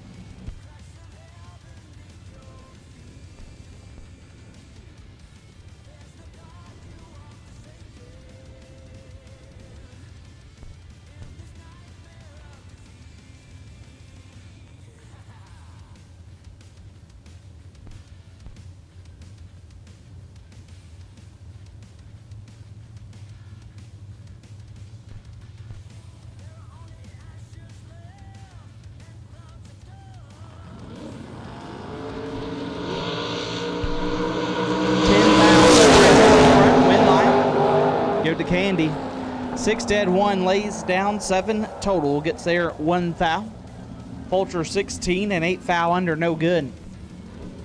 Candy. 6 dead, 1 lays down, 7 total. Gets there 1 foul. Fulcher 16 and 8 foul under, no good.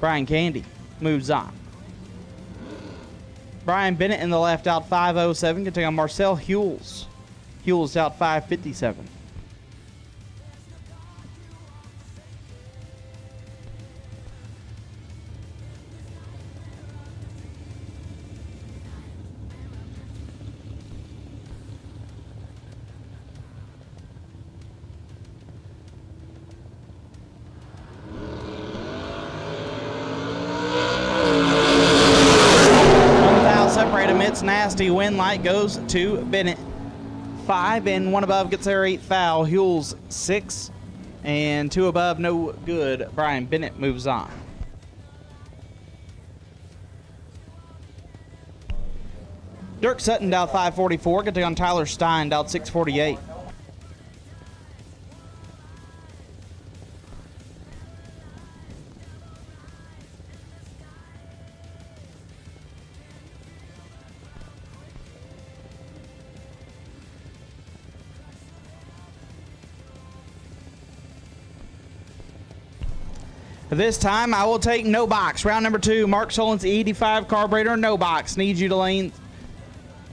Brian Candy moves on. Brian Bennett in the left out 507. Can take on Marcel Hewells. Hewells out 557. It's nasty. Win light goes to Bennett. 5 and 1 above gets there 8 foul. Hewells 6 and 2 above, no good. Brian Bennett moves on. Dirk Sutton out 544. Get on Tyler Stein out 648. This time, I will take no box. Round number 2, Mark Sullens, E85 carburetor, no box. Need you to lane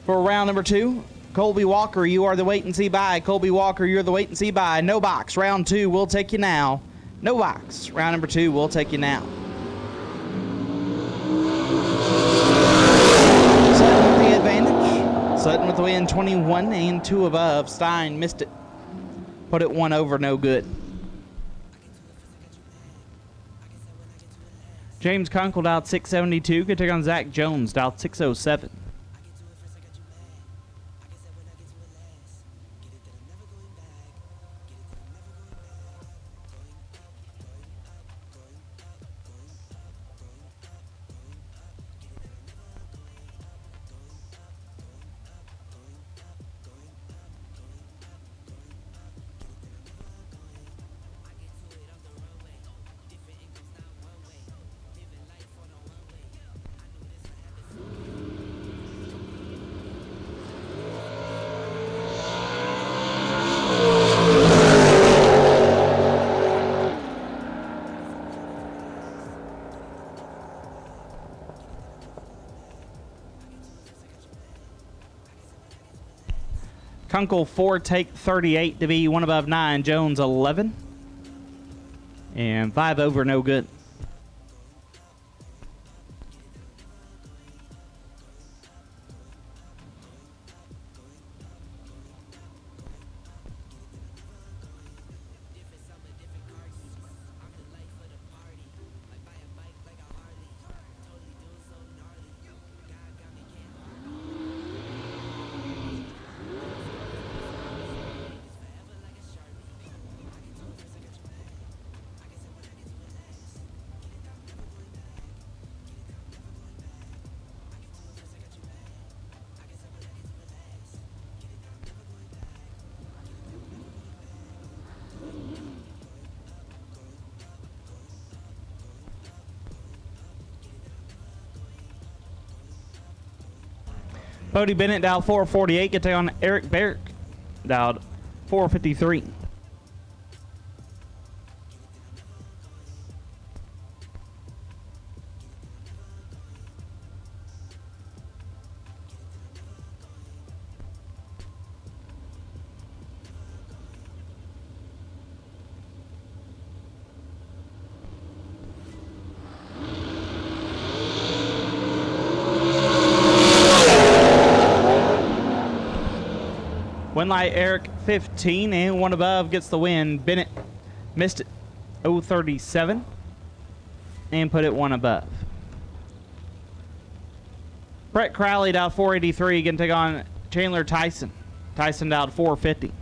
for round number 2. Colby Walker, you are the wait and see by. Colby Walker, you're the wait and see by. No box. Round 2, we'll take you now. No box. Round number 2, we'll take you now. Sutton with the advantage. Sutton with the win, 21 and 2 above. Stein missed it. Put it 1 over, no good. James Kunkel out 672. Could take on Zach Jones out 607. Kunkel 4, take 38 to be 1 above 9. Jones 11. And 5 over, no good. Bodie Bennett dialed 448. Get on Eric Barrick dialed 453. Win light Eric 15 and 1 above gets the win. Bennett missed it 037 and put it 1 above. Brett Crowley dialed 483. Going to take on Chandler Tyson. Tyson dialed 450.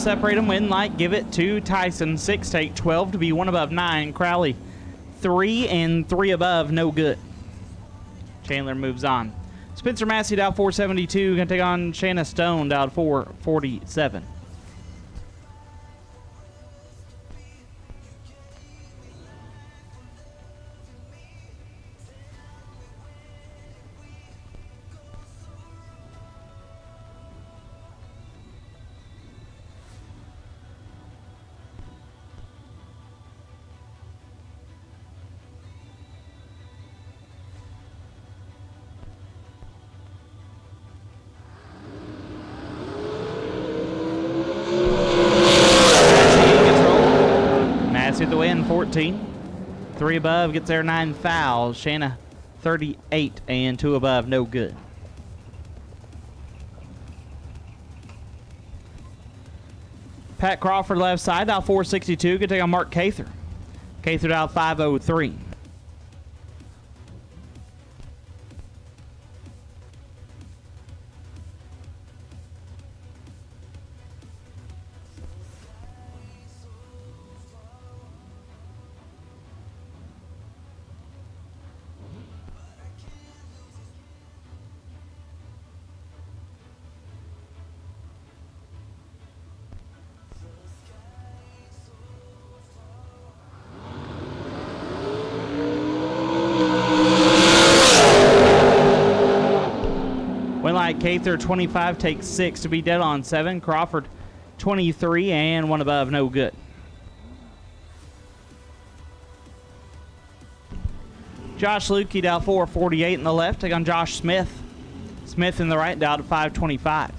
separate them. Win light, give it to Tyson. 6, take 12 to be 1 above 9. Crowley, 3 and 3 above, no good. Chandler moves on. Spencer Massey down 472, going to take on Shanna Stone down 447. At the win, 14. 3 above, gets there 9 fouls. Shanna, 38 and 2 above, no good. Pat Crawford left side, out 462. Good take on Mark Cather. Cather out 503. Cather 25, takes 6 to be dead on 7. Crawford 23 and 1 above, no good. Josh Lukey down 448 in the left, take on Josh Smith. Smith in the right, down to 525.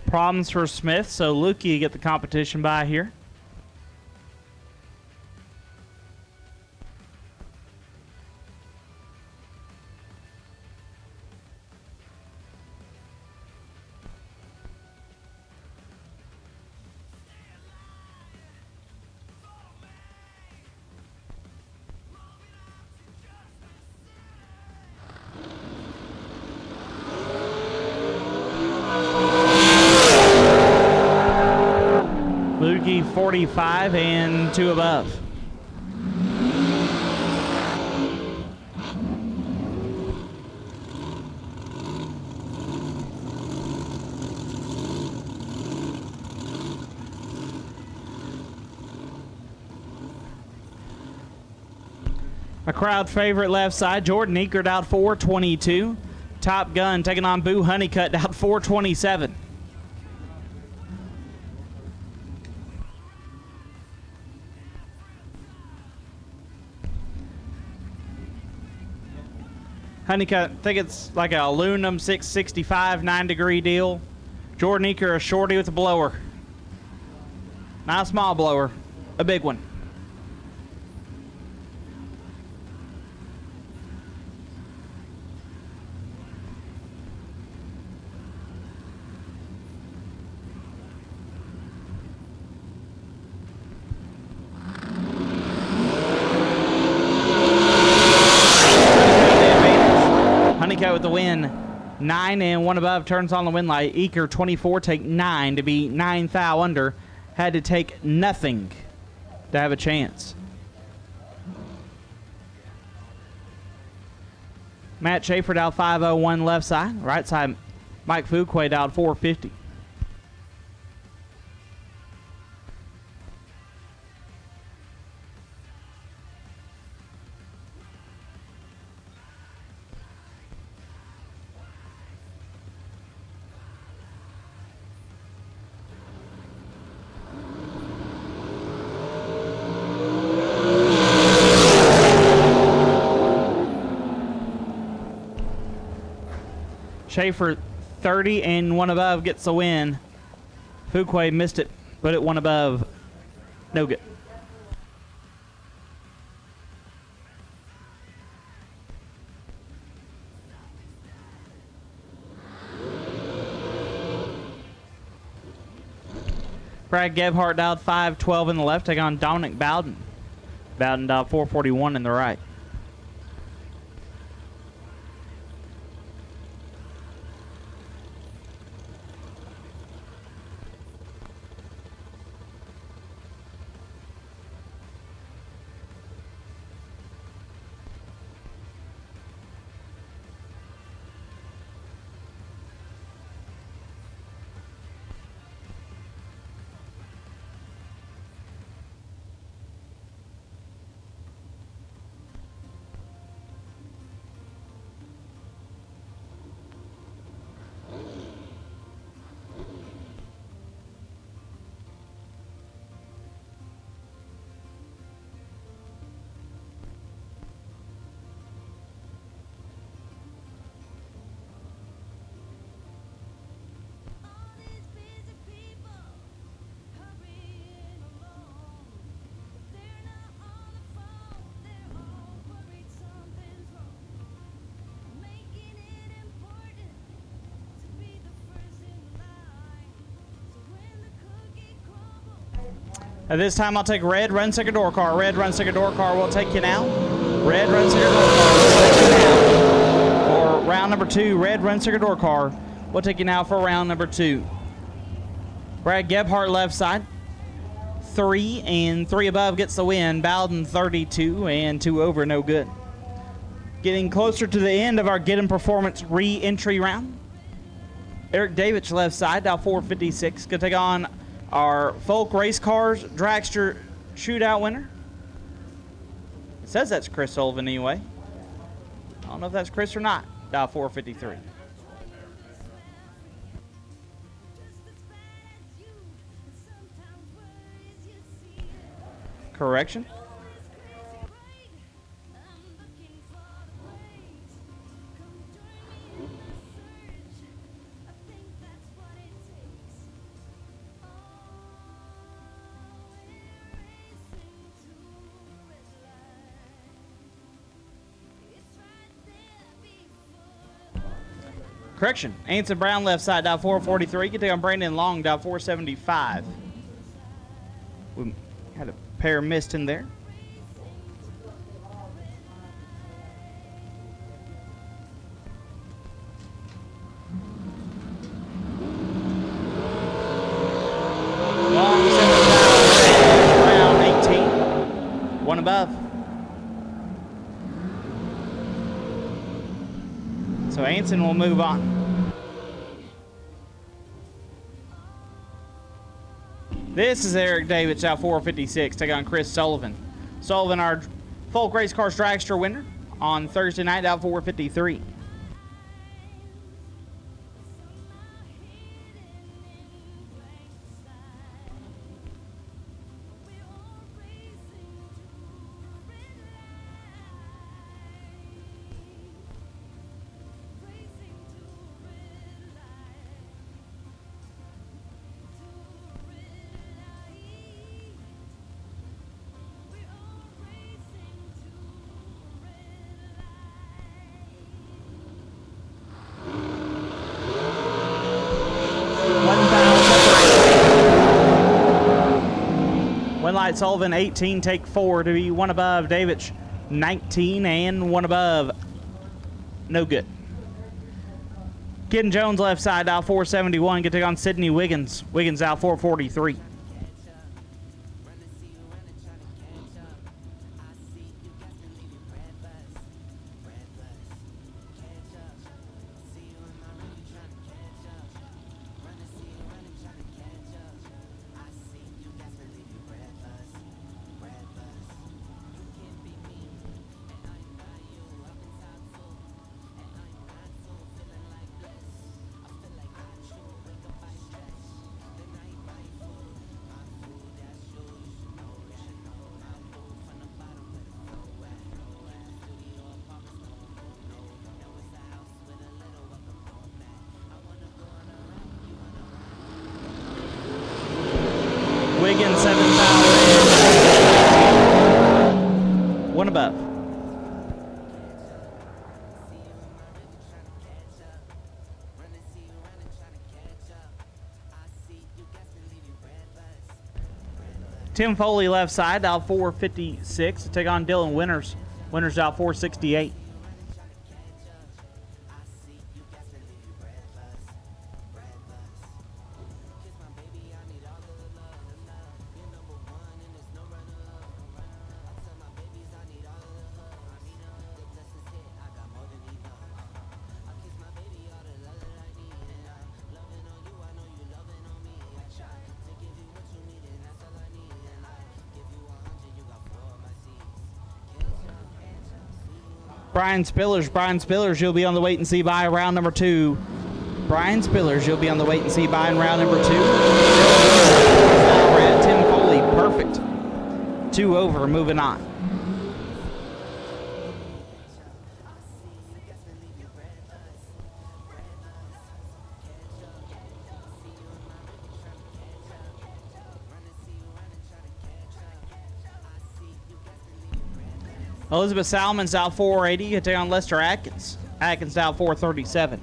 Problems for Smith, so Lukey get the competition by here. Lukey 45 and 2 above. A crowd favorite left side, Jordan Eckert out 422. Top Gun taking on Boo Honeycutt out 427. Honeycutt, I think it's like a aluminum 665 9-degree deal. Jordan Eckert, a shorty with a blower. Not a small blower, a big one. With the win, 9 and 1 above, turns on the win light. Eker 24, take 9 to be 9 thou under. Had to take nothing to have a chance. Matt Schaefer out 501 left side. Right side, Mike Fuquay out 450. Schaefer 30 and one above gets the win. Fuquay missed it, but it one above. No good. Brad Gebhardt dialed 512 in the left, take on Dominic Bowden. Bowden dialed 441 in the right. At this time, I'll take red, run second door car. Red, run second door car will take you now. Red, run second door car will take you now. For round number 2, red, run second door car will take you now for round number 2. Brad Gebhardt left side. 3 and 3 above gets the win. Bowden 32 and 2 over, no good. Getting closer to the end of our Get 'em Performance re-entry round. Eric David's left side, now 456. Gonna take on our Folk Race Cars Dragster shootout winner. It says that's Chris Sullivan anyway. I don't know if that's Chris or not. Dial 453. Correction. Correction. Anson Brown left side, dial 443. Get on Brandon Long, dial 475. We had a pair missed in there. Long 75, round 18. One above. So Anson will move on. This is Eric Davids out 456, take on Chris Sullivan. Sullivan, our Folk Race Cars Dragster winner on Thursday night out 453. Light Sullivan 18, take 4 to be one above. Davidge 19 and one above. No good. Kid Jones left side, dial 471. Get to take on Sydney Wiggins. Wiggins out 443. Wiggins, 7 foul red. 1 above. Tim Foley left side, out 456 to take on Dylan Winters. Winters out 468. Brian Spillers, you'll be on the wait and see by round number 2. Brian Spillers, you'll be on the wait and see by in round number 2. Red, Tim Foley, perfect. 2 over, moving on. Elizabeth Salmon's out 480 to take on Lester Atkins. Atkins out 437.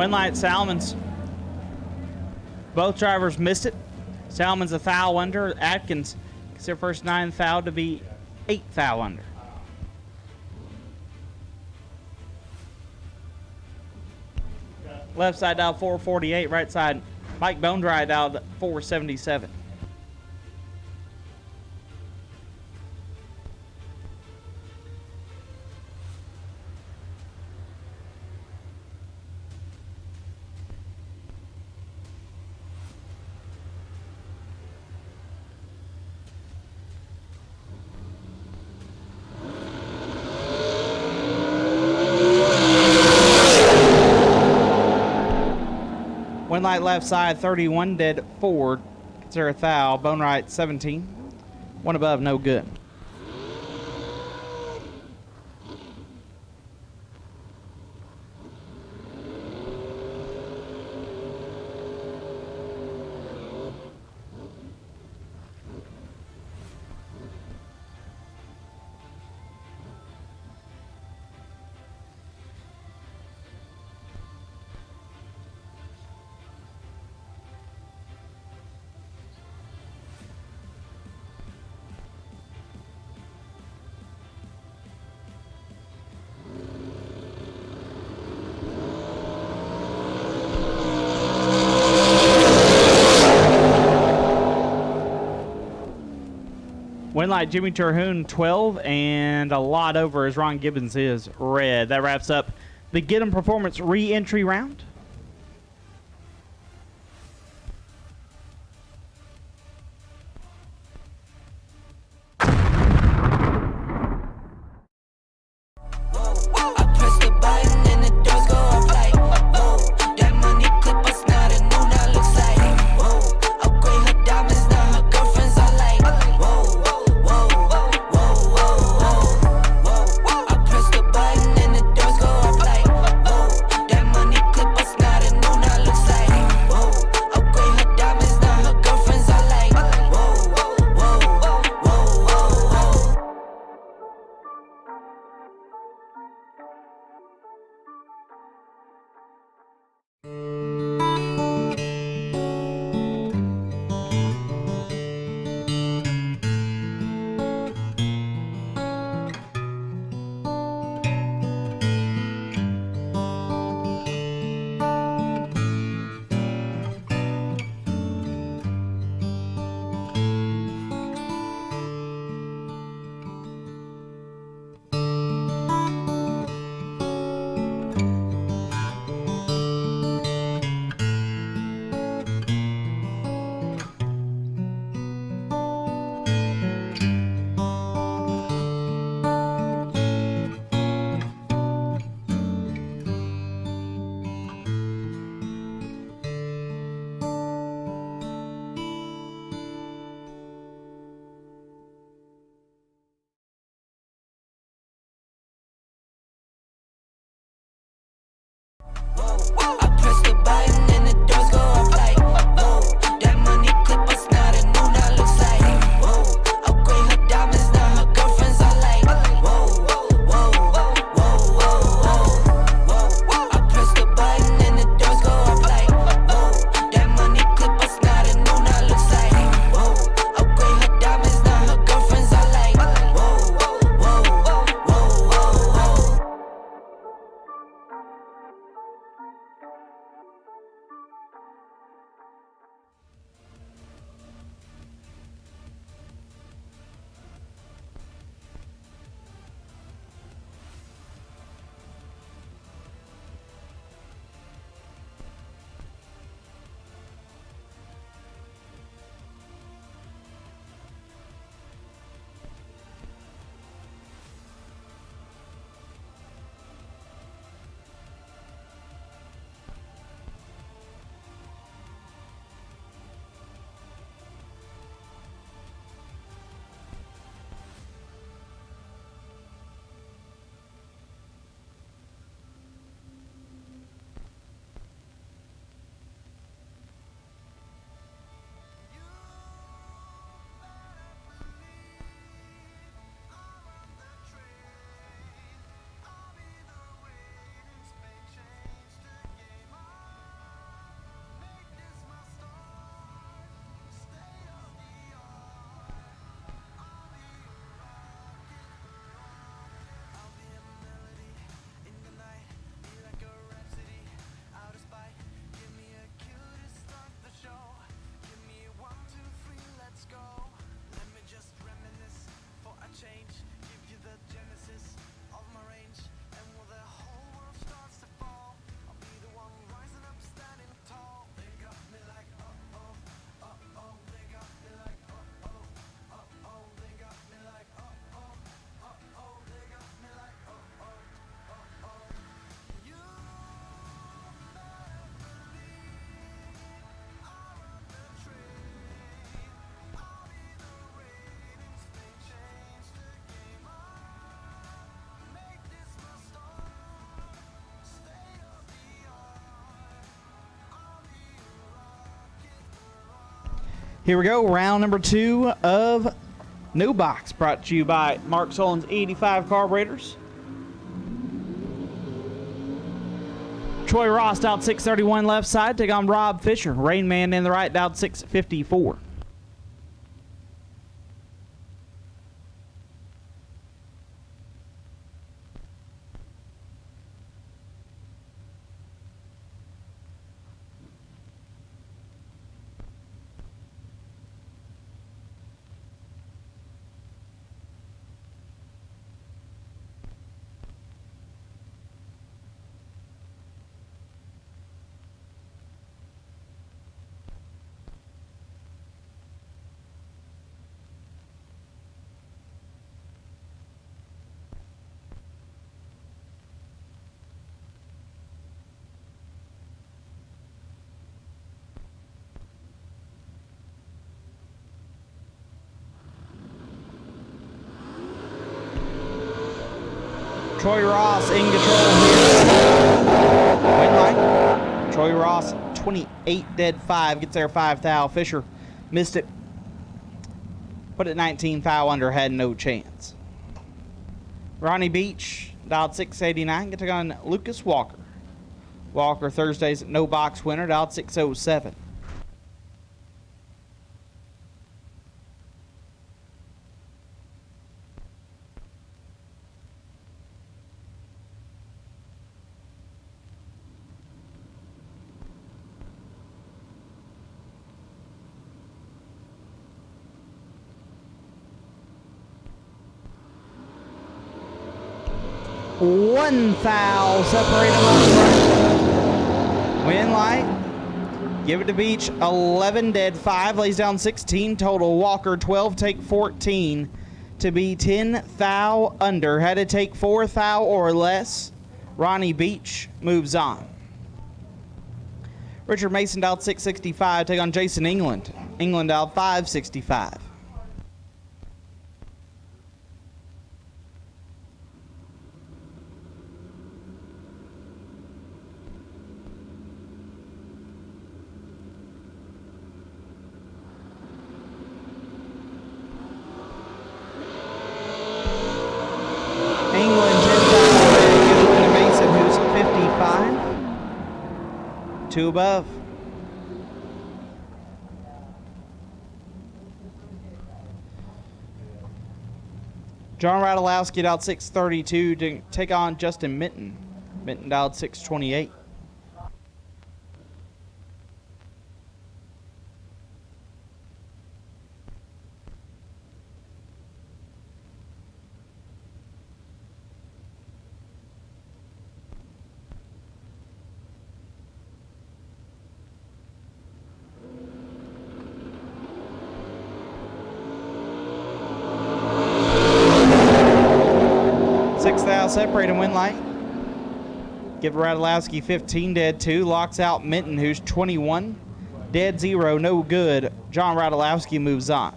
Winlight Salmons. Both drivers missed it. Salmons a foul under. Atkins gets their first 9 foul to be 8 foul under. Left side out 448. Right side Mike Bonedry out 477. Winlight left side 31 dead forward. Consider a foul. Bone right 17. 1 above, no good. Winlight Jimmy Terhune 12 and a lot over as Ron Gibbons is red. That wraps up the Get 'em Performance re-entry round. Clip us Here we go, round number 2 of No Box, brought to you by Mark Sullens 85 Carburetors. Troy Ross out 631 left side, take on Rob Fisher. Rain Man in the right, out 654. Troy Ross in control here. Win line. Troy Ross 28 dead 5. Gets there 5 thou. Fisher missed it. Put it 19 thou under. Had no chance. Ronnie Beach dialed 689. Get to on Lucas Walker. Walker Thursday's No Box winner. Dialed 607. One thou, separate them up. Win light. Give it to Beach. 11 dead 5. Lays down 16 total. Walker 12, take 14 to be 10 thou under. Had to take 4 thou or less. Ronnie Beach moves on. Richard Mason dialed 665. Take on Jason England. England dialed 565. Two above. John Radulowski dialed 632 to take on Justin Minton. Minton dialed 628. Separate and win light. Give Radulowski 15 dead 2. Locks out Minton, who's 21 dead 0. No good. John Radulowski moves on.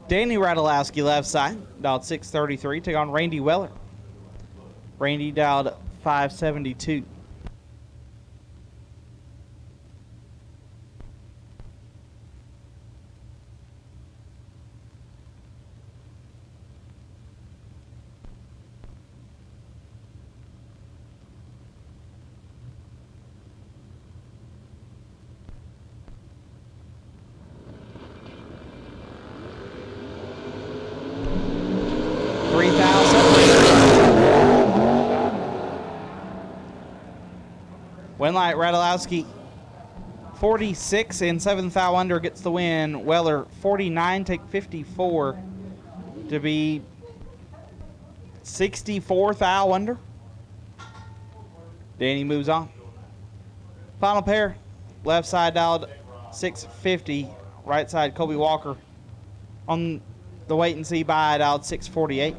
Danny Radulowski left side. Dialed 633. Take on Randy Weller. Randy dialed 572. Winlight Radulowski 46 and 7 thou under gets the win. Weller 49, take 54 to be 64 thou under. Danny moves on. Final pair. Left side dialed 650. Right side Kobe Walker. On the wait and see by dialed 648.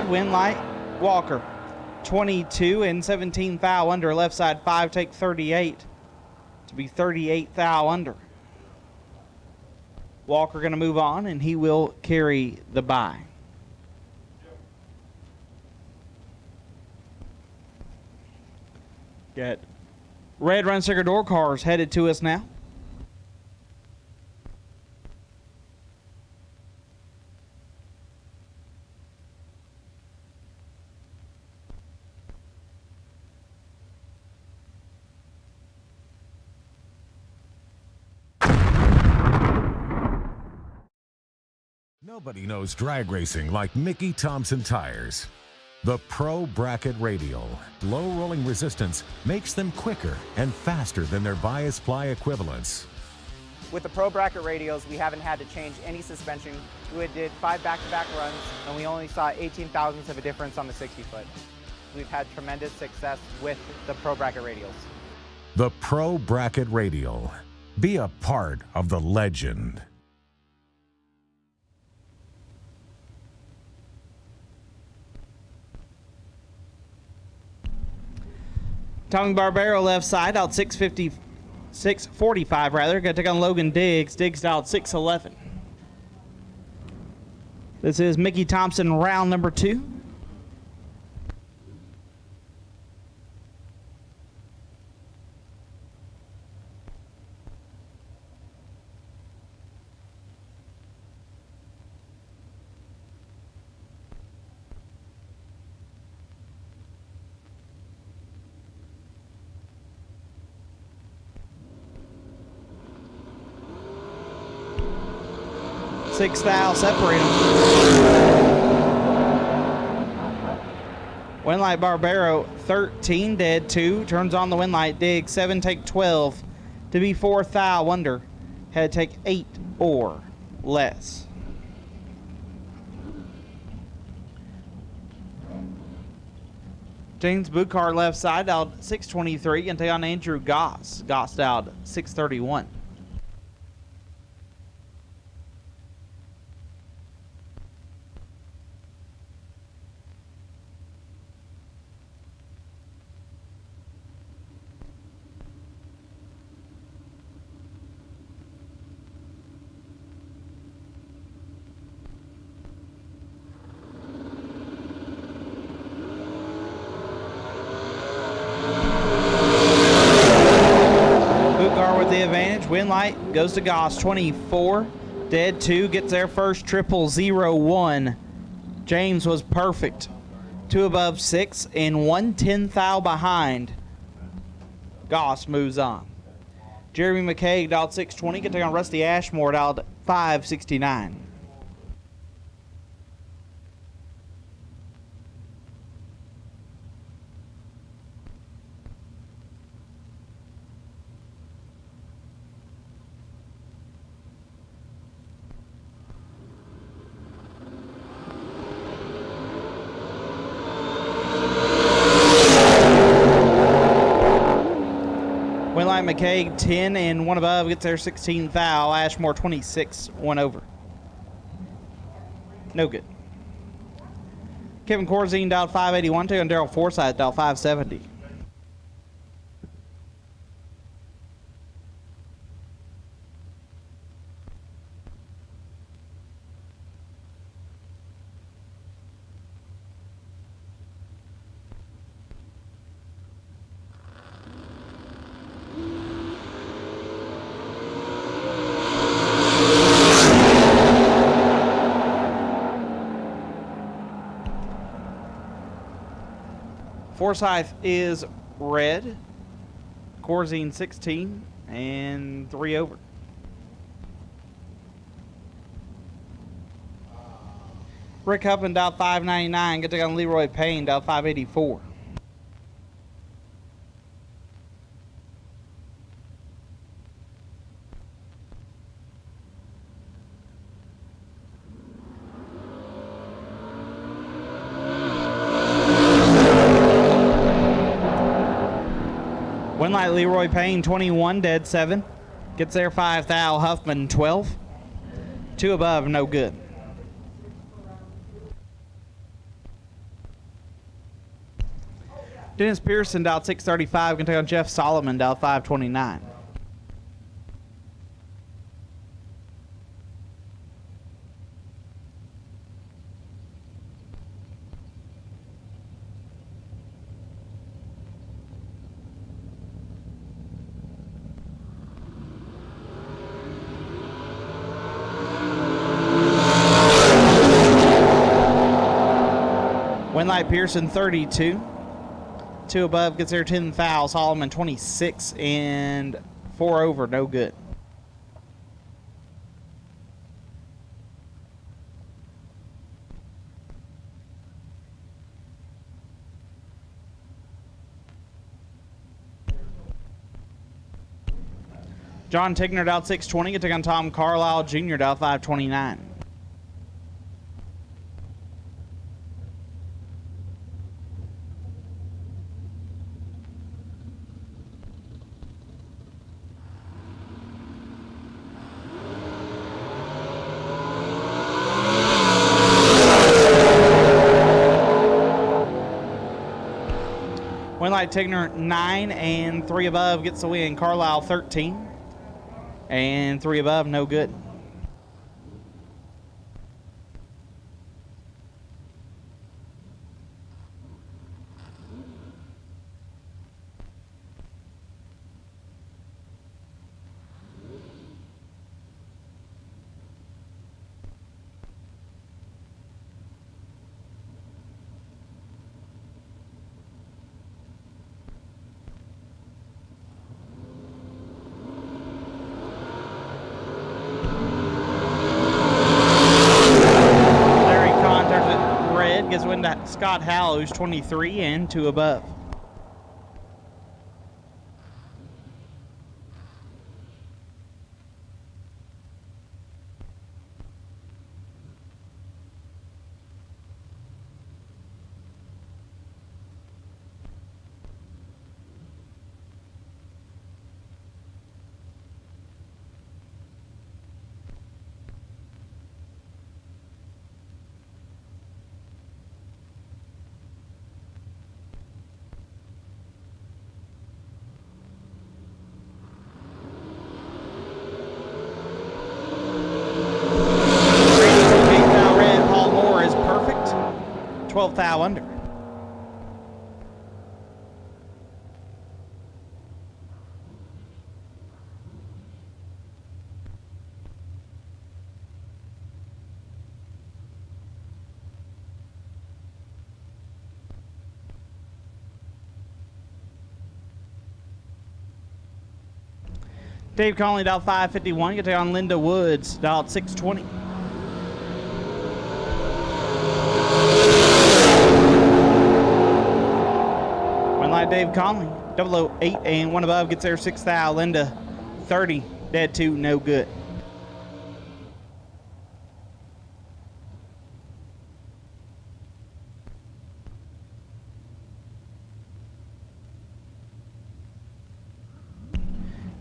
Win light Walker 22 and 17 thou under. Left side 5 take 38 to be 38 thou under. Walker going to move on, and he will carry the bye. Got red run sticker door cars headed to us now. Nobody knows drag racing like Mickey Thompson tires. The Pro Bracket Radial. Low rolling resistance makes them quicker and faster than their bias ply equivalents. With the Pro Bracket Radials, we haven't had to change any suspension. We did 5 back-to-back runs, and we only saw 18 thousandths of a difference on the 60-foot. We've had tremendous success with the Pro Bracket Radials. The Pro Bracket Radial. Be a part of the legend. Tommy Barbero left side out 645 rather. Got to take on Logan Diggs. Diggs out 611. This is Mickey Thompson round number 2. Six thou separate them. Windlight Barbero 13 dead 2 turns on the Windlight Dig 7 take 12 to be 4 thou under. Had to take 8 or less. James Buchar left side out 623 and take on Andrew Goss. Goss out 631. The advantage. Windlight goes to Goss 24. Dead 2 gets their first 0001. James was perfect. 2 above 6 and 1/10 thou behind. Goss moves on. Jeremy McKay dialed 620. Can take on Rusty Ashmore dialed 569. McKay 10 and 1 above gets their 16 thou. Ashmore 26 1 over. No good. Kevin Corzine dialed 581 and Daryl Forsyth dialed 570. Forsyth is red. Corzine 16 and 3 over. Rick Huffman dialed 599. Get to go on Leroy Payne dialed 584. Windlight Leroy Payne 21 dead 7 gets there 5 thou. Huffman 12 2 above no good. Dennis Pearson dialed 635 can take on Jeff Solomon dialed 529. Winlight Pearson 32. 2 above gets there 10 thou. Solomon 26 and 4 over, no good. John Tigner out 620, get to on Tom Carlisle Jr. out 529. Winlight Tigner 9 and 3 above gets the win. Carlisle 13 and 3 above, no good. Gets win to Scott Howell, who's 23 and 2 above. Paul Moore is perfect. 12 thou under. Dave Conley dialed 551. You take on Linda Woods, dialed 620. Winlight Dave Conley, 008 and 1 above gets there 6 thou. Linda 30, dead 2, no good.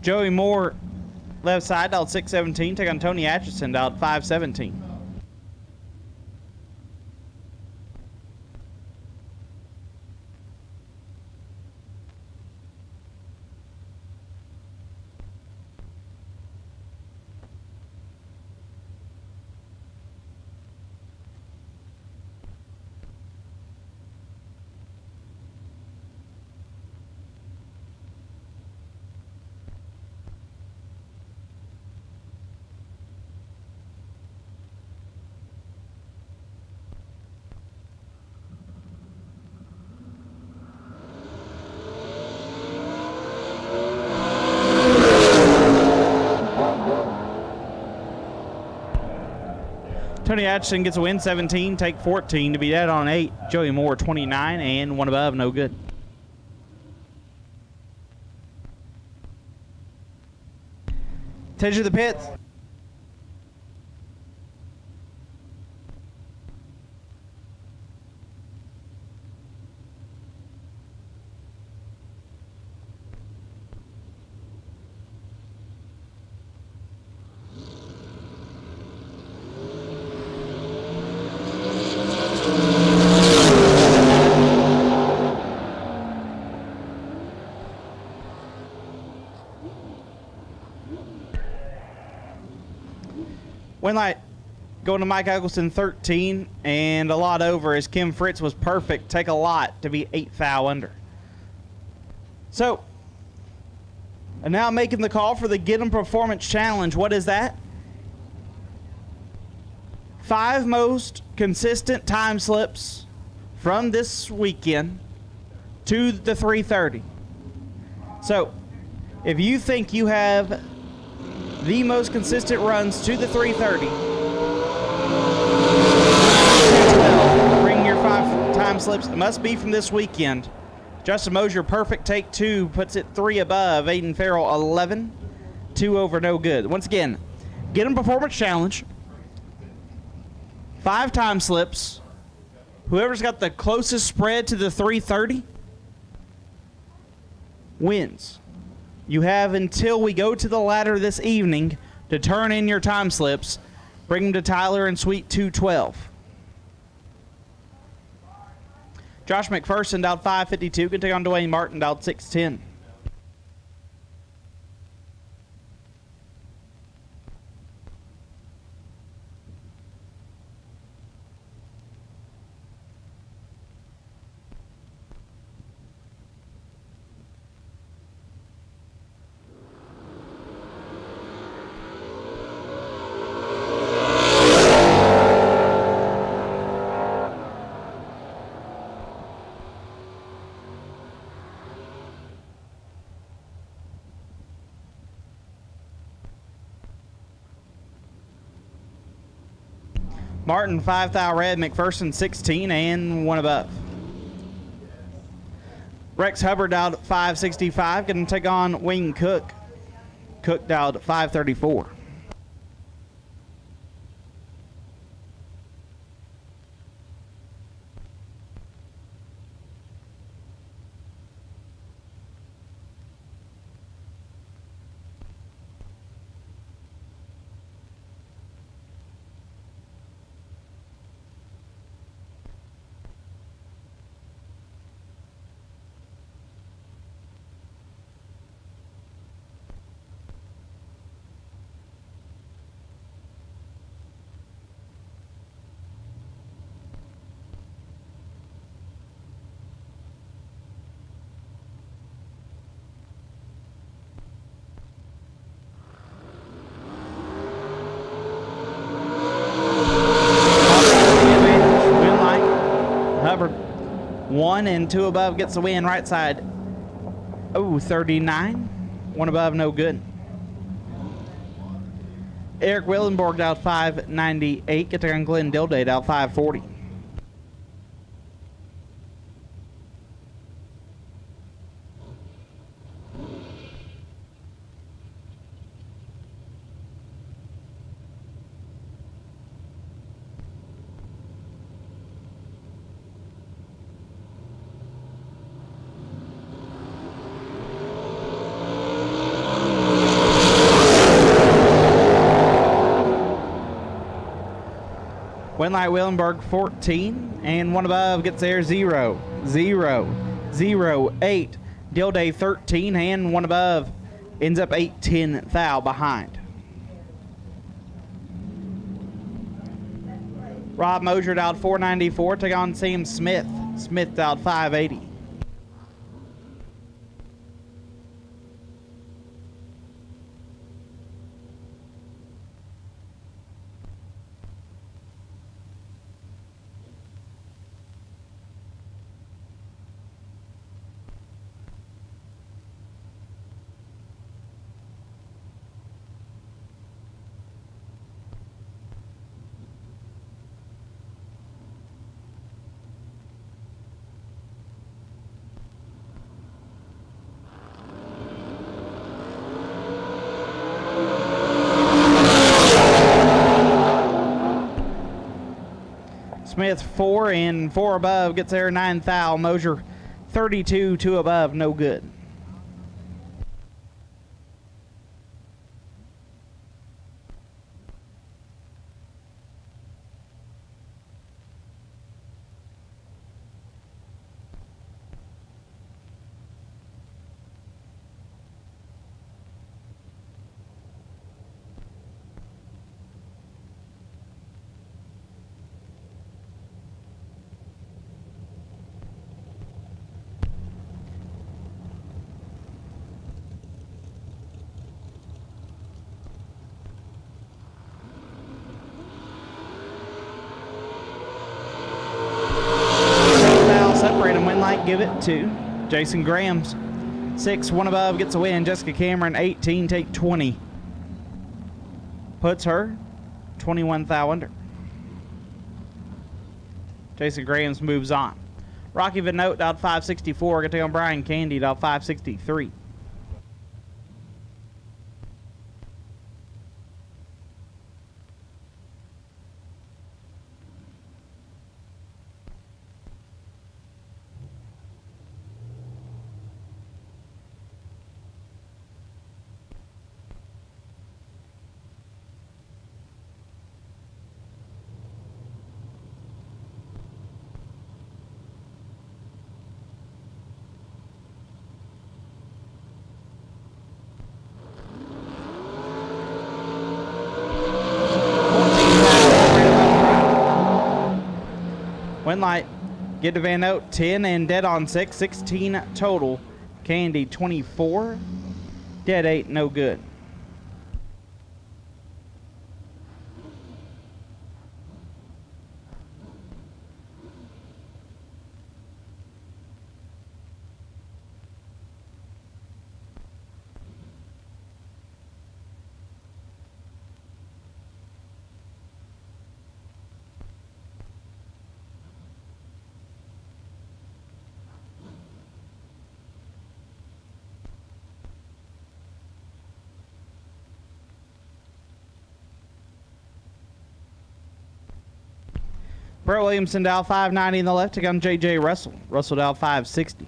Joey Moore, left side, dialed 617. Take on Tony Atchison, dialed 517. Tony Atchison gets a win, 17, take 14 to be dead on 8. Joey Moore, 29 and 1 above, no good. Edge of the pits. Winlight going to Mike Eggleston 13 and a lot over as Kim Fritz was perfect. Take a lot to be 8 thou under. So, and now making the call for the Get 'em Performance Challenge. What is that? 5 most consistent time slips from this weekend to the 330. So, if you think you have the most consistent runs to the 330, bring your 5 time slips. It must be from this weekend. Justin Mosier, perfect take 2, puts it 3 above. Aiden Farrell, 11. 2 over, no good. Once again, get him performance challenge. 5 time slips. Whoever's got the closest spread to the 330 wins. You have until we go to the ladder this evening to turn in your time slips. Bring them to Tyler in Suite 212. Josh McPherson dialed 552. Can take on Dwayne Martin, dialed 610. Martin, 5 thou red, McPherson, 16, and 1 above. Rex Hubbard dialed 565, going to take on Wayne Cook. Cook dialed 534. Hubbard, 1 and 2 above gets the win. Right side, 39. 1 above, no good. Eric Willenborg dialed 598. Get there on Glenn Dilday dialed 540. Winlight Willenberg 14 and 1 above gets there 0, 0, 0, 8. Dilday 13 and 1 above ends up 8-10 thou behind. Rob Mosier dialed 494. Take on Sam Smith. Smith dialed 580. Smith 4 and 4 above gets there 9 thou. Mosier 32, 2 above, no good. give it to Jason Grams. 6, 1 above, gets a win. Jessica Cameron, 18, take 20. Puts her 21 thou under. Jason Grams moves on. Rocky Vinote, dialed 564. Get to on Brian Candy, dialed 563. Win light. Get to Van Oat, 10 and dead on 6, 16 total. Candy, 24. Dead 8, no good. Brett Williamson, dial 590 in the left. Take on J.J. Russell. Russell, dial 560.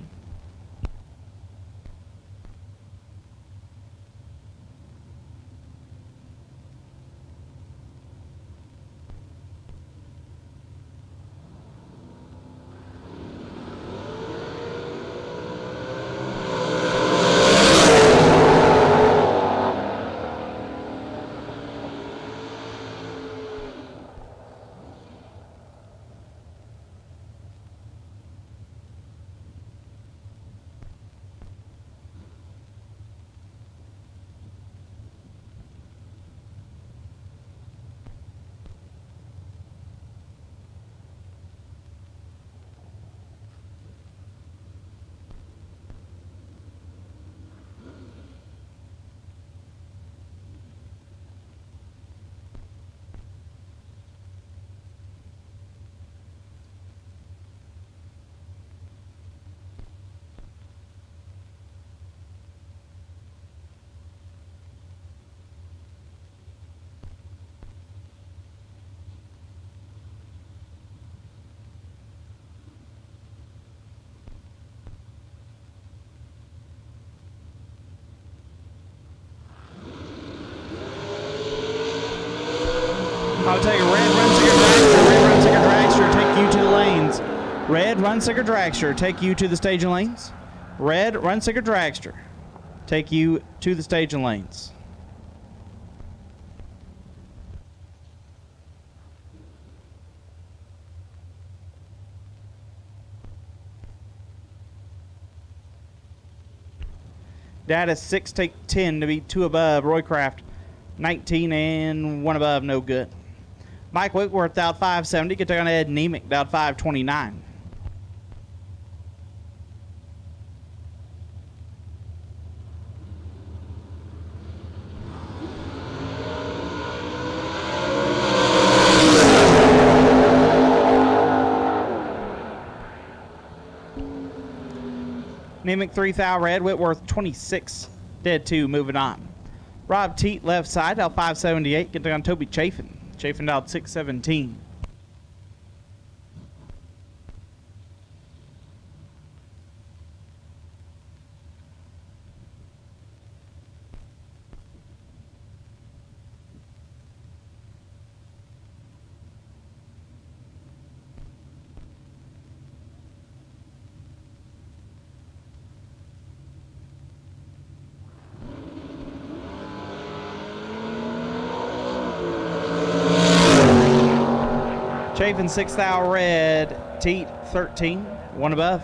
I'll take a red Runsicker Dragster, take you to the lanes. Red Runsicker Dragster, take you to the staging lanes. Red Runsicker Dragster, take you to the staging lanes. Data 6, take 10 to be 2 above. Roycraft, 19 and 1 above, no good. Mike Whitworth, out 570. Get on Ed Nemick, out 529. Nemick 3,000 red. Whitworth 26, dead 2, moving on. Rob Teat, left side, out 578. Get on Toby Chafin. Chafin out 617. Chafin 6,000 red. Teat 13, 1 above.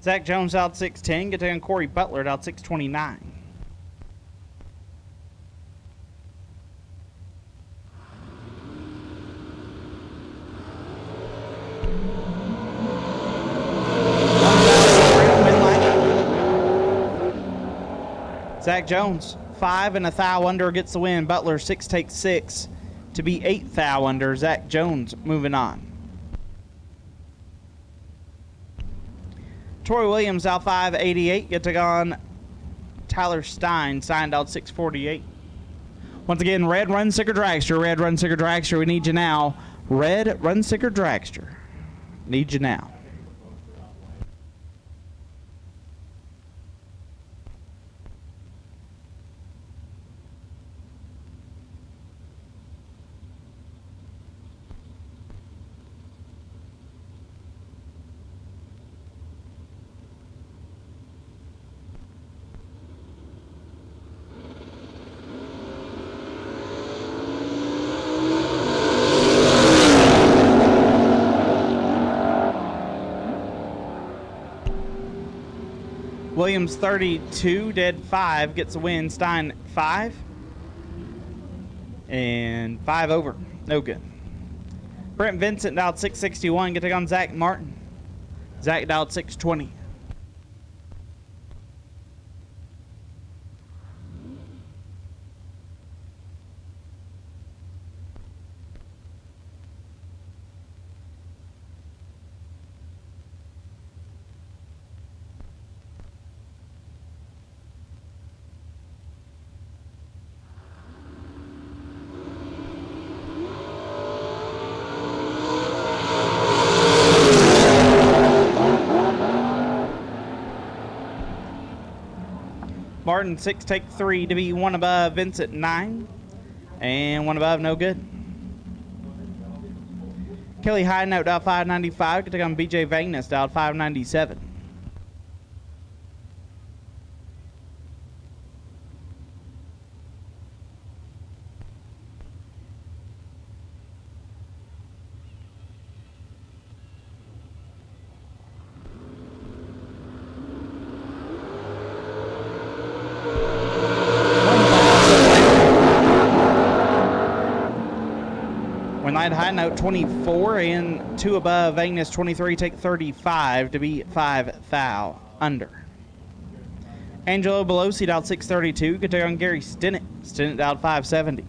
Zach Jones out 6'10", get on Corey Butler out 6'29". Zach Jones, 5 and a thou under, gets the win. Butler 6 takes 6 to be 8 thou under. Zach Jones moving on. Troy Williams out 5'88", get to go on Tyler Stein, signed out 6'48". Once again, Red Run Sicker Dragster, Red Run Sicker Dragster, we need you now. Red Run Sicker Dragster, need you now. Williams 32, dead 5, gets a win. Stein 5. And 5 over. No good. Brent Vincent dialed 661, get to go on Zach Martin. Zach dialed 620. Martin 6 take 3 to be 1 above. Vincent 9 and 1 above, no good. Kelly High Note dialed 595, get to go on BJ Vagnus dialed 597. High Note 24 and 2 above. Agnes 23 take 35 to be 5 thou under. Angelo Belosi dialed 632. Good day on Gary Stinnett. Stinnett dialed 570.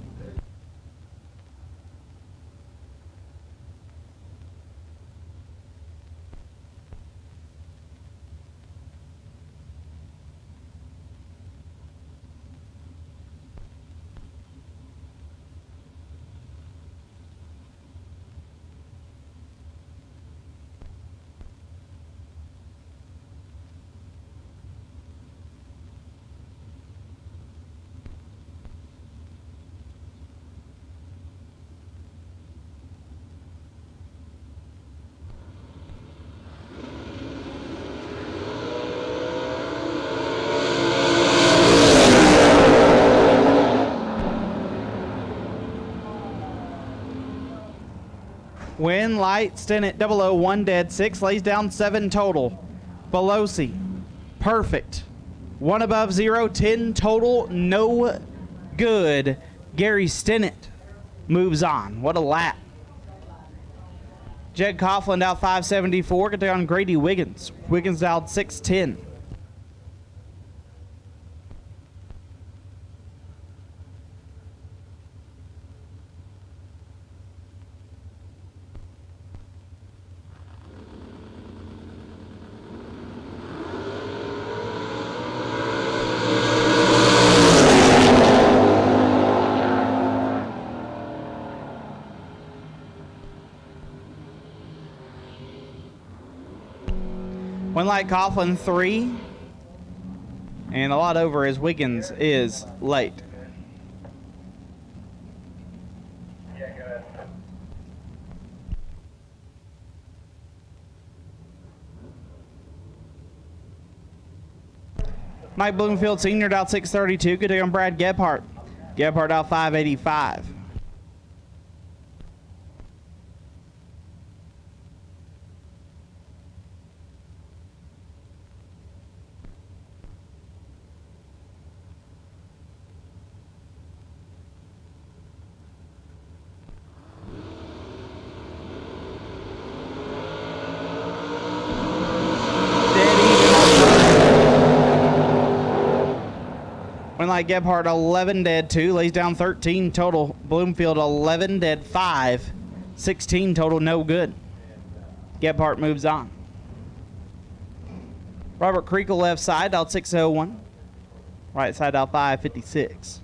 Win light, Stinnett 001 dead 6, lays down 7 total. Belosi, perfect. 1 above 0, 10 total, no good. Gary Stinnett moves on. What a lap. Jed Coughlin out 574, get on Grady Wiggins. Wiggins dialed 610. One light Coughlin 3, and a lot over as Wiggins is late. Mike Bloomfield Sr. dialed 632. Good day on Brad Gebhardt. Gebhardt dialed 585. Winlight Gebhardt 11 dead 2, lays down 13 total. Bloomfield 11 dead 5, 16 total, no good. Gebhardt moves on. Robert Creakle left side, dialed 601. Right side, dialed 556.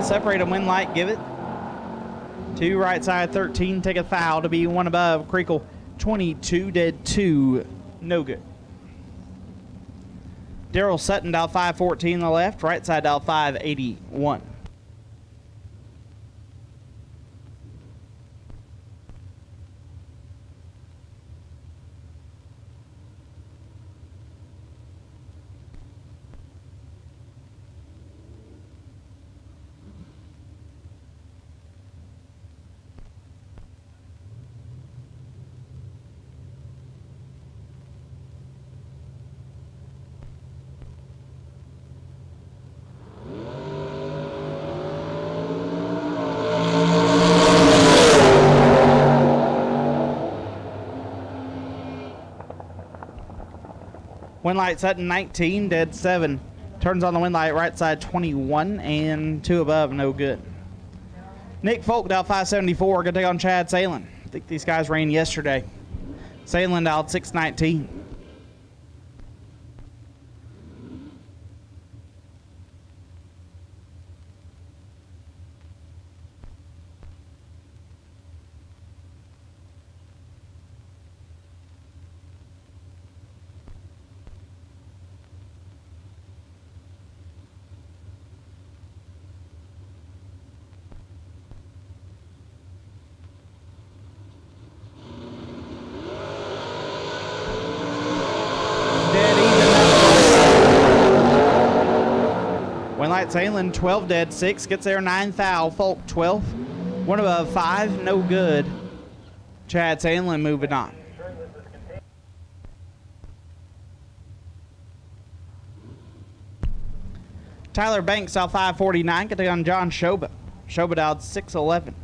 Separate them, Winlight, give it. 2 right side, 13, take a foul to be 1 above. Creakle, 22 dead 2, no good. Daryl Sutton, dial 514 on the left, right side, dial 581. Winlight Sutton 19, dead 7. Turns on the Winlight right side 21 and 2 above, no good. Nick Folk dialed 574, gonna take on Chad Salen. I think these guys ran yesterday. Salen dialed 619. Winlight Salen 12 dead 6, gets there 9 foul. Folk 12, 1 above 5, no good. Chad Salen moving on. Tyler Banks out 549, getting on John Shoba. Shoba out 611.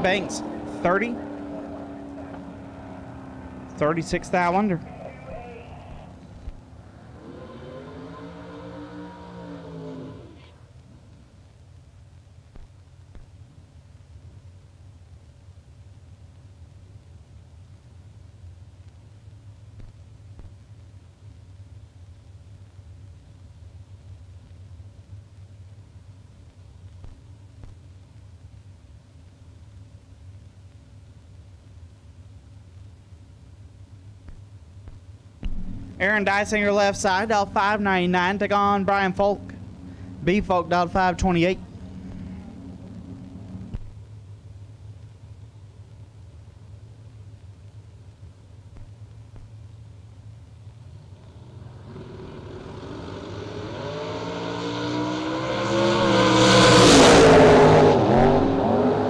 Banks 30, 36 thou under. Aaron Dysinger left side, dial 599, take on Brian Folk. B Folk dial 528.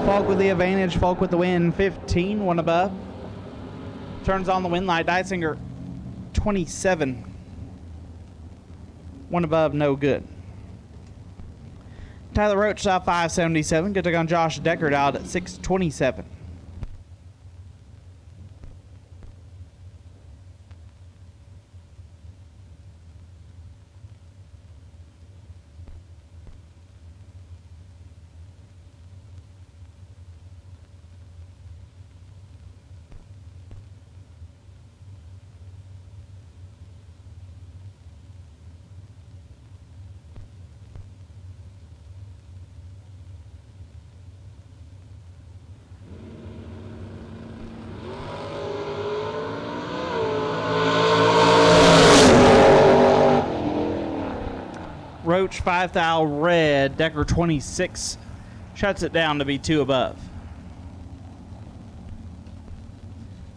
Folk with the advantage, Folk with the win, 15, 1 above. Turns on the Winlight, Dysinger 27, 1 above, no good. Tyler Roach out 577, good to go on Josh Deckard out at 627. Roach 5 thou red. Decker 26 shuts it down to be 2 above.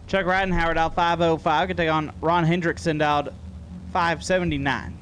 Chuck Ridenhauer out 505. Can take on Ron Hendrickson out 579.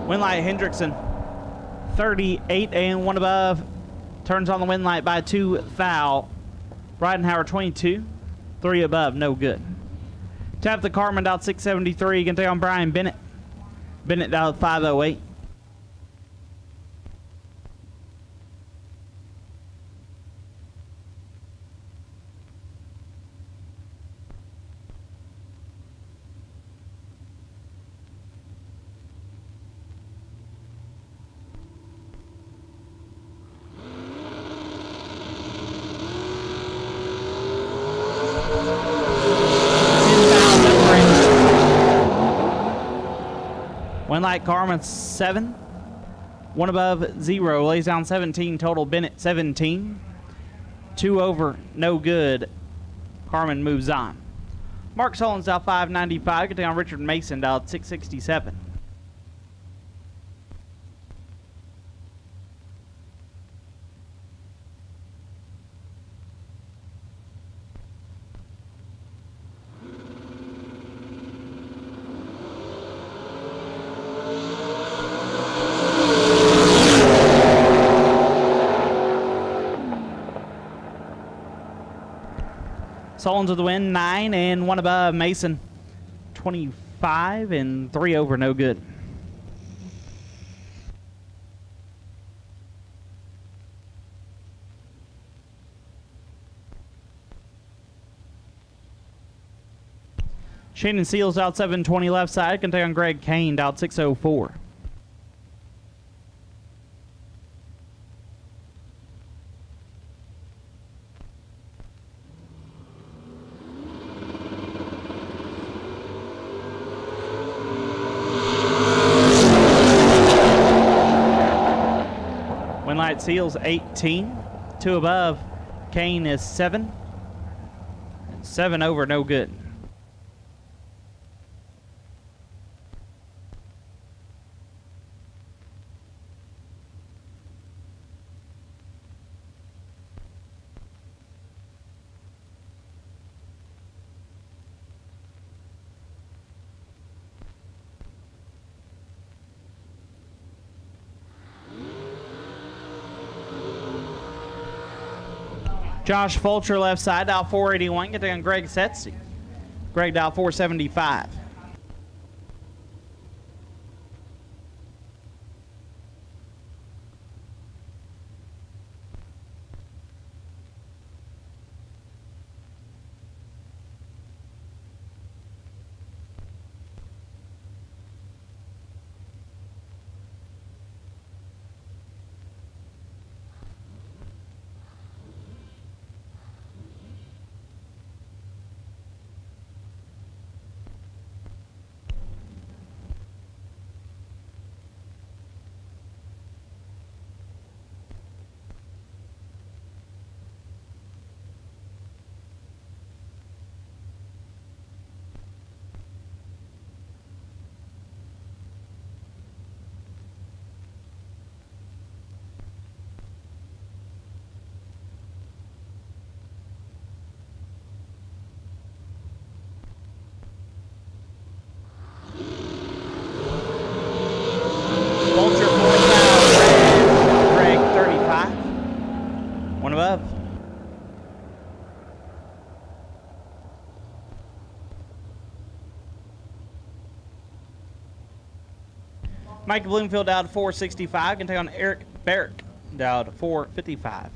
Winlight Hendrickson 38 and 1 above. Turns on the wind light by 2 thou. Ridenhauer 22, 3 above, no good. Tap the Carmen out 673. Can take on Brian Bennett. Bennett out 508. Winlight Carmen 7, 1 above 0, lays down 17 total. Bennett 17, 2 over, no good. Carmen moves on. Mark Sullens out 595, getting on Richard Mason out 667. Sullens with the win, 9 and 1 above. Mason 25 and 3 over, no good. Shannon Seals out 720 left side. Can take on Greg Kane out 604. Winlight Seals 18, 2 above. Kane is 7. 7 over, no good. Josh Fulcher left side, dial 481. Get on Greg Setzi. Greg dial 475. Fulcher 4,000. Greg 35. 1 above. Mike Bloomfield down to 465. Can take on Eric Barrick down to 455.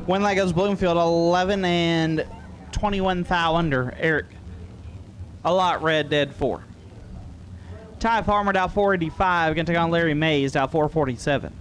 Win line goes Bloomfield 11 and 21 thou under. Eric. A lot red, dead 4. Ty Farmer down 485. Going to take on Larry Mays down 447.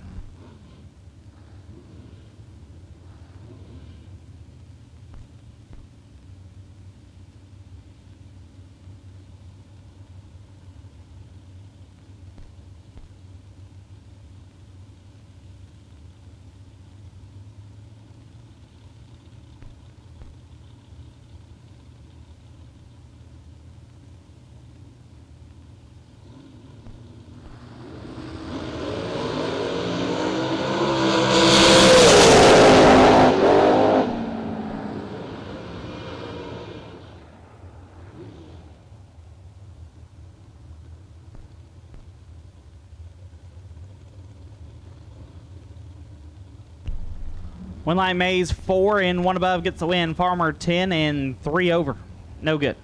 One line Mays 4 and 1 above gets the win. Farmer 10 and 3 over. No good.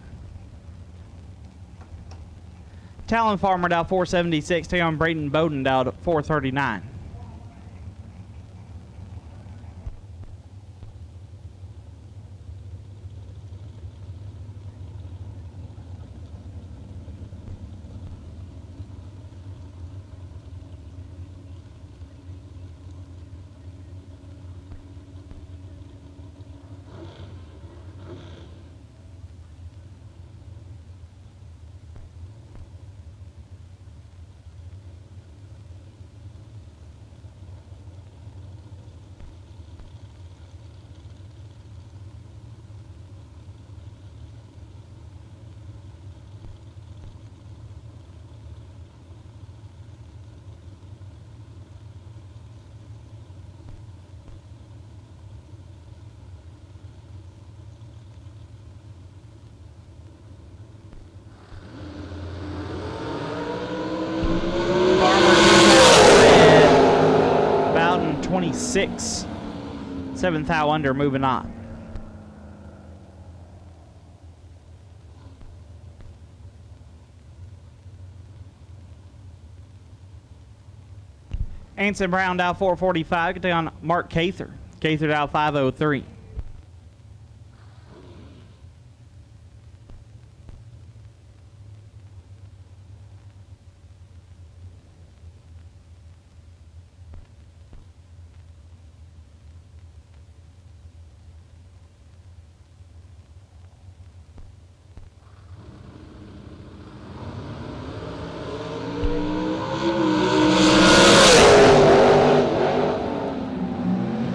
Talon Farmer down 476. Take on Braden Bowden down 439. Bowden 26. 7 thou under, moving on. Anson Brown down 445. Get down Mark Cather. Cather down 503.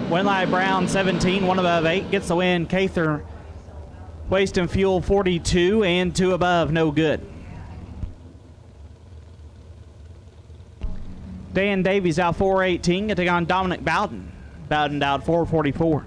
Winlight Brown 17, 1 above 8 gets the win. Cather Waste and Fuel 42 and 2 above, no good. Dan Davies out 418, gonna take on Dominic Bowden. Bowden out 444.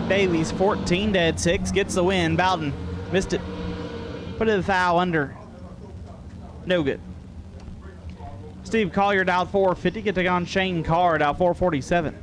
Davies 14 dead 6 gets the win. Bowden missed it. Put it a thou under. No good. Steve Collier out 450. Get to on Shane Card out 447.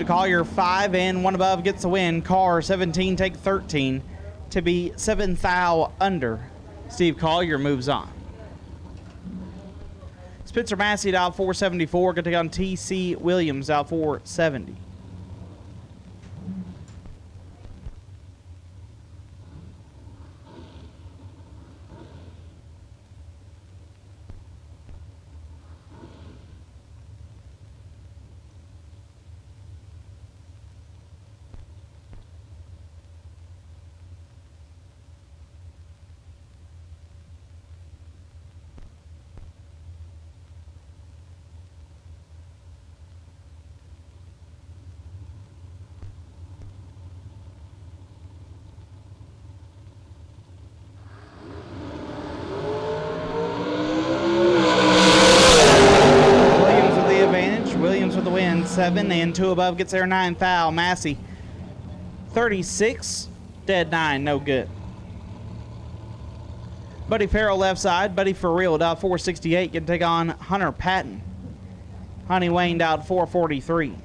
to Collier, 5 and 1 above gets the win. Carr, 17, take 13 to be 7 thou under. Steve Collier moves on. Spencer Massey out 474, going to take on T.C. Williams out 470. Williams with the win, 7 and 2 above gets there, 9 thou. Massey, 36, dead 9, no good. Buddy Farrell left side, Buddy for real out 468, can take on Hunter Patton. Honey Wayne out 443.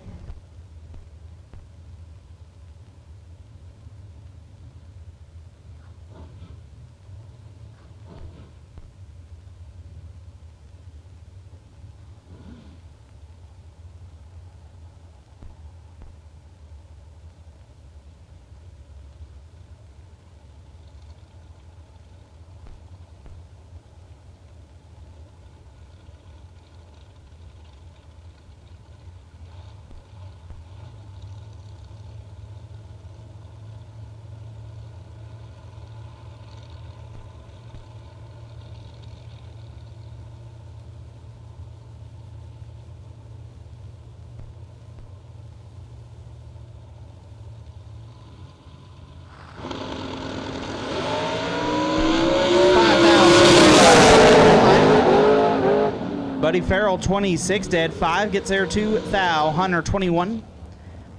Buddy Farrell, 26, dead 5, gets there 2 thou. Hunter, 21,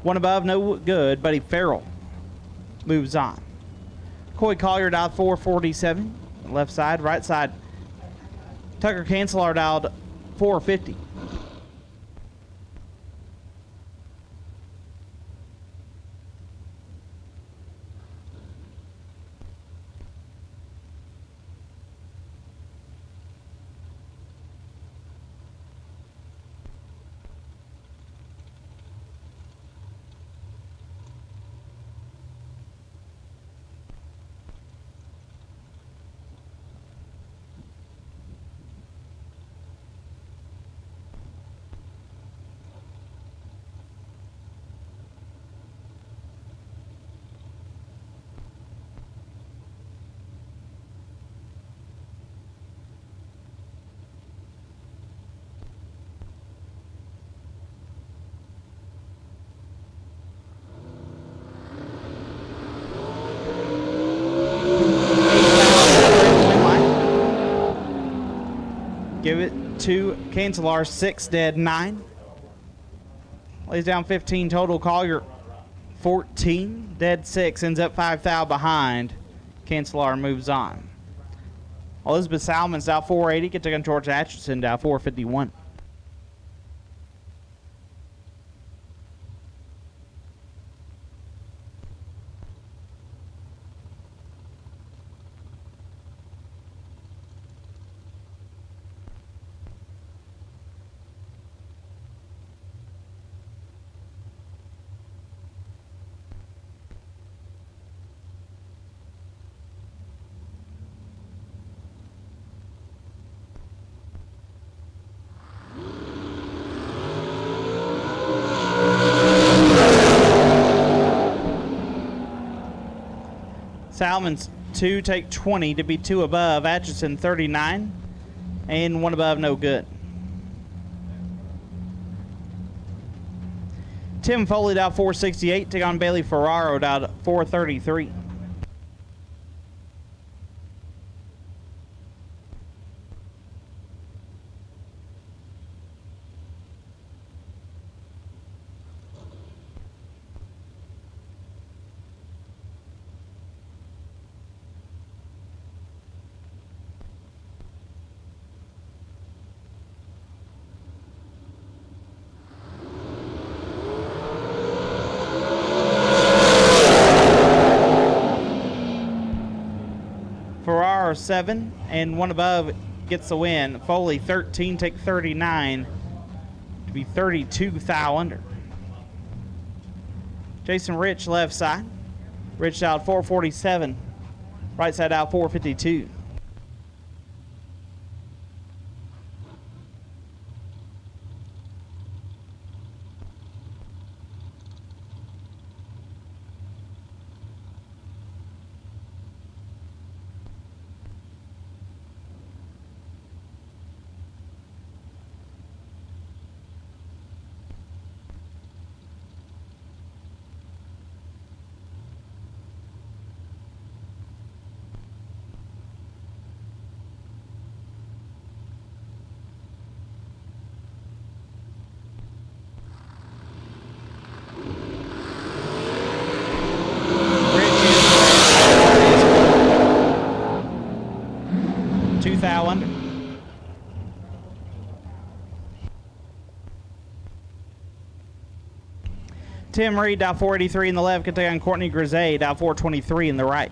1 above, no good. Buddy Farrell moves on. Coy Collier out 447, left side, right side. Tucker Cancelard out 450. Give it to Cancelar, 6 dead 9. Lays down 15 total. Collier 14 dead 6, ends up 5 thou behind. Cancelar moves on. Elizabeth Salmon's out 480, get to George Atchison down 451. Salmon's 2, take 20 to be 2 above. Atchison 39 and 1 above, no good. Tim Foley out 468, take on Bailey Ferraro out 433. Power 7, and one above gets the win. Foley 13, take 39 to be 32 thou under. Jason Rich left side. Rich out 447. Right side out 452. Thou under. Tim Reed, dial 483 in the left, can take on Courtney Grisey, dial 423 in the right.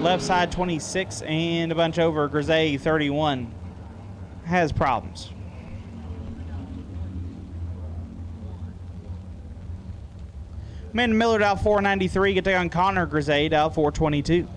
Left side 26 and a bunch over. Grisey 31 has problems. Amanda Miller dial 493, get on Connor Grisey dial 422.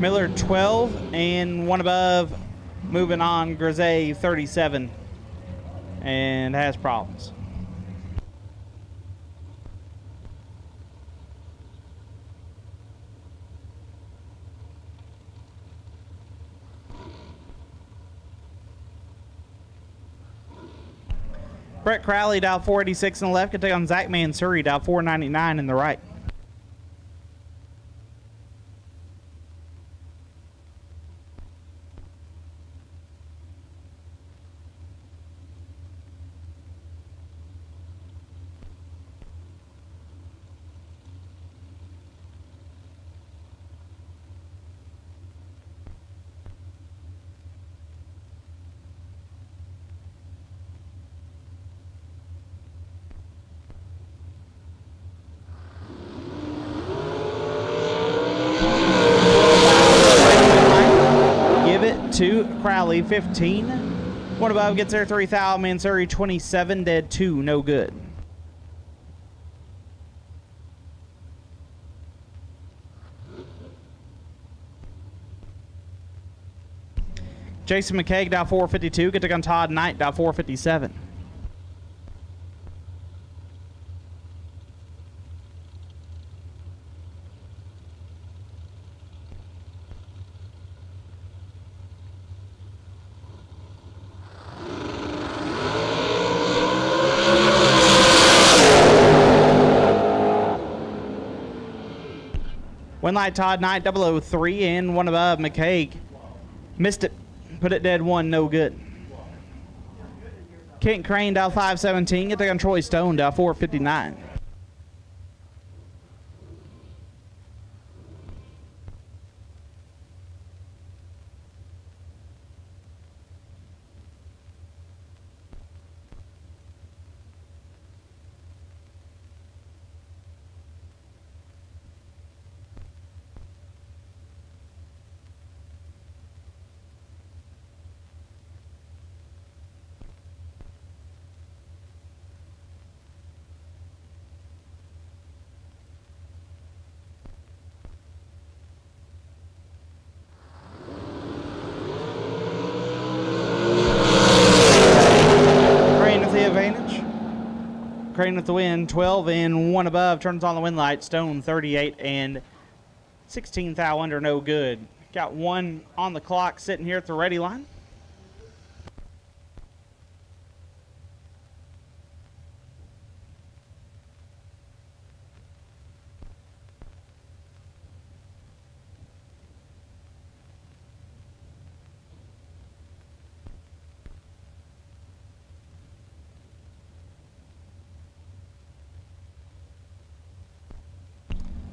Miller 12 and one above. Moving on, Grisey 37 and has problems. Brett Crowley dial 486 in the left, can take on Zach Mansuri dial 499 in the right. To Crowley 15. One above gets there 3,000. Mansuri 27, dead 2, no good. Jason McCaig dial 452. Get to gun Todd Knight dial 457. One light Todd Knight 003 and one above McCaig. Missed it. Put it dead 1, no good. Kent Crane down 517. Get there on Troy Stone down 459. Crane with the win, 12 and 1 above, turns on the win light. Stone 38 and 16 thou under, no good. Got one on the clock sitting here at the ready line.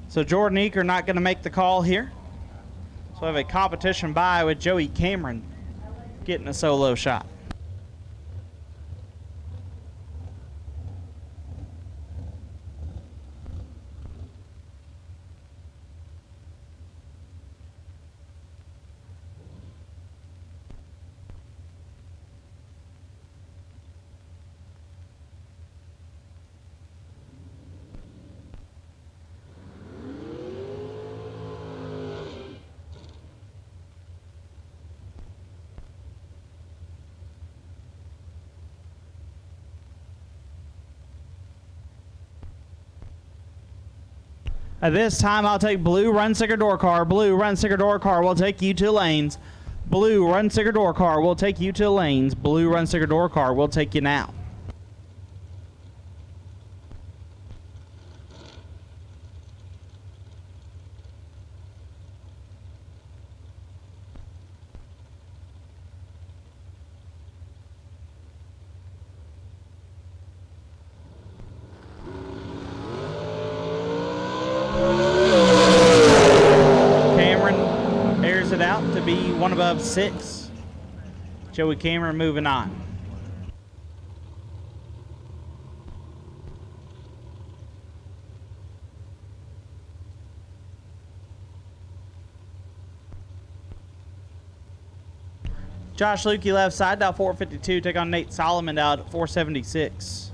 So Jordan Eaker not going to make the call here. So we have a competition bye with Joey Cameron getting a solo shot. At this time, I'll take blue run sticker door car. Blue run sticker door car will take you to lanes. Blue run sticker door car will take you to lanes. Blue run sticker door car will take you now. Be one above 6. Joey Cameron moving on. Josh Lukey left side, down 452. Take on Nate Solomon down 476.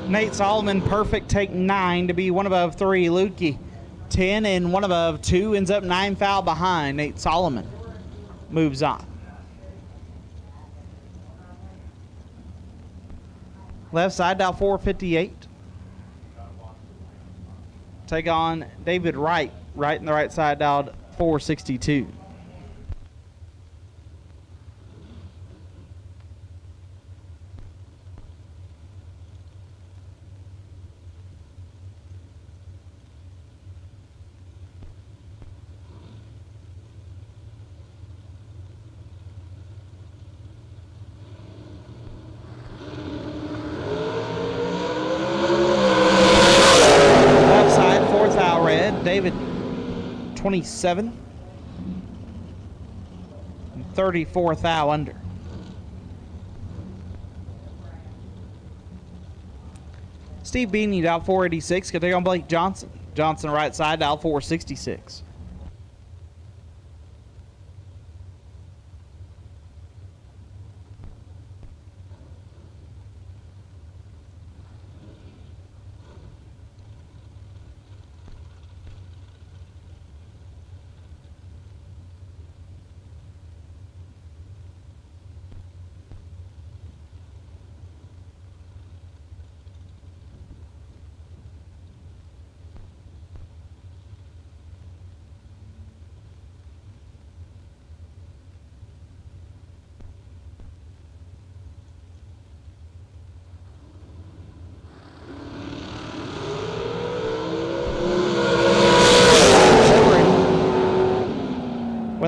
Nate Solomon, perfect, take 9 to be one above 3. Lukey, 10 and one above 2, ends up 9 foul behind. Nate Solomon moves on. Left side, down 458. Take on David Wright, right in the right side, down 462. David, 27, 34 thou under. Steve Beanie out 486. Could take on Blake Johnson. Johnson right side out 466.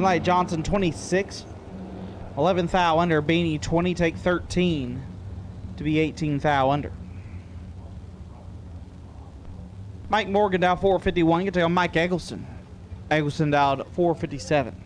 Light Johnson 26. 11th thou under. Beanie 20, take 13 to be 18th thou under. Mike Morgan down 451. Get to go Mike Eggleston. Eggleston down 457.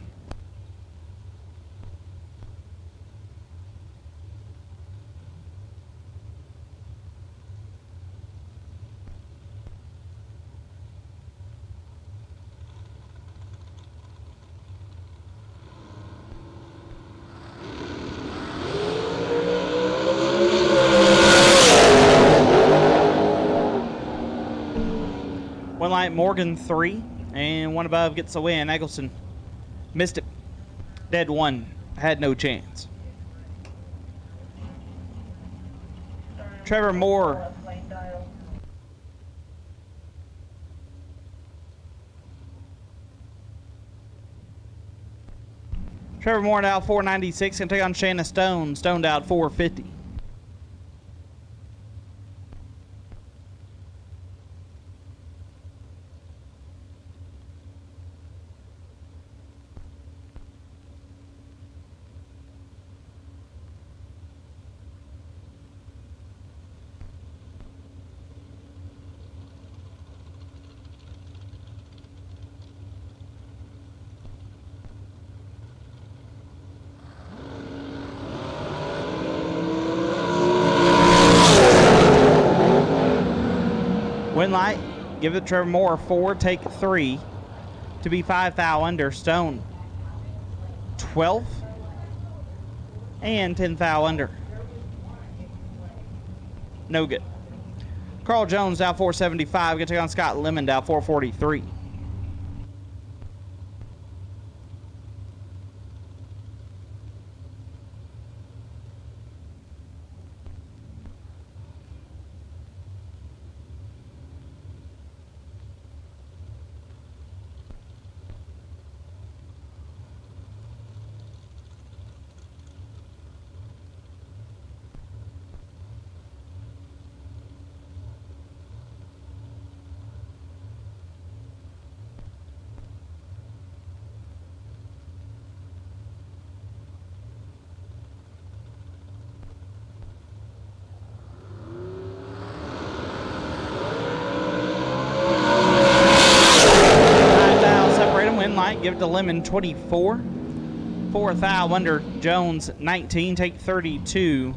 One light Morgan 3, and one above gets the win. Eggleston missed it. Dead one. Had no chance. Trevor Moore. Trevor Moore now 496. Going to take on Shanna Stone. Stone down 450. Win light, give it Trevor Moore 4, take 3 to be 5 thou under. Stone 12th and 10 thou under. No good. Carl Jones down 475. Get to take on Scott Lemon down 443. Give it to Lemon 24. 4 thou under. Jones 19. Take 32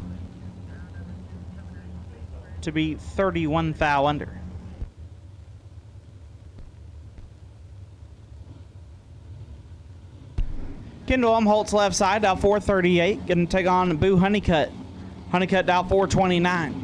to be 31 thou under. Kendall Umholtz left side down 438. Going to take on Boo Honeycutt. Honeycutt down 429.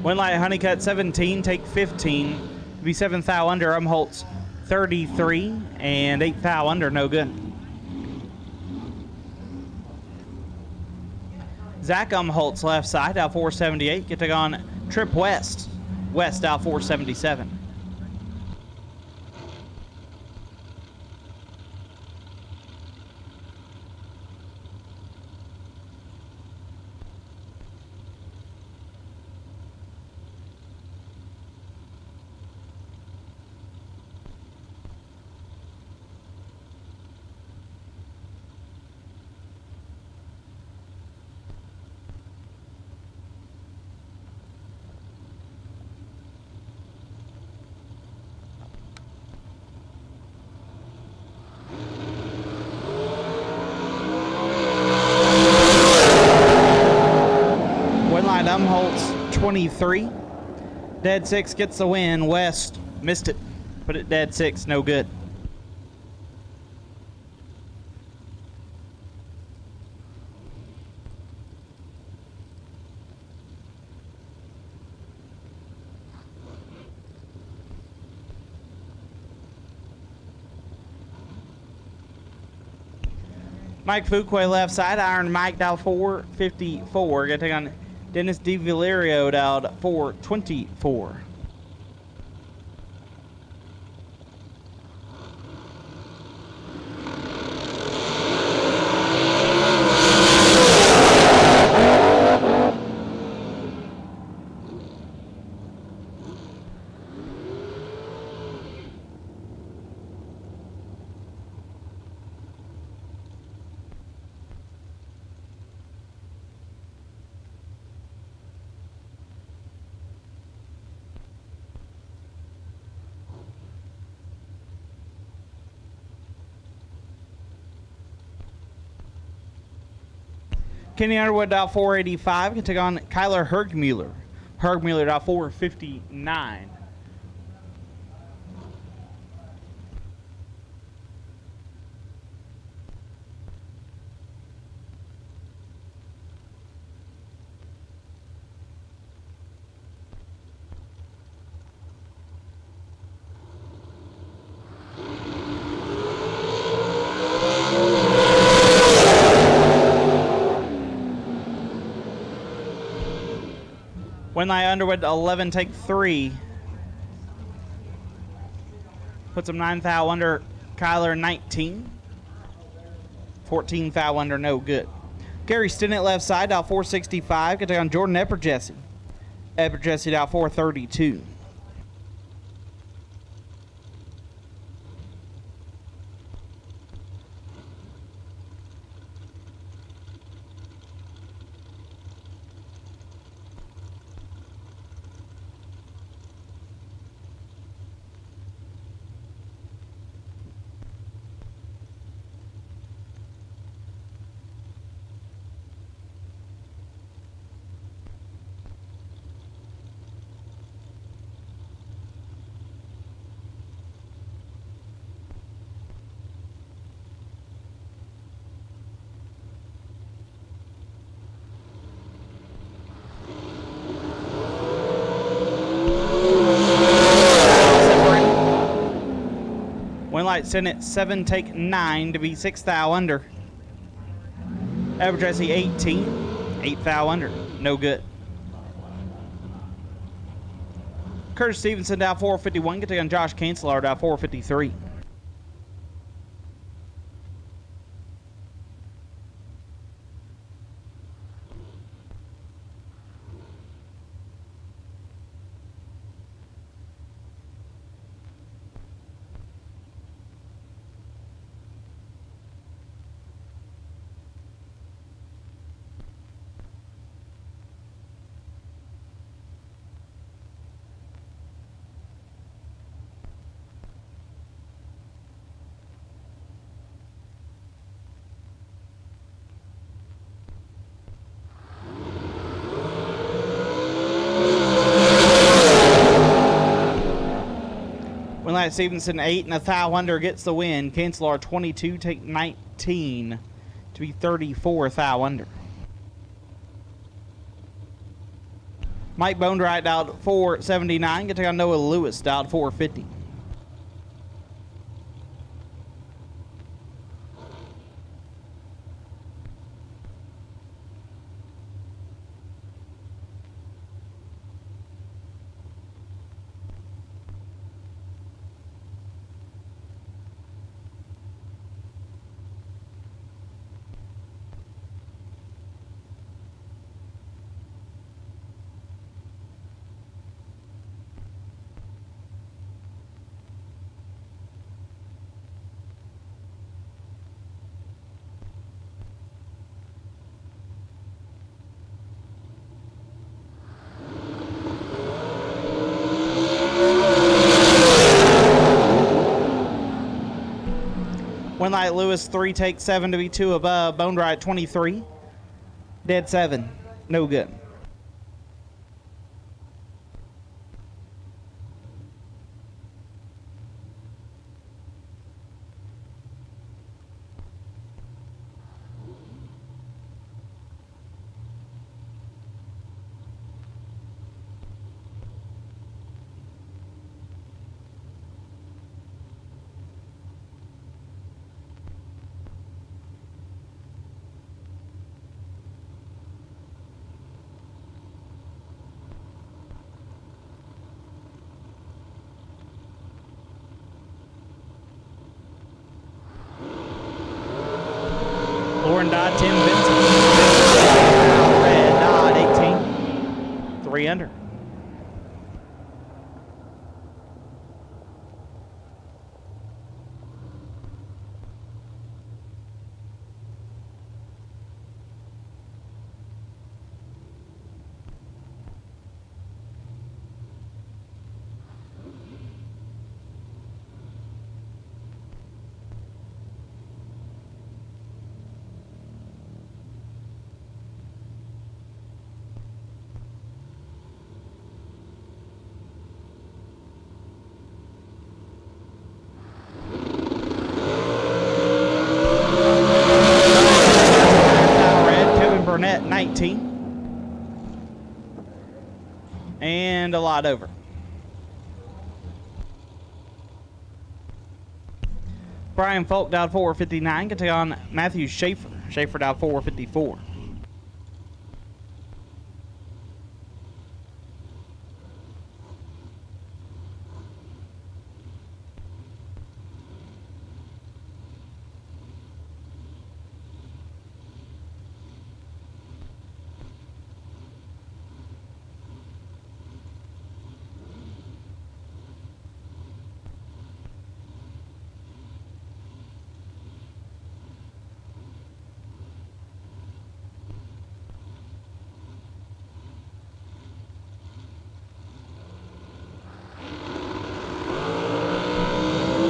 Winlight Honeycutt 17, take 15 to be 7th thou under. Umholtz 33 and 8th thou under, no good. Zach Umholtz left side, down 478. Get to go on Trip West. West down 477. Umholtz 23. Dead 6 gets the win. West missed it. Put it dead 6, no good. Mike Fuquay left side. Iron Mike dial 454. Going to take on Dennis DiValerio dial 424. Kenny Underwood dial 485 can take on Kyler Hergmuller. Hergmuller dial 459. Winlight Underwood 11, take 3. Puts him 9 thou under. Kyler 19. 14 thou under, no good. Gary Stinnett left side, dial 465. Can take on Jordan Epperjesse. Epperjesse dial 432. Winlight Stinnett 7, take 9 to be 6 thou under. Epperjesse 18, 8 thou under, no good. Curtis Stevenson down 451, can take on Josh Kanzler down 453. Winlight Stevenson 8 and a thou under gets the win. Kanzler 22, take 19 to be 34 thou under. Mike Bonedright dialed 479. Can take on Noah Lewis dialed 450. Winlight Lewis 3, take 7 to be 2 above. Bonedright 23, dead 7, no good. 3 under. Net 19 and a lot over. Brian Folk down 459 can take on Matthew Schaefer. Schaefer down 454.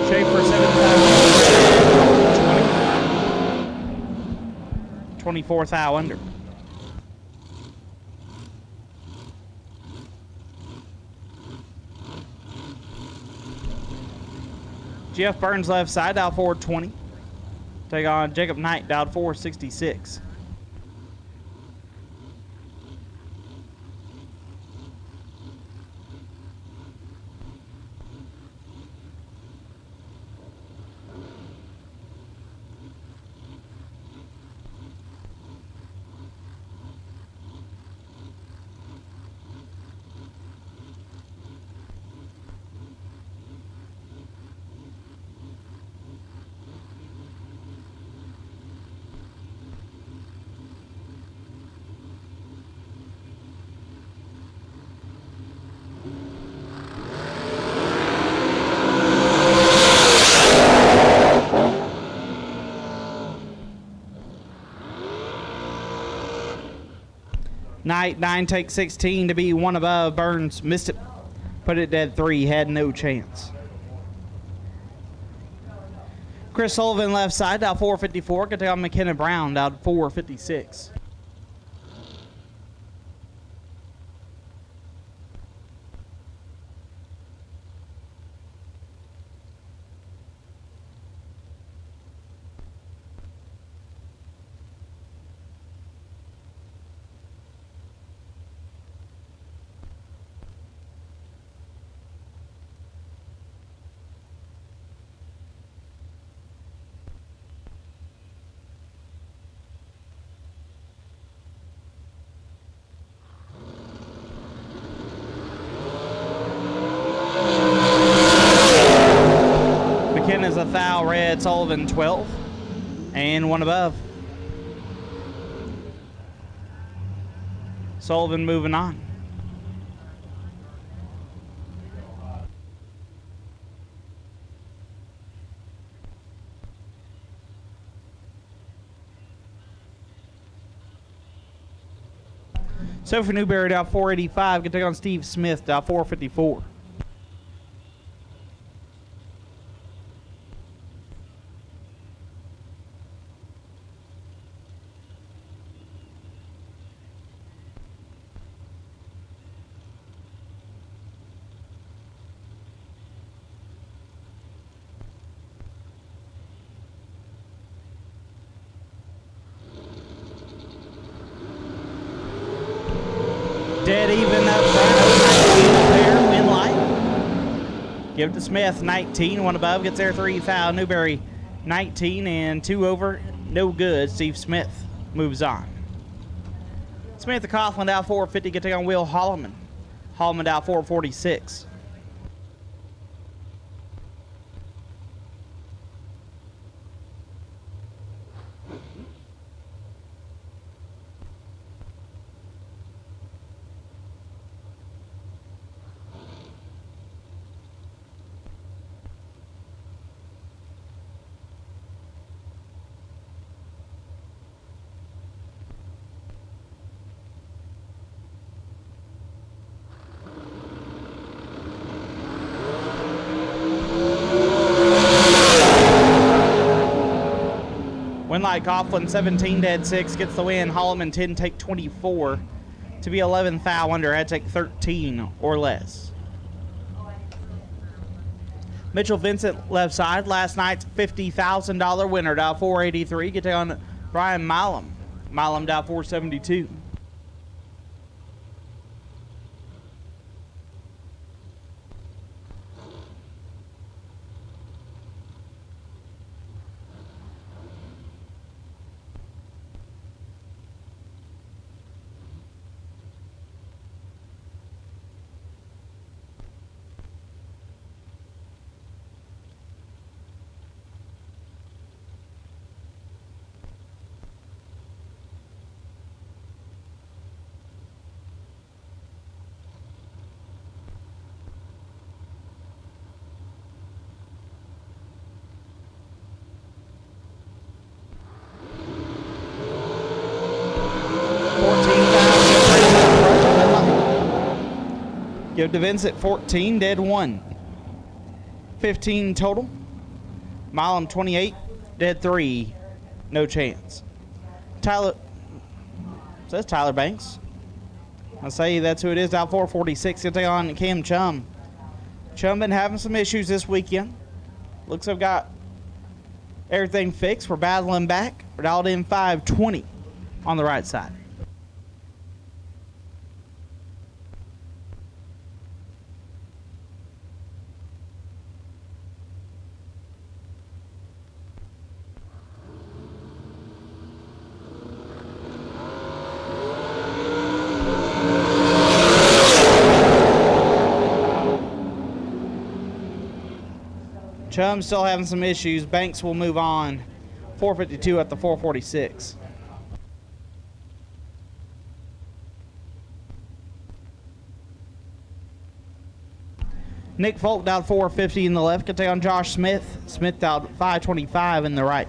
Schaefer 7,020. 24th thou under. Jeff Burns left side, dial 420. Take on Jacob Knight, dial 466. Knight 9 takes 16 to be one above. Burns missed it. Put it dead 3. Had no chance. Chris Sullivan left side, dial 454. Can take on McKenna Brown, dial 456. McKenna's a thou red, Sullivan 12, and one above. Sullivan moving on. Sophie Newberry down 485, can take on Steve Smith down 454. Dead even up front, 19 there, win light. Give it to Smith, 19, one above, gets there 3 foul. Newberry, 19 and 2 over, no good. Steve Smith moves on. Smith to Coughlin down 450, get to take on Will Holloman. Holloman down 446. Winlight Coughlin 17 dead 6 gets the win. Holloman 10 take 24 to be 11th foul under. Had to take 13 or less. Mitchell Vincent left side, last night's $50,000 winner, Dow 483. Get on Brian Milam. Milam Dow 472. Give to Vincent 14, dead 1. 15 total. Milam 28, dead 3. No chance. Tyler, says Tyler Banks. I say that's who it is. Dow 446. Gonna take on Cam Chum. Chum been having some issues this weekend. Looks like I've got everything fixed. We're battling back. We're dialed in 520 on the right side. Chum still having some issues. Banks will move on. 452 at the 446. Nick Folk down 450 in the left. Can take on Josh Smith. Smith down 525 in the right.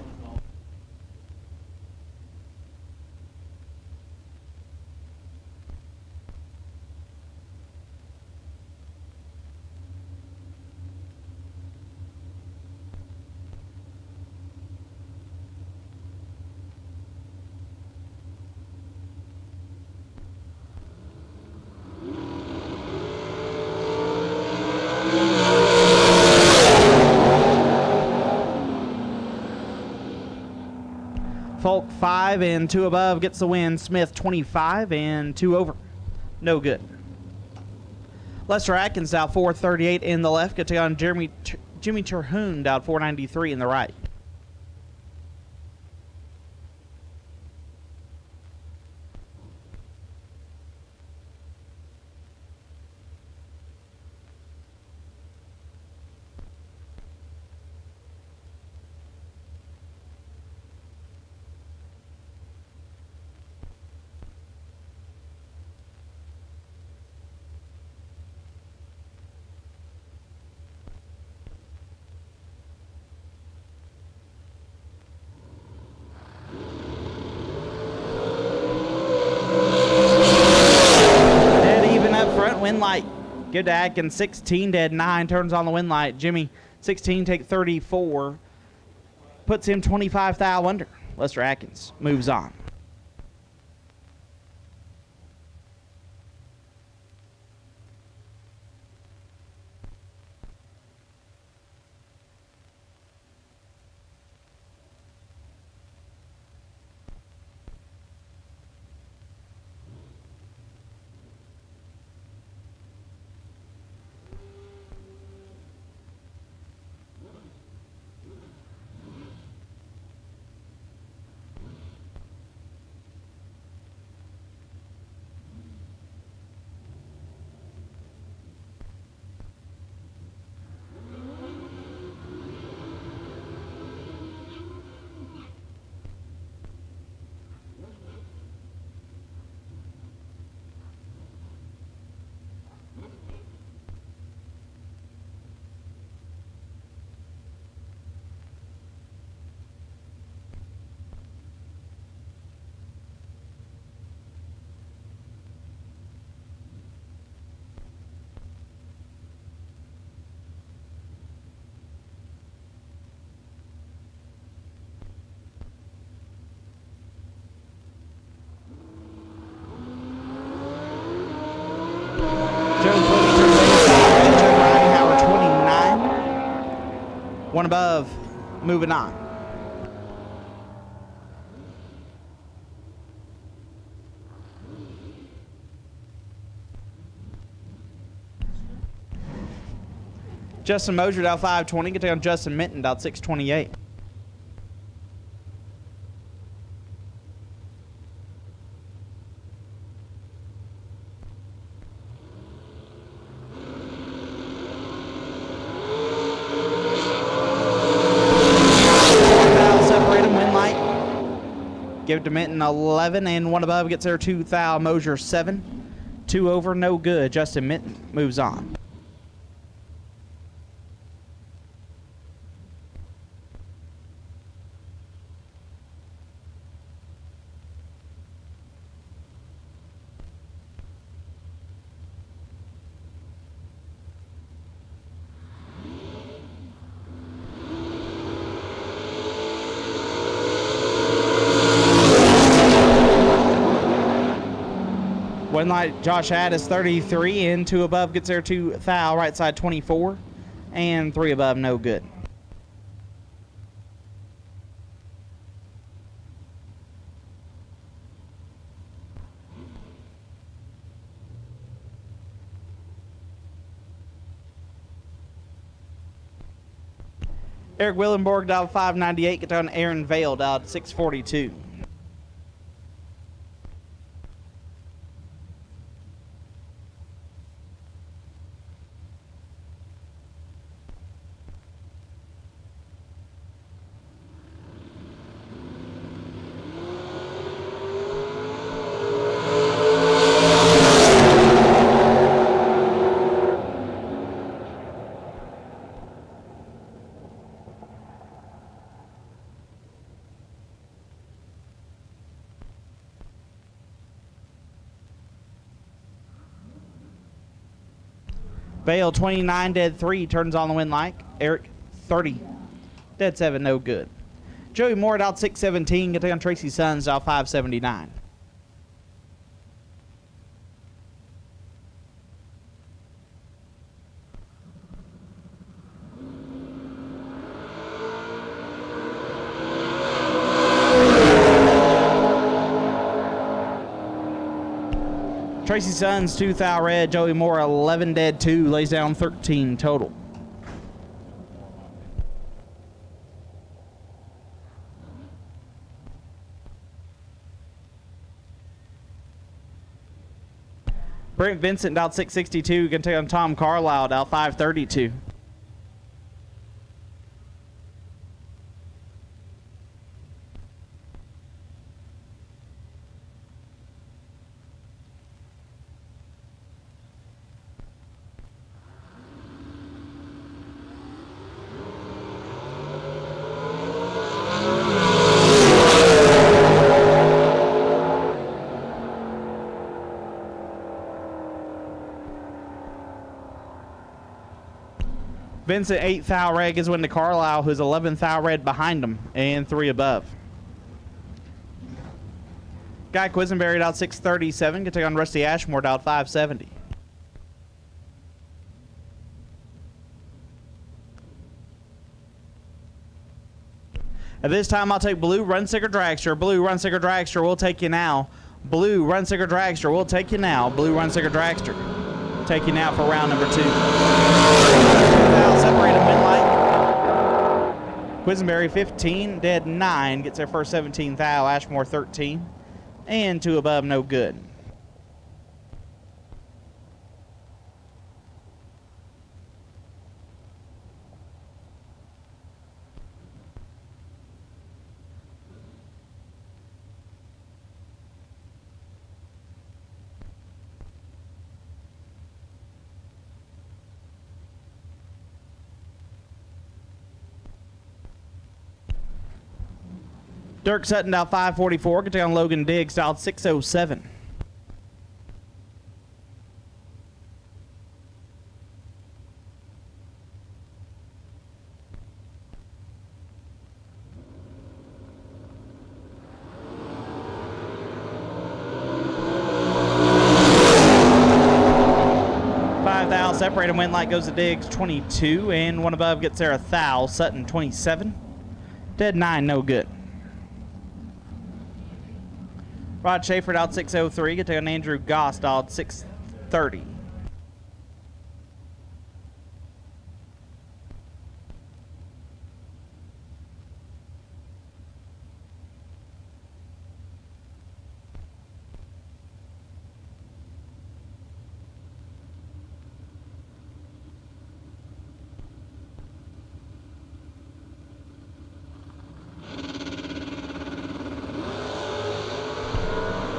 Folk 5 and 2 above gets the win. Smith 25 and 2 over. No good. Lester Atkins down 438 in the left. Get to on Jimmy Terhune down 493 in the right. Winlight, give to Atkins, 16 dead 9, turns on the Winlight. Jimmy, 16, take 34, puts him 25 thou under. Lester Atkins moves on. above, moving on. Justin Mosier out 520. Get down Justin Minton out 628. Separate him, win light. Give it to Minton 11 and one above gets there 2 thou. Mosier 7. 2 over, no good. Justin Minton moves on. One light, Josh Addis 33 and 2 above gets there 2 thou. Right side 24 and 3 above, no good. Eric Willenborg dialed 598, get down Aaron Vale dialed 642. Vale 29, dead 3, turns on the win light. Eric 30, dead 7, no good. Joey Moore out 617, get down Tracy Sullens out 579. Tracy Sullens 2 thou red, Joey Moore 11 dead 2, lays down 13 total. Brent Vincent out 662, going to take on Tom Carlisle out 532. Vincent 8 thou red gives win to Carlisle, who's 11 thou red behind him, and 3 above. Guy Quisenberry out 637, can take on Rusty Ashmore out 570. At this time, I'll take Blue Run Sticker Dragster. Blue Run Sticker Dragster will take you now. Blue Run Sticker Dragster will take you now. Blue Run Sticker Dragster. Take you now for round number 2. Now separated win light. Quisenberry 15, dead 9, gets their first 17 thou. Ashmore 13, and 2 above, no good. Dirk Sutton out 544, get down Logan Diggs out 607. separating. Went light goes to Diggs, 22. And one above gets there a thou. Sutton, 27. Dead 9, no good. Rod Schaefer out 603. Get to an Andrew Goss out 630.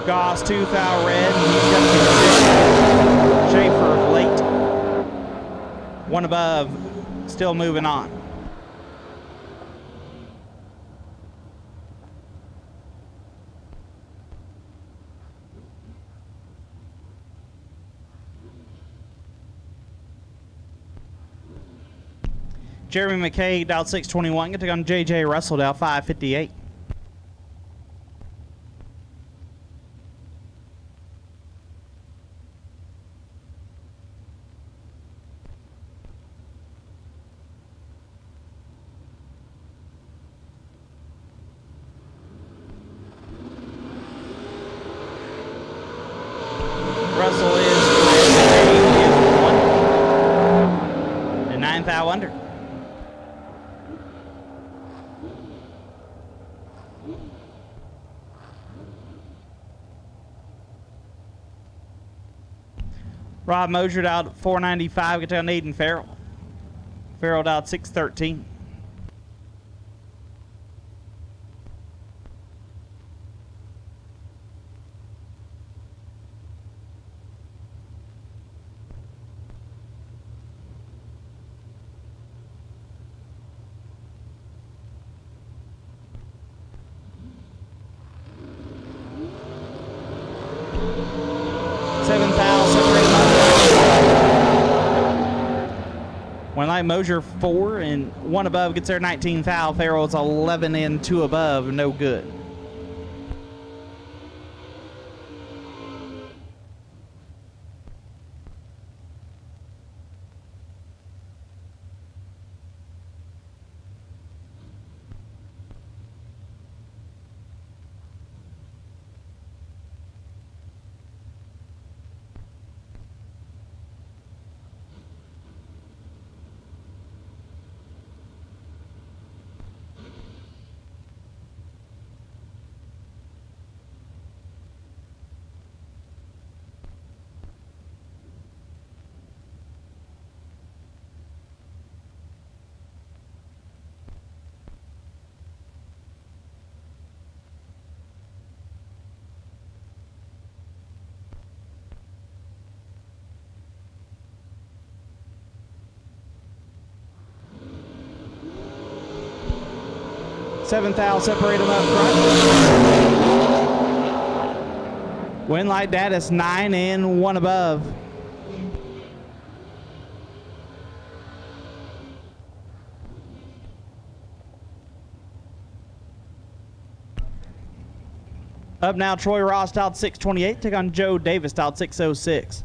Goss 2 thou red. He's got to Schaefer late. One above, still moving on. Jeremy McKay dialed 621. Get to go on JJ Russell dialed 558. Russell is 1 and 9 thou under. Rob Mosier out 495. Get down Aiden Farrell. Farrell out 613. One light Mosier 4 and 1 above gets there 19 thou. Farrell's 11 and 2 above, no good. Seventh thou, separate them up front. Win like that is 9 and 1 above. Up now, Troy Ross out 628. Take on Joe Davis out 606.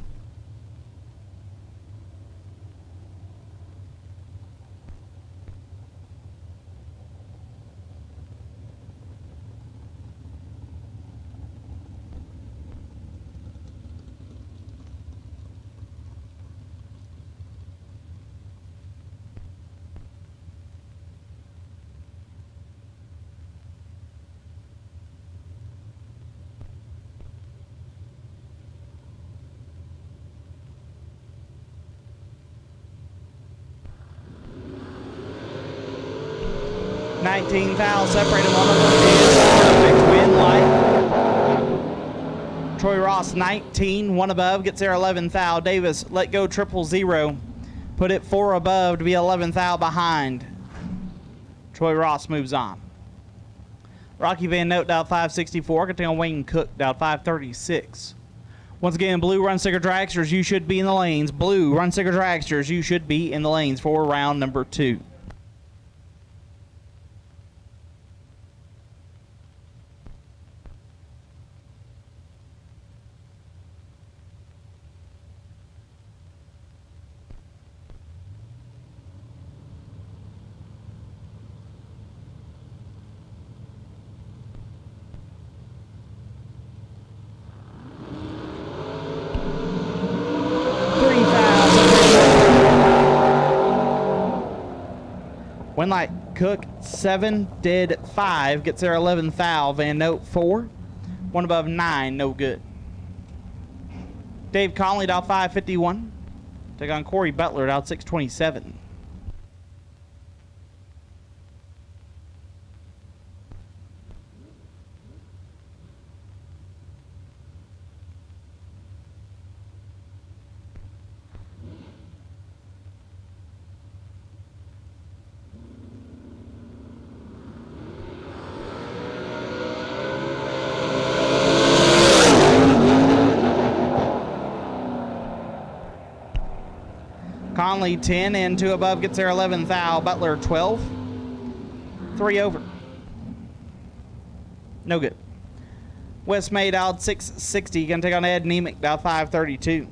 Thou, separate them on the perfect win light. Troy Ross 19, 1 above, gets there 11 thou. Davis let go 000, put it 4 above to be 11 thou behind. Troy Ross moves on. Rocky Van Note dialed 564, getting on Wayne Cook dialed 536. Once again, blue run sticker dragsters, you should be in the lanes. Blue run sticker dragsters, you should be in the lanes for round number 2. Winlight Cook 7, dead 5, gets there 11th thou. Van Note 4, 1 above 9, no good. Dave Conley out 551. Take on Corey Butler out 627. Conley 10 and 2 above, gets there 11th thou. Butler 12, 3 over, no good. Westmaid out 660, gonna take on Ed Nemick out 532.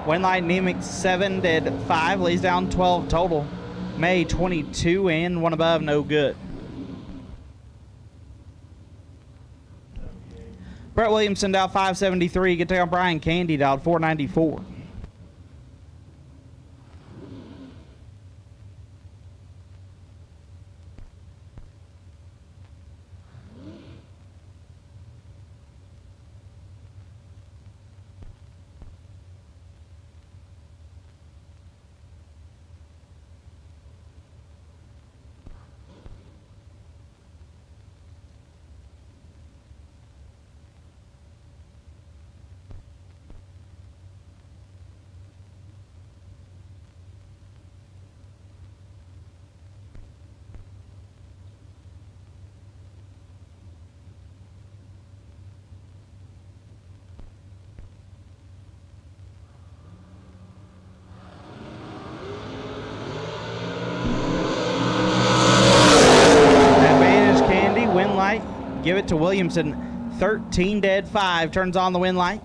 Winlight Nemick 7, dead 5, lays down 12 total. May 22 and 1 above, no good. Brett Williamson out 573, get down Brian Candy out 494. Give it to Williamson, 13 dead 5, turns on the win light.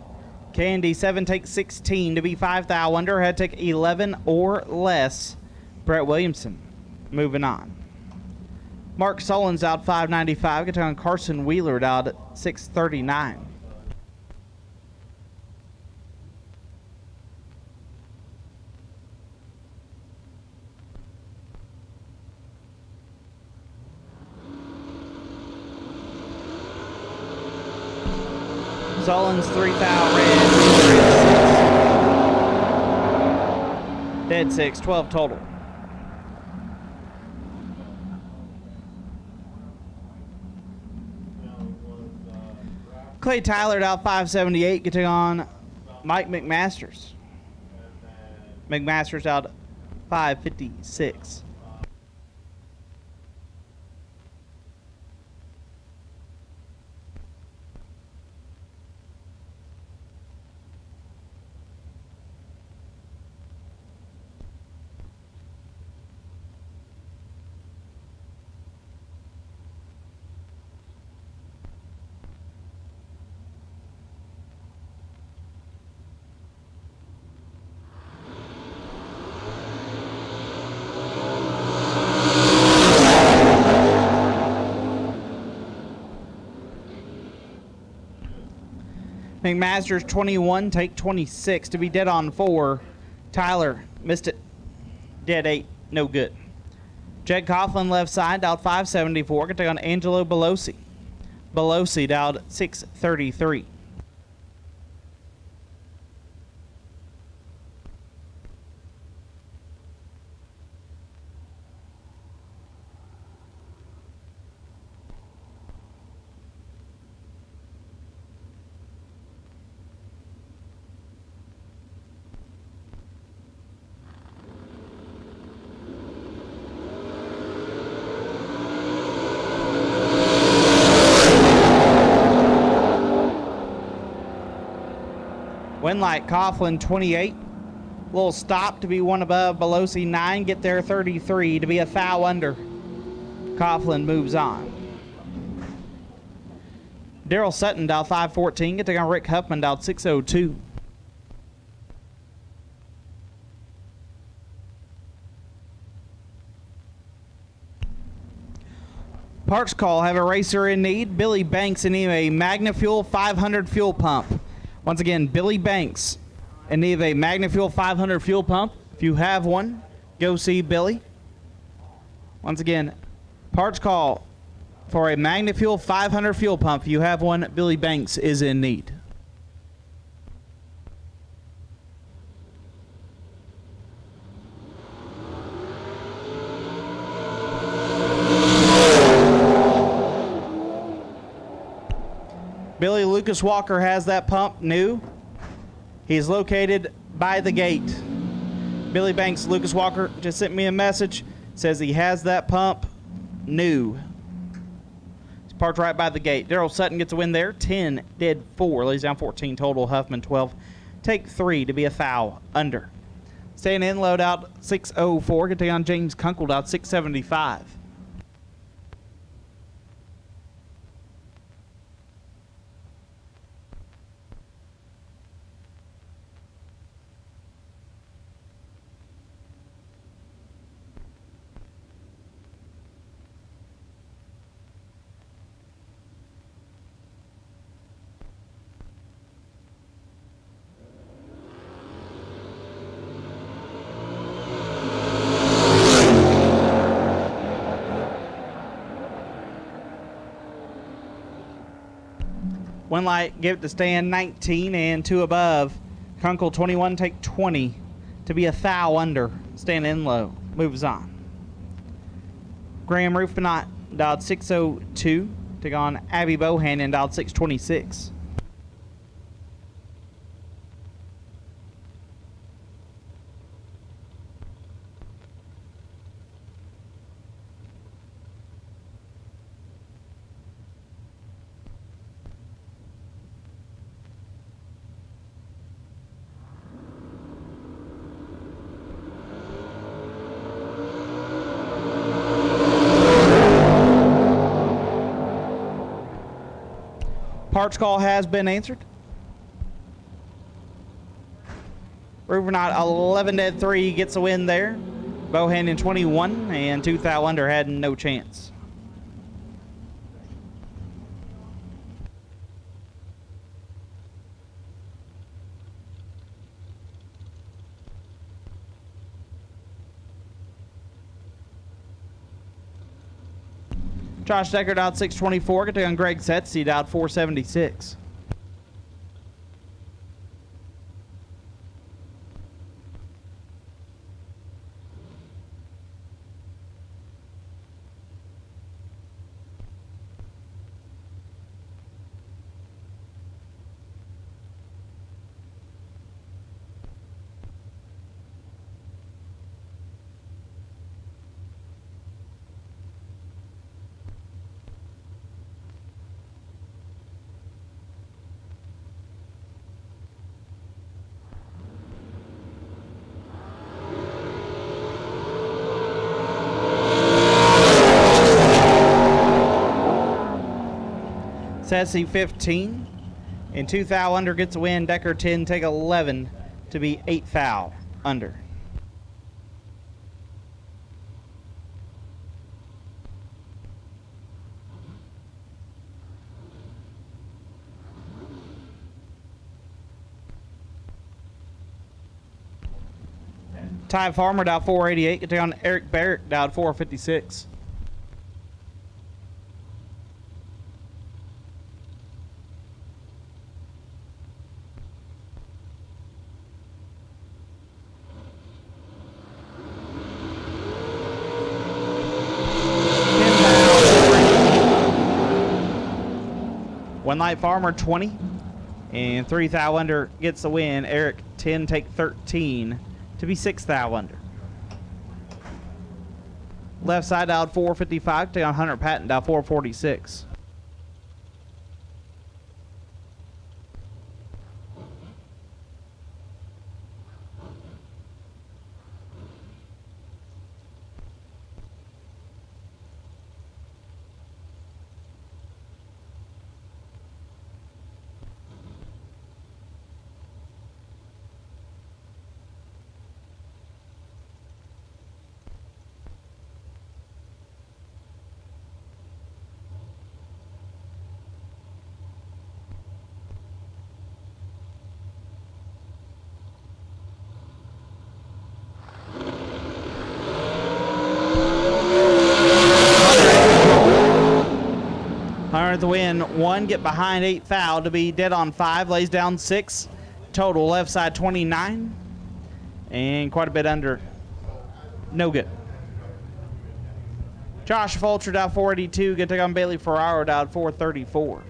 Candy 7 takes 16 to be 5 thou under, had to take 11 or less. Brett Williamson moving on. Mark Sullens out 595, get on Carson Wheeler out at 639. Sullens 3 thou red, dead 6, 12 total. Clay Tyler out 578, getting on Mike McMasters. McMasters out 556. McMasters 21, take 26 to be dead on 4. Tyler missed it, dead 8, no good. Jed Coughlin left side out 574, gonna take on Angelo Belosi. Belosi out 633. Winlight Coughlin 28. Little stop to be one above. Belosi 9. Get there 33 to be a thou under. Coughlin moves on. Daryl Sutton dialed 514. Get to go Rick Huffman dialed 602. Parts call, have a racer in need. Billy Banks in need of a Magna Fuel 500 fuel pump. Once again, Billy Banks in need of a Magna Fuel 500 fuel pump. If you have one, go see Billy. Once again, parts call for a Magna Fuel 500 fuel pump. If you have one, Billy Banks is in need. Billy Lucas Walker has that pump new. He's located by the gate. Billy Banks, Lucas Walker just sent me a message. Says he has that pump new. It's parked right by the gate. Daryl Sutton gets a win there. 10, dead 4. Lays down 14 total. Huffman 12. Take 3 to be a foul under. Staying in, load out 604. Get on James Kunkel out 675. Winlight give it to stand 19 and 2 above. Kunkel 21 take 20 to be a thou under. Stand in low. Moves on. Graham Roofinot dialed 602. Take on Abby Bohannon dialed 626. Parts call has been answered. Rubernot 11 dead 3 gets a win there. Bohannon 21 and 2 thou under had no chance. Josh Deckard out 624. Get to on Greg Setzi out 476. Setzi 15 and 2 thou under gets a win. Decker 10 take 11 to be 8 thou under. Ty Farmer dialed 488. Get down Eric Barrett dialed 456. One Light Farmer 20 and 3 thou under gets the win. Eric 10 take 13 to be 6 thou under. Left side dialed 455. Take on Hunter Patton dialed 446. at the win, 1, get behind 8 foul to be dead on 5, lays down 6. Total left side 29. And quite a bit under. No good. Josh Fulcher down 482. Going to take on Bailey Ferraro down 434.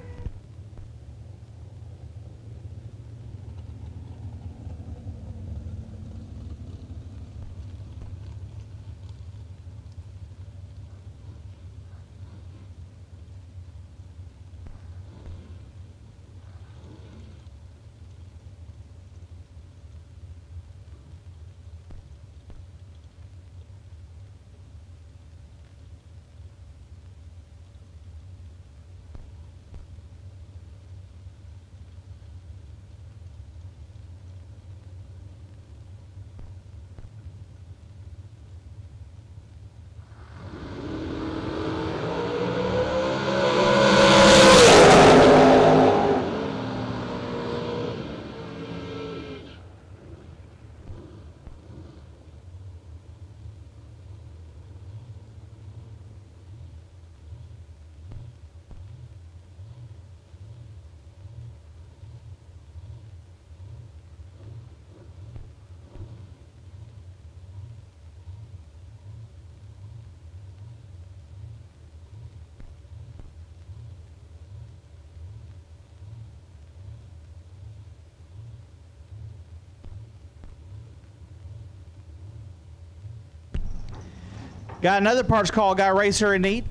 Got another parts call, got a racer in need.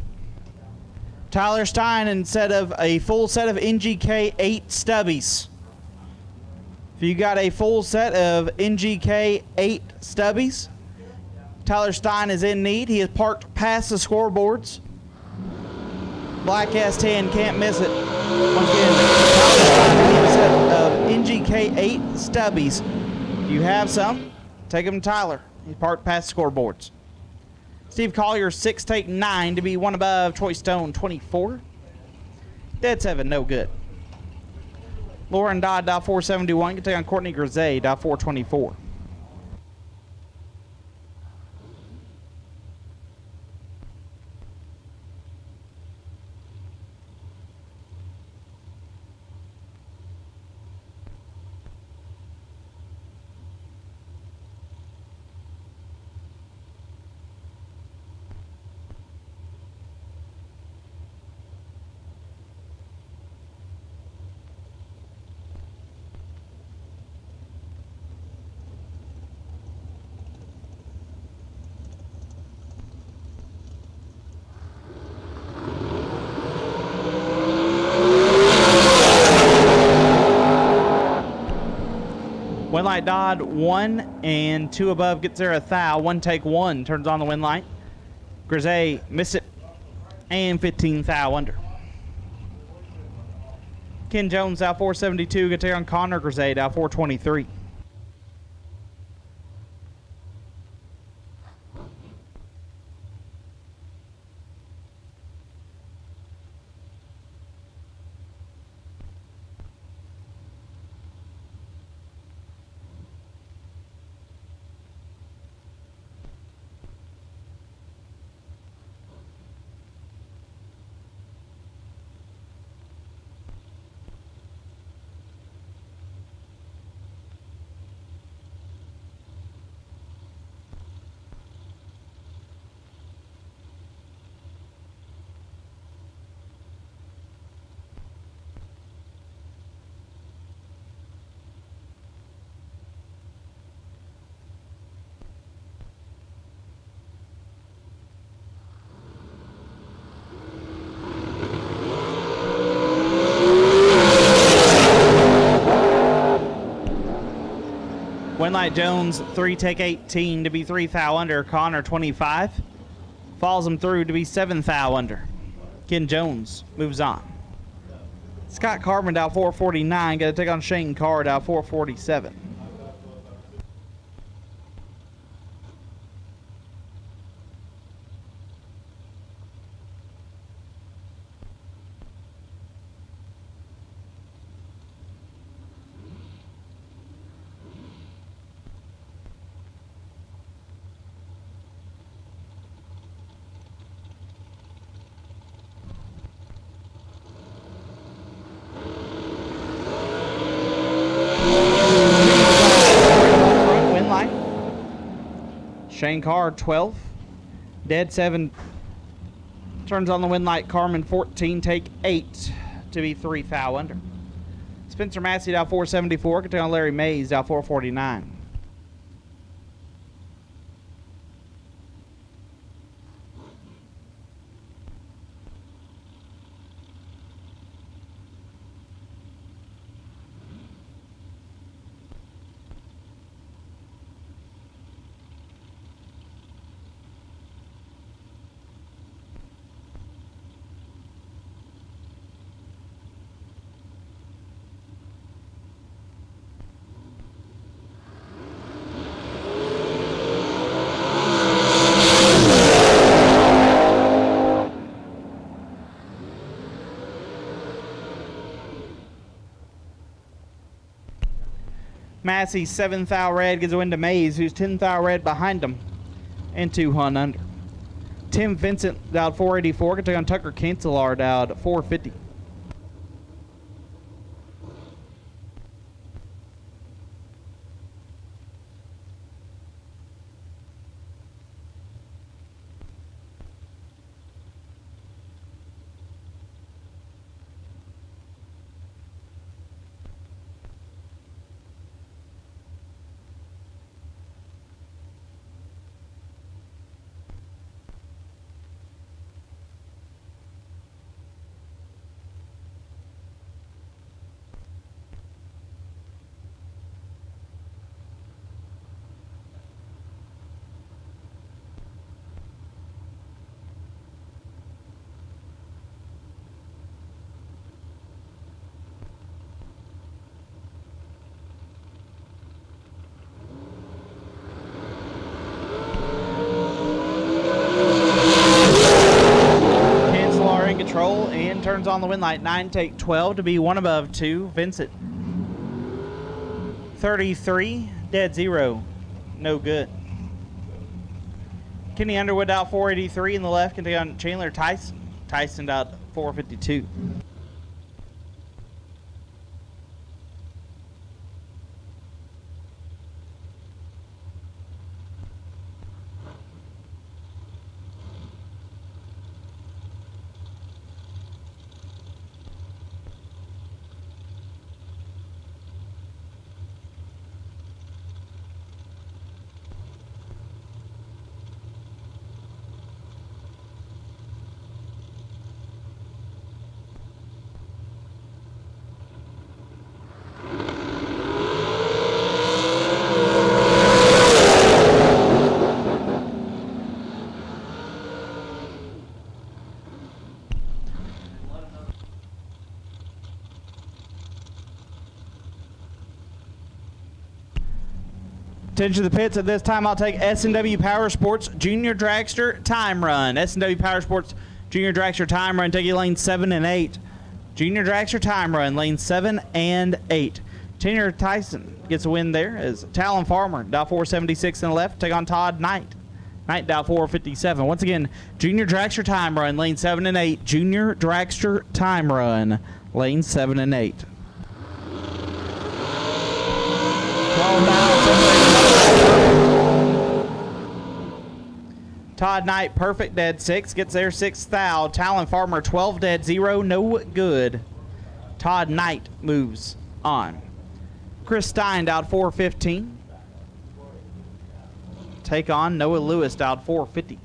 Tyler Stein instead of a full set of NGK 8 stubbies. If you got a full set of NGK 8 stubbies, Tyler Stein is in need. He is parked past the scoreboards. Black S10, can't miss it. Once again, Tyler Stein needs a set of NGK 8 stubbies. If you have some, take them to Tyler. He's parked past the scoreboards. Steve Collier, 6, take 9 to be 1 above. Troy Stone, 24. Dead 7, no good. Lauren Dodd, dial 471. Can take on Courtney Grisey, dial 424. Win light Dodd, 1 and 2 above, gets there a thou. 1 take 1, turns on the win light. Grisey missed it, and 15 thou under. Ken Jones, out 472, gets there on Connor Grisey, out 423. Winlight Jones, 3 take 18 to be 3 thou under. Connor, 25. Falls him through to be 7 thou under. Ken Jones moves on. Scott Carmen out 449. Got to take on Shane Card out 447. Shane Carr, 12. Dead 7. Turns on the win light. Carmen, 14. Take 8 to be 3 foul under. Spencer Massey, down 474. Can take on Larry Mays, down 449. Massey, 7 thou red, gives a win to Mays, who's 10 thou red behind him, and 2 hun under. Tim Vincent, down 484, can take on Tucker Cancelar, down 450. And turns on the win light. 9 take 12 to be 1 above 2. Vincent, 33. Dead 0. No good. Kenny Underwood out 483 in the left. Can take on Chandler Tyson. Tyson out 452. Attention to the pits. At this time, I'll take S&W Powersports Junior Dragster Time Run. S&W Powersports Junior Dragster Time Run. Take you lane 7 and 8. Junior Dragster Time Run, lane 7 and 8. Chandler Tyson gets a win there as Talon Farmer, dial 476 in the left, take on Todd Knight. Knight, dial 457. Once again, Junior Dragster Time Run, lane 7 and 8. Junior Dragster Time Run, lane 7 and 8. Todd Knight, perfect, dead 6. Gets there 6 thou. Talon Farmer, 12 dead 0. No good. Todd Knight moves on. Chris Stein out 415. Take on Noah Lewis out 450.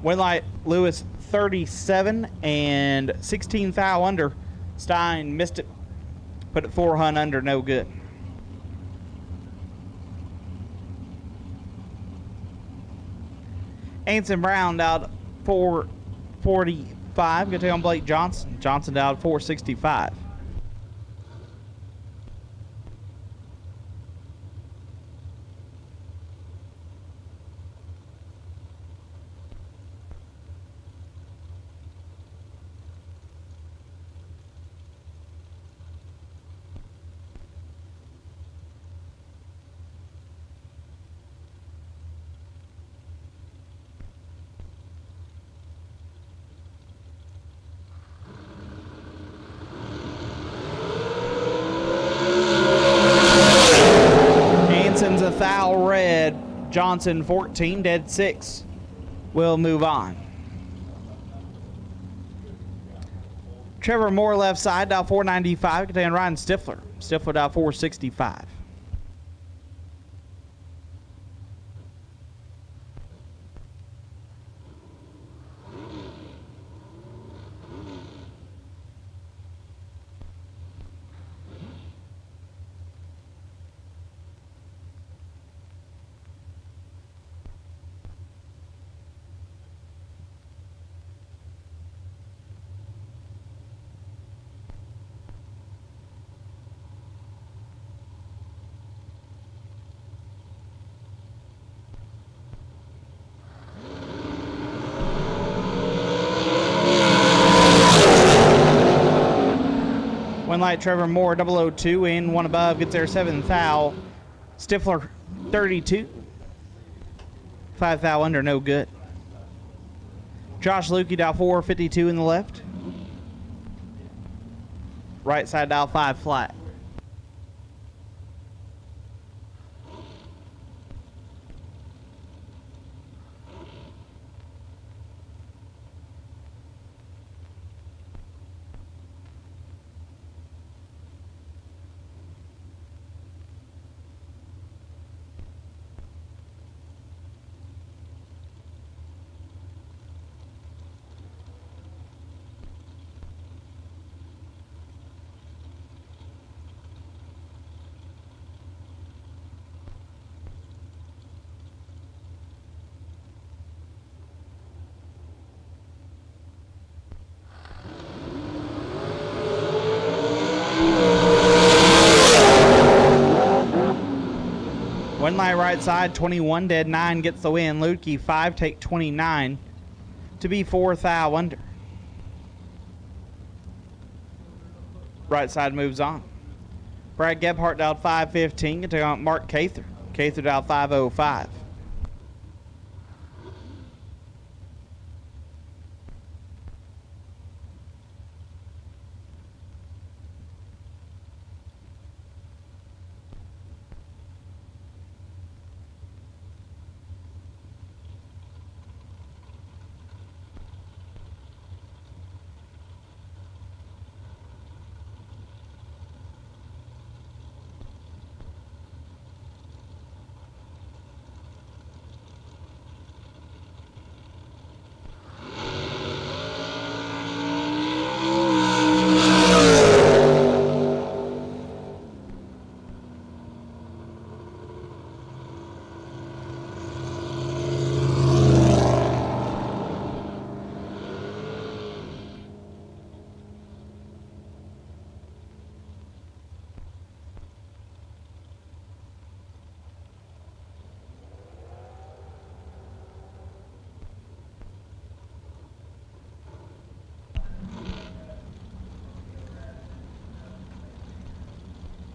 Winlight Lewis 37 and 16 thou under. Stein missed it. Put it 400 under, no good. Anson Brown out 445. Good take on Blake Johnson. Johnson out 465. A foul red. Johnson 14, dead 6. We'll move on. Trevor Moore left side, down 495. Contain Ryan Stifler. Stifler down 465. One light, Trevor Moore, 002 in, one above, gets there 7th foul. Stifler, 32. 5 foul under, no good. Josh Lukey, dial 452 in the left. Right side, dial 5 flat. One light right side, 21, dead 9, gets the win. Lukey 5, take 29 to be 4 foul under. Right side moves on. Brad Gebhardt dialed 515, get to Mark Cather. Cather dialed 505.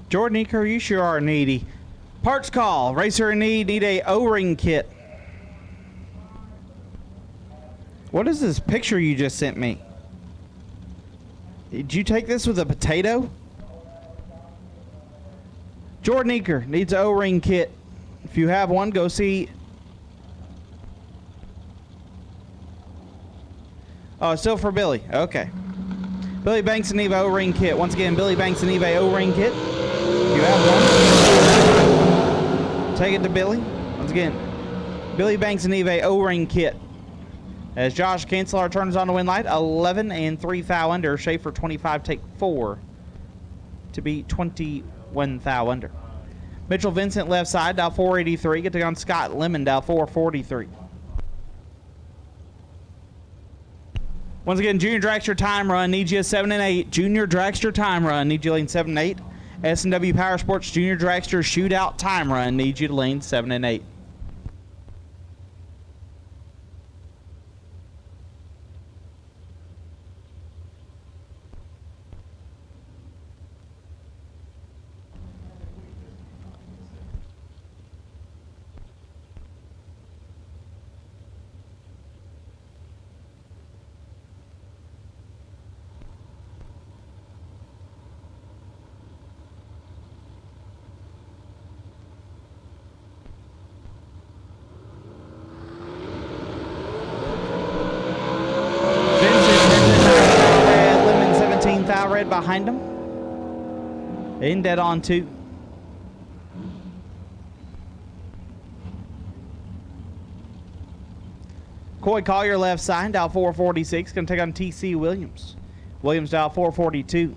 Jordan Eaker, you sure are needy. Parts call. Racer in need a O-ring kit. What is this picture you just sent me? Did you take this with a potato? Jordan Eaker needs an O-ring kit. If you have one, go see. Oh, it's still for Billy. Okay. Billy Banks and Eve O-ring kit. Once again, Billy Banks and Eve O-ring kit. If you have one, take it to Billy. Once again, Billy Banks and Eve O-ring kit. As Josh Kanselar turns on the win light, 11 and 3 foul under. Schaefer 25, take 4. to be 21 thou under. Mitchell Vincent left side, dial 483. Get to on Scott Lemon, dial 443. Once again, Junior Dragster time run, needs you 7 and 8. Junior Dragster time run, needs you lane 7 and 8. S&W Powersports Junior Dragster shootout time run, needs you to lane 7 and 8. Red behind him. In dead on 2. Coy Collier left side, dial 446. Going to take on TC Williams. Williams dial 442.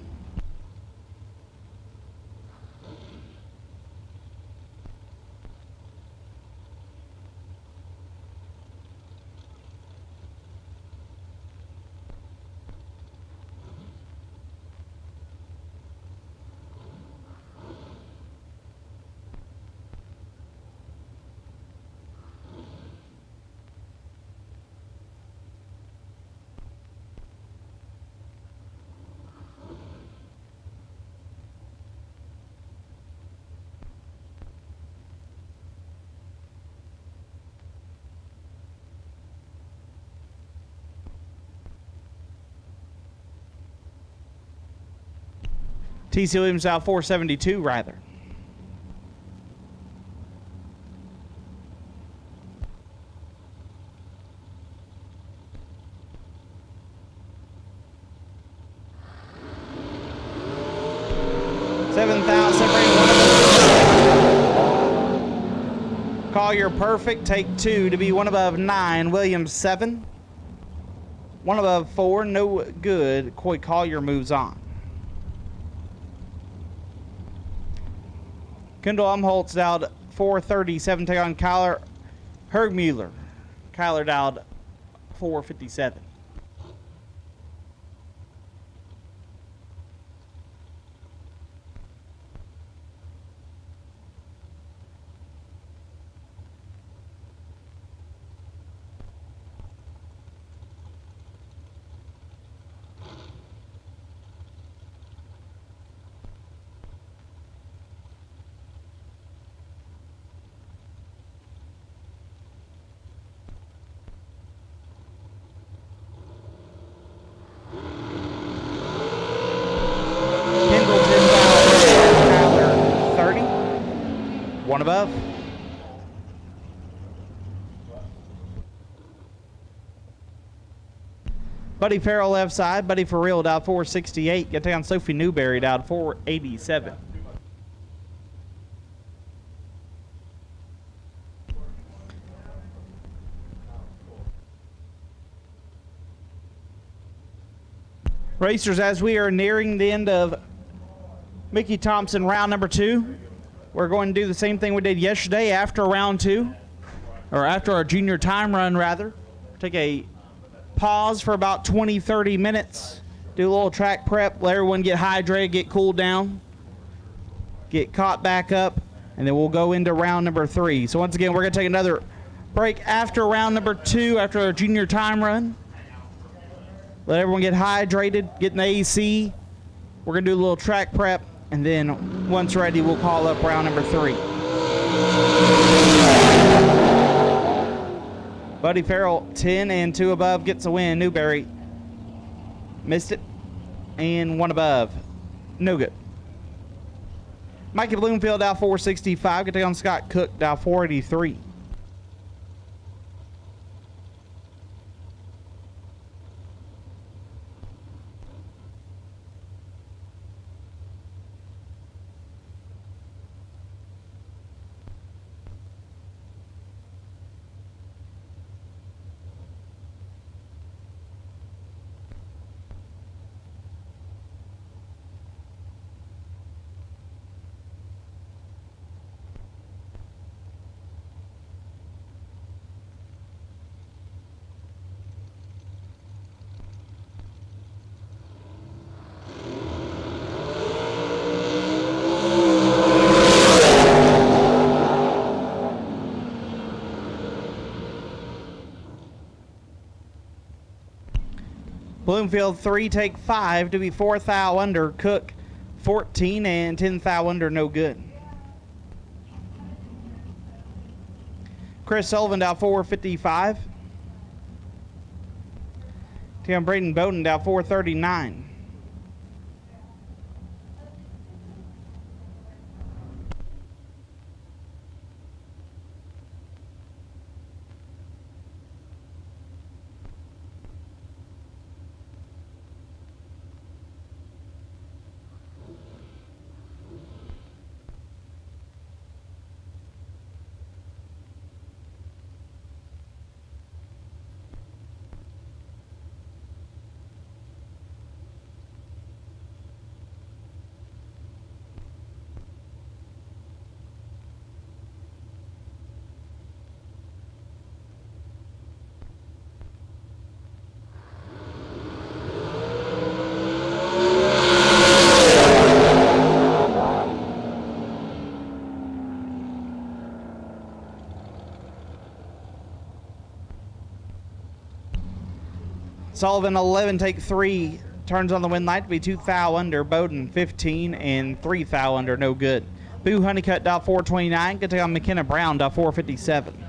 TC Williams out 472 rather. Collier perfect, take 2 to be 1 above 9. Williams 7. 1 above 4, no good. Coy Collier moves on. Kendall Umholtz dialed 437, take on Kyler Hergmuller. Kyler dialed 457. One above. Buddy Farrell left side. Buddy for real dialed 468. Get down Sophie Newberry dialed 487. Racers, as we are nearing the end of Mickey Thompson round number 2, we're going to do the same thing we did yesterday after round 2, or after our junior time run, rather. Take a pause for about 20-30 minutes, do a little track prep, let everyone get hydrated, get cooled down, get caught back up, and then we'll go into round number 3. So once again, we're going to take another break after round number 2, after our junior time run. Let everyone get hydrated, get in the AC. We're going to do a little track prep. And then, once ready, we'll call up round number 3. Buddy Farrell, 10 and 2 above, gets a win. Newberry missed it. And 1 above. No good. Mikey Bloomfield, down 465. Get on Scott Cook, down 483. Bloomfield 3, take 5 to be 4 thou under. Cook 14 and 10 thou under, no good. Chris Sullivan down 455. Tim Braden Bowden down 439. Sullivan 11, take 3, turns on the wind light to be 2 thou under. Bowden 15 and 3 thou under, no good. Boo Honeycutt down 429, can take on McKenna Brown down 457.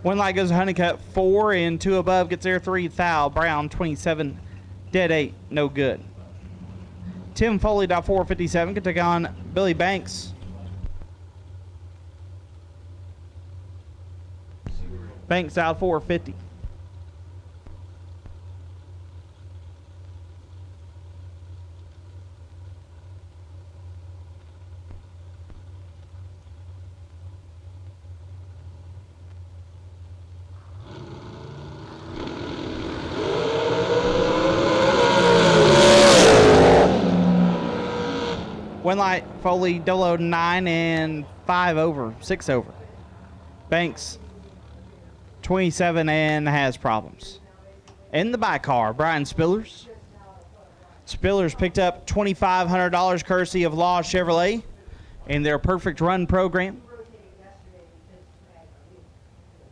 One light goes to Honeycutt 4 and 2 above, gets there 3 thou. Brown 27, dead 8, no good. Tim Foley down 457, can take on Billy Banks. Banks out 450. One light, Foley 009 and 5 over, 6 over. Banks 27 and has problems. In the by car, Brian Spillers. Spillers picked up $2,500 courtesy of Law Chevrolet in their Perfect Run program.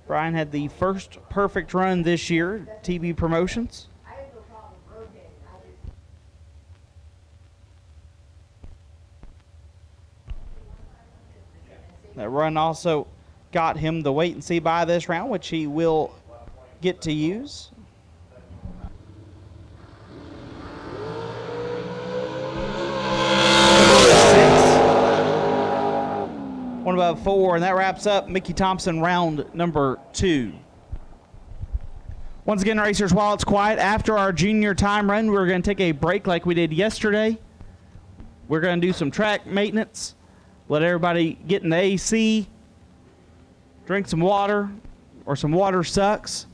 Brian had the first perfect run this year, TB Promotions. That run also got him the wait and see buy this round, which he will get to use. One above 4, and that wraps up Mickey Thompson round number 2. Once again, racers, while it's quiet, after our junior time run, we're going to take a break like we did yesterday. We're going to do some track maintenance. Let everybody get in the AC, drink some water, or some water sucks.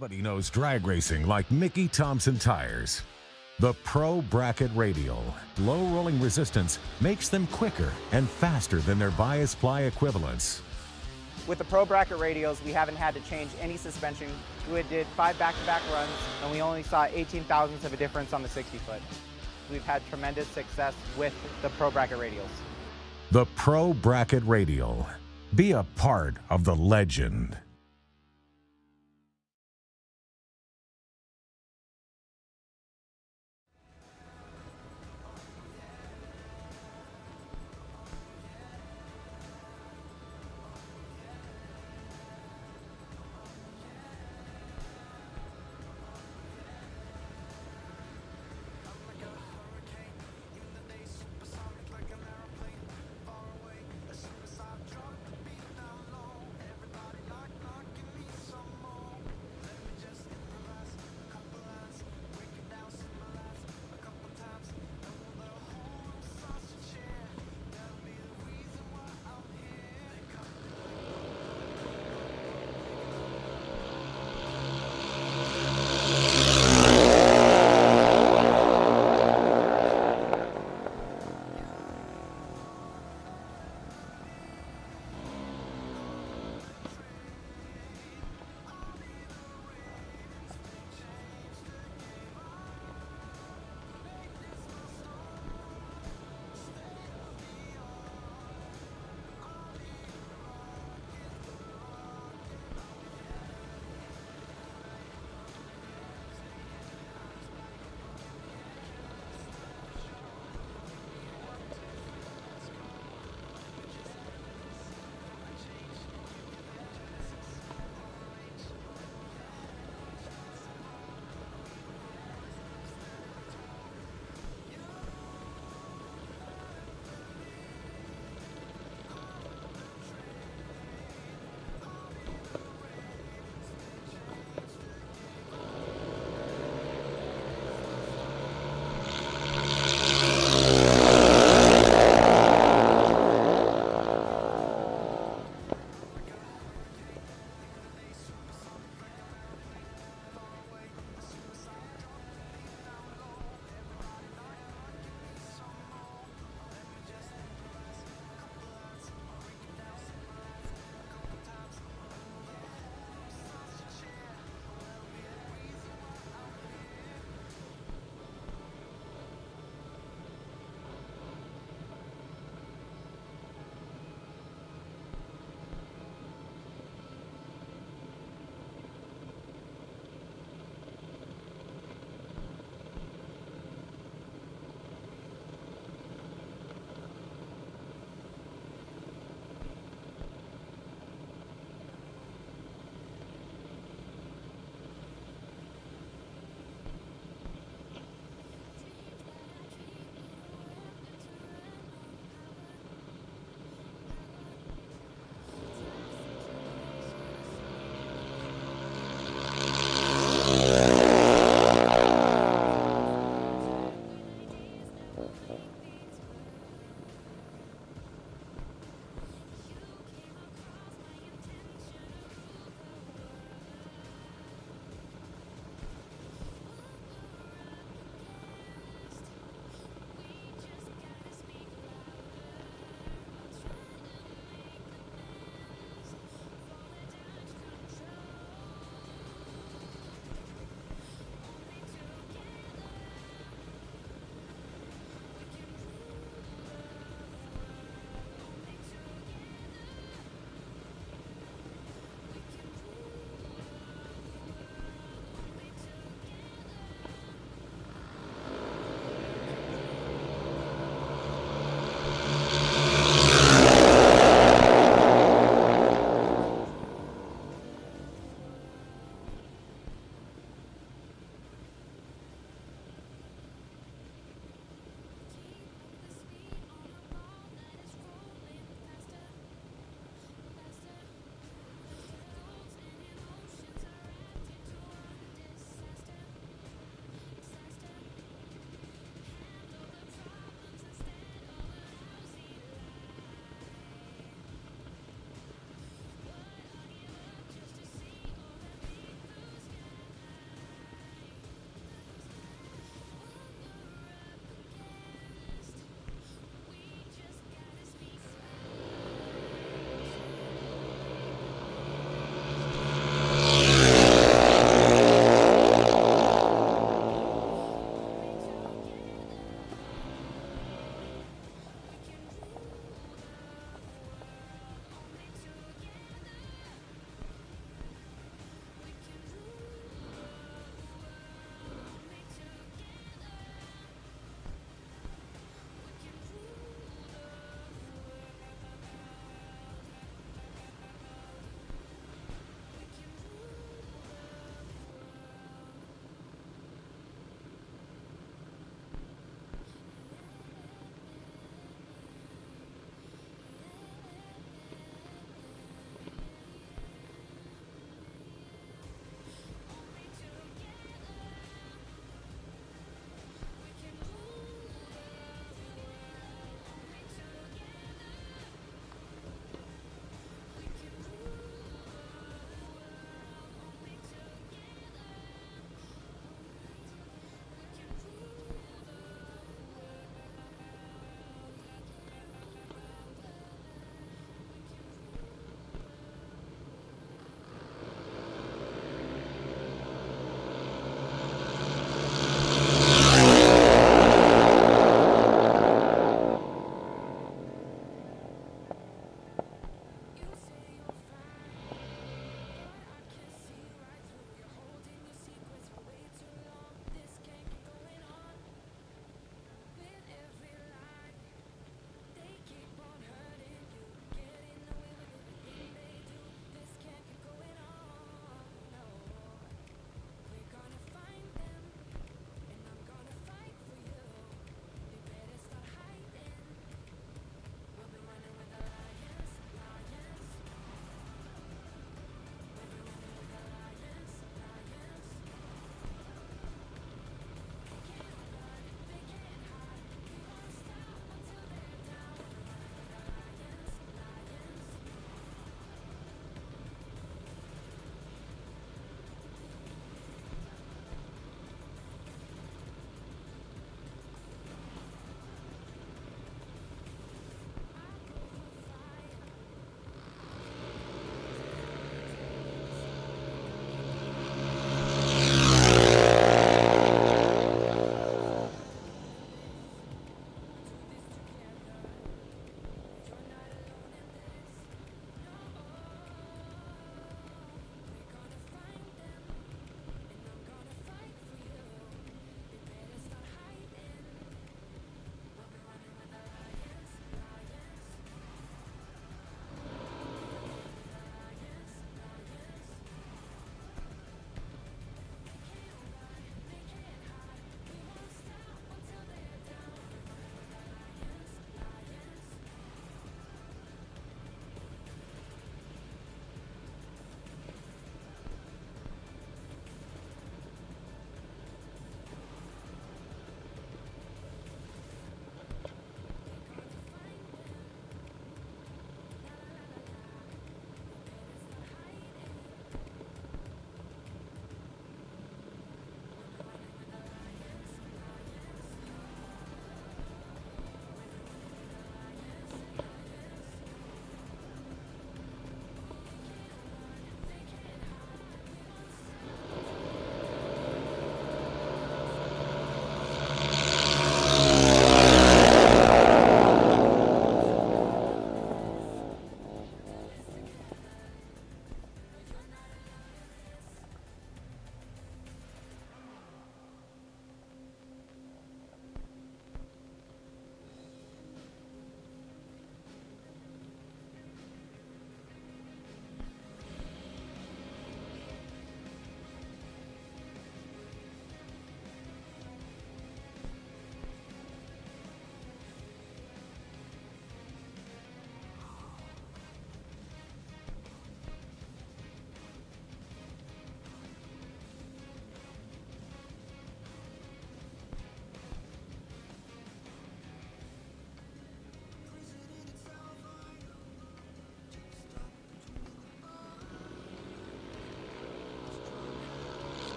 Nobody knows drag racing like Mickey Thompson Tires. The Pro Bracket Radial. Low rolling resistance makes them quicker and faster than their bias ply equivalents. With the Pro Bracket radials, we haven't had to change any suspension. We did 5 back-to-back runs, and we only saw 18 thousandths of a difference on the 60-foot. We've had tremendous success with the Pro Bracket radials. The Pro Bracket Radial. Be a part of the legend.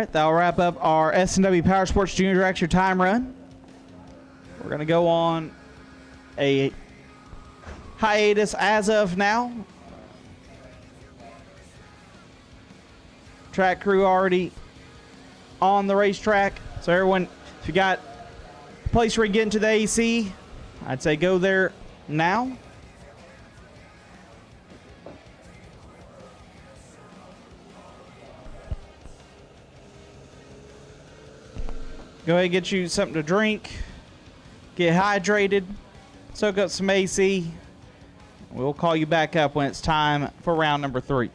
right, that'll wrap up our S&W Powersports Junior Dragster time run. We're going to go on a hiatus as of now. Track crew already on the racetrack. So everyone, if you got a place where you get into the AC, I'd say go there now. Go ahead and get you something to drink. Get hydrated. Soak up some AC. We'll call you back up when it's time for round number 3.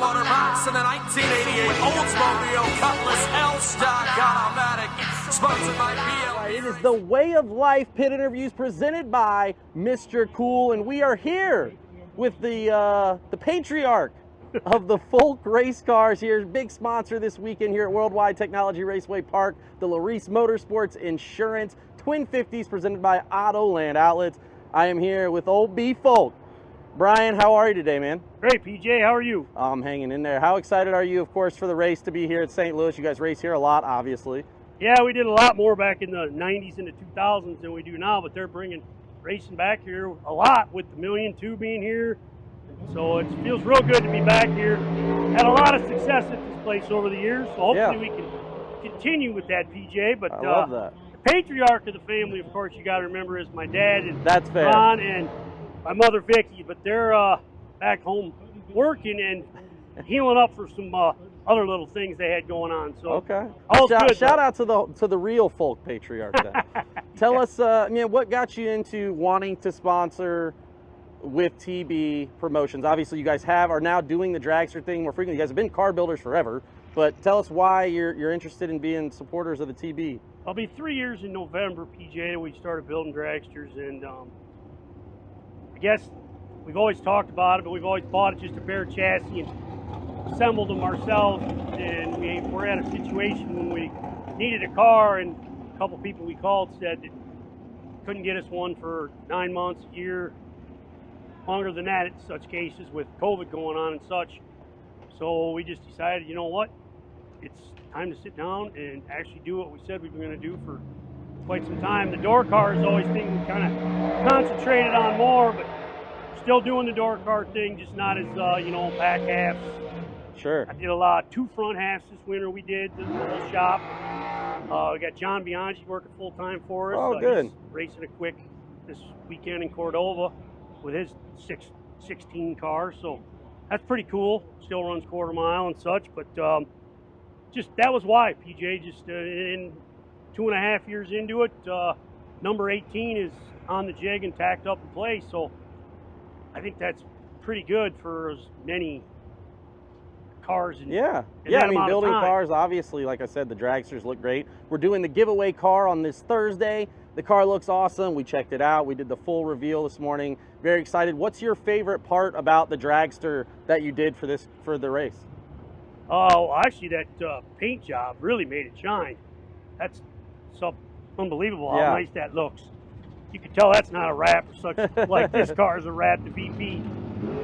motor box in the 1988 Oldsmobile Cutlass L-Stock Automatic, sponsored by BL. It is the Way of Life Pit Interviews presented by Mr. Cool, and we are here with the patriarch of the Folk race cars here, big sponsor this weekend here at World Wide Technology Raceway Park, the Larice Motorsports Insurance Twin 50s presented by Autoland Outlets. I am here with old B Folk. Brian, how are you today, man? Great, PJ. How are you? I'm hanging in there. How excited are you, of course, for the race to be here at St. Louis? You guys race here a lot, obviously. Yeah, we did a lot more back in the 90s and the 2000s than we do now, but they're bringing racing back here a lot with the $1,000,002 being here. So it feels real good to be back here. Had a lot of success at this place over the years, so hopefully we can continue with that, PJ. But I love that. The patriarch of the family, of course, you got to remember, is my dad and That's fair. Ron and my mother Vicky. But they're back home working and healing up for some other little things they had going on. So okay, all's good. Shout out to the real Folk patriarch. Then. Tell us, what got you into wanting to sponsor with TB Promotions? Obviously, you guys are now doing the dragster thing more frequently. You guys have been car builders forever, but tell us why you're interested in being supporters of the TB. I'll be 3 years in November, PJ. We started building dragsters, and I guess we've always talked about it, but we've always bought just a bare chassis and assembled them ourselves. And we're at a situation when we needed a car, and a couple people we called said that couldn't get us one for 9 months, a year, longer than that in such cases with COVID going on and such. So we just decided, you know what, it's time to sit down and actually do what we said we were going to do for quite some time. The door car is always thing we kind of concentrated on more, but still doing the door car thing, just not as, back halves. Sure. I did a lot, 2 front halves this winter we did, the whole shop. We got John Bianchi working full time for us. Oh, good. He's racing a quick this weekend in Cordova with his 16 cars, so that's pretty cool. Still runs quarter mile and such, but just that was why, PJ. Just in 2.5 years into it, number 18 is on the jig and tacked up in place, so I think that's pretty good for as many cars. I mean, building cars, obviously, like I said, the dragsters look great. We're doing the giveaway car on this Thursday. The car looks awesome. We checked it out. We did the full reveal this morning. Very excited. What's your favorite part about the dragster that you did for the race? Oh, actually, that paint job really made it shine. That's so unbelievable how nice that looks. You can tell that's not a wrap or such like this car is a wrap. The VP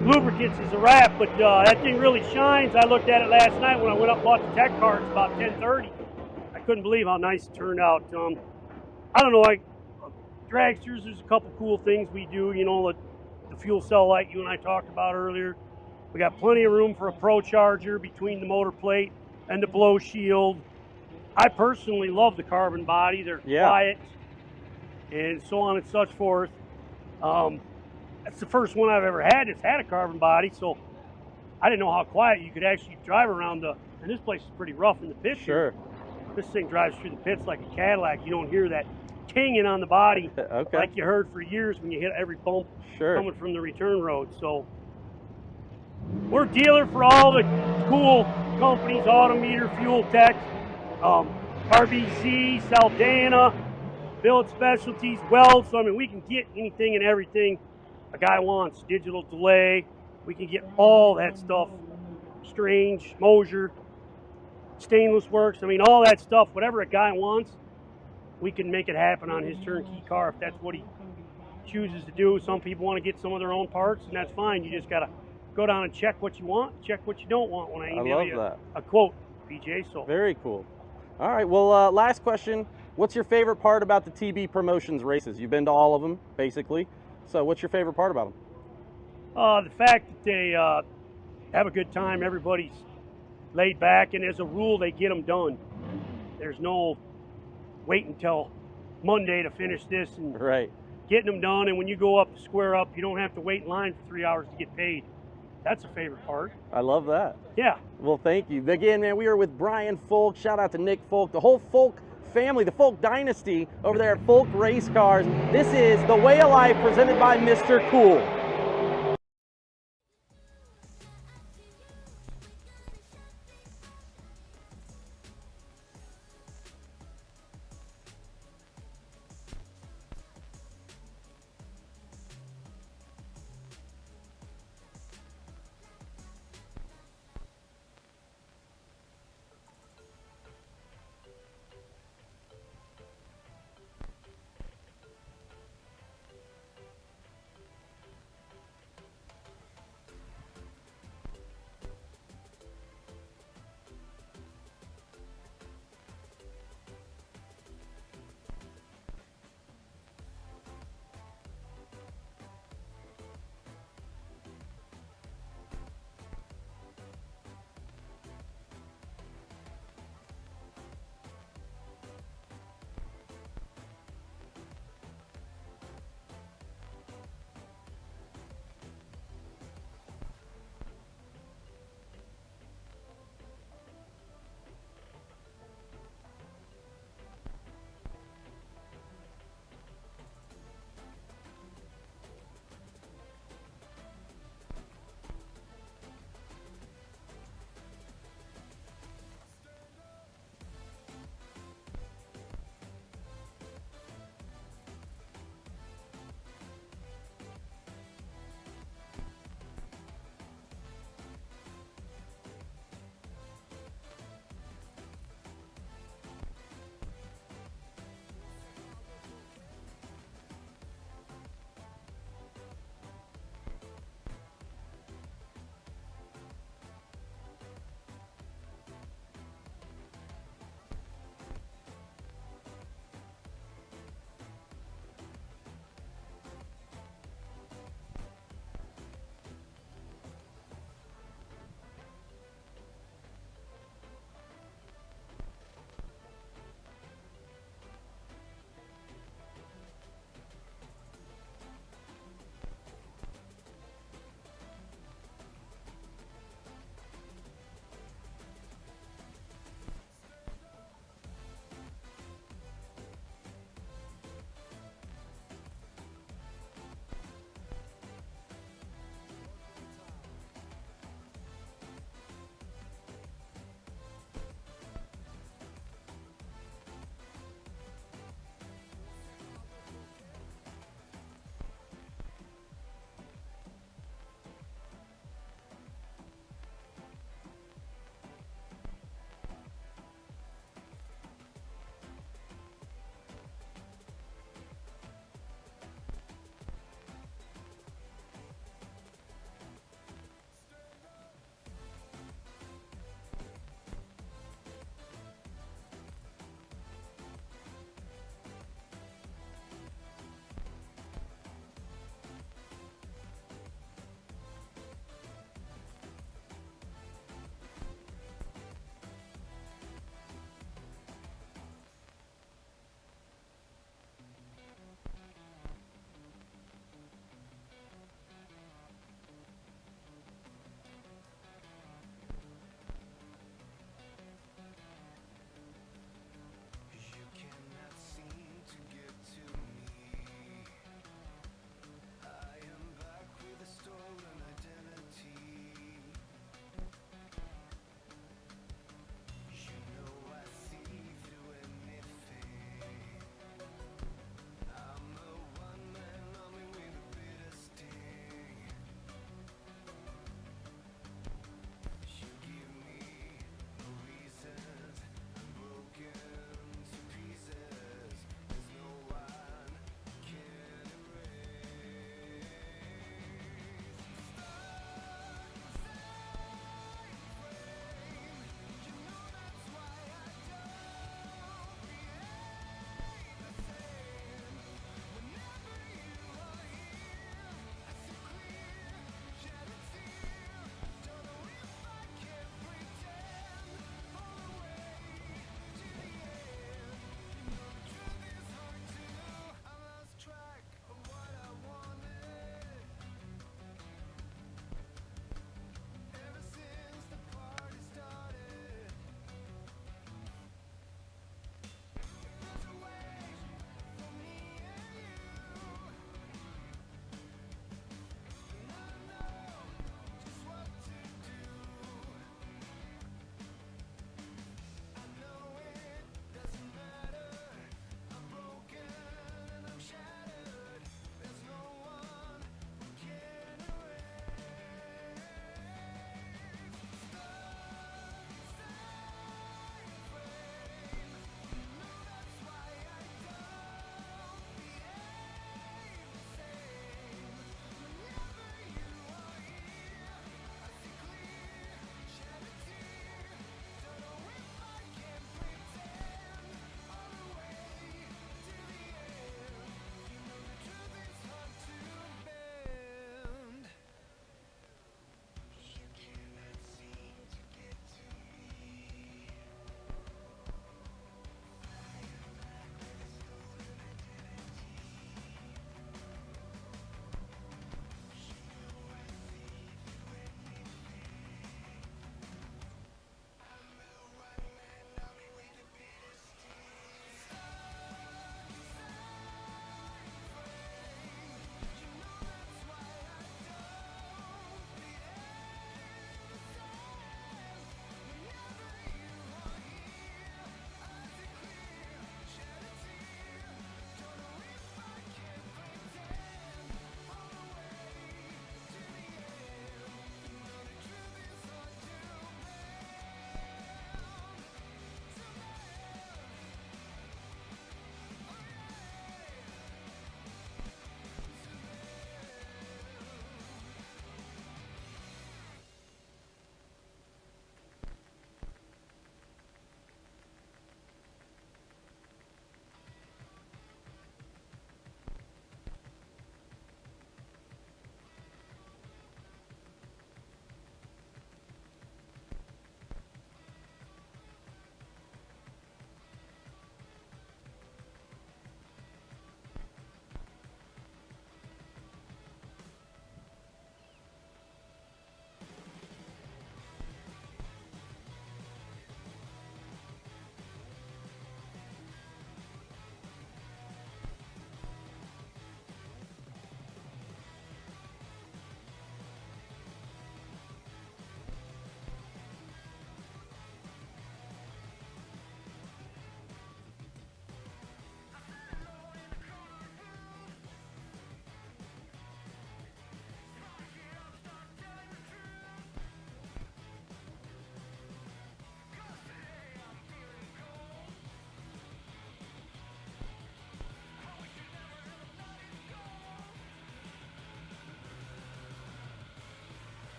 lubricants is a wrap, but that thing really shines. I looked at it last night when I went up and bought the tech car. It's about 10:30. I couldn't believe how nice it turned out. I don't know, like dragsters, there's a couple cool things we do. The fuel cell light you and I talked about earlier. We got plenty of room for a Pro Charger between the motor plate and the blow shield. I personally love the carbon body. They're quiet and so on and such forth. That's the first one I've ever had that's had a carbon body, so I didn't know how quiet you could actually drive around and this place is pretty rough in the pits. Sure. This thing drives through the pits like a Cadillac. You don't hear that tinging on the body like you heard for years when you hit every bump coming from the return road. So we're a dealer for all the cool companies, Autometer, Fuel Tech, RBC, Saldana, Billet Specialties, Weld. So, I mean, we can get anything and everything a guy wants. Digital delay. We can get all that stuff. Strange, Mosier, Stainless Works. I mean, all that stuff. Whatever a guy wants, we can make it happen on his turnkey car if that's what he chooses to do. Some people want to get some of their own parts, and that's fine. You just got to go down and check what you want, check what you don't want when I email you a quote, PJ. So very cool. All right, well, last question. What's your favorite part about the TB Promotions races? You've been to all of them, basically. So what's your favorite part about them? The fact that they have a good time. Everybody's laid back, and as a rule, they get them done. There's no wait until Monday to finish this and getting them done. And when you go up to square up, you don't have to wait in line for 3 hours to get paid. That's a favorite part. I love that. Yeah. Well, thank you. Again, man, we are with Brian Folk. Shout out to Nick Folk, the whole Folk family, the Folk dynasty over there at Folk Race Cars. This is The Way of Life presented by Mr. Cool.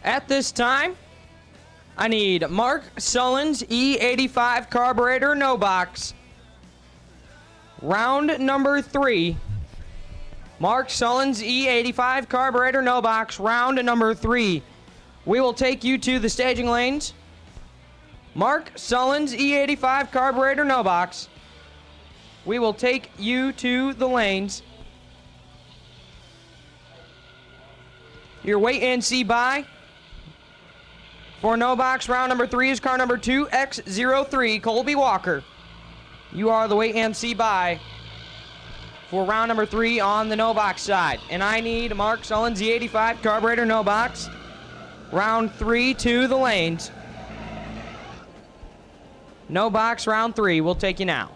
At this time, I need Mark Sullens, E85 carburetor, no box. Round number 3. Mark Sullens, E85 carburetor, no box. Round number 3. We will take you to the staging lanes. Mark Sullens, E85 carburetor, no box. We will take you to the lanes. Your wait and see by for no box round number 3 is car number 2X03, Colby Walker. You are the wait and see by for round number 3 on the no box side. And I need Mark Sullens, E85 carburetor, no box. Round 3 to the lanes. No box round 3. We'll take you now.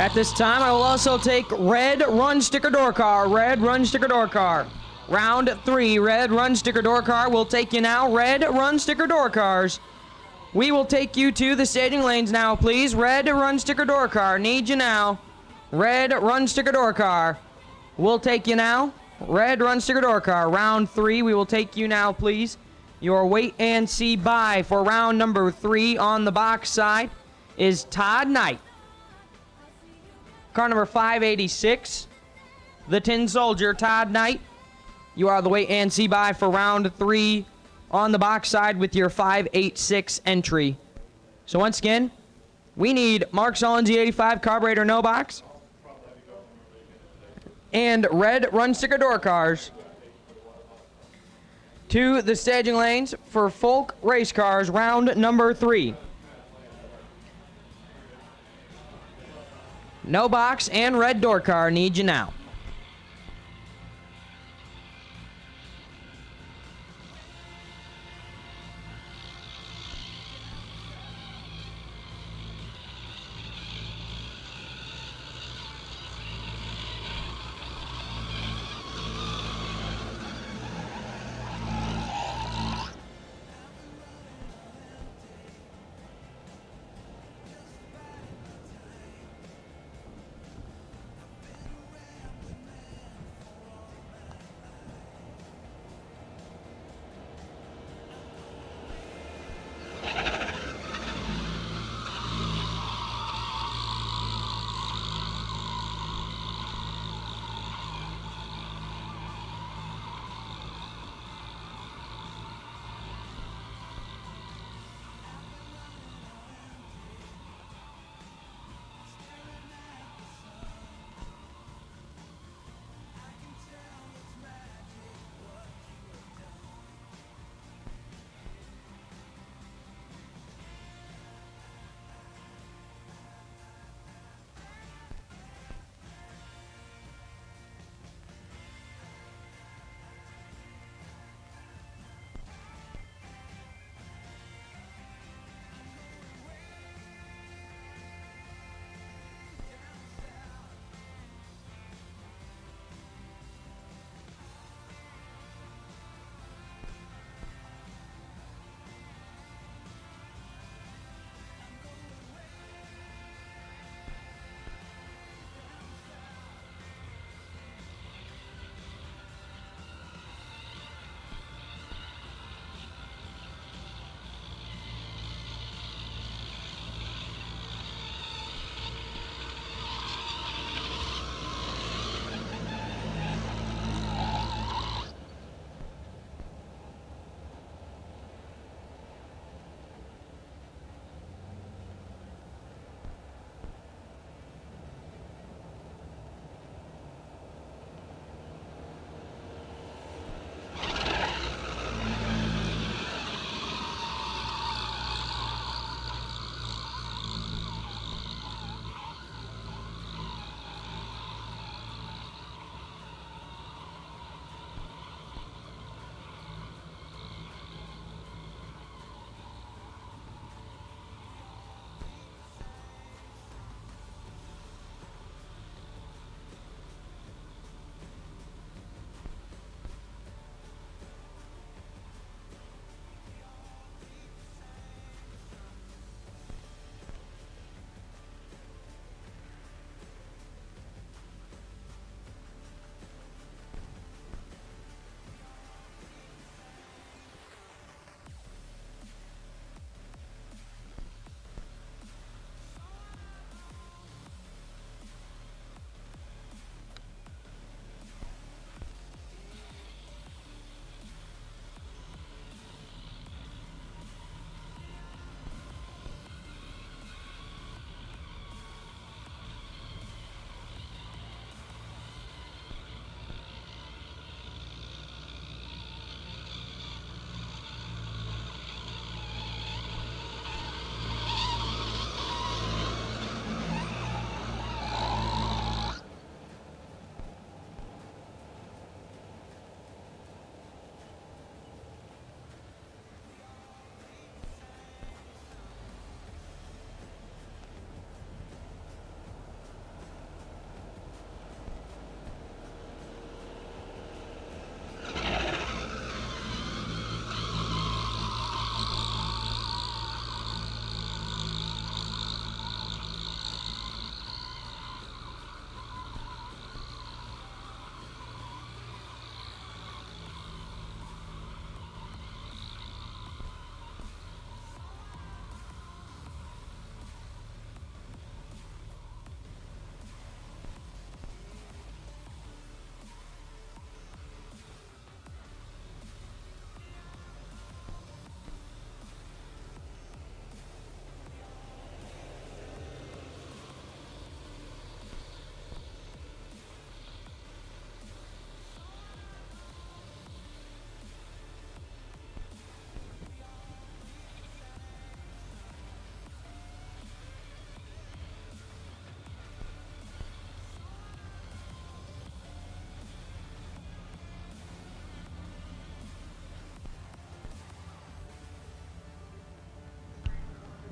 At this time, I will also take red run sticker door car. Red run sticker door car. Round 3, red run sticker door car. We'll take you now. Red run sticker door cars. We will take you to the staging lanes now, please. Red run sticker door car. Need you now. Red run sticker door car. We'll take you now. Red run sticker door car. Round 3, we will take you now, please. Your wait and see by for round number 3 on the box side is Todd Knight. Car number 586, the Tin Soldier, Todd Knight. You are the wait and see by for round 3 on the box side with your 586 entry. So once again, we need Mark Sullens, E85 carburetor, no box. And red run sticker door cars to the staging lanes for Folk Race Cars, round number 3. No box and red door car. Need you now.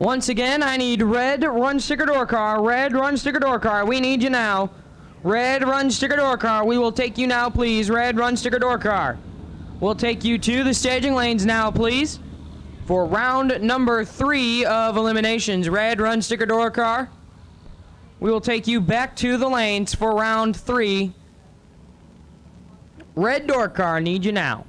Once again, I need red run sticker door car. Red run sticker door car. We need you now. Red run sticker door car. We will take you now, please. Red run sticker door car. We'll take you to the staging lanes now, please. For round number 3 of eliminations. Red run sticker door car. We will take you back to the lanes for round 3. Red door car, need you now.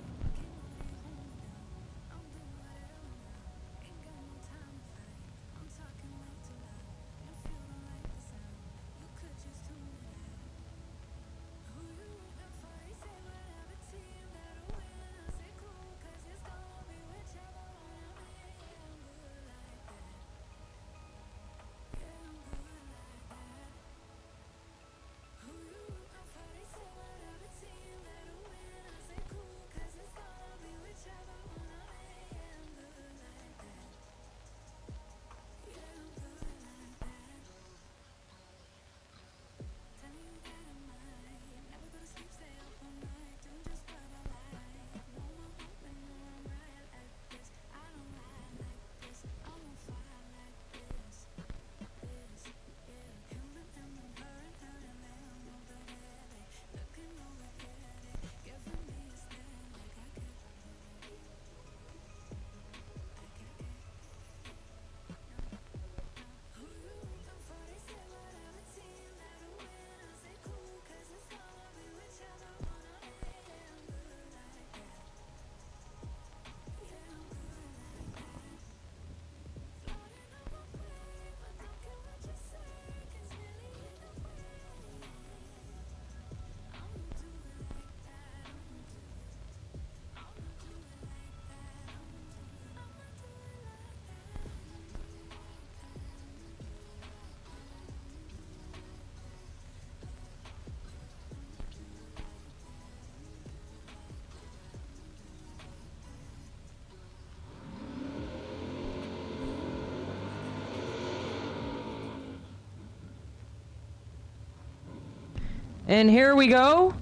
And here we go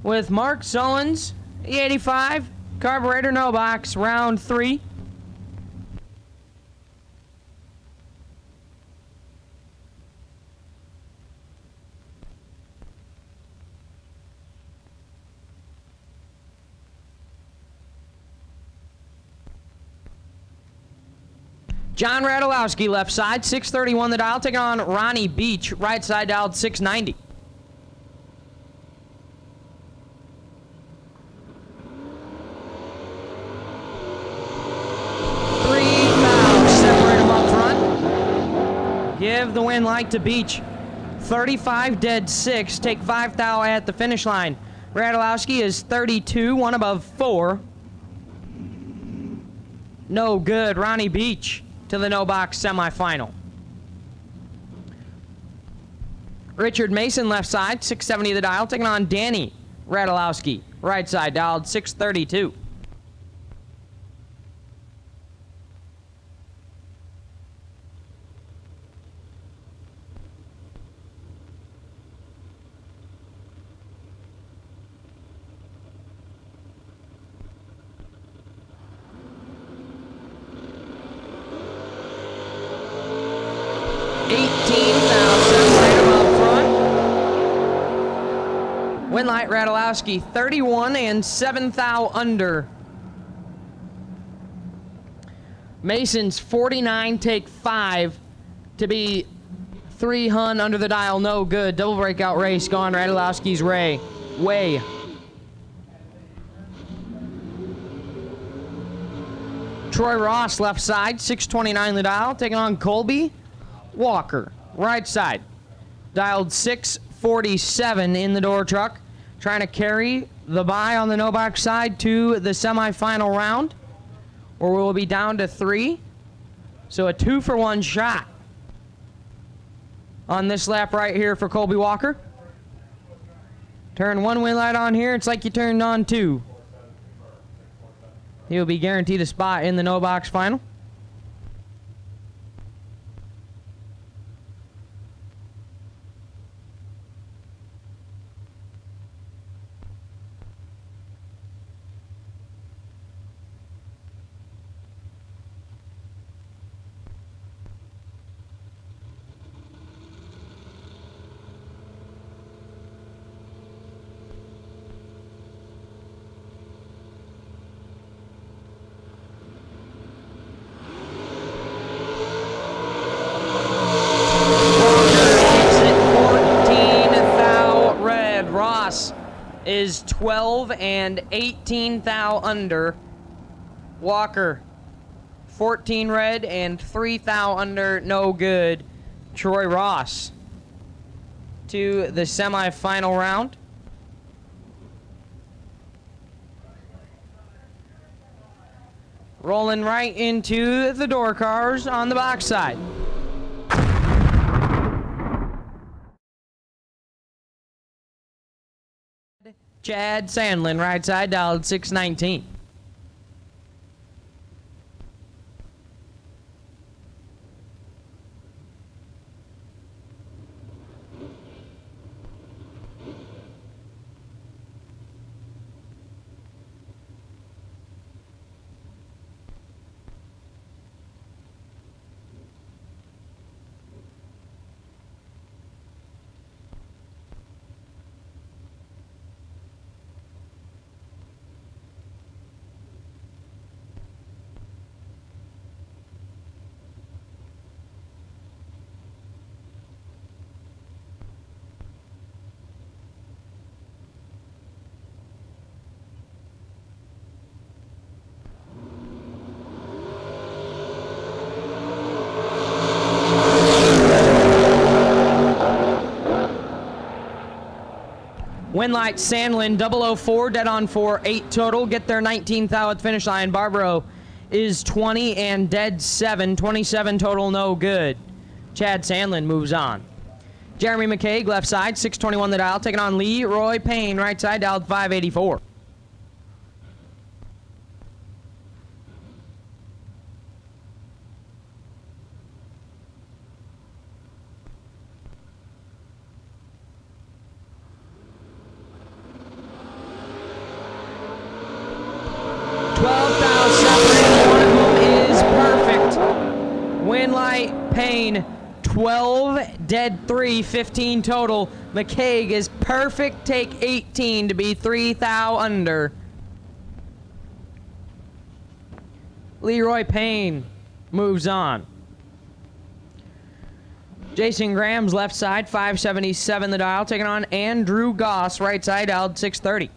with Mark Sullens, E85, carburetor no box, round 3. John Radulowski, left side, 631 the dial, taking on Ronnie Beach, right side dialed 690. Give the win light to Beach. 35 dead 6. Take 5 thou at the finish line. Radulowski is 32, one above 4. No good. Ronnie Beach to the no box semifinal. Richard Mason, left side, 670 the dial, taking on Danny Radulowski, right side dialed 632. Winlight Radulowski, 31 and 7 thou under. Mason's 49, take 5 to be 3 hun under the dial, no good. Double breakout race gone Radulowski's way. Troy Ross, left side, 629 the dial, taking on Colby Walker, right side. Dialed 647 in the door truck, trying to carry the bye on the no box side to the semifinal round, or we'll be down to 3. So a 2-for-1 shot on this lap right here for Colby Walker. Turn 1 win light on here, it's like you turned on 2. He'll be guaranteed a spot in the no box final. 12 and 18 thou under. Walker, 14 red and 3 thou under, no good. Troy Ross to the semifinal round. Rolling right into the door cars on the box side. Chad Sandlin, right side, dialed 619. Winlight, Sandlin, 004, dead on for 8 total. Get their 19th out at the finish line. Barbaro is 20 and dead 7. 27 total, no good. Chad Sandlin moves on. Jeremy McCaig, left side, 621 the dial. Taking on Leroy Payne, right side, dialed 584. Payne, 12, dead 3, 15 total. McCaig is perfect, take 18 to be 3 thou under. Leroy Payne moves on. Jason Graham's left side, 577 the dial, taking on Andrew Goss, right side, dialed 630.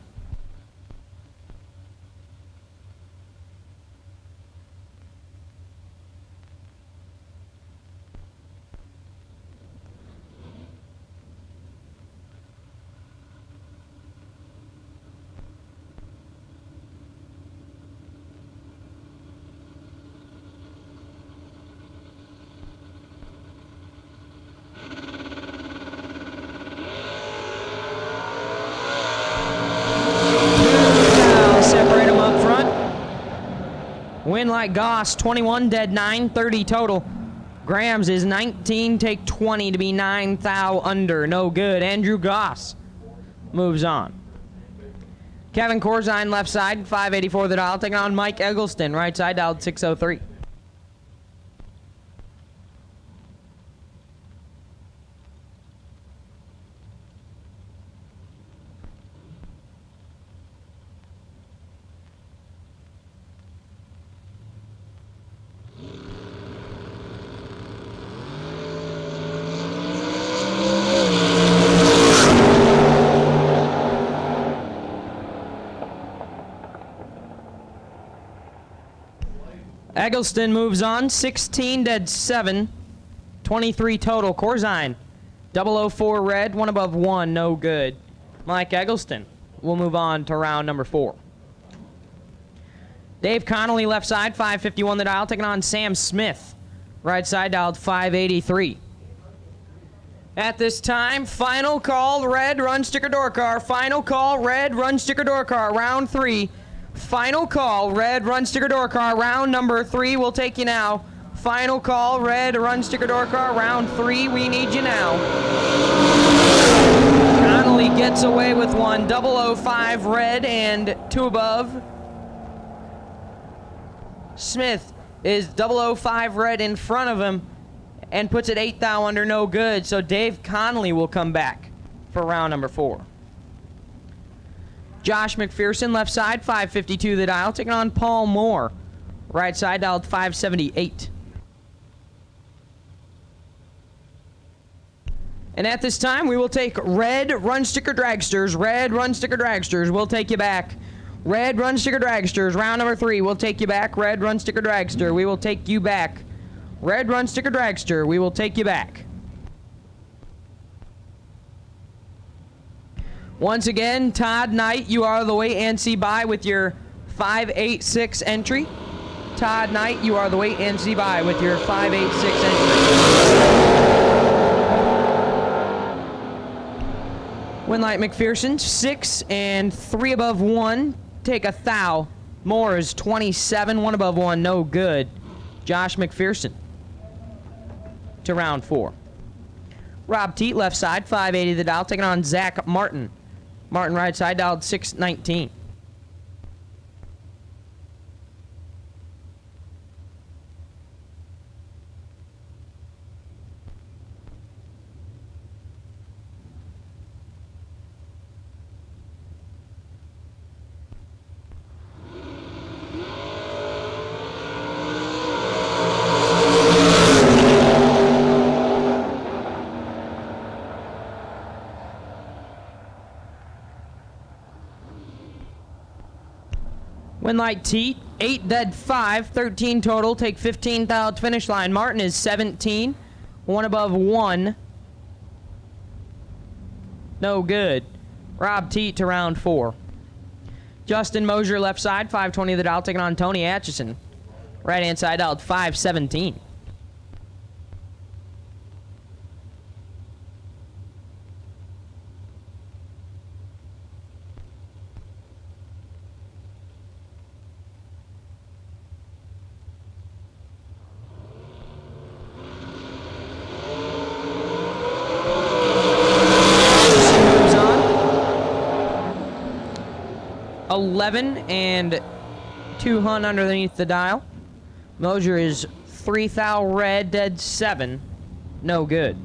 Winlight Goss, 21, dead 9, 30 total. Grams is 19, take 20 to be 9 thou under, no good. Andrew Goss moves on. Kevin Corzine, left side, 584 the dial, taking on Mike Eggleston, right side, dialed 603. Eggleston moves on, 16 dead 7, 23 total. Corzine, 004 red, 1 above 1, no good. Mike Eggleston will move on to round number 4. Dave Connolly, left side, 551 the dial, taking on Sam Smith. Right side, dialed 583. At this time, final call, red, run sticker door car. Final call, red, run sticker door car, round 3. Final call, red, run sticker door car, round number 3. We'll take you now. Final call, red, run sticker door car, round 3. We need you now. Connolly gets away with one. 005 red and 2 above. Smith is 005 red in front of him and puts it 8 thou under, no good. So Dave Connolly will come back for round number 4. Josh McPherson, left side, 552 the dial, taking on Paul Moore. Right side, dialed 578. And at this time, we will take red run sticker dragsters. Red run sticker dragsters. We'll take you back. Red run sticker dragsters. Round number 3. We'll take you back. Red run sticker dragster. We will take you back. Red run sticker dragster. We will take you back. Once again, Todd Knight, you are the wait and see by with your 586 entry. Todd Knight, you are the wait and see by with your 586 entry. Winlight McPherson, 6 and 3 above 1. Take a thou. Moores, 27, 1 above 1, no good. Josh McPherson to round 4. Rob Teat, left side, 580 the dial, taking on Zach Martin. Martin, right side, dialed 619. Winlight Teat, 8 dead 5, 13 total, take 15 thou to finish line. Martin is 17, 1 above 1. No good. Rob Teat to round 4. Justin Mosier, left side, 520 the dial, taking on Tony Atchison. Right hand side out, 517. Moves on. 11 and 2 hunt underneath the dial. Mosier is 3 thou red, dead 7. No good.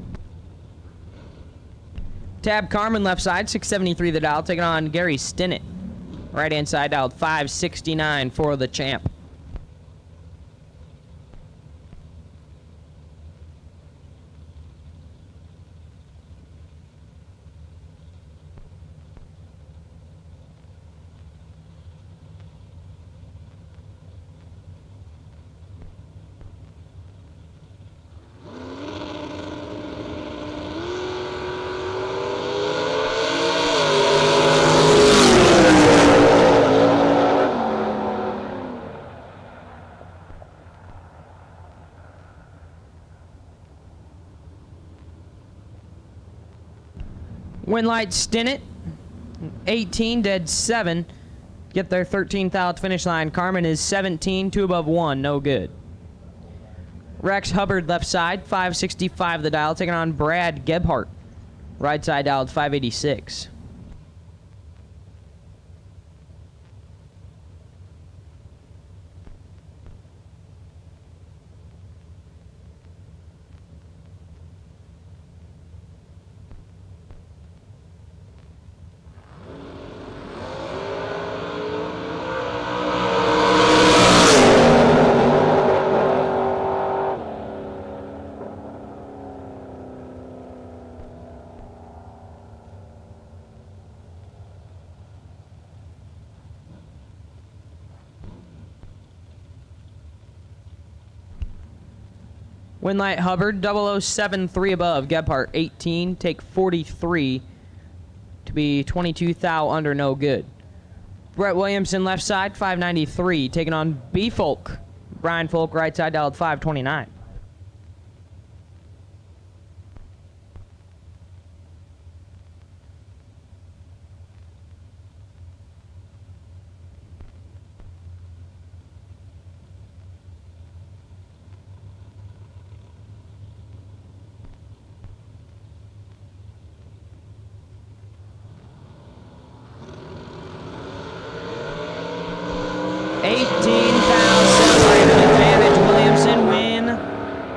Tab Carmen, left side, 673 the dial, taking on Gary Stinnett. Right hand side dialed 569 for the champ. Winlight Stinnett, 18, dead 7. Get their 13th out finish line. Carmen is 17, 2 above 1, no good. Rex Hubbard, left side, 565 the dial, taking on Brad Gebhardt. Right side dialed 586. Winlight Hubbard, 007 3 above. Gebhardt, 18, take 43 to be 22 thou under, no good. Brett Williamson, left side, 593, taking on B Folk. Brian Folk, right side, dialed 529.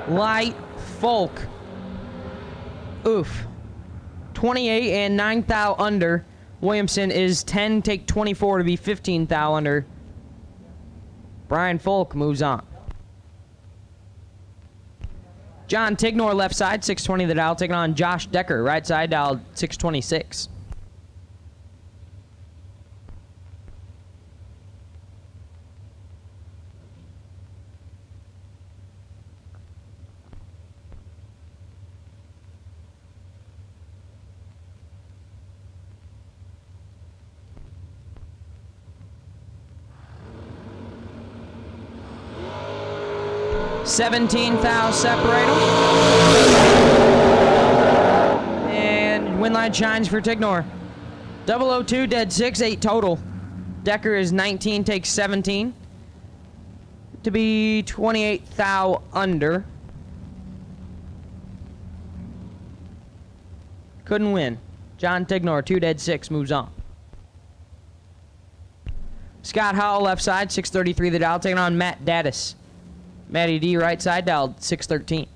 Light Folk. Oof. 28 and 9 thou under. Williamson is 10, take 24 to be 15 thou under. Brian Folk moves on. John Tignor, left side, 620 the dial, taking on Josh Decker, right side, dial 626. $17,000 separate them. And win line shines for Tignor. 002, dead 6, 8 total. Decker is 19, takes 17. To be 28,000 under. Couldn't win. John Tignor, 2 dead 6, moves on. Scott Howell, left side, 633 the dial, taking on Matt Daddis. Matty D, right side, dialed 613.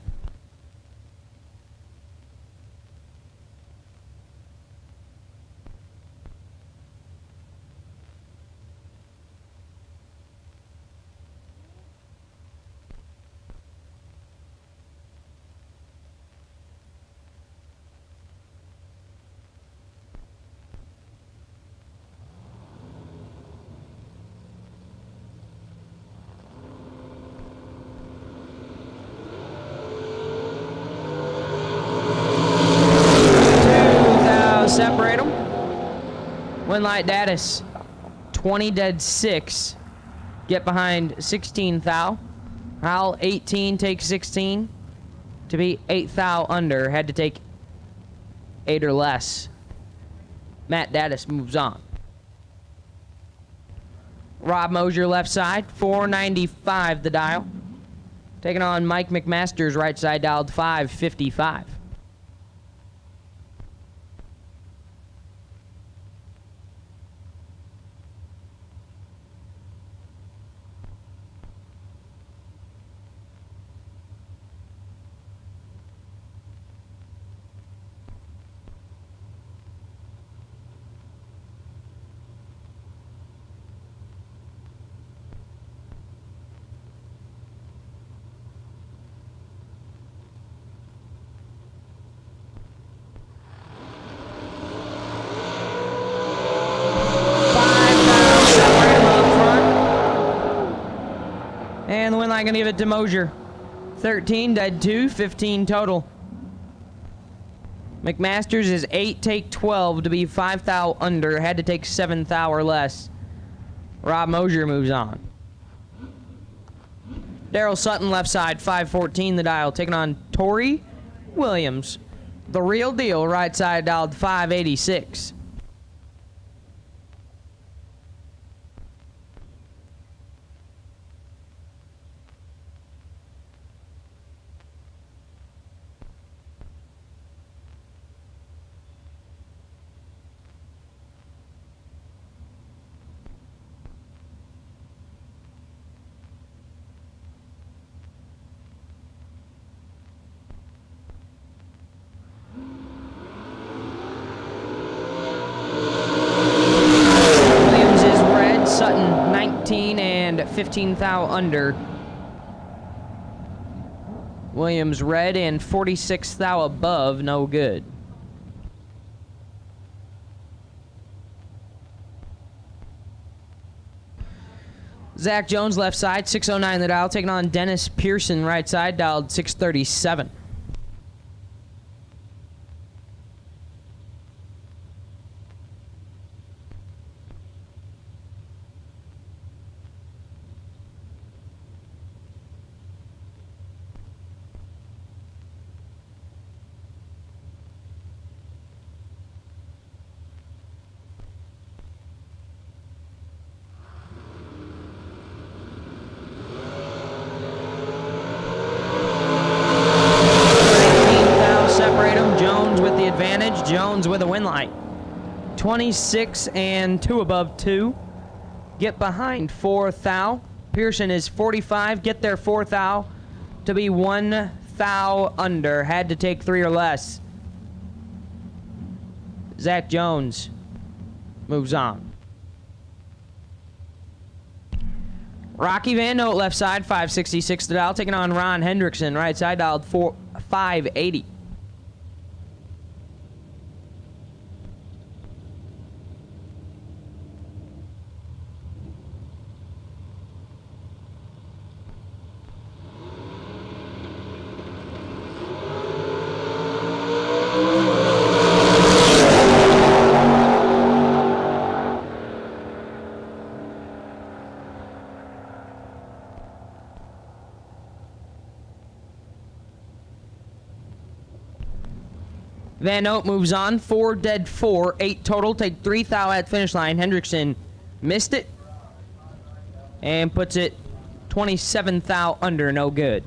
Separate them. Win light Daddis, 20 dead 6. Get behind 16 thou. Howell 18, take 16. To be 8 thou under, had to take 8 or less. Matt Daddis moves on. Rob Mosier, left side, 495 the dial. Taking on Mike McMasters, right side, dialed 555. And the win line gonna give it to Mosier. 13, dead 2, 15 total. McMasters is 8, take 12 to be 5 thou under. Had to take 7 thou or less. Rob Mosier moves on. Daryl Sutton, left side, 514 the dial, taking on Tori Williams. The real deal, right side, dialed 586. Sutton 19 and 15 thou under. Williams red and 46 thou above, no good. Zach Jones, left side, 609 the dial, taking on Dennis Pearson, right side, dialed 637. Jones with a win light. 26 and 2 above 2. Get behind 4 thou. Pearson is 45. Get there 4 thou to be 1 thou under. Had to take 3 or less. Zach Jones moves on. Rocky Van Note, left side, 566 to dial, taking on Ron Hendrickson, right side, dialed 580. Van Oat moves on. 4 dead 4. 8 total. Take 3 thou at finish line. Hendrickson missed it. And puts it 27 thou under. No good.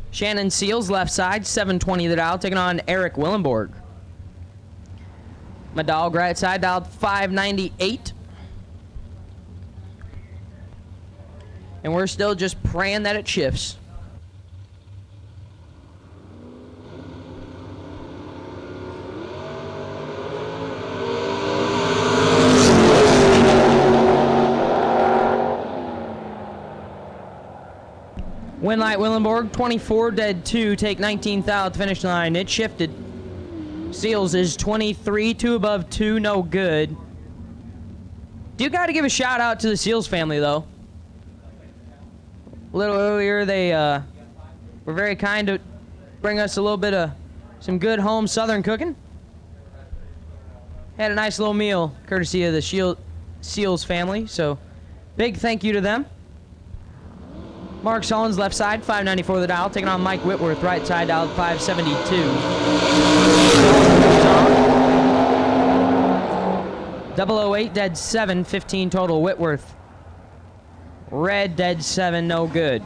Shannon Seals left side. 720 the dial. Taking on Eric Willenborg. My dog right side dialed 598. And we're still just praying that it shifts. Winlight Willenborg, 24 dead 2, take 19 thou at the finish line. It shifted. Seals is 23, 2 above 2, no good. Do got to give a shout out to the Seals family though. A little earlier, they were very kind to bring us a little bit of some good home Southern cooking. Had a nice little meal courtesy of the Seals family, so big thank you to them. Mark Sullens left side, 594 the dial, taking on Mike Whitworth, right side dial, 572. 008 dead 7, 15 total. Whitworth. Red dead 7, no good.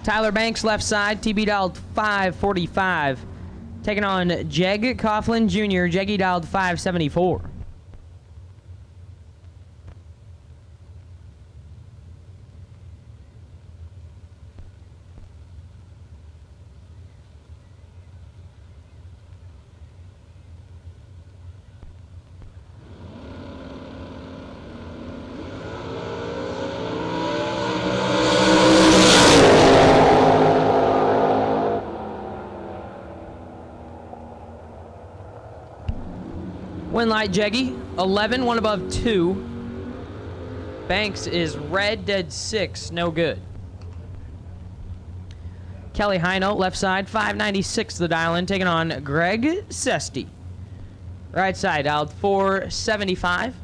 Tyler Banks left side, TB dialed 545. Taking on Jeg Coughlin Jr., Jeggy dialed 574. Winlight Jeggy, 11, 1 above 2. Banks is red, dead 6, no good. Kelly Heino, left side, 596 the dial in, taking on Greg Sesty. Right side, dialed 475.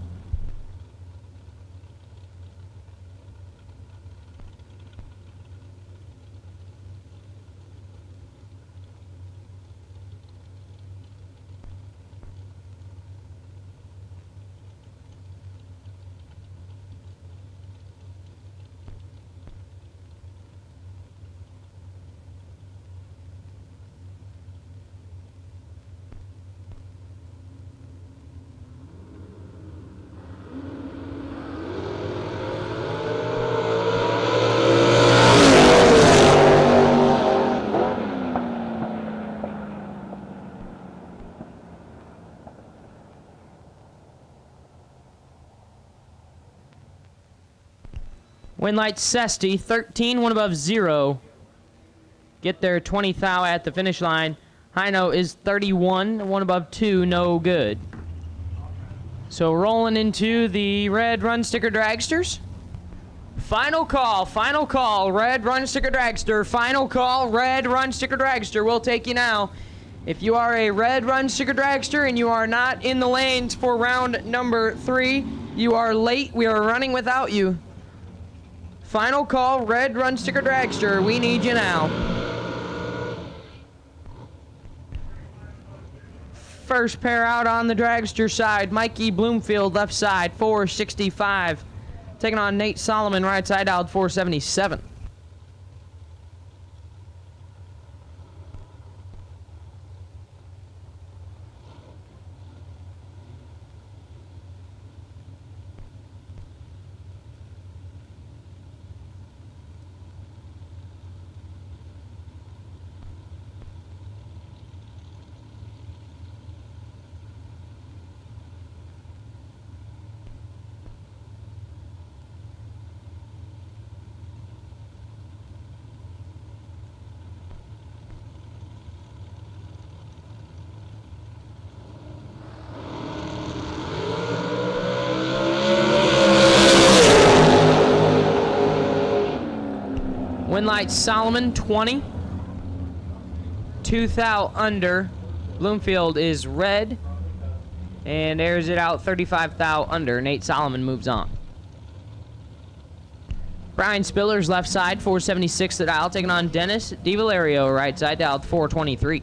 Winlight Sesty, 13, 1 above 0. Get there 20 thou at the finish line. Heino is 31, 1 above 2, no good. So rolling into the red run sticker dragsters. Final call, red run sticker dragster. Final call, red run sticker dragster. We'll take you now. If you are a red run sticker dragster and you are not in the lanes for round number 3, you are late. We are running without you. Final call, red run sticker dragster. We need you now. First pair out on the dragster side. Mikey Bloomfield left side, 465. Taking on Nate Solomon, right side out, 477. Winlight Solomon 20. 2 thou under. Bloomfield is red and airs it out 35 thou under. Nate Solomon moves on. Brian Spiller's left side, 476 the dial, taking on Dennis DiValerio, right side, dialed 423.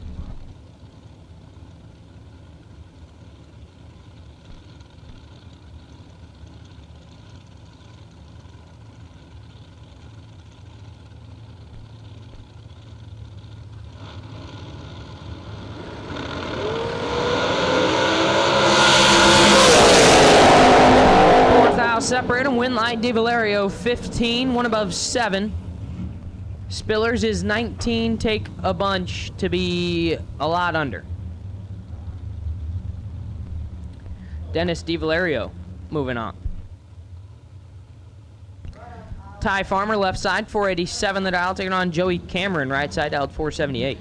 Separate them. Winlight DiValerio 15, one above 7. Spillers is 19, take a bunch to be a lot under. Dennis DiValerio moving on. Ty Farmer left side, 487 the dial, taking on Joey Cameron, right side, dialed 478.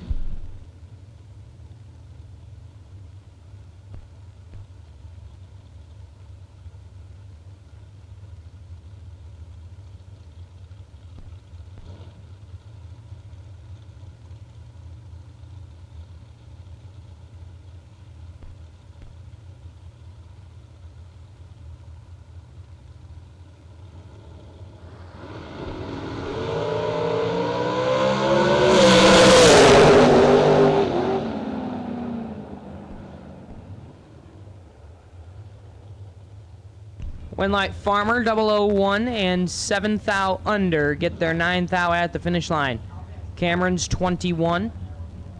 Winlight Farmer 001 and 7 thou under get their 9 thou at the finish line. Cameron's 21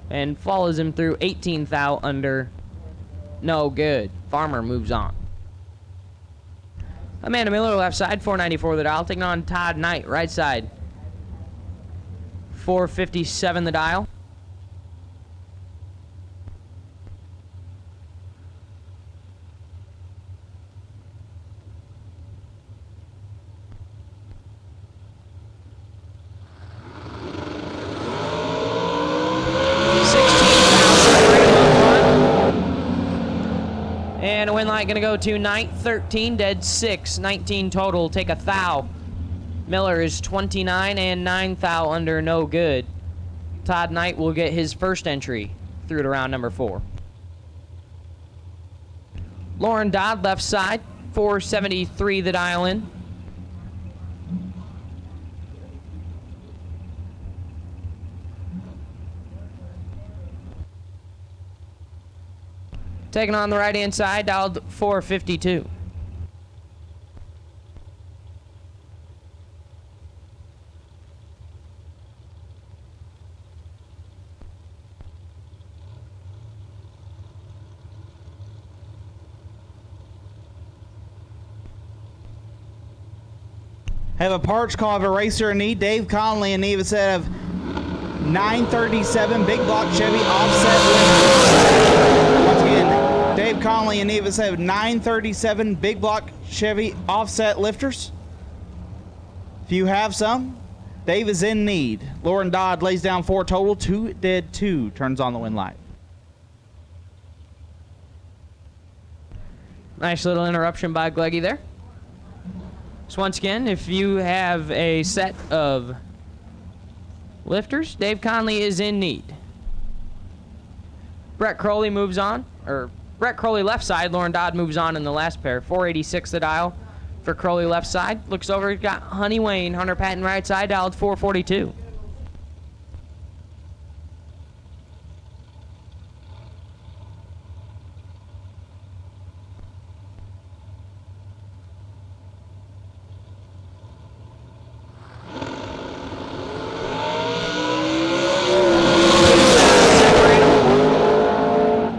and follows him through 18 thou under. No good. Farmer moves on. Amanda Miller left side, 494 the dial, taking on Todd Knight right side. 457 the dial. And a Winlight going to go to Knight, 13, dead 6, 19 total, take a thou. Miller is 29 and 9 thou under, no good. Todd Knight will get his first entry through to round number 4. Lauren Dodd left side, 473 the dial in. Taking on the right-hand side, dialed 452. Have a parts call of a racer in need. Dave Conley in need of a set of 937 big block Chevy offset. Once again, Dave Conley in need of a set of 937 big block Chevy offset lifters. If you have some, Dave is in need. Lauren Dodd lays down 4 total, 2 dead 2, turns on the Winlight. Nice little interruption by Gleggy there. So once again, if you have a set of lifters, Dave Conley is in need. Brett Crowley moves on, or Brett Crowley left side, Lauren Dodd moves on in the last pair. 486 the dial for Crowley left side. Looks over, he's got Honey Wayne, Hunter Patton right side, dialed 442.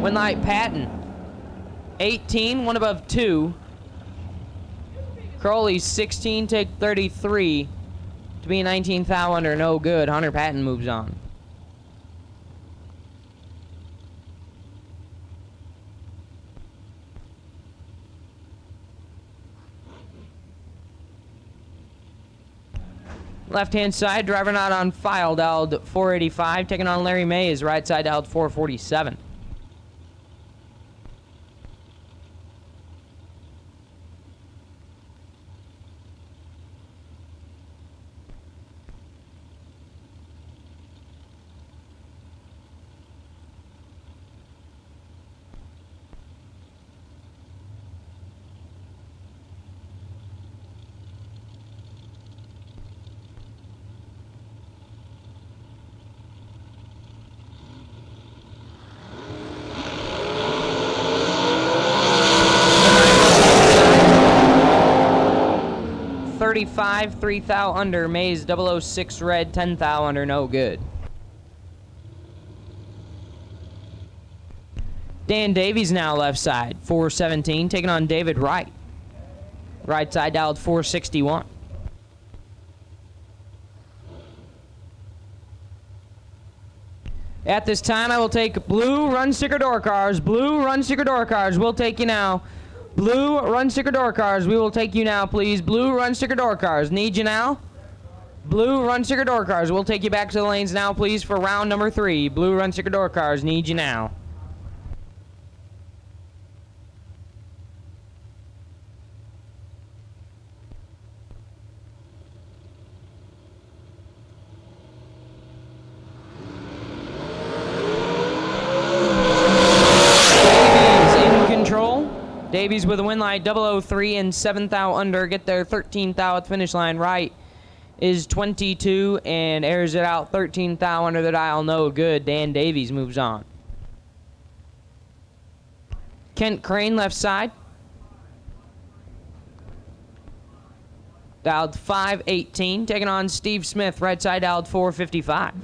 Winlight Patton, 18, one above 2. Crowley, 16, take 33 to be 19 thou under, no good. Hunter Patton moves on. Left-hand side, driver not on file, dialed 485. Taking on Larry Mays, right side, dialed 447. 435, 3 thou under. Maze 006 red, 10 thou under, no good. Dan Davies now left side, 417, taking on David Wright. Right side dialed 461. At this time, I will take blue run sticker door cars. Blue run sticker door cars. We'll take you now. Blue run sticker door cars. We will take you now, please. Blue run sticker door cars. Need you now? Blue run sticker door cars. We'll take you back to the lanes now, please, for round number 3. Blue run sticker door cars. Need you now. Davies with a win light, 003 and 7 thou under. Get there 13 thou at the finish line. Right is 22 and airs it out 13 thou under the dial. No good. Dan Davies moves on. Kent Crane left side. Dialed 518. Taking on Steve Smith. Right side dialed 455.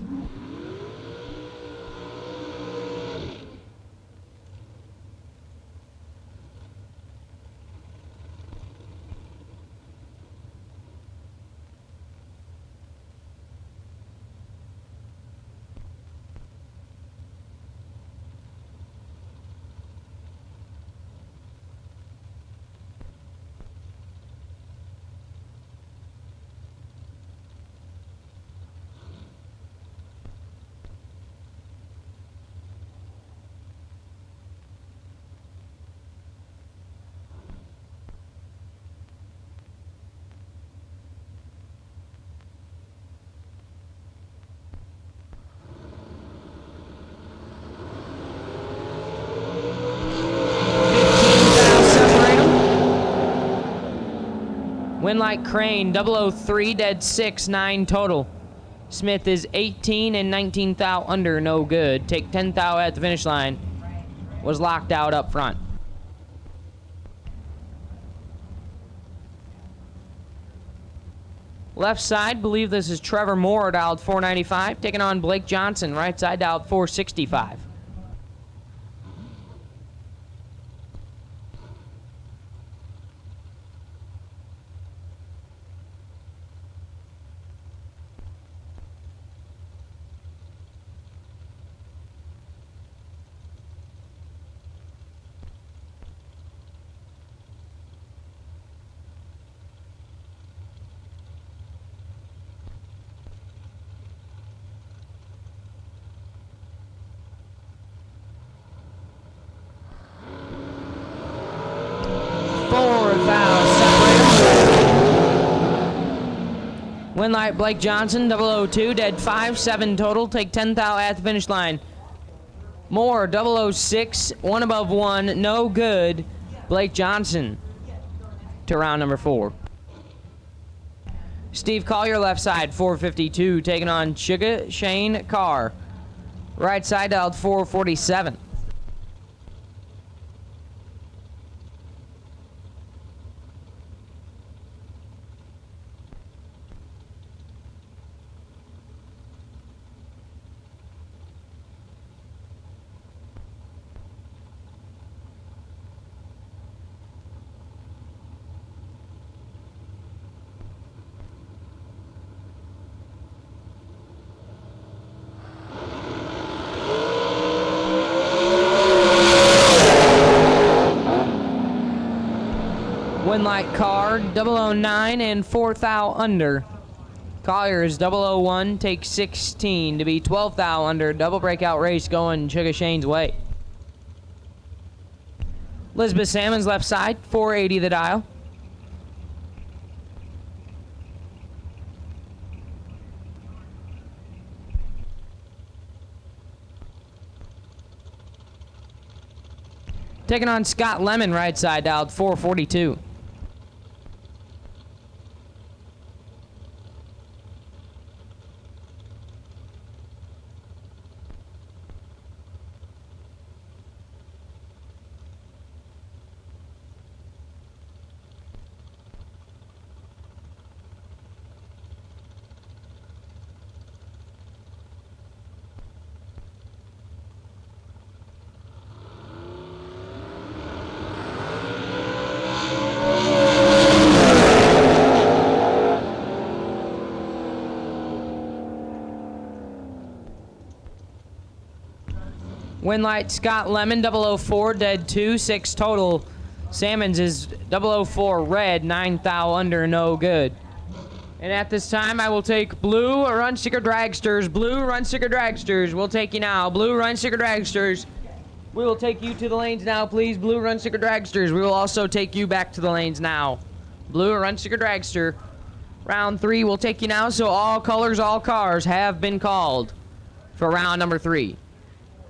Winlight Crane, 003, dead 6, 9 total. Smith is 18 and 19 thou under, no good. Take 10 thou at the finish line. Was locked out up front. Left side, believe this is Trevor Moore, dialed 495. Taking on Blake Johnson, right side, dialed 465. Winlight Blake Johnson, 002, dead 5, 7 total. Take 10 thou at the finish line. Moore, 006, 1 above 1, no good. Blake Johnson to round number 4. Steve Collier, left side, 452, taking on Sugar Shane Carr. Right side dialed 447. Winlight Carr, 009 and 4 thou under. Collier is 001, takes 16 to be 12 thou under. Double breakout race going Sugar Shane's way. Elizabeth Salmon's left side, 480 the dial. Taking on Scott Lemon, right side dialed 442. Win light, Scott Lemon, 004, dead 2, 6 total. Salmons is 004, red, 9 thou under, no good. And at this time, I will take blue run sticker dragsters. Blue run sticker dragsters. We'll take you now. Blue run sticker dragsters. We will take you to the lanes now, please. Blue run sticker dragsters. We will also take you back to the lanes now. Blue run sticker dragster. Round 3 will take you now. So all colors, all cars have been called for round number 3.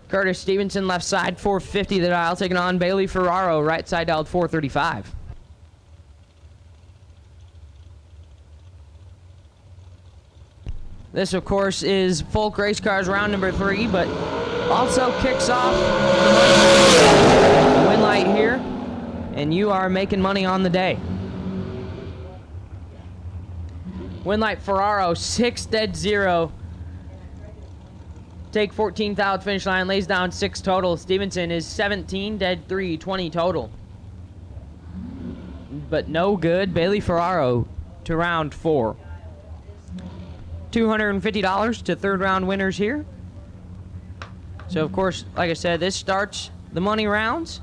Curtis Stevenson, left side, 450 the dial, taking on Bailey Ferraro, right side dialed 435. This, of course, is Folk Race Cars round number 3, but also kicks off the win light here, and you are making money on the day. Win light Ferraro, 6 dead 0. Take 14 thou at finish line, lays down 6 total. Stevenson is 17 dead 3, 20 total. But no good. Bailey Ferraro to round 4. $250 to third round winners here. So, of course, like I said, this starts the money rounds,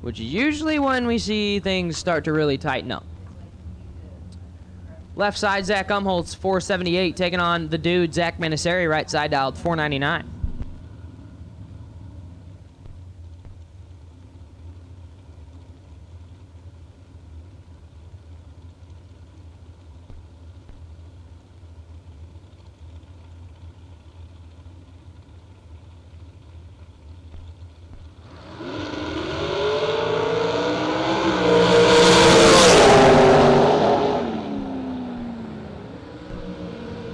which is usually when we see things start to really tighten up. Left side, Zach Umholtz, 478, taking on the dude, Zach Manisseri, right side dialed 499.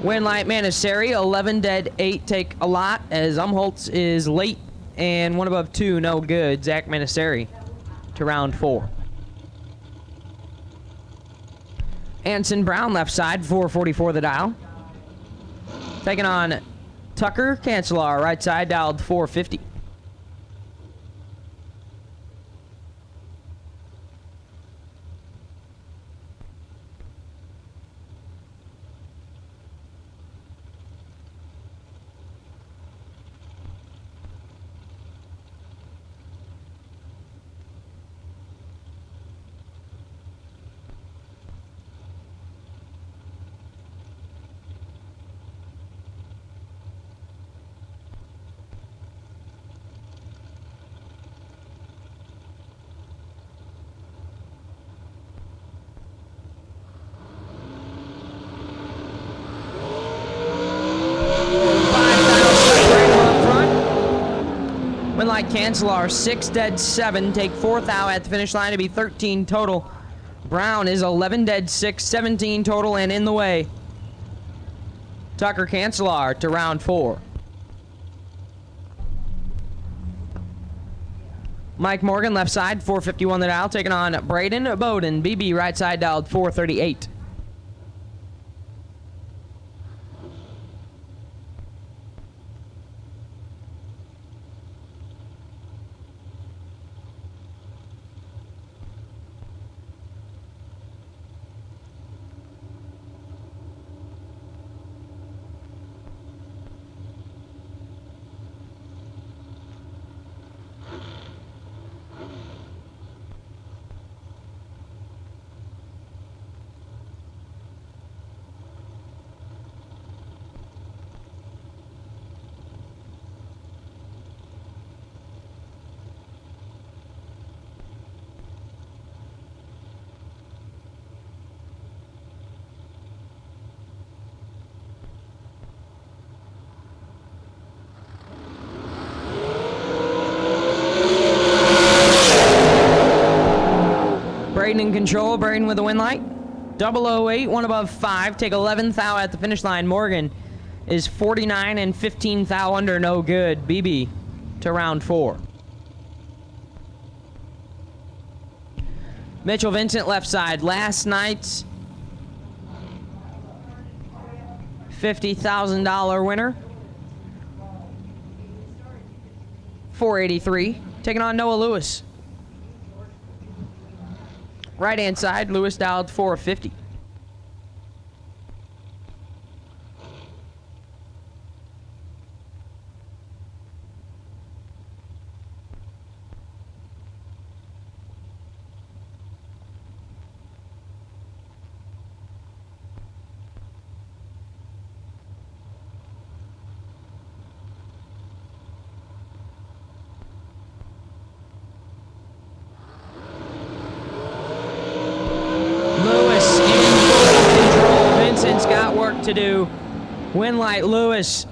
Win light Manisseri, 11 dead 8, take a lot, as Umholtz is late, and 1 above 2, no good. Zach Manisseri to round 4. Anson Brown, left side, 444 the dial. Taking on Tucker Cancelar, right side, dialed 450. Win light Cancelar, 6 dead 7, take 4 thou at the finish line to be 13 total. Brown is 11 dead 6, 17 total, and in the way. Tucker Cancelar to round 4. Mike Morgan, left side, 451 the dial, taking on Braden Bowden. BB, right side dialed 438. Braden in control, Braden with the win light. 008, 1 above 5, take 11 thou at the finish line. Morgan is 49 and 15 thou under, no good. BB to round 4. Mitchell Vincent, left side, last night's $50,000 winner. 483, taking on Noah Lewis. Right-hand side, Lewis dialed 450. to do. Winlight Lewis,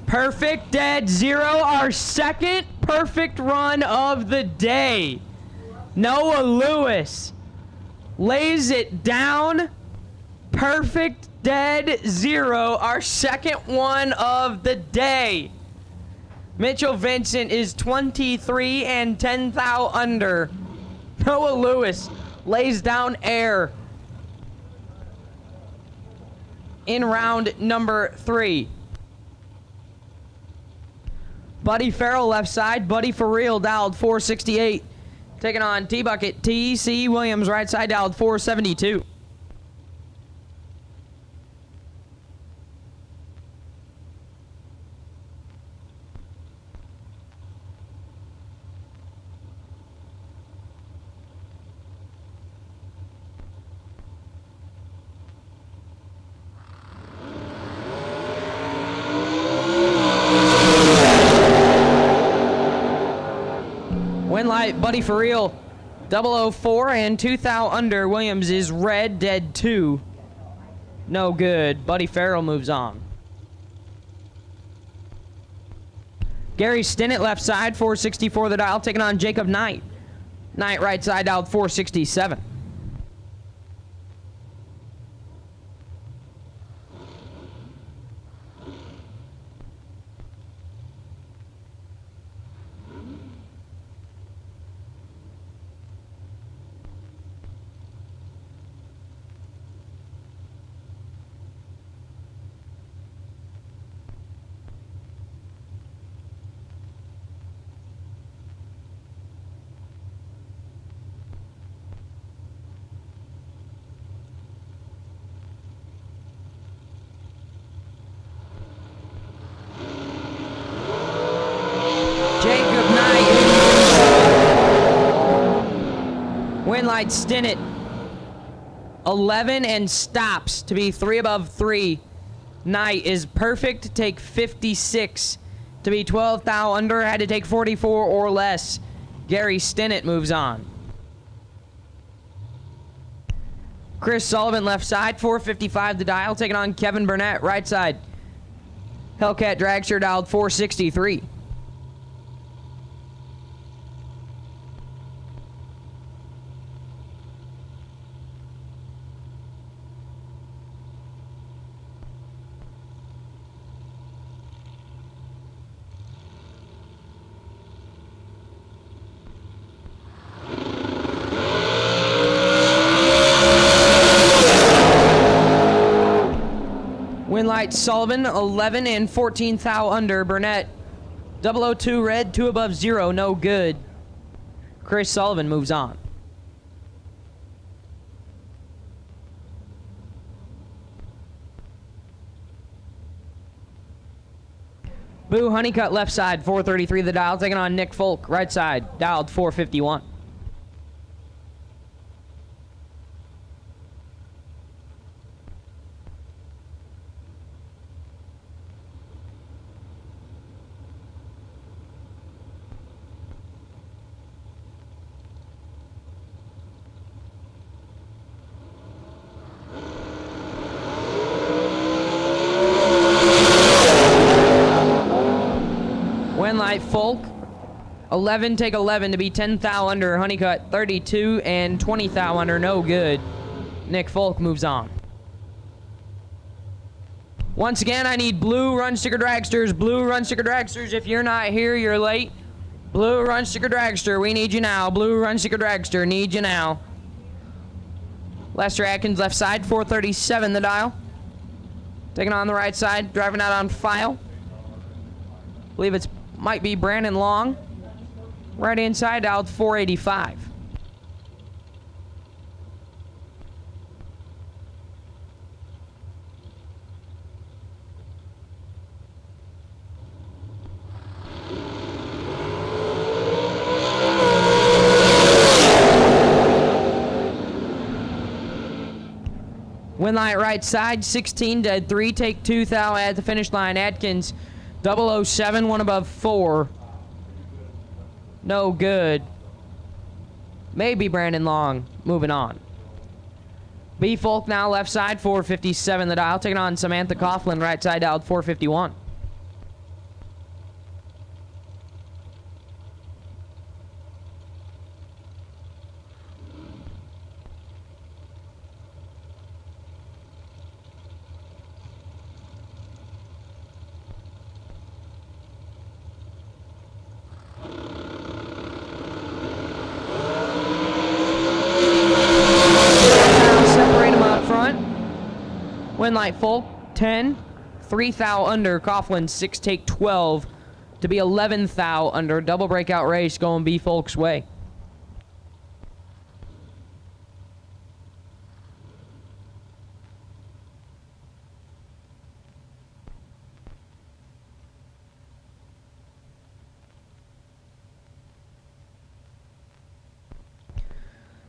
perfect dead zero, our second perfect run of the day. Noah Lewis lays it down, perfect dead zero, our second one of the day. Mitchell Vincent is 23 and 10 thou under. Noah Lewis lays down air in round number 3. Buddy Farrell left side. Buddy for real dialed 468. Taking on T-Bucket T.C. Williams right side dialed 472. Winlight, Buddy for real, 004 and 2 thou under. Williams is red, dead 2. No good. Buddy Farrell moves on. Gary Stinnett left side, 464 the dial, taking on Jacob Knight. Knight right side dialed 467. Winlight Stinnett, 11 and stops to be 3 above 3. Knight is perfect to take 56 to be 12 thou under. Had to take 44 or less. Gary Stinnett moves on. Chris Sullivan left side, 455 the dial, taking on Kevin Burnett right side. Hellcat Dragster dialed 463. Winlight Sullivan, 11 and 14 thou under. Burnett, 002 red, 2 above 0, no good. Chris Sullivan moves on. Boo Honeycutt left side, 433 the dial, taking on Nick Folk right side, dialed 451. Winlight Folk, 11 take 11 to be 10 thou under. Honeycutt 32 and 20 thou under, no good. Nick Folk moves on. Once again, I need blue run sticker dragsters. Blue run sticker dragsters. If you're not here, you're late. Blue run sticker dragster, we need you now. Blue run sticker dragster, need you now. Lester Atkins left side, 437 the dial. Taking on the right side, driving out on file. Believe it's might be Brandon Long. Right inside, dialed 485. Winlight right side, 16 dead 3, take 2 thou at the finish line. Atkins, 007, 1 above 4. No good. Maybe Brandon Long. Moving on. B Folk now left side, 457 the dial, taking on Samantha Coughlin, right side dialed 451. Light Folk 10, 3 thou under, Coughlin 6 take 12 to be 11 thou under. Double breakout race going B Folk's way.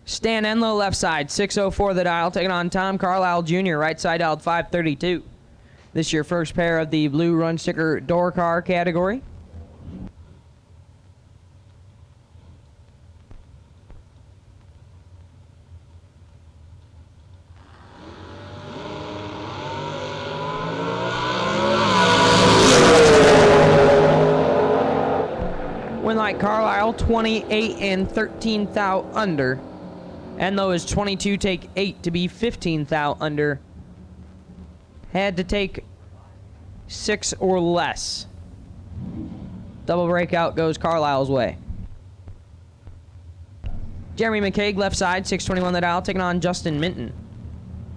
Stan Enlow left side, 604 the dial, taking on Tom Carlisle Jr., right side dialed 532. This is your first pair of the blue run sticker door car category. Winlight Carlisle 28 and 13 thou under. Enlow is 22, take 8 to be 15 thou under. Had to take 6 or less. Double breakout goes Carlisle's way. Jeremy McCaig left side, 621 the dial, taking on Justin Minton.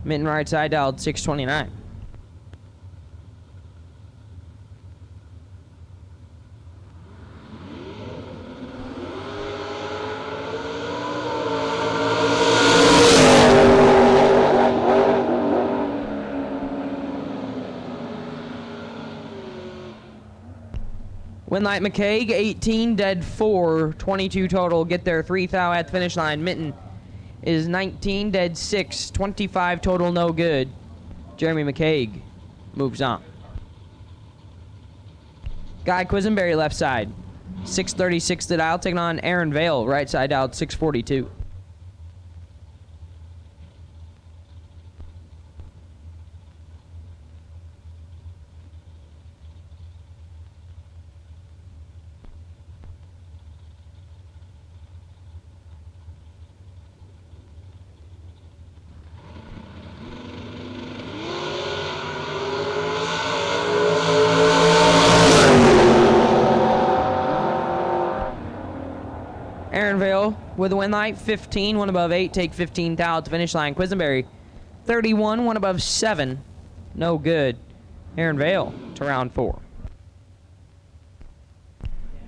Minton right side dialed 629. Winlight McCaig, 18, dead 4, 22 total. Get there, 3 thou at the finish line. Minton is 19, dead 6, 25 total, no good. Jeremy McCaig moves on. Guy Quisenberry left side, 636 the dial, taking on Aaron Vale, right side dialed 642. With a win light, 15, one above 8, take 15 thou at the finish line. Quisenberry, 31, one above 7, no good. Aaron Vale to round 4.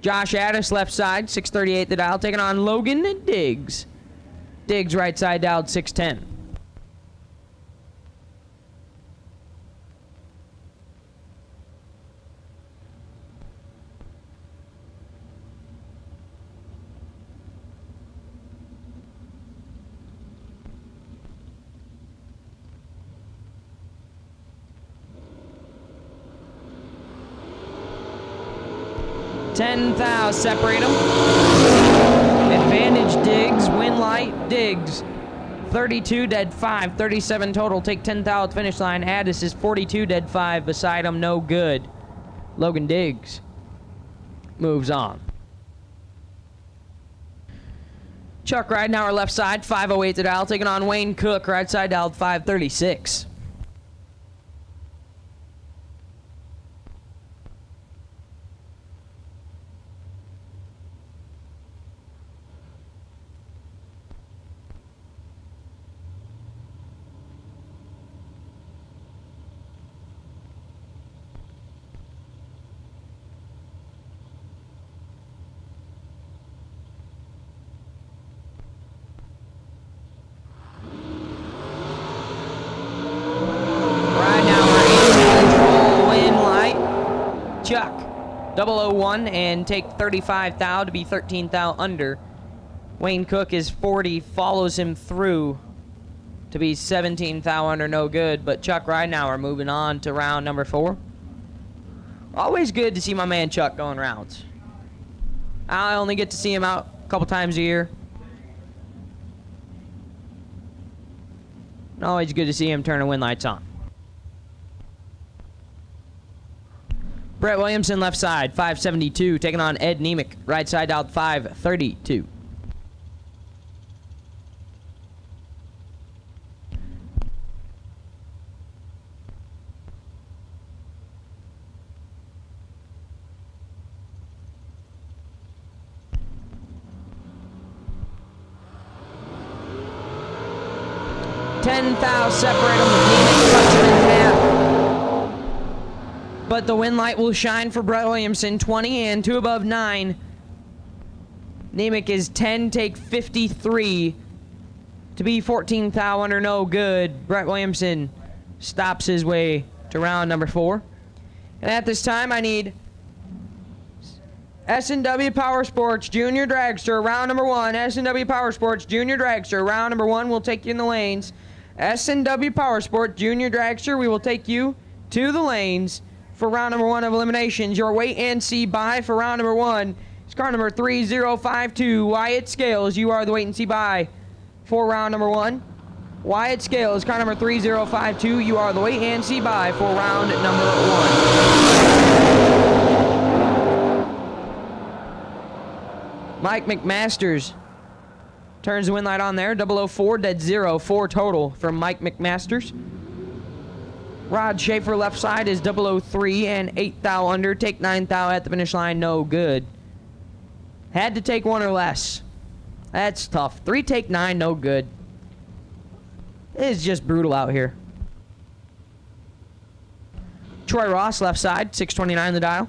Josh Addis left side, 638 the dial, taking on Logan Diggs. Diggs right side dialed 610. Separate them. Advantage Diggs, win light Diggs. 32 dead 5, 37 total. Take 10 thou at the finish line. Addis is 42 dead 5. Beside him, no good. Logan Diggs moves on. Chuck Ridenauer left side, 508 to dial, taking on Wayne Cook, right side dialed 536. Chuck, 001 and take 35 thou to be 13 thou under. Wayne Cook is 40, follows him through to be 17 thou under, no good. But Chuck Ridenauer moving on to round number 4. Always good to see my man Chuck going rounds. I only get to see him out a couple times a year. Always good to see him turn the win lights on. Brett Williamson, left side, 572, taking on Ed Nemec, right side out, 532. Separate them. Nemec cuts it in half. But the win light will shine for Brett Williamson. 20 and 2 above 9. Nemec is 10, take 53 to be 14 thou under no good. Brett Williamson stops his way to round number 4. And at this time, I need S&W Powersports Junior Dragster, round number 1. S&W Powersports Junior Dragster, round number 1. We'll take you in the lanes. S&W Powersport Junior Dragster, we will take you to the lanes for round number 1 of eliminations. Your wait and see buy for round number 1 is car number 3052, Wyatt Scales. You are the wait and see buy for round number 1. Wyatt Scales, car number 3052. You are the wait and see buy for round number 1. Mike McMasters turns the win light on there. 004, dead 0, 4 total from Mike McMasters. Rod Schaefer, left side, is 003 and 8 thou under. Take 9 thou at the finish line, no good. Had to take 1 or less. That's tough. 3 take 9, no good. It's just brutal out here. Troy Ross, left side, 629 the dial.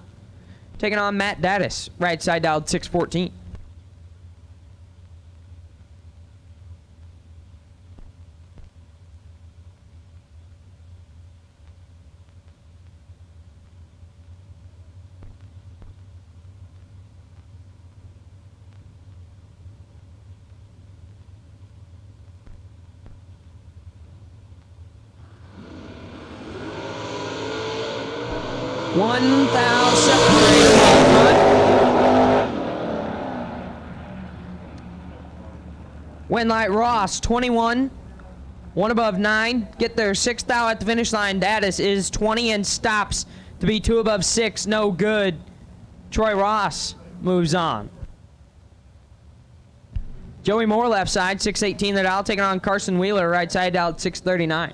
Taking on Matt Dattis, right side dialed 614. One thou separated all front. Win light Ross, 21. 1 above 9. Get there, 6 thou at the finish line. Dattis is 20 and stops to be 2 above 6. No good. Troy Ross moves on. Joey Moore, left side, 618 the dial, taking on Carson Wheeler, right side dialed 639.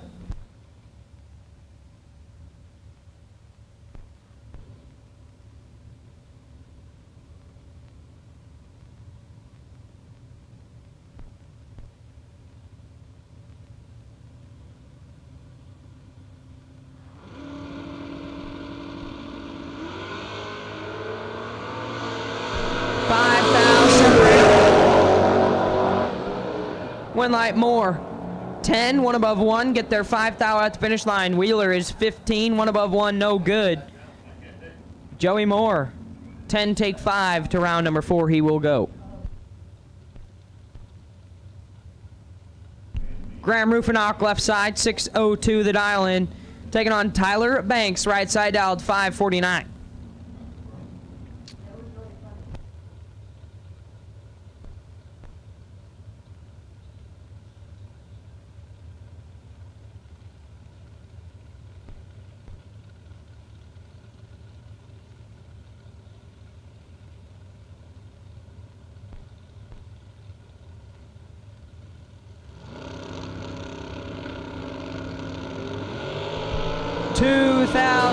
Win light Moore, 10, 1 above 1, get there 5 thou at the finish line. Wheeler is 15, 1 above 1, no good. Joey Moore, 10, take 5 to round number 4, he will go. Graham Rufinock, left side, 602 the dial in, taking on Tyler Banks, right side dialed 549.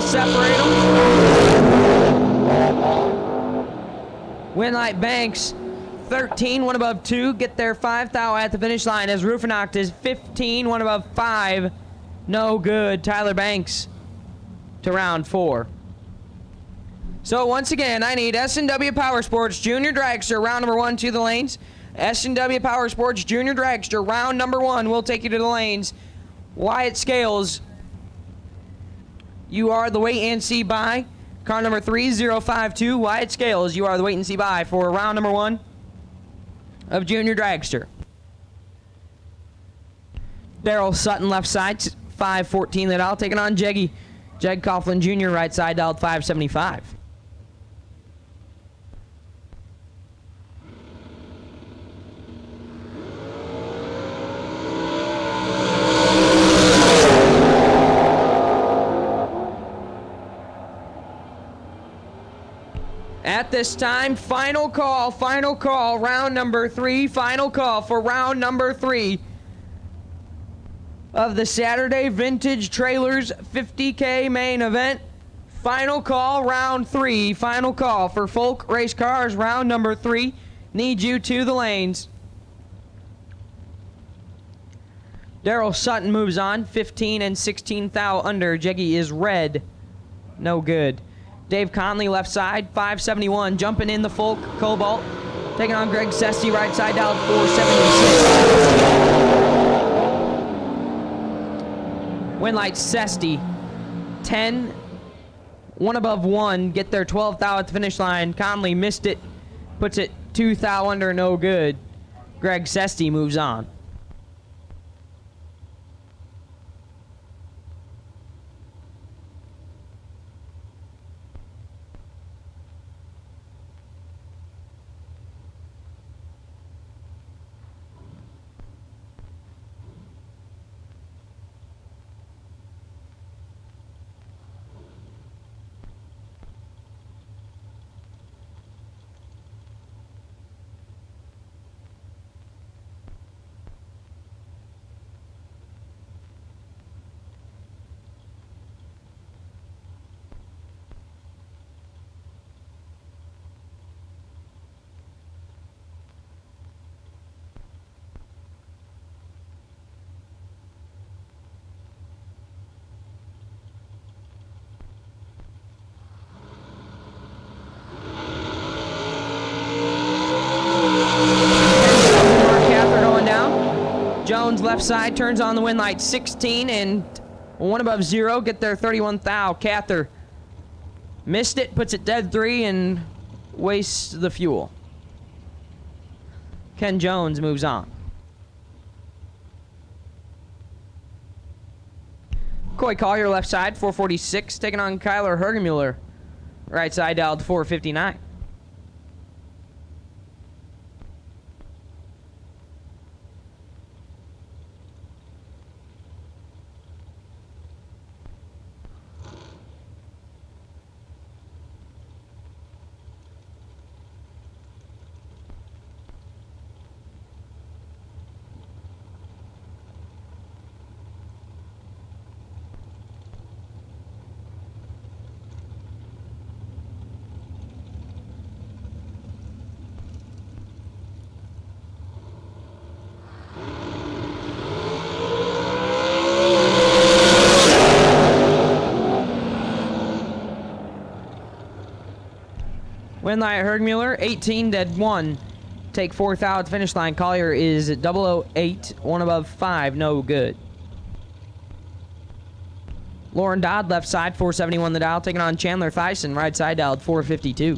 Separate them. Win light Banks, 13, 1 above 2. Get there 5 thou at the finish line as Rufinock is 15, 1 above 5. No good. Tyler Banks to round 4. So once again, I need S&W Powersports Junior Dragster, round number 1 to the lanes. S&W Powersports Junior Dragster, round number 1 will take you to the lanes. Wyatt Scales, you are the wait and see buy. Car number 3052, Wyatt Scales, you are the wait and see buy for round number 1 of Junior Dragster. Daryl Sutton, left side, 514 that I'll taking on Jeg Coughlin Jr., right side dialed 575. at this time. Final call, round number 3. Final call for round number 3 of the Saturday Vintage Trailers 50K main event. Final call, round 3. Final call for Folk Race Cars, round number 3. Need you to the lanes. Daryl Sutton moves on, 15 and 16 thou under. Jeggy is red, no good. Dave Conley left side, 571, jumping in the Folk Cobalt. Taking on Greg Sesty, right side down, 476. Win light Sesty, 10, 1 above 1, get their 12 thou at the finish line. Conley missed it, puts it 2 thou under, no good. Greg Sesty moves on. Jones left side turns on the win light, 16 and 1 above 0, get their 31 thou. Cather missed it, puts it dead 3 and wastes the fuel. Ken Jones moves on. Coy Collier left side, 446, taking on Kyler Hergemuller. Right side dialed 459. Winlight Hergmuller, 18 dead 1. Take 4 thou at the finish line. Collier is 008, 1 above 5, no good. Lauren Dodd left side, 471 the dial, taking on Chandler Thyssen, right side dialed 452.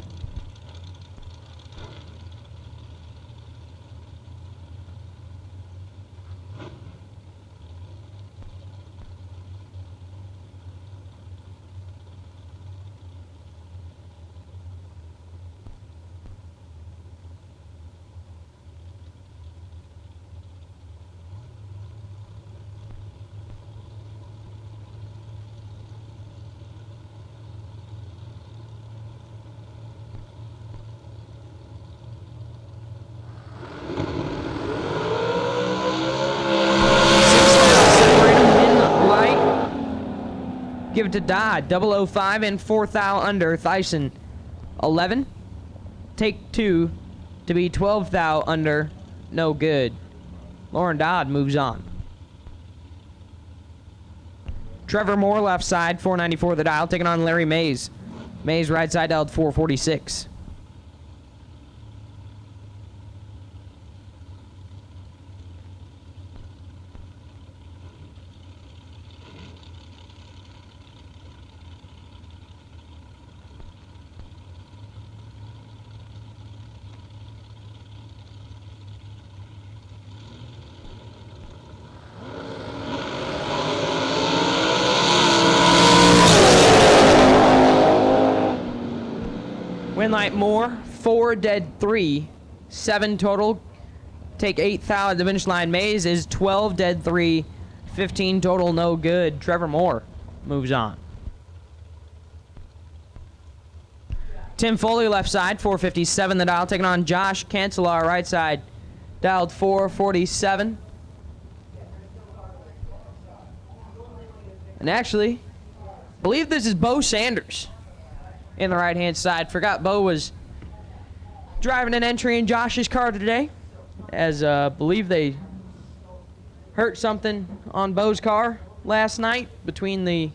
Give it to Dodd, 005 and 4 thou under. Thyssen, 11. Take 2 to be 12 thou under, no good. Lauren Dodd moves on. Trevor Moore left side, 494 the dial, taking on Larry Mays. Mays right side dialed 446. Winlight Moore, 4 dead 3, 7 total. Take 8 thou at the finish line. Mays is 12 dead 3, 15 total, no good. Trevor Moore moves on. Tim Foley left side, 457 the dial, taking on Josh Cancelar right side, dialed 447. And actually, I believe this is Bo Sanders in the right-hand side. Forgot Bo was driving an entry in Josh's car today, as I believe they hurt something on Bo's car last night between the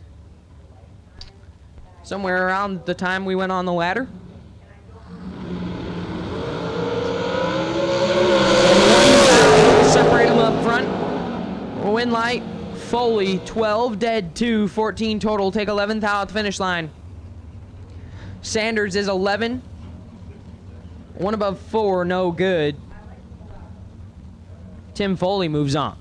somewhere around the time we went on the ladder. Separate them up front. Win light. Foley 12, dead 2, 14 total. Take 11th out at the finish line. Sanders is 11. 1 above 4, no good. Tim Foley moves on.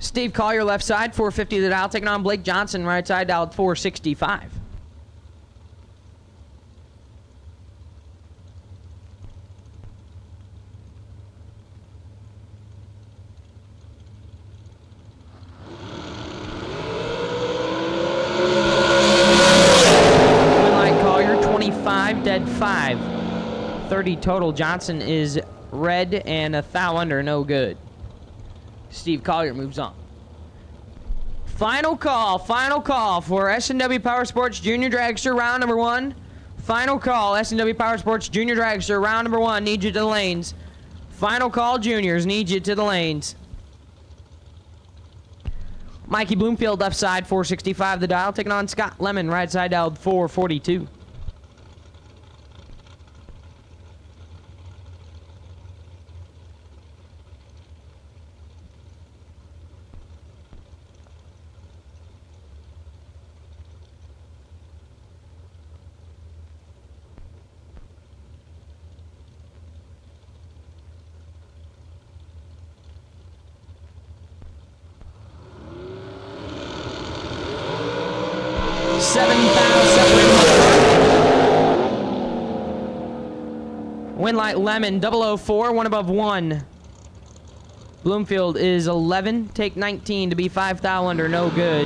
Steve Collier left side, 450 the dial, taking on Blake Johnson right side, dialed 465. Winlight Collier, 25, dead 5. 30 total. Johnson is red and a thou under, no good. Steve Collier moves on. Final call for S&W Powersports Junior Dragster round number 1. Final call, S&W Powersports Junior Dragster round number 1. Need you to the lanes. Final call, juniors. Need you to the lanes. Mikey Bloomfield left side, 465 the dial. Taking on Scott Lemon, right side dialed 442. Winlight Lemon, 004, 1 above 1. Bloomfield is 11, take 19 to be 5 thou under, no good.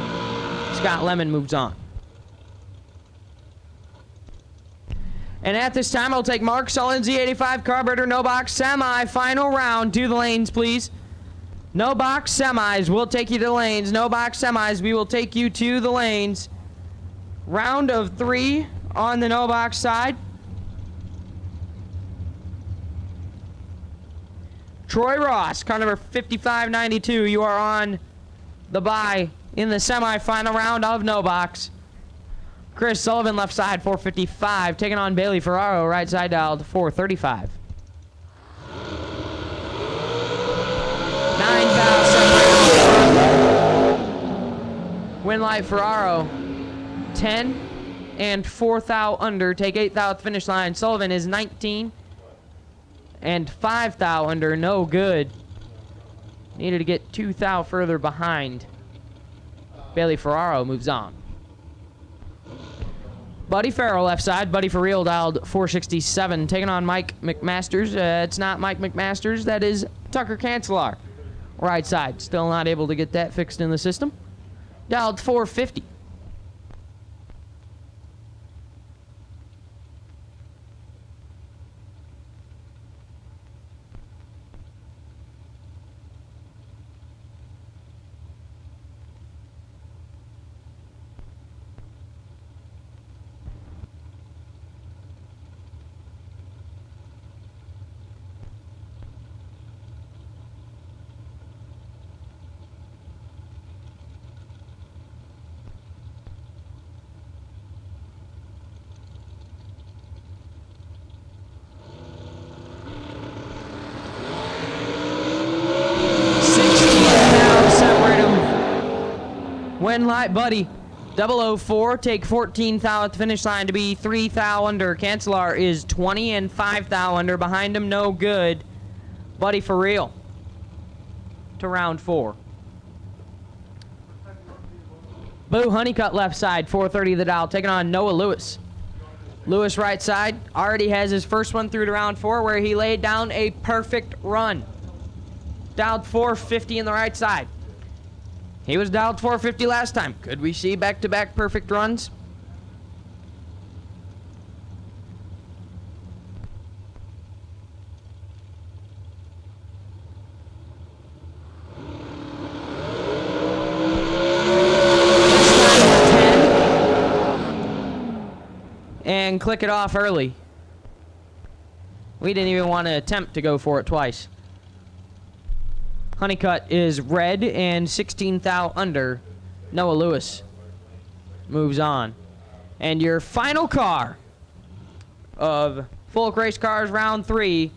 Scott Lemon moves on. And at this time, I'll take Mark Sullens, Z85 carburetor, no box, semi, final round. To the lanes, please. No box semis, we'll take you to the lanes. No box semis, we will take you to the lanes. Round of 3 on the no box side. Troy Ross, car number 5592. You are on the bye in the semi-final round of no box. Chris Sullivan, left side, 455. Taking on Bailey Ferraro, right side dialed 435. 9 thou separate. Winlight Ferraro, 10 and 4 thou under. Take 8 thou at the finish line. Sullivan is 19 and 5 thou under, no good. Needed to get 2 thou further behind. Bailey Ferraro moves on. Buddy Farrell left side. Buddy for real dialed 467. Taking on Mike McMasters. It's not Mike McMasters. That is Tucker Cancelar. Right side. Still not able to get that fixed in the system. Dialed 450. Winlight Buddy, 004, take 14 thou at the finish line to be 3 thou under. Cancelar is 20 and 5 thou under. Behind him, no good. Buddy for real to round 4. Boo Honeycutt left side, 430 of the dial, taking on Noah Lewis. Lewis right side already has his first one through to round 4 where he laid down a perfect run. Dialed 450 in the right side. He was dialed 450 last time. Could we see back-to-back perfect runs? And click it off early. We didn't even want to attempt to go for it twice. Honeycutt is red and 16 thou under. Noah Lewis moves on. And your final car of Fulk Race Cars round 3,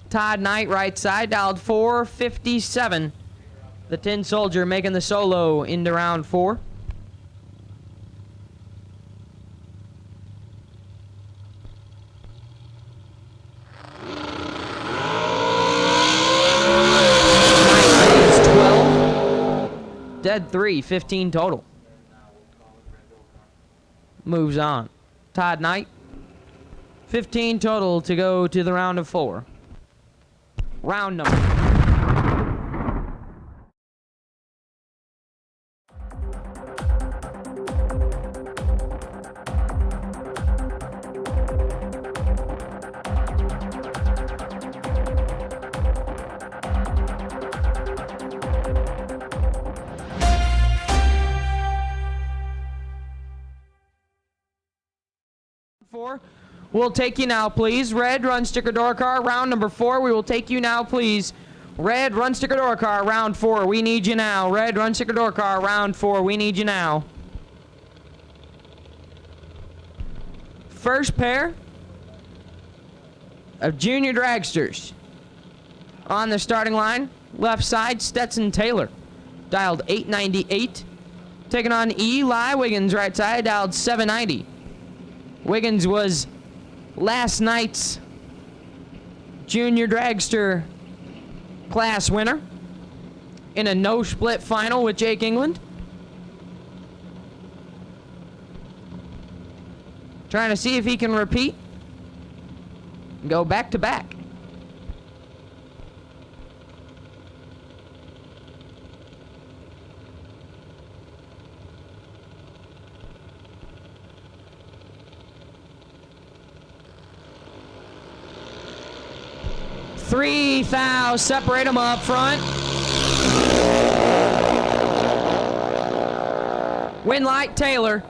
Todd Knight right side, dialed 457. The Tin Soldier making the solo into round 4. Dead 3, 15 total. Moves on. Todd Knight, 15 total to go to the round of 4. Round number. We'll take you now, please. Red run sticker door car, round number 4. We will take you now, please. Red run sticker door car, round 4. We need you now. Red run sticker door car, round 4. We need you now. First pair of junior dragsters. On the starting line, left side, Stetson Taylor, dialed 898. Taking on Eli Wiggins, right side, dialed 790. Wiggins was last night's junior dragster class winner in a no-split final with Jake England. Trying to see if he can repeat and go back-to-back. Three thou, separate them up front. Winlight Taylor,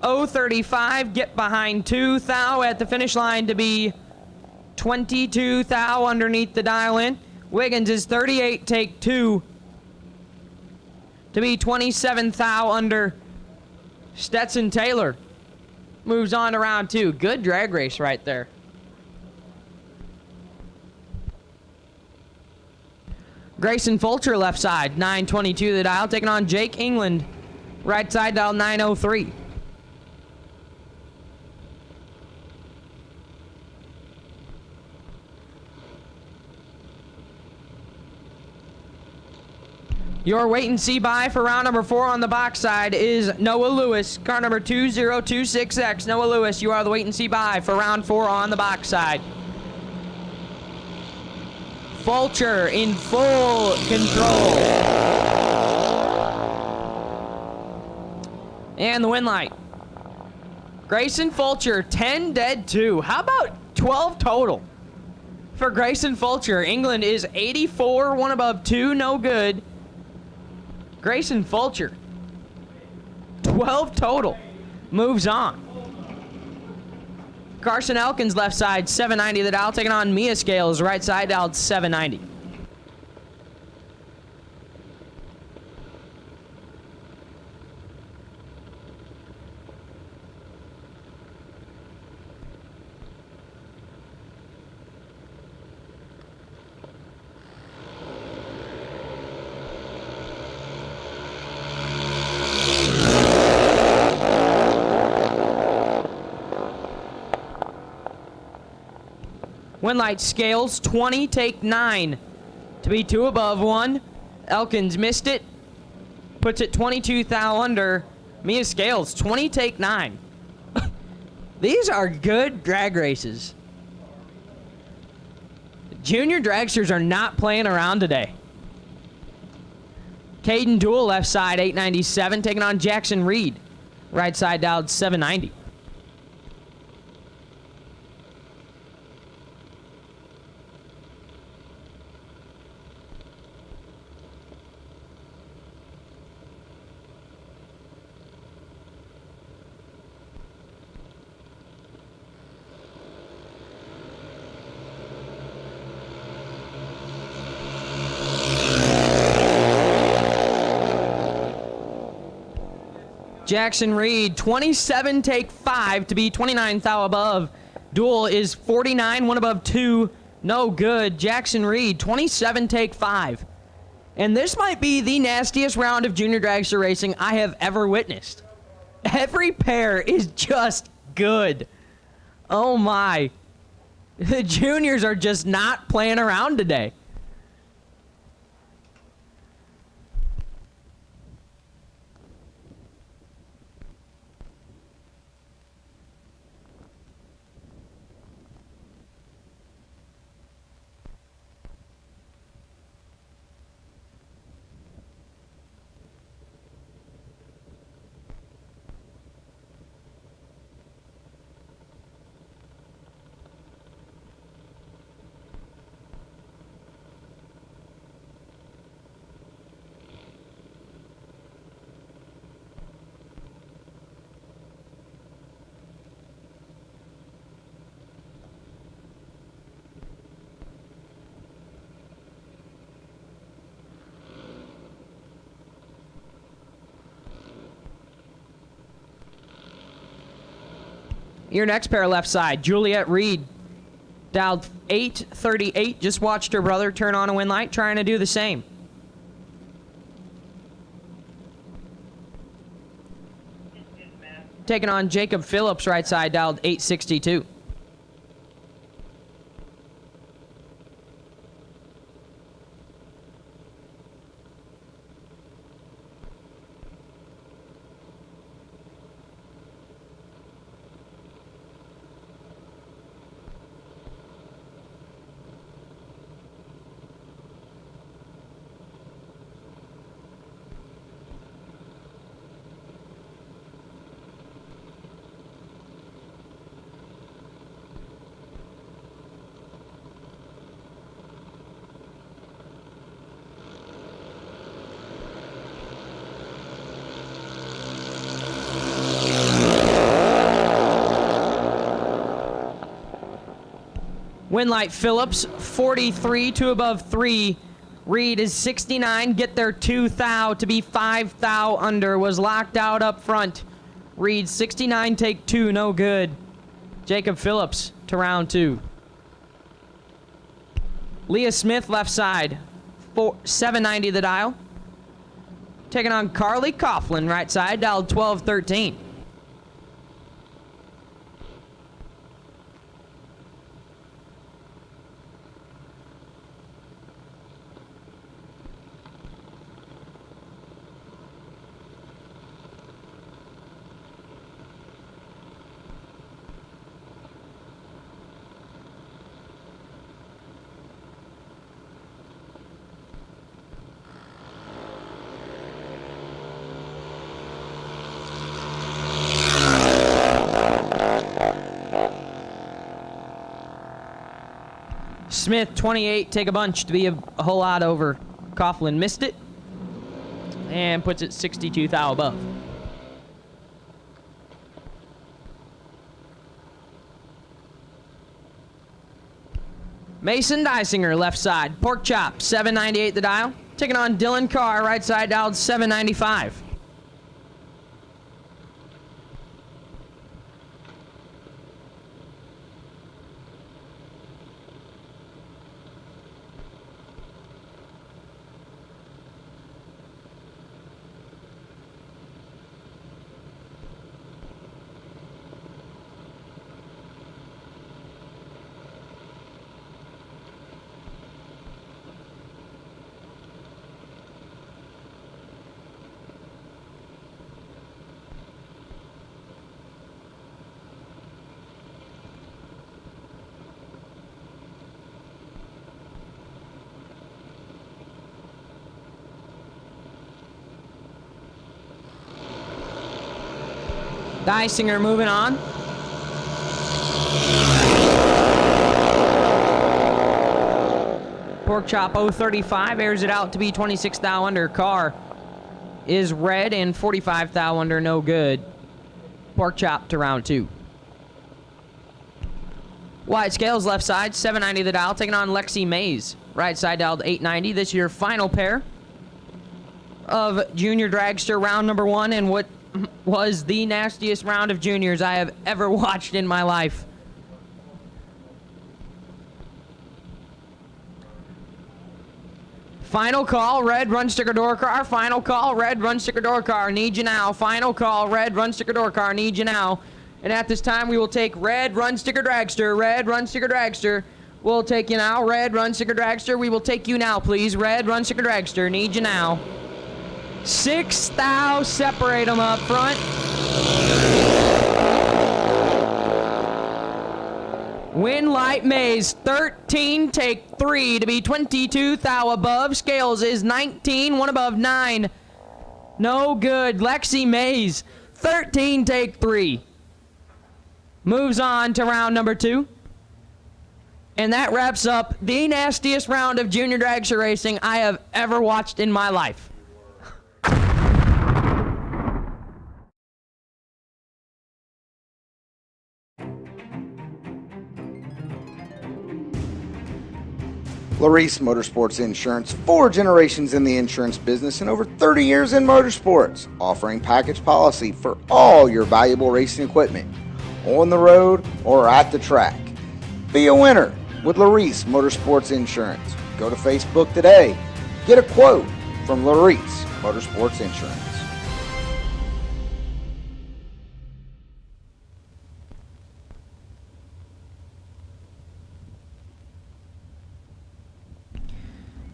035, get behind 2 thou at the finish line to be 22 thou underneath the dial in. Wiggins is 38, take 2 to be 27 thou under. Stetson Taylor moves on to round 2. Good drag race right there. Grayson Fulcher left side, 922 the dial, taking on Jake England, right side dial 903. Your wait and see buy for round number 4 on the box side is Noah Lewis, car number 2026X. Noah Lewis, you are the wait and see buy for round 4 on the box side. Fulcher in full control. And the win light. Grayson Fulcher, 10 dead 2. How about 12 total for Grayson Fulcher? England is 84, 1 above 2, no good. Grayson Fulcher, 12 total, moves on. Carson Elkins left side, 790 the dial, taking on Mia Scales, right side dialed 790. Winlight Scales, 20, take 9 to be 2 above 1. Elkins missed it. puts it 22 thou under. Mia Scales, 20 take 9. These are good drag races. Junior dragsters are not playing around today. Caden Duel, left side, 897, taking on Jackson Reed. Right side dialed 790. Jackson Reed, 27 take 5 to be 29 thou above. Duel is 49, 1 above 2, no good. Jackson Reed, 27 take 5. And this might be the nastiest round of junior dragster racing I have ever witnessed. Every pair is just good. Oh my. The juniors are just not playing around today. Your next pair left side, Juliet Reed, dialed 838, just watched her brother turn on a win light, trying to do the same. Taking on Jacob Phillips, right side, dialed 862. Winlight Phillips, 43, 2 above 3. Reed is 69, get there 2 thou to be 5 thou under, was locked out up front. Reed 69, take 2, no good. Jacob Phillips to round 2. Leah Smith, left side, 790 the dial. Taking on Carly Coughlin, right side, dialed 1213. Smith, 28, take a bunch to be a whole lot over. Coughlin missed it and puts it 62 thou above. Mason Dysinger, left side, pork chop, 798 the dial. Taking on Dylan Carr, right side, dialed 795. Dysinger moving on. Pork Chop 035 airs it out to be 26 thou under. Car is red and 45 thou under, no good. Pork Chop to round 2. Wide scales left side, 790 the dial, taking on Lexi Mays. Right side dialed 890. This is your final pair of Junior Dragster round number 1, and what was the nastiest round of juniors I have ever watched in my life. Final call, red, run sticker door car. Final call, red, run sticker door car. Need you now. Final call, red, run sticker door car. Need you now. And at this time, we will take red, run sticker dragster. Red, run sticker dragster. We'll take you now. Red, run sticker dragster. We will take you now, please. Red, run sticker dragster. Need you now. 6 thou, separate them up front. Win light Mays, 13, take 3 to be 22 thou above. Scales is 19, 1 above 9. No good. Lexi Mays, 13, take 3. Moves on to round number 2. And that wraps up the nastiest round of junior dragster racing I have ever watched in my life. Larice Motorsports Insurance, 4 generations in the insurance business and over 30 years in motorsports, offering package policy for all your valuable racing equipment, on the road or at the track. Be a winner with Larice Motorsports Insurance. Go to Facebook today. Get a quote from Larice Motorsports Insurance.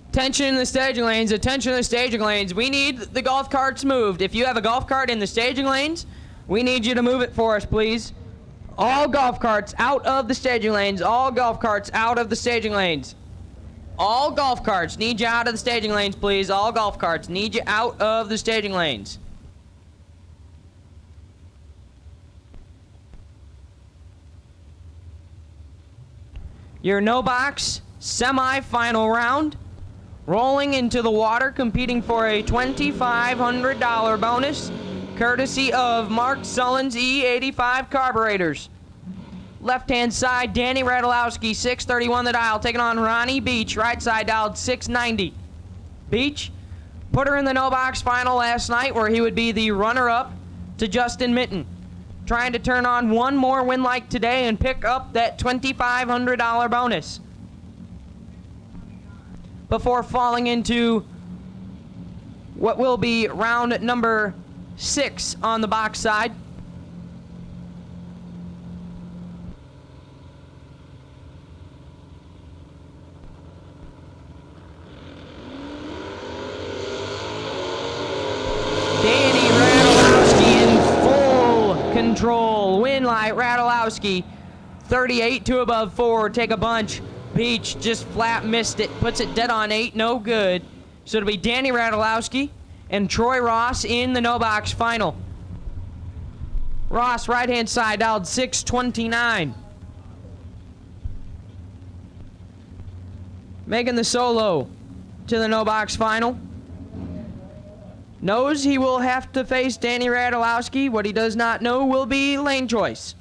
Attention in the staging lanes, attention in the staging lanes. We need the golf carts moved. If you have a golf cart in the staging lanes, we need you to move it for us, please. All golf carts out of the staging lanes. All golf carts out of the staging lanes. All golf carts need you out of the staging lanes, please. All golf carts need you out of the staging lanes. Your no box semi-final round. Rolling into the water, competing for a $2,500 bonus, courtesy of Mark Sullens E85 carburetors. Left-hand side, Danny Radulowski, 631 the dial, taking on Ronnie Beach. Right side dialed 690. Beach put her in the no box final last night, where he would be the runner-up to Justin Minton. Trying to turn on one more win like today and pick up that $2,500 bonus before falling into what will be round number 6 on the box side. Danny Radulowski in full control. Win light Radulowski, 38 to above 4, take a bunch. Beach just flat missed it, puts it dead on 8, no good. So it'll be Danny Radulowski and Troy Ross in the no box final. Ross, right hand side, dialed 629. Making the solo to the no box final. Knows he will have to face Danny Radulowski. What he does not know will be lane choice.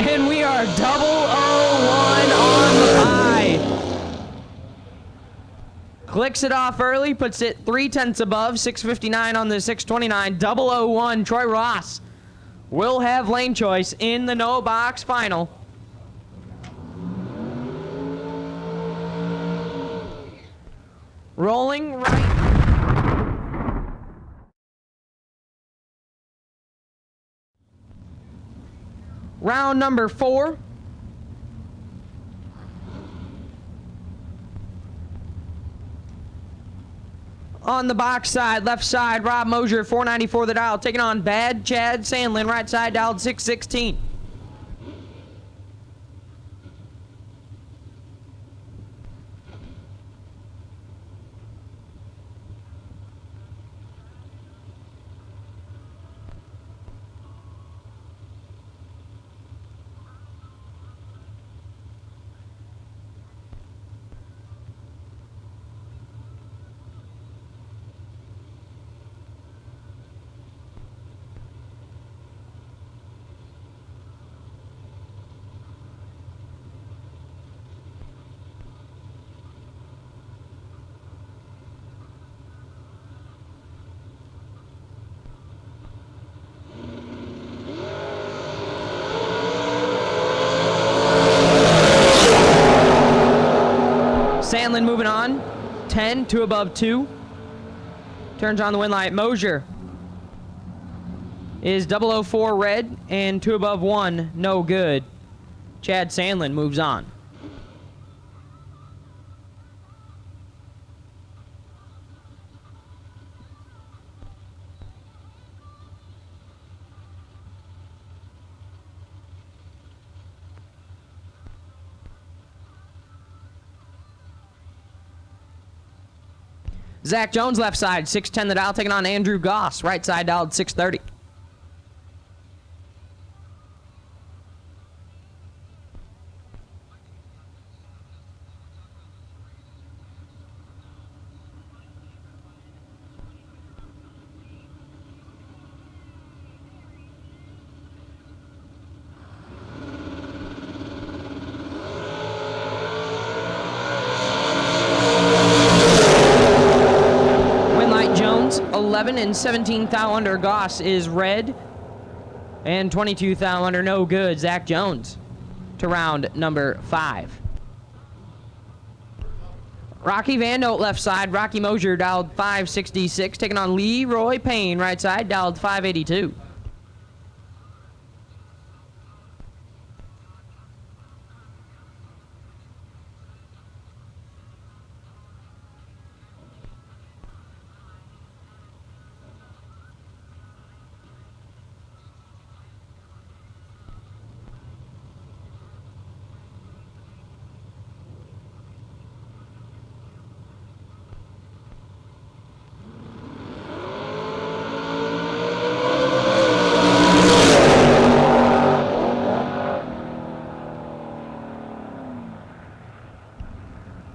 And we are 001 on the pie. Clicks it off early, puts it 0.3 above, 659 on the 629. 001, Troy Ross will have lane choice in the no box final. Rolling right. Round number 4. On the box side, left side, Rob Mosier, 494 the dial, taking on Bad Chad Sandlin, right side, dialed 616. Sandlin moving on. 10, 2 above 2. Turns on the win light. Mosier is 004 red and 2 above 1, no good. Chad Sandlin moves on. Zach Jones left side, 610 the dial, taking on Andrew Goss. Right side dialed 630. Win light Jones, 11 and 17 thou under. Goss is red and 22 thou under, no good. Zach Jones to round number 5. Rocky Van Note left side, Rocky Mosier dialed 566, taking on Leroy Payne right side, dialed 582.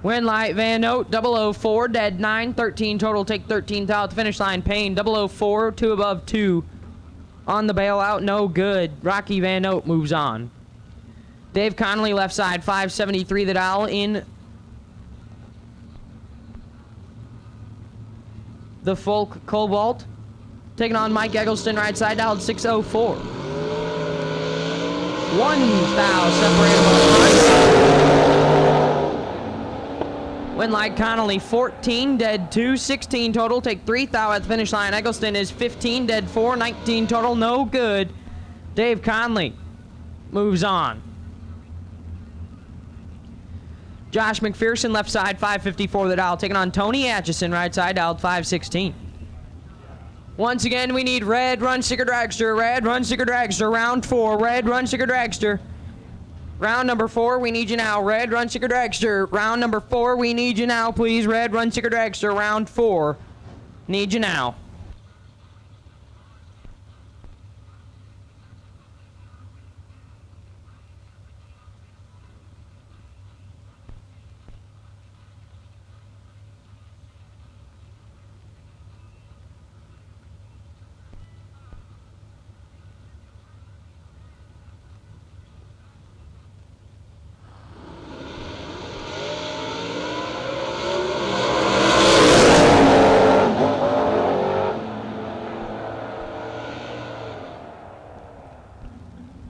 Win light Van Note, 004, dead 9, 13 total, take 13 thou at the finish line. Payne, 004, 2 above 2. On the bailout, no good. Rocky Van Note moves on. Dave Connolly left side, 573 the dial in the Folk Cobalt. Taking on Mike Eggleston right side, dialed 604. 1 thou separated. Win light Connolly, 14, dead 2, 16 total, take 3 thou at the finish line. Eggleston is 15, dead 4, 19 total, no good. Dave Conley moves on. Josh McPherson left side, 554 the dial, taking on Tony Atchison right side, dialed 516. Once again, we need red run sticker dragster, red run sticker dragster, round 4, red run sticker dragster. Round number 4, we need you now. Red run sticker dragster. Round number 4, we need you now, please. Red run sticker dragster. Round 4, need you now.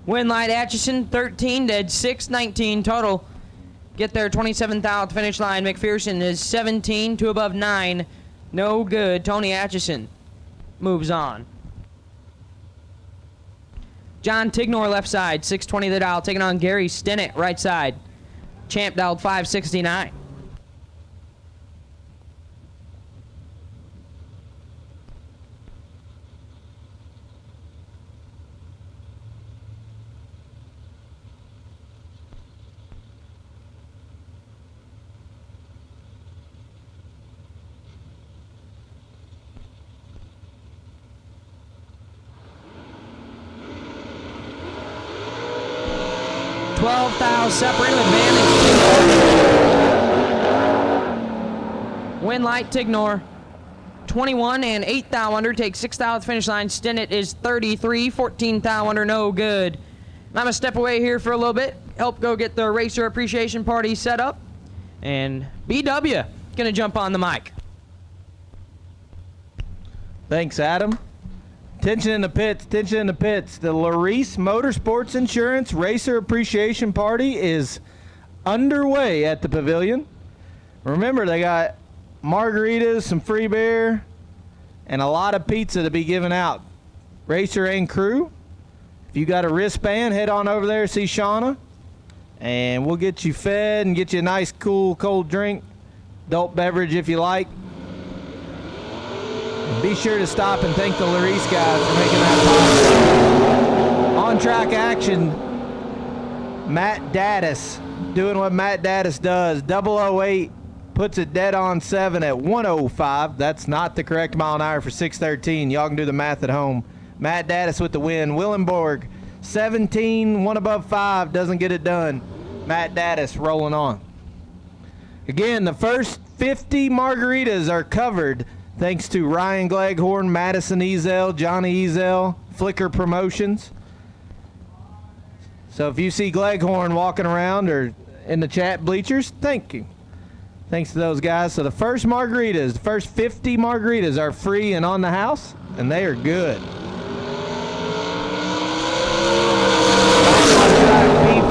Win light Atchison, 13, dead 6, 19 total. Get there, 27 thou at the finish line. McPherson is 17, 2 above 9. No good. Tony Atchison moves on. John Tignor left side, 620 the dial, taking on Gary Stinnett right side. Champ dialed 569. 12 thou separating advantage. Win light Tignor. 21 and 8 thou under, takes 6 thou at the finish line. Stinnett is 33, 14 thou under, no good. I'm going to step away here for a little bit, help go get the racer appreciation party set up. And BW going to jump on the mic. Thanks, Adam. Tension in the pits, tension in the pits. The Larice Motorsports Insurance Racer Appreciation Party is underway at the pavilion. Remember, they got margaritas, some free beer, and a lot of pizza to be given out. Racer and crew, if you got a wristband, head on over there, see Shauna, and we'll get you fed and get you a nice, cool, cold drink, adult beverage if you like. And be sure to stop and thank the Larice guys for making that possible. On-track action, Matt Daddis doing what Matt Daddis does. 008 puts it dead on 7 at 105. That's not the correct mile an hour for 613. Y'all can do the math at home. Matt Daddis with the win. Willenborg, 17, 1 above 5, doesn't get it done. Matt Daddis rolling on. Again, the first 50 margaritas are covered thanks to Ryan Gleghorn, Madison Ezel, Johnny Ezel, Flickr Promotions. So if you see Gleghorn walking around or in the chat bleachers, thank you. Thanks to those guys. So the first margaritas, the first 50 margaritas are free and on the house, and they are good. B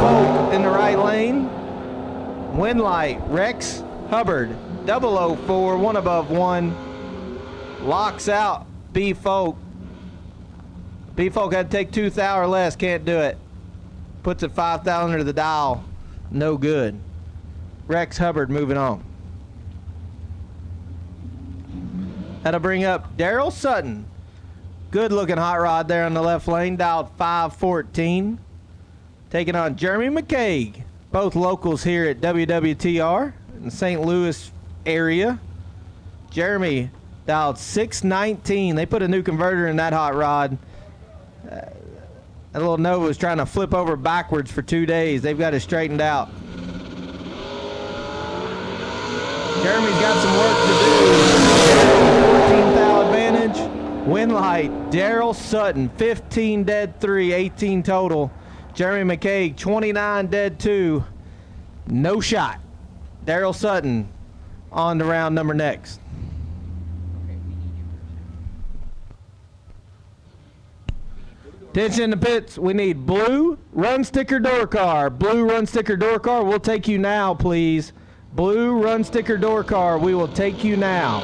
Folk in the right lane. Winlight, Rex Hubbard, 004, 1 above 1. Locks out B Folk. B Folk had to take 2 thou or less, can't do it. Puts it 5 thou under the dial, no good. Rex Hubbard moving on. That'll bring up Daryl Sutton. Good looking hot rod there on the left lane, dialed 514. Taking on Jeremy McCaig, both locals here at WWTR in the St. Louis area. Jeremy dialed 619. They put a new converter in that hot rod. That little Nova was trying to flip over backwards for 2 days. They've got it straightened out. Jeremy's got some work to do. 14 thou advantage. Winlight, Daryl Sutton, 15 dead 3, 18 total. Jeremy McCaig, 29 dead 2, no shot. Daryl Sutton on to round number next. Attention in the pits. We need blue run sticker door car. Blue run sticker door car. We'll take you now, please. Blue run sticker door car. We will take you now.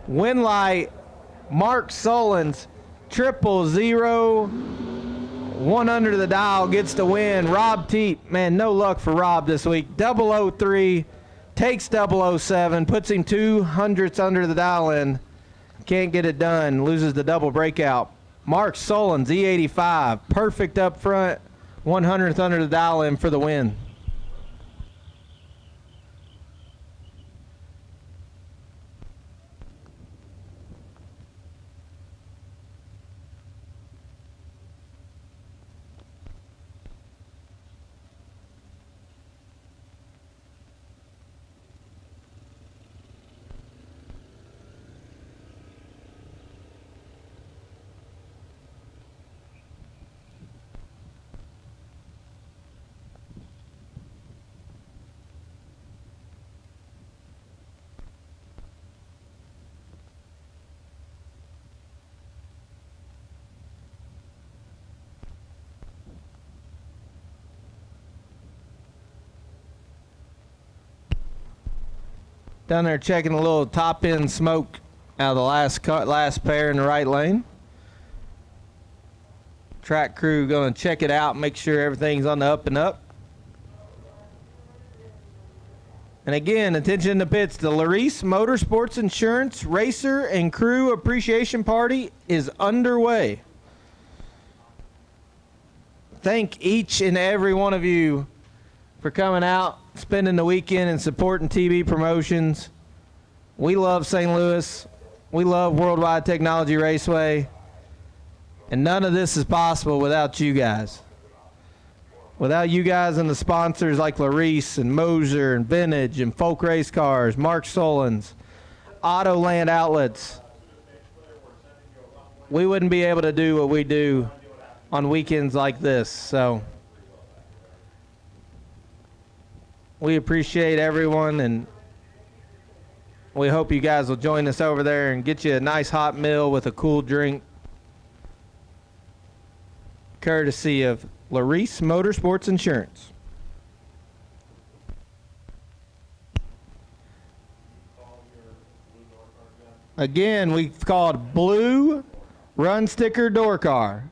Winlight, Mark Sullens, 000, 1 under the dial, gets the win. Rob Teep, man, no luck for Rob this week. 003, takes 007, puts him 200ths under the dial in. Can't get it done, loses the double breakout. Mark Sullens, E85, perfect up front, 100th under the dial in for the win. Down there checking a little top end smoke out of the last pair in the right lane. Track crew going to check it out, make sure everything's on the up and up. And again, attention in the pits, the Larice Motorsports Insurance Racer and Crew Appreciation Party is underway. Thank each and every one of you for coming out, spending the weekend and supporting TV promotions. We love St. Louis. We love World Wide Technology Raceway. And none of this is possible without you guys. Without you guys and the sponsors like Larice and Moser and Vintage and Folk Race Cars, Mark Sullens, Autoland Outlets, we wouldn't be able to do what we do on weekends like this. So we appreciate everyone, and we hope you guys will join us over there and get you a nice hot meal with a cool drink, courtesy of Larice Motorsports Insurance. Again, we've called Blue Run Sticker Door Car.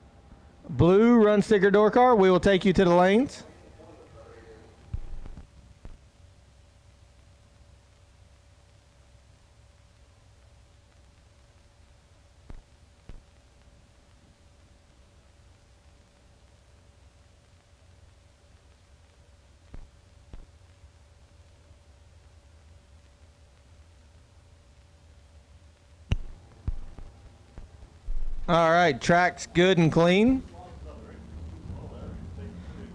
Blue Run Sticker Door Car. We will take you to the lanes. All right, track's good and clean.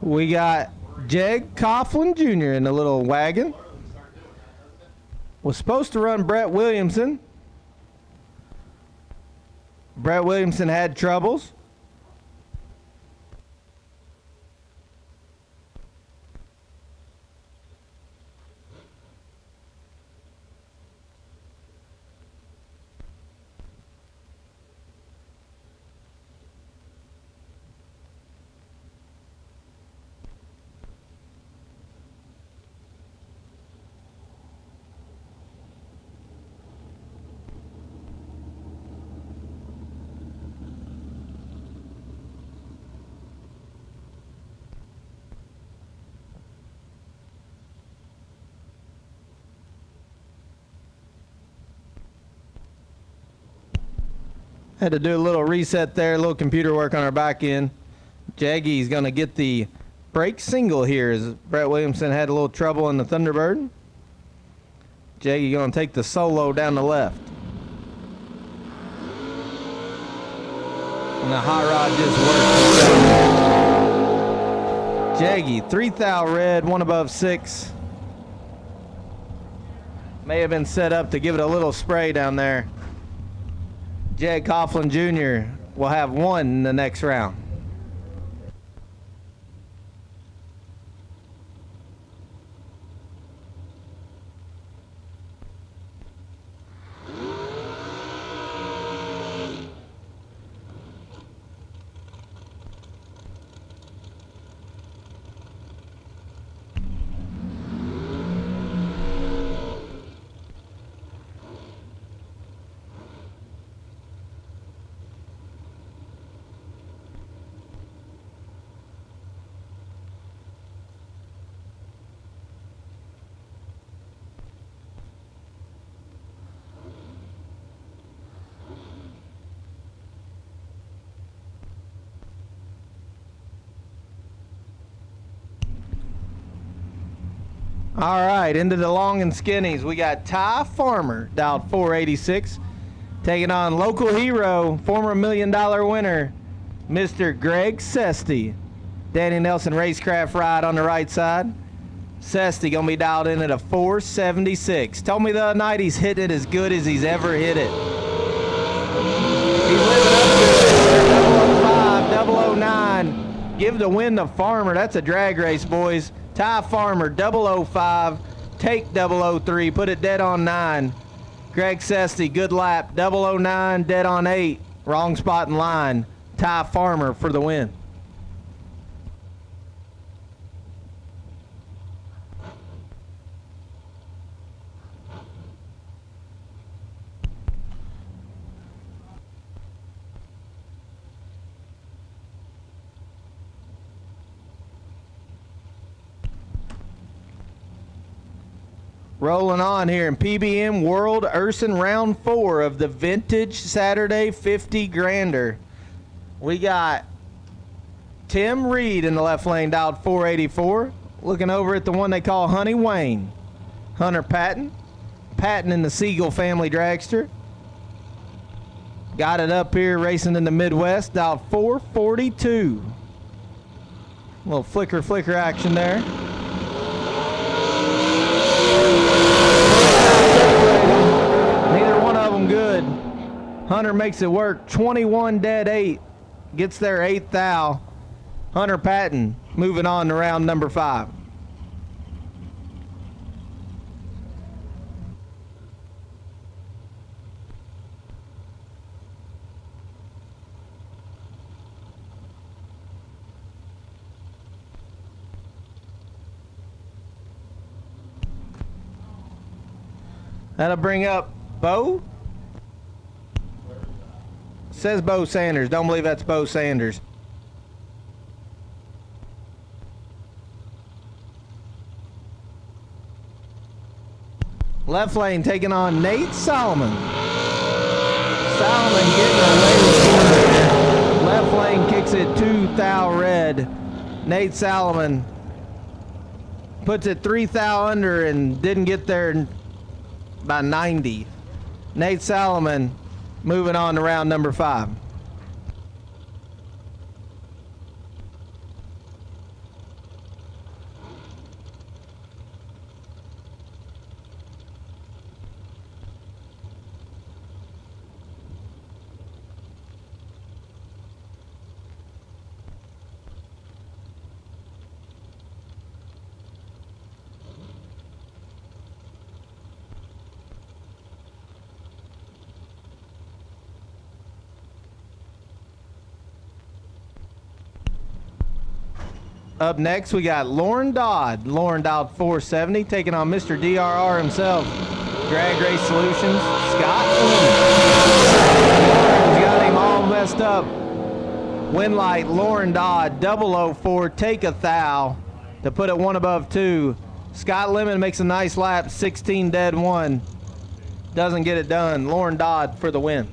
We got Jeg Coughlin Jr. in the little wagon. Was supposed to run Brett Williamson. Brett Williamson had troubles. Had to do a little reset there, a little computer work on our back end. Jaggy's going to get the break single here as Brett Williamson had a little trouble in the Thunderbird. Jaggy going to take the solo down the left. And the hot rod just worked. Jaggy, 3 thou red, one above 6. May have been set up to give it a little spray down there. Jeg Coughlin Jr. will have 1 in the next round. All right, into the long and skinnies. We got Ty Farmer, dialed 486, taking on local hero, former $1 million winner, Mr. Greg Sesty. Danny Nelson Racecraft ride on the right side. Sesty going to be dialed in at a 476. Told me the other night he's hitting it as good as he's ever hit it. He's living up to it. 005, 009. Give the win to Farmer. That's a drag race, boys. Ty Farmer, 005, take 003, put it dead on 9. Greg Sesty, good lap, 009, dead on 8, wrong spot in line. Ty Farmer for the win. Rolling on here in PBM World Urson Round 4 of the Vintage Saturday 50 Grander. We got Tim Reed in the left lane, dialed 484. Looking over at the one they call Honey Wayne. Hunter Patton, Patton in the Siegel family dragster. Got it up here racing in the Midwest, dialed 442. A little flicker action there. Neither one of them good. Hunter makes it work. 21 dead 8. Gets their 8th thou. Hunter Patton moving on to round number 5. That'll bring up Bo. Says Bo Sanders. Don't believe that's Bo Sanders. Left lane taking on Nate Solomon. Solomon getting away with it. Left lane kicks it 2 thou red. Nate Solomon puts it 3 thou under and didn't get there by 90. Nate Solomon moving on to round number 5. Up next, we got Lauren Dodd. Lauren Dodd 470, taking on Mr. DRR himself. Drag Race Solutions, Scott Lauren's got him all messed up. Winlight, Lauren Dodd, 004, take a thou to put it 1 above 2. Scott Lemon makes a nice lap, 16 dead 1. Doesn't get it done. Lauren Dodd for the win.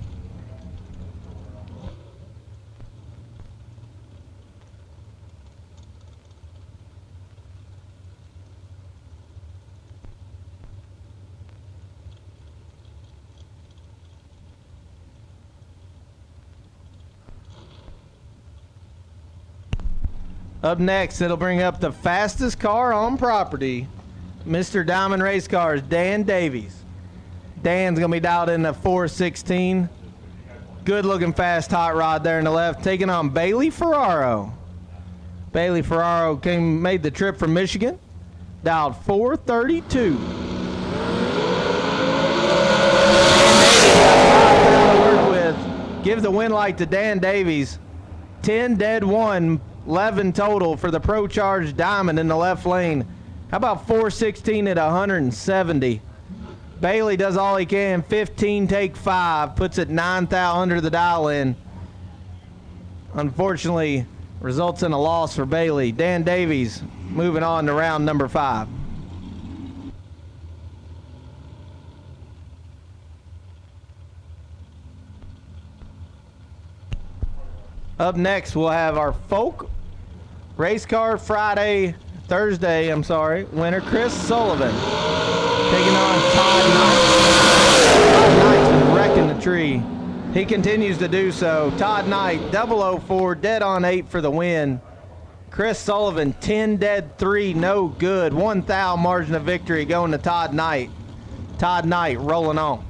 Up next, it'll bring up the fastest car on property, Mr. Diamond Race Cars, Dan Davies. Dan's going to be dialed in at 416. Good looking fast hot rod there in the left, taking on Bailey Ferraro. Bailey Ferraro made the trip from Michigan, dialed 432. Dan Davies got 5 to work with. Give the win light to Dan Davies. 10 dead 1. 11 total for the Pro Charge Diamond in the left lane. How about 416 at 170? Bailey does all he can. 15 take 5. Puts it 9 thou under the dial in. Unfortunately, results in a loss for Bailey. Dan Davies moving on to round number 5. Up next, we'll have our Folk Race Car Thursday winner, Chris Sullivan, taking on Todd Knight. Todd Knight's been wrecking the tree. He continues to do so. Todd Knight, 004, dead on 8 for the win. Chris Sullivan, 10 dead 3, no good. 1 thou margin of victory going to Todd Knight. Todd Knight rolling on.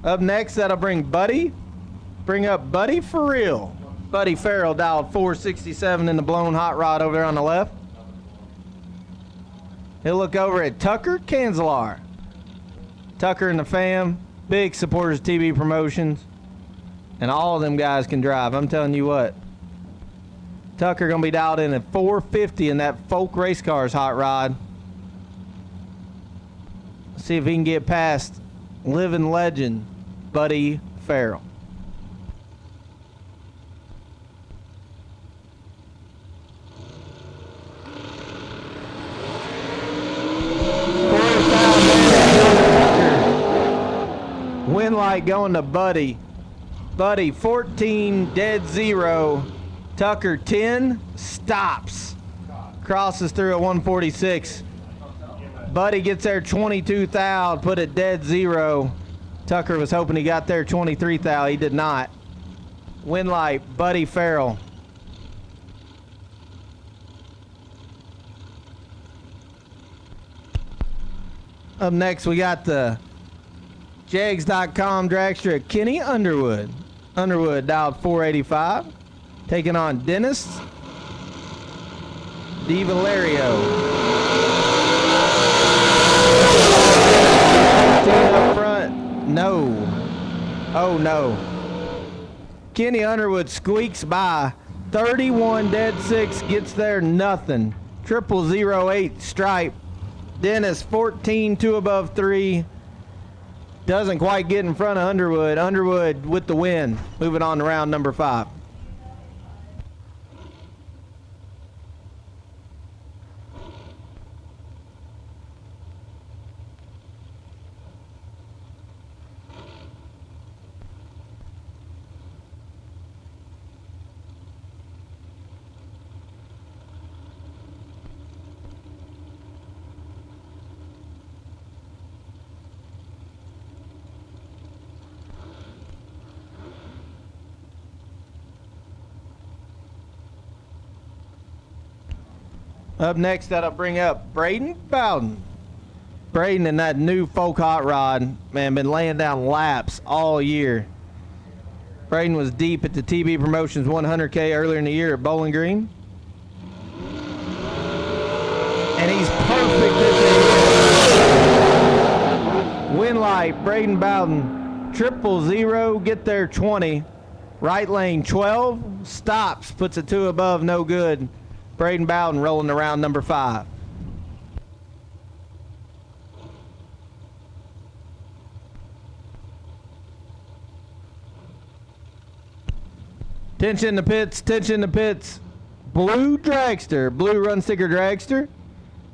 Up next, that'll bring up Buddy for real. Buddy Farrell dialed 467 in the blown hot rod over there on the left. He'll look over at Tucker Canzelar. Tucker and the fam, big supporters of TV Promotions, and all of them guys can drive. I'm telling you what. Tucker gonna be dialed in at 450 in that Folk Race Cars hot rod. See if he can get past living legend Buddy Farrell. Win light going to Buddy. Buddy 14, dead 0. Tucker 10, stops. Crosses through at 146. Buddy gets there 22 thou, put it dead 0. Tucker was hoping he got there 23 thou. He did not. Win light, Buddy Farrell. Up next, we got the Jags.com dragster at Kenny Underwood. Underwood dialed 485. Taking on Dennis DiValerio. Up front, no. Oh no. Kenny Underwood squeaks by. 31 dead 6 gets there nothing. 0008 stripe. Dennis 14 2 above 3. Doesn't quite get in front of Underwood. Underwood with the win. Moving on to round number 5. Up next, that'll bring up Braden Bowden. Braden in that new folk hot rod, man, been laying down laps all year. Braden was deep at the TB Promotions 100K earlier in the year at Bowling Green. And he's perfect at the win light, Braden Bowden. 000, get there 20. Right lane 12, stops, puts it 2 above, no good. Braden Bowden rolling around number 5. Tension in the pits, tension in the pits. Blue Dragster, blue run sticker Dragster.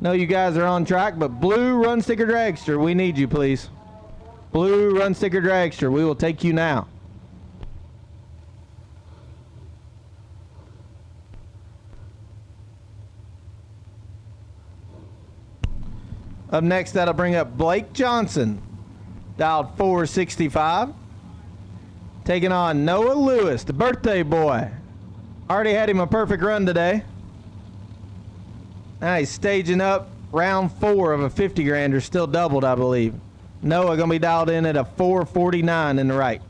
Know you guys are on track, but blue run sticker Dragster, we need you, please. Blue run sticker Dragster, we will take you now. Up next, that'll bring up Blake Johnson, dialed 465. Taking on Noah Lewis, the birthday boy. Already had him a perfect run today. Now he's staging up round 4 of a 50 grander, still doubled, I believe. Noah gonna be dialed in at a 449 in the right.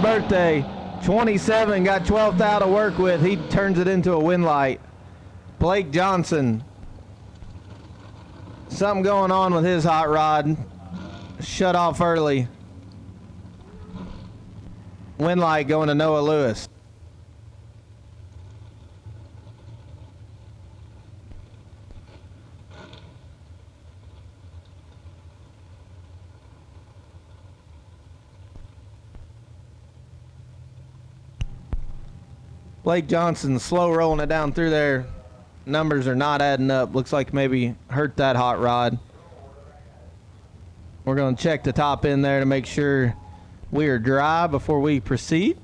Birthday 27, got 12 thou to work with. He turns it into a win light. Blake Johnson, something going on with his hot rod. Shut off early. Win light going to Noah Lewis. Blake Johnson slow rolling it down through there. Numbers are not adding up. Looks like maybe hurt that hot rod. We're going to check the top end there to make sure we are dry before we proceed.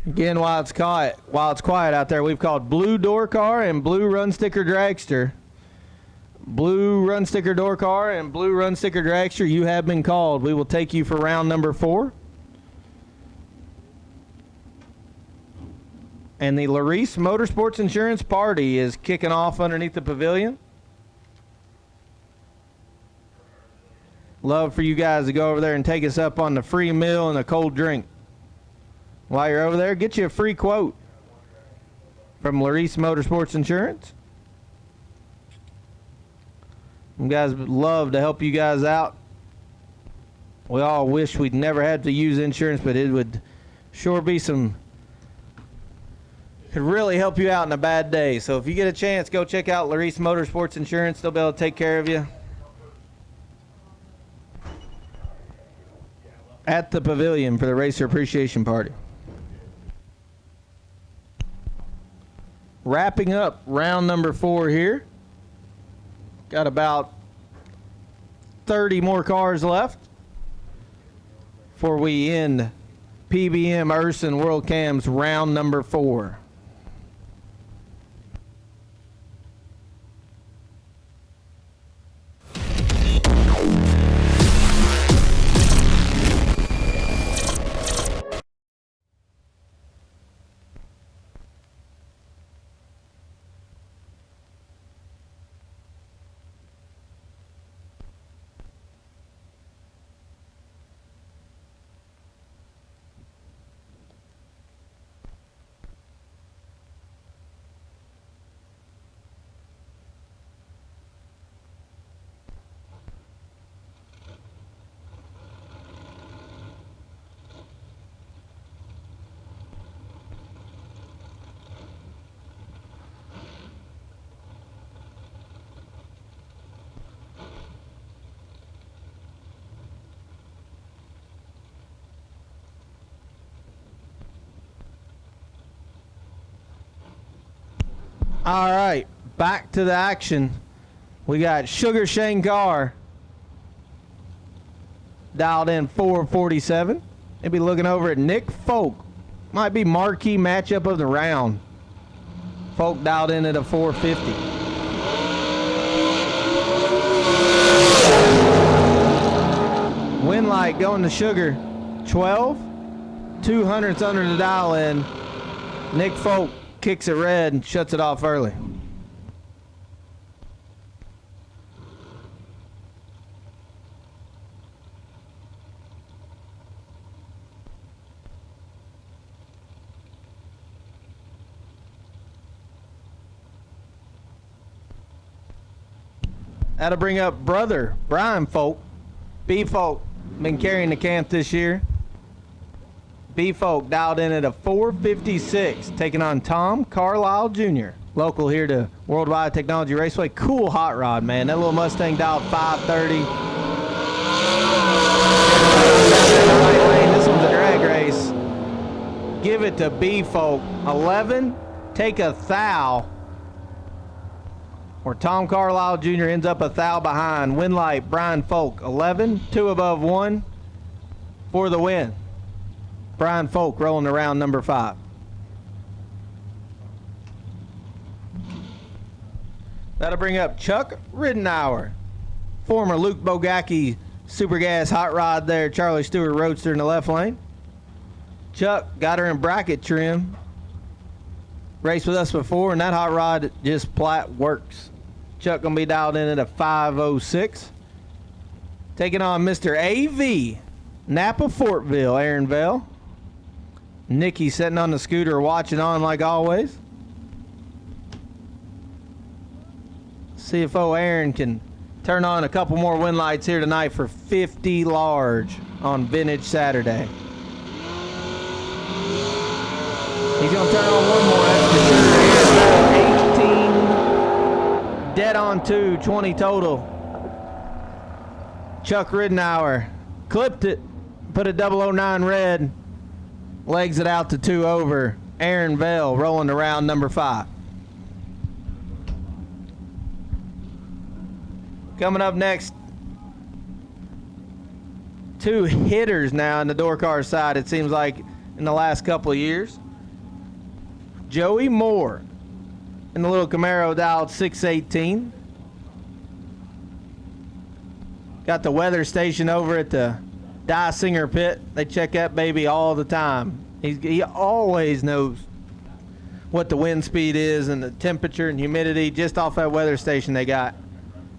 Again, while it's quiet out there, we've called blue door car and blue run sticker dragster. Blue run sticker door car and blue run sticker dragster, you have been called. We will take you for round number 4. And the Larice Motorsports Insurance Party is kicking off underneath the pavilion. Love for you guys to go over there and take us up on the free meal and a cold drink. While you're over there, get you a free quote from Larice Motorsports Insurance. You guys would love to help you guys out. We all wish we'd never had to use insurance, but it would sure be could really help you out in a bad day. So if you get a chance, go check out Larice Motorsports Insurance. They'll be able to take care of you at the pavilion for the Racer Appreciation Party. Wrapping up round number 4 here. Got about 30 more cars left before we end PBM Urson World Cams round number 4. All right, back to the action. We got Sugar Shane Carr dialed in 447. They'll be looking over at Nick Folk. Might be marquee matchup of the round. Folk dialed in at a 450. Win light going to Sugar. 12. 200s under the dial in. Nick Folk kicks it red and shuts it off early. That'll bring up brother Brian Folk. B Folk been carrying the camp this year. B Folk dialed in at a 456, taking on Tom Carlisle Jr., local here to World Wide Technology Raceway. Cool hot rod, man. That little Mustang dialed 530. This one's a drag race. Give it to B Folk. 11, take a thou. Where Tom Carlisle Jr. ends up a thou behind. Win light, Brian Folk. 11, 2 above 1 for the win. Brian Folk rolling around number 5. That'll bring up Chuck Riddenauer, former Luke Bogacki Super Gas hot rod there, Charlie Stewart Roadster in the left lane. Chuck got her in bracket trim. Raced with us before, and that hot rod just flat works. Chuck gonna be dialed in at a 506. Taking on Mr. AV, Napa Fortville, Aaron Bell. Nikki sitting on the scooter watching on like always. CFO Aaron can turn on a couple more win lights here tonight for 50 large on Vintage Saturday. He's going to turn on one more, that's for sure. 18, dead on 2, 20 total. Chuck Riddenauer clipped it, put a 009 red, legs it out to 2 over. Aaron Bell rolling around number 5. Coming up next, 2 hitters now in the door car side, it seems like, in the last couple of years. Joey Moore in the little Camaro dialed 618. Got the weather station over at the Die Singer pit. They check that baby all the time. He always knows what the wind speed is and the temperature and humidity just off that weather station they got.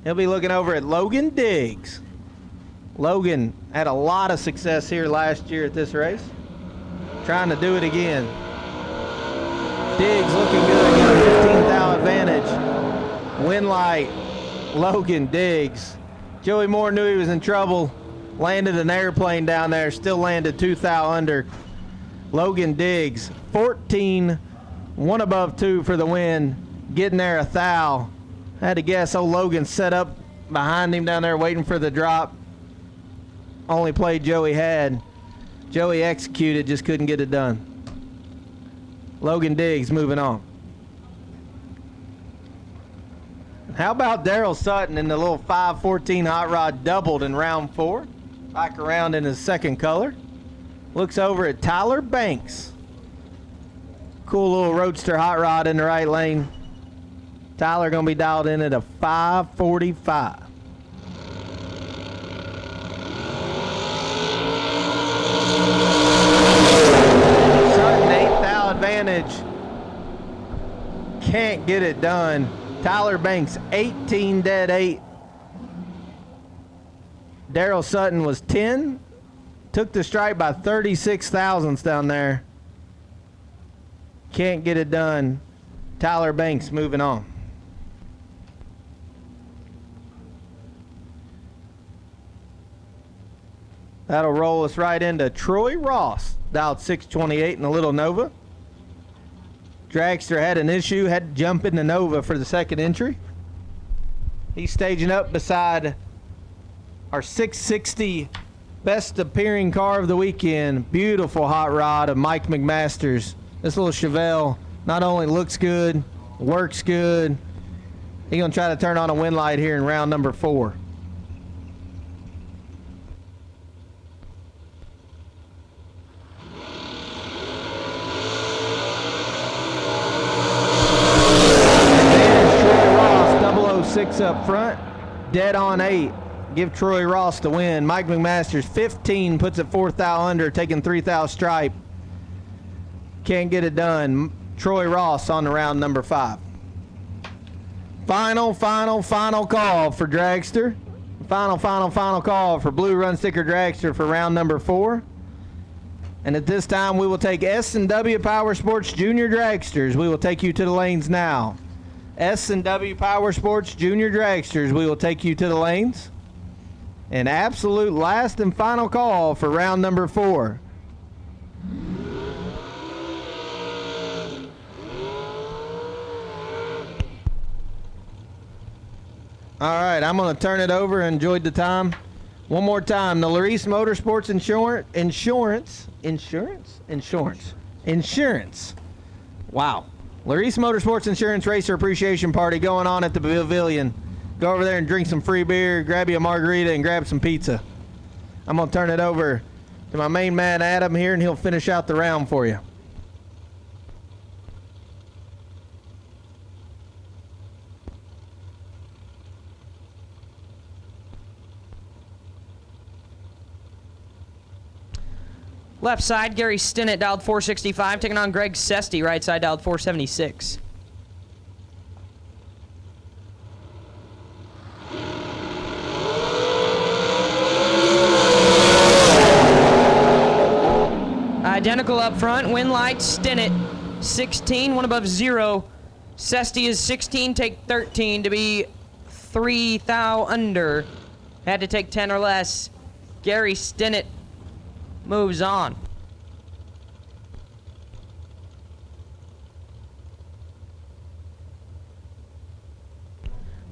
He'll be looking over at Logan Diggs. Logan had a lot of success here last year at this race. Trying to do it again. Diggs looking good, got a 15,000 advantage. Win light, Logan Diggs. Joey Moore knew he was in trouble. landed an airplane down there, still landed 2 thou under. Logan Diggs, 14, 1 above 2 for the win, getting there 1 thou. Had to guess old Logan set up behind him down there waiting for the drop. Only play Joey had. Joey executed, just couldn't get it done. Logan Diggs moving on. How about Daryl Sutton in the little 514 hot rod doubled in round 4? Back around in his second color. Looks over at Tyler Banks. Cool little roadster hot rod in the right lane. Tyler going to be dialed in at a 545. Sutton 8 thou advantage. Can't get it done. Tyler Banks 18 dead 8. Daryl Sutton was 10. Took the stripe by 36 thousandths down there. Can't get it done. Tyler Banks moving on. That'll roll us right into Troy Ross, dialed 628 in the Little Nova. Dragster had an issue, had to jump in the Nova for the second entry. He's staging up beside our 660 best appearing car of the weekend. Beautiful hot rod of Mike McMaster's. This little Chevelle not only looks good, works good. He's going to try to turn on a wind light here in round number 4. Troy Ross, 006 up front, dead on 8. Give Troy Ross the win. Mike McMaster's 15 puts it 4 thou under, taking 3 thou stripe. Can't get it done. Troy Ross on to round number 5. Final call for Dragster. Final call for Blue Run Sticker Dragster for round number 4. And at this time, we will take S&W Powersports Junior Dragsters. We will take you to the lanes now. S&W Powersports Junior Dragsters, we will take you to the lanes. And absolute last and final call for round number 4. All right, I'm going to turn it over. Enjoyed the time. One more time, the Larice Motorsports Insurance. Wow. Larice Motorsports Insurance Racer Appreciation Party going on at the Pavilion. Go over there and drink some free beer, grab you a margarita, and grab some pizza. I'm going to turn it over to my main man, Adam, here, and he'll finish out the round for you. Left side, Gary Stinnett, dialed 465, taking on Greg Sesty, right side, dialed 476. Identical up front, win light, Stinnett, 16, 1 above 0. Sesty is 16, take 13 to be 3 thou under. Had to take 10 or less. Gary Stinnett moves on.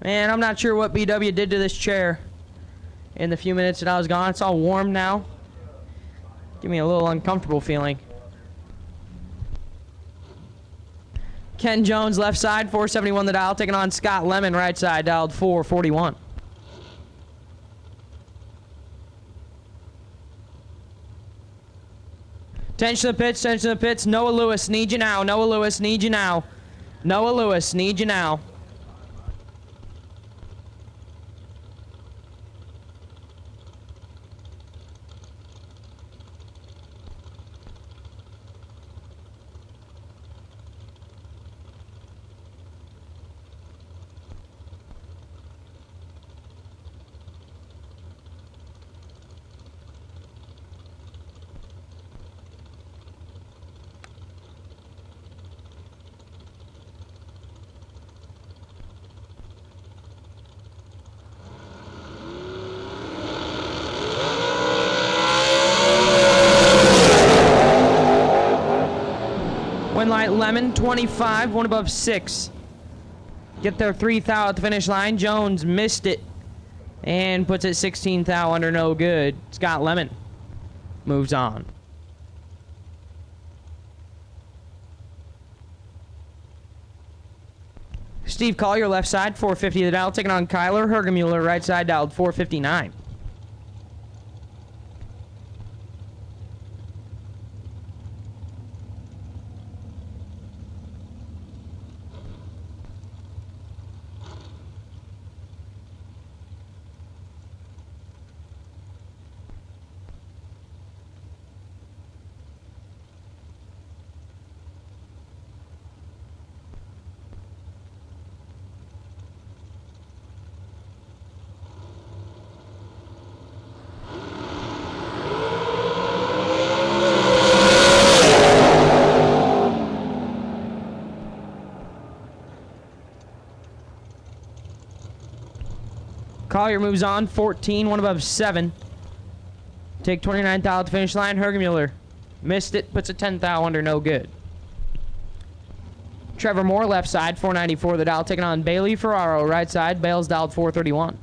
Man, I'm not sure what BW did to this chair in the few minutes that I was gone. It's all warm now. Give me a little uncomfortable feeling. Ken Jones, left side, 471 the dial, taking on Scott Lemon, right side, dialed 441. Tension to the pits. Noah Lewis, need you now. Noah Lewis, need you now. Noah Lewis, need you now. Light Lemon, 25, one above 6. Get their 3 thou at the finish line. Jones missed it and puts it 16 thou under no good. Scott Lemon moves on. Steve Collier, left side, 450 the dial, taking on Kyler Hergemuller, right side, dialed 459. Collier moves on, 14, one above 7. Take 29 thou at the finish line. Hergemuller missed it, puts a 10 thou under no good. Trevor Moore, left side, 494 the dial, taking on Bailey Ferraro, right side. Bale's dialed 431.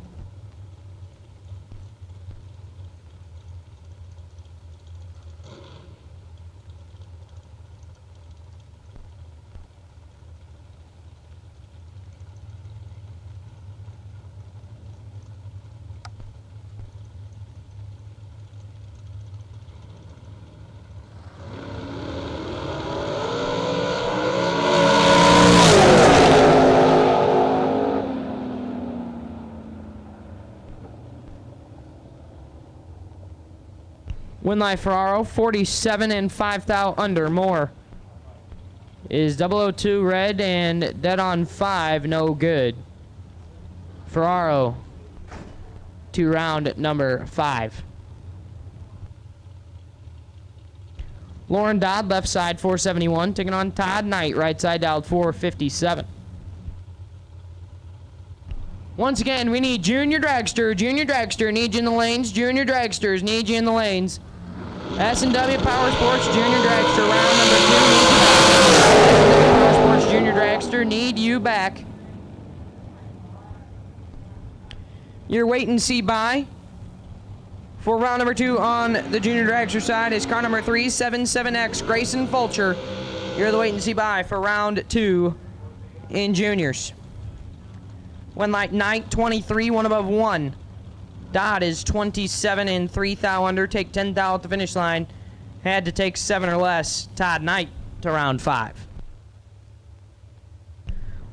Winlight Ferraro, 47 and 5 thou under. Moore is 002 red and dead on 5, no good. Ferraro to round number 5. Lauren Dodd, left side, 471, taking on Todd Knight, right side, dialed 457. Once again, we need Junior Dragster. Junior Dragster, need you in the lanes. Junior Dragsters, need you in the lanes. S&W Powersports Junior Dragster, round number 2, S&W Powersports Junior Dragster, need you back. Your wait and see buy for round number 2 on the Junior Dragster side is car number 377X, Grayson Fulcher. You're the wait and see buy for round 2 in juniors. Winlight Knight, 23, one above 1. Dodd is 27 and 3 thou under. Take 10 thou at the finish line. Had to take 7 or less. Todd Knight to round 5.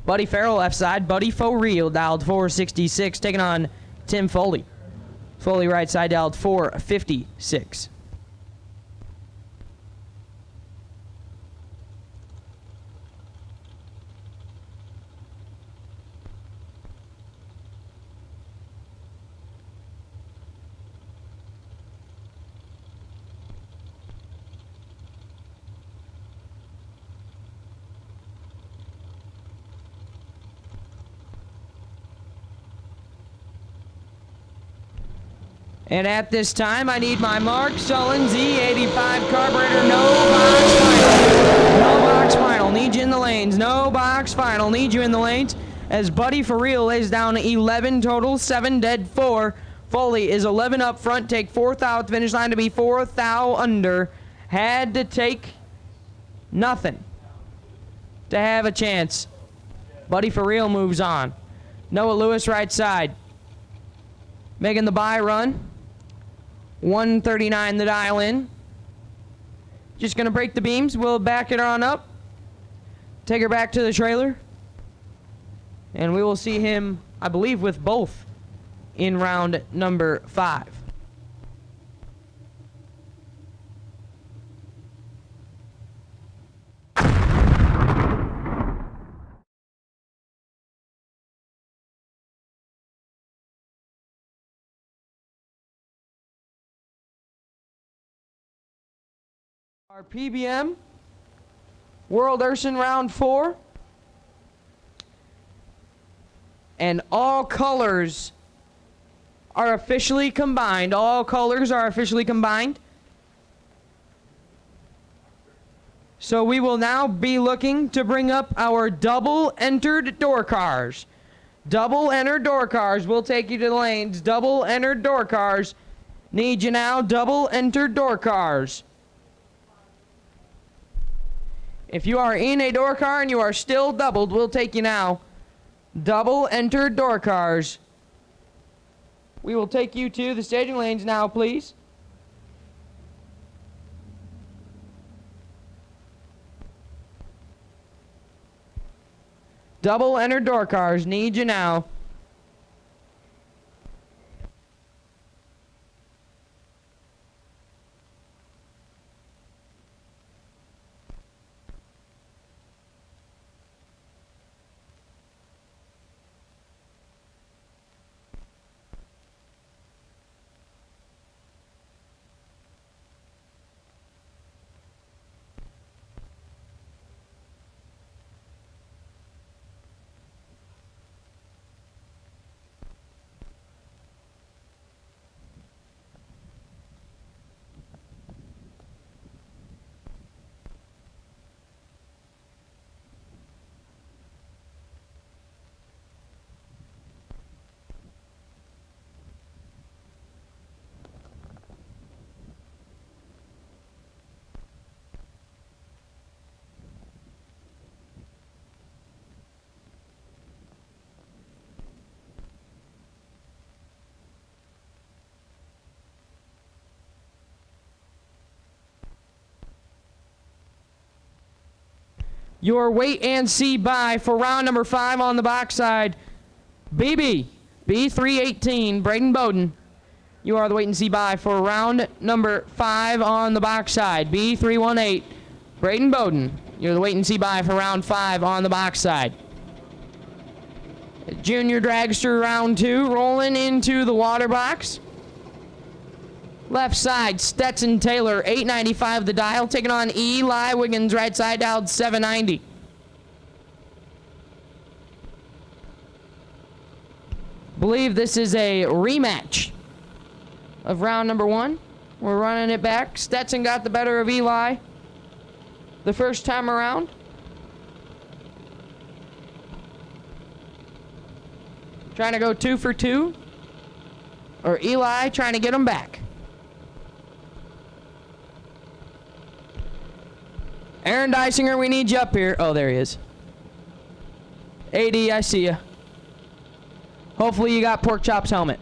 Buddy Farrell, left side. Buddy for real, dialed 466. Taking on Tim Foley. Foley, right side, dialed 456. And at this time, I need my Mark Sullens E85 carburetor. No box final. No box final. Need you in the lanes. No box final. Need you in the lanes. As Buddy for real lays down 11 total, 7 dead, 4. Foley is 11 up front. Take 4 thou at the finish line to be 4 thou under. Had to take nothing to have a chance. Buddy for real moves on. Noah Lewis, right side, making the buy run. 139 the dial in. Just going to break the beams. We'll back it on up. Take her back to the trailer. And we will see him, I believe, with both in round number 5. Our PBM World Urson round 4. And all colors are officially combined. All colors are officially combined. So we will now be looking to bring up our double entered door cars. Double entered door cars will take you to the lanes. Double entered door cars. Need you now, double entered door cars. If you are in a door car and you are still doubled, we'll take you now. Double entered door cars. We will take you to the staging lanes now, please. Double entered door cars, need you now. Your wait and see by for round number 5 on the box side. B318, Braden Bowden. You are the wait and see by for round number 5 on the box side. B318, Braden Bowden. You're the wait and see by for round 5 on the box side. Junior Dragster round 2 rolling into the water box. Left side, Stetson Taylor, 895 the dial, taking on Eli Wiggins, right side dialed 790. Believe this is a rematch of round number 1. We're running it back. Stetson got the better of Eli the first time around. Trying to go 2 for 2. Or Eli trying to get him back. Aaron Dysinger, we need you up here. Oh, there he is. AD, I see you. Hopefully you got Pork Chop's helmet.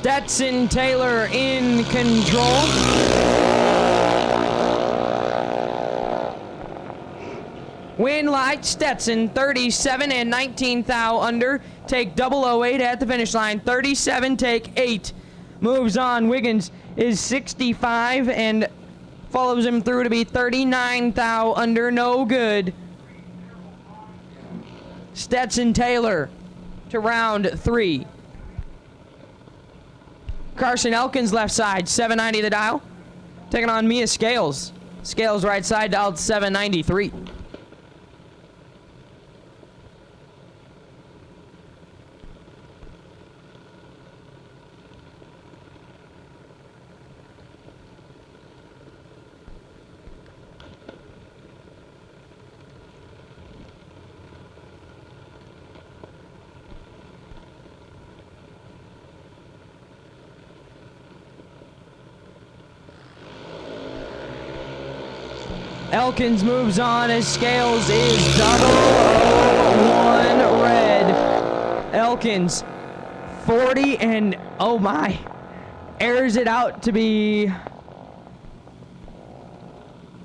Stetson Taylor in control. Win light, Stetson, 37 and 19 thou under. Take 008 at the finish line. 37, take 8. Moves on. Wiggins is 65 and follows him through to be 39 thou under. No good. Stetson Taylor to round 3. Carson Elkins left side, 790 the dial. Taking on Mia Scales. Scales right side dialed 793. Elkins moves on as Scales is 001 red. Elkins, 40 and oh my, airs it out to be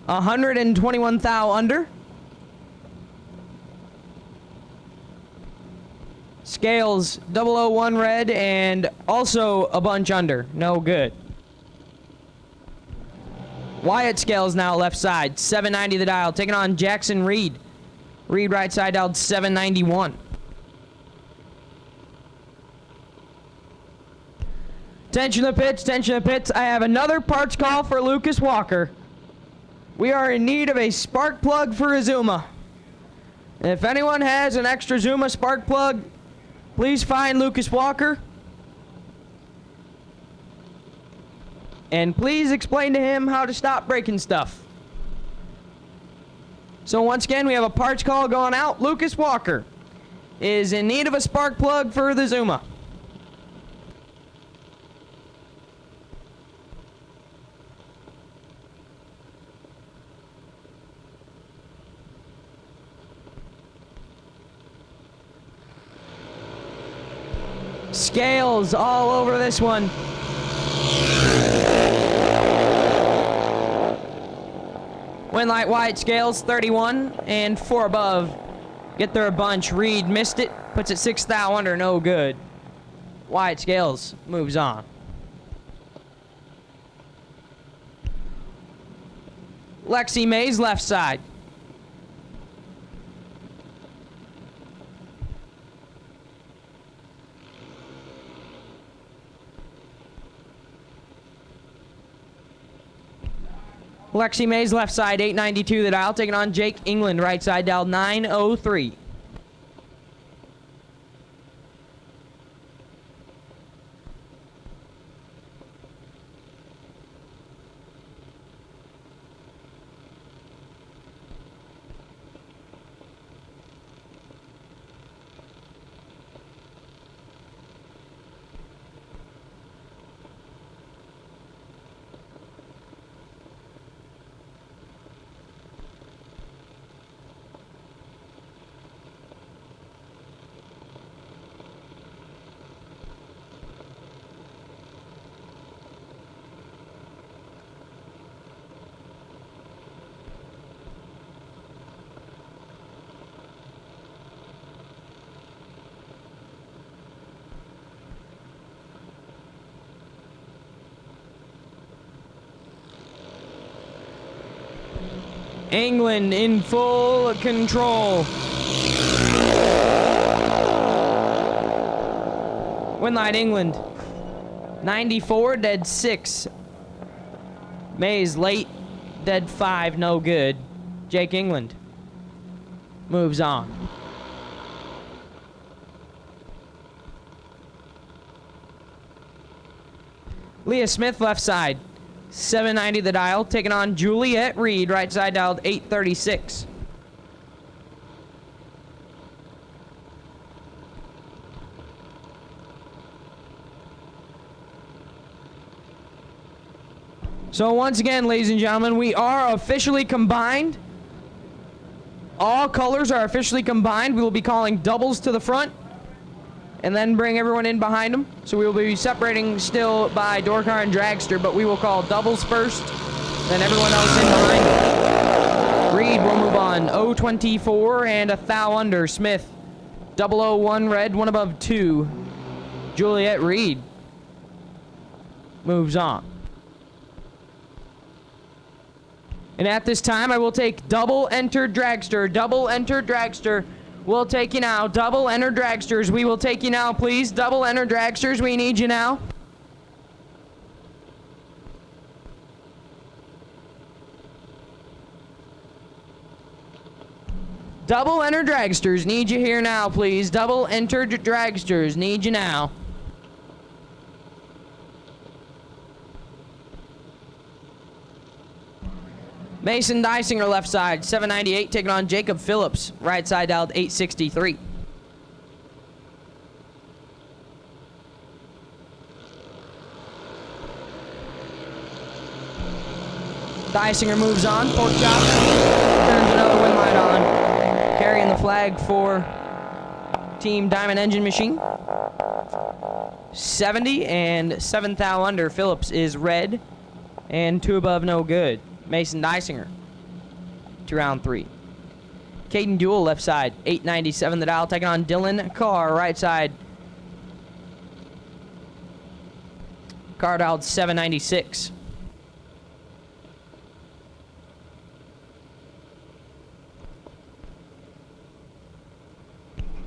121 thou under. Scales 001 red and also a bunch under. No good. Wyatt Scales now left side, 790 the dial, taking on Jackson Reed. Reed right side dialed 791. Tension of the pits, tension of the pits. I have another parts call for Lucas Walker. We are in need of a spark plug for a Zuma. If anyone has an extra Zuma spark plug, please find Lucas Walker. And please explain to him how to stop breaking stuff. So once again, we have a parts call going out. Lucas Walker is in need of a spark plug for the Zuma. Scales all over this one. Winlight Wyatt Scales 31 and 4 above. Get there a bunch. Reed missed it. Puts it 6 thou under. No good. Wyatt Scales moves on. Lexi Mays left side. Lexi Mays left side, 892 the dial, taking on Jake England, right side dial 903. England in full control. Winlight England, 94, dead 6. Mays late, dead 5, no good. Jake England moves on. Leah Smith left side, 790 the dial, taking on Juliet Reed, right side dialed 836. So once again, ladies and gentlemen, we are officially combined. All colors are officially combined. We will be calling doubles to the front and then bring everyone in behind them. So we will be separating still by door car and dragster, but we will call doubles first, then everyone else in behind them. Reed will move on, 024 and a thou under. Smith, 001 red, 1 above 2. Juliet Reed moves on. And at this time, I will take double enter dragster. Double enter dragster. We'll take you now. Double enter dragsters. We will take you now, please. Double enter dragsters. We need you now. Double enter dragsters. Need you here now, please. Double enter dragsters. Need you now. Mason Dysinger left side, 798, taking on Jacob Phillips, right side dialed 863. Dysinger moves on, pork chop, turns another wind light on, carrying the flag for Team Diamond Engine Machine. 70 and 7 thou under. Phillips is red and 2 above, no good. Mason Dysinger to round 3. Caden Duel, left side, 897 the dial, taking on Dylan Carr, right side. Carr dialed 796.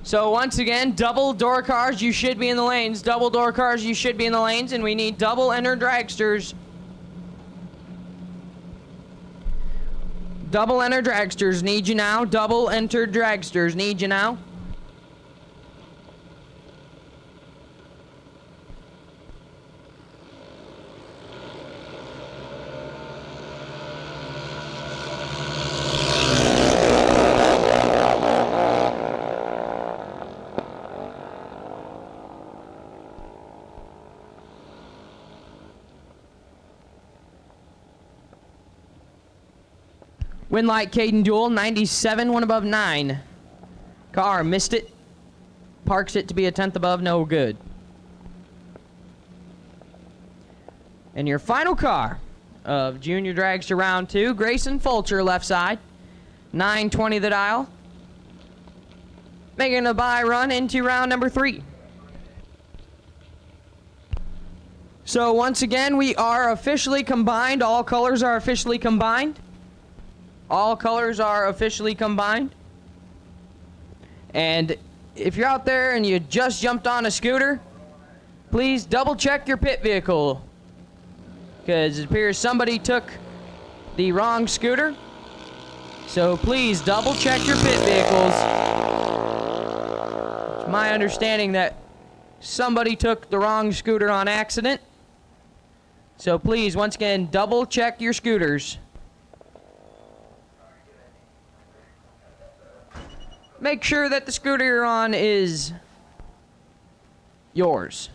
So once again, double door cars, you should be in the lanes. Double door cars, you should be in the lanes, and we need double enter dragsters. Double enter dragsters, need you now. Double enter dragsters, need you now. Win light Caden Duel, 97, one above 9. Carr missed it. Parks it to be a 10th above, no good. And your final car of Junior Dragster Round 2, Grayson Fulcher, left side. 920 the dial. Making a bye run into round number 3. So once again, we are officially combined. All colors are officially combined. All colors are officially combined. And if you're out there and you just jumped on a scooter, please double check your pit vehicle, because it appears somebody took the wrong scooter. So please double check your pit vehicles. It's my understanding that somebody took the wrong scooter on accident. So please, once again, double check your scooters. Make sure that the scooter you're on is yours.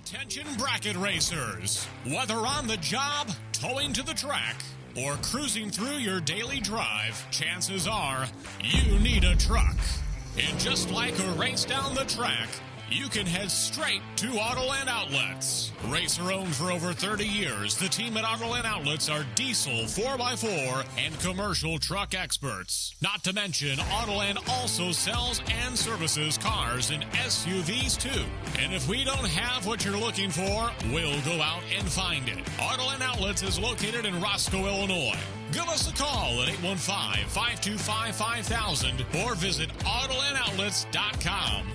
Attention bracket racers. Whether on the job, towing to the track, or cruising through your daily drive, chances are you need a truck. And just like a race down the track, you can head straight to Autoland Outlets. Racer owned for over 30 years, the team at Autoland Outlets are diesel 4x4 and commercial truck experts. Not to mention, Autoland also sells and services cars and SUVs too. And if we don't have what you're looking for, we'll go out and find it. Autoland Outlets is located in Roscoe, Illinois. Give us a call at 815-525-5000 or visit AutolandOutlets.com.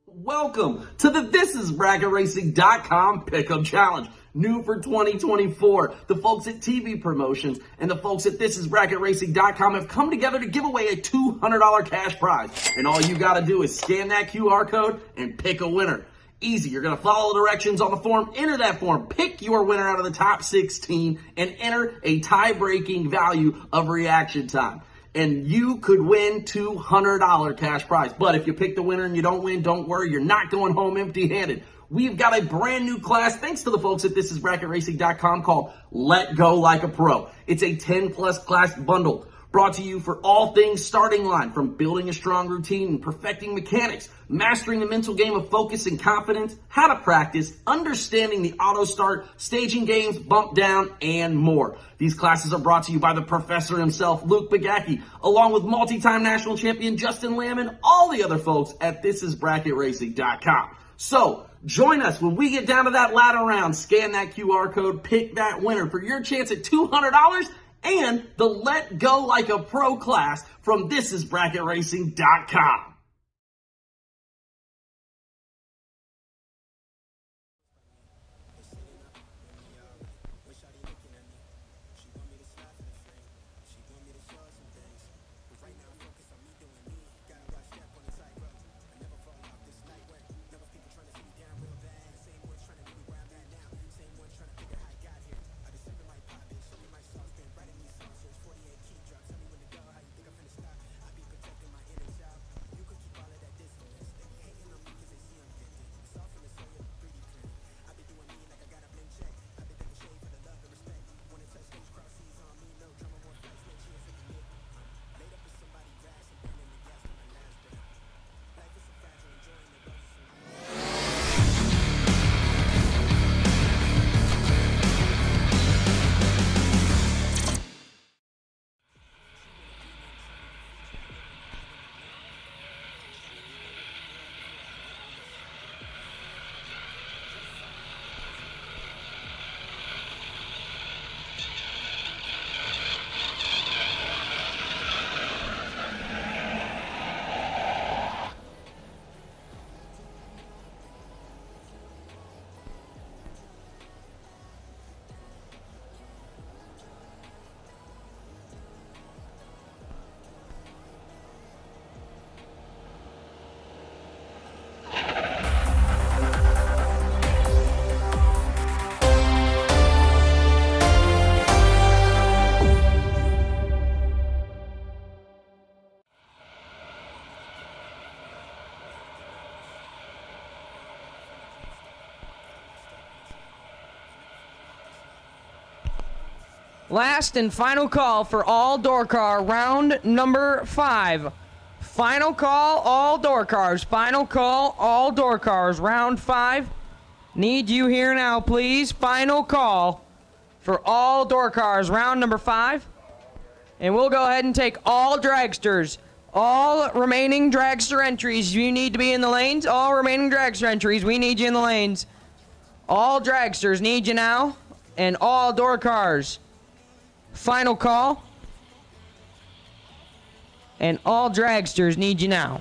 Welcome to the ThisIsBracketRacing.com Pick'em Challenge. New for 2024. The folks at TV Promotions and the folks at ThisIsBracketRacing.com have come together to give away a $200 cash prize. And all you got to do is scan that QR code and pick a winner. Easy. You're going to follow the directions on the form, enter that form, pick your winner out of the top 16, and enter a tie-breaking value of reaction time. And you could win $200 cash prize. But if you pick the winner and you don't win, don't worry. You're not going home empty-handed. We've got a brand new class, thanks to the folks at thisisbracketracing.com, called Let Go Like a Pro. It's a 10-plus class bundle brought to you for all things starting line, from building a strong routine and perfecting mechanics, mastering the mental game of focus and confidence, how to practice, understanding the auto start, staging games, bump down, and more. These classes are brought to you by the professor himself, Luke Bagacki, along with multi-time national champion Justin Lamb and all the other folks at thisisbracketracing.com. So, join us when we get down to that ladder round. Scan that QR code, pick that winner for your chance at $200 and the Let Go Like a Pro class from thisisbracketracing.com. Last and final call for all door car, round number 5. Final call, all door cars. Final call, all door cars, round 5. Need you here now, please. Final call for all door cars, round number 5. And we'll go ahead and take all dragsters. All remaining dragster entries, you need to be in the lanes. All remaining dragster entries, we need you in the lanes. All dragsters need you now. And all door cars. Final call. And all dragsters need you now.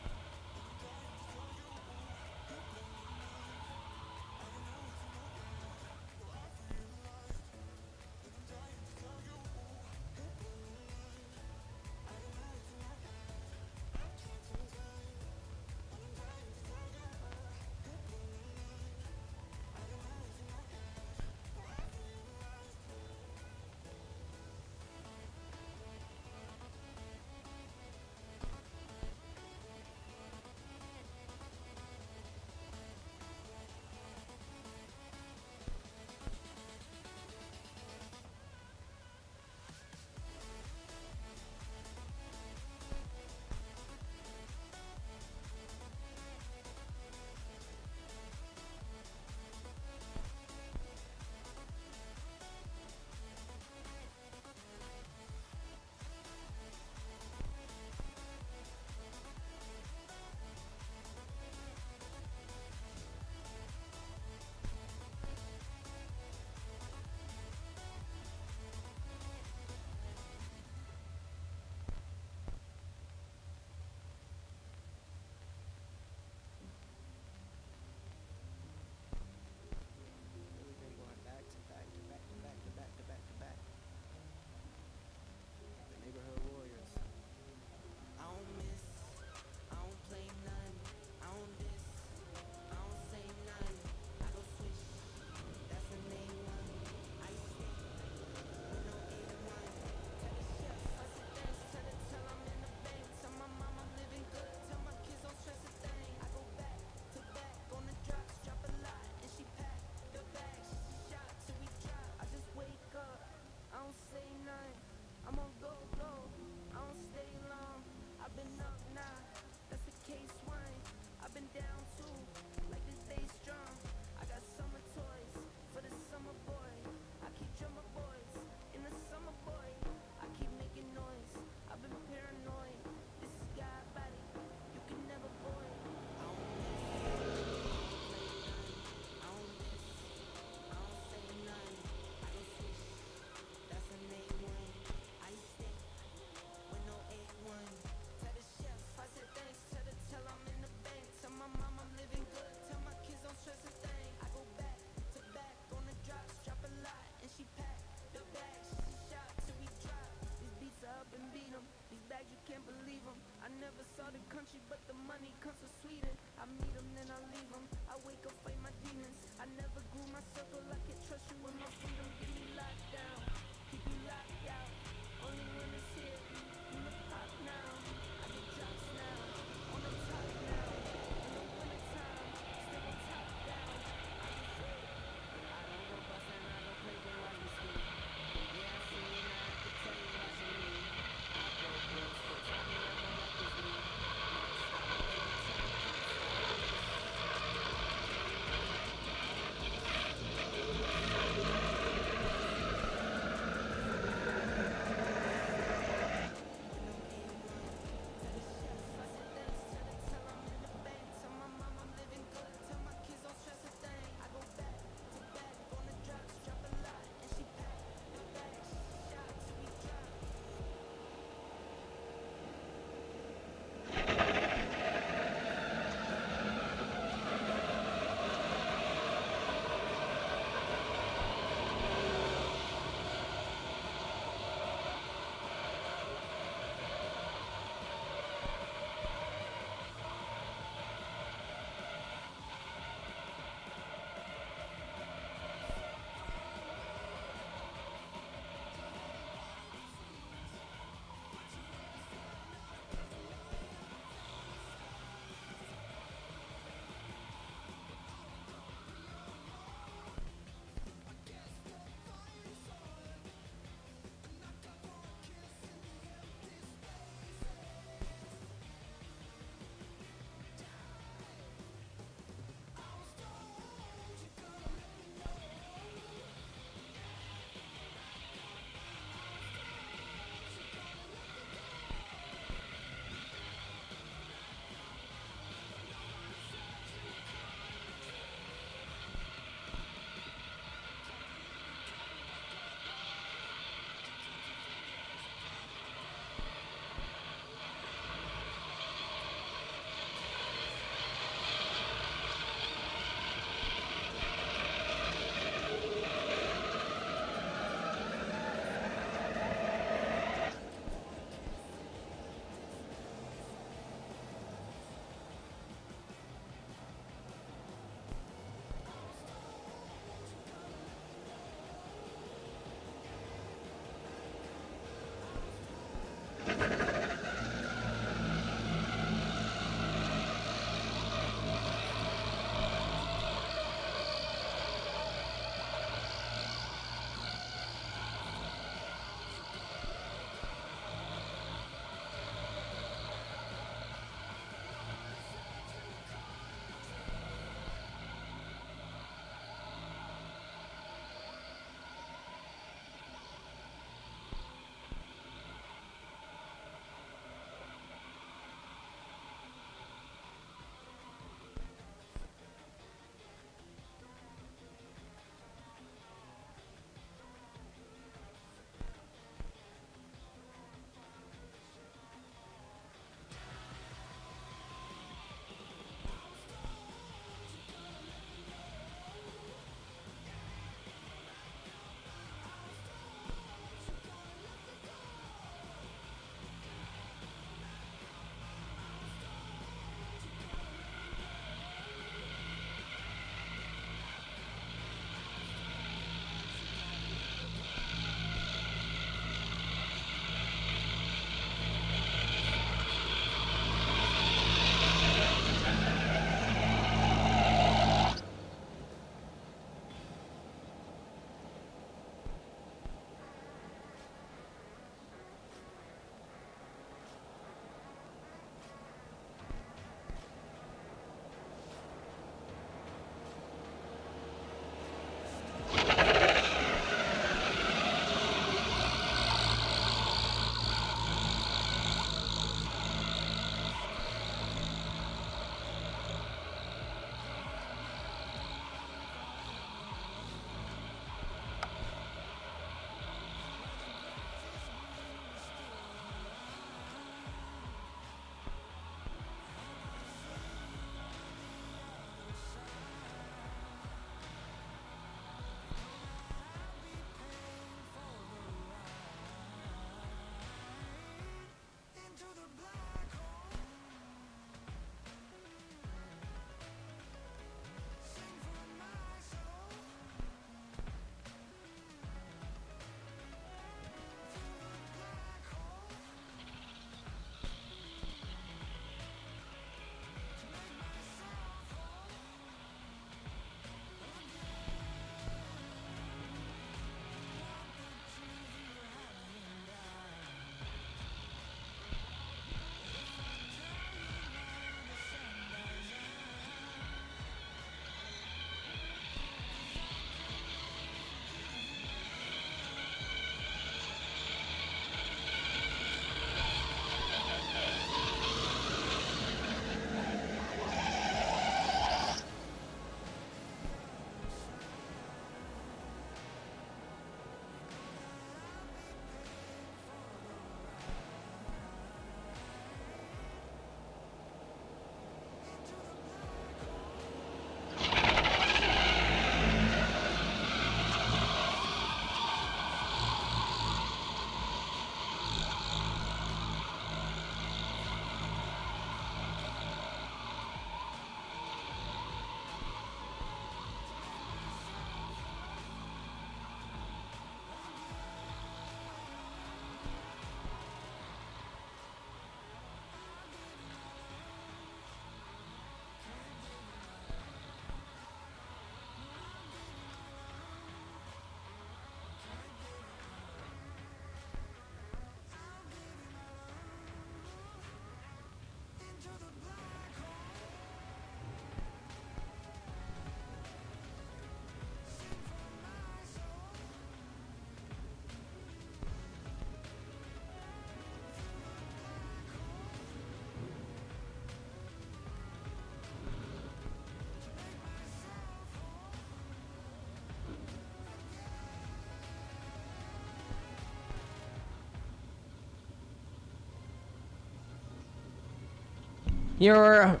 Your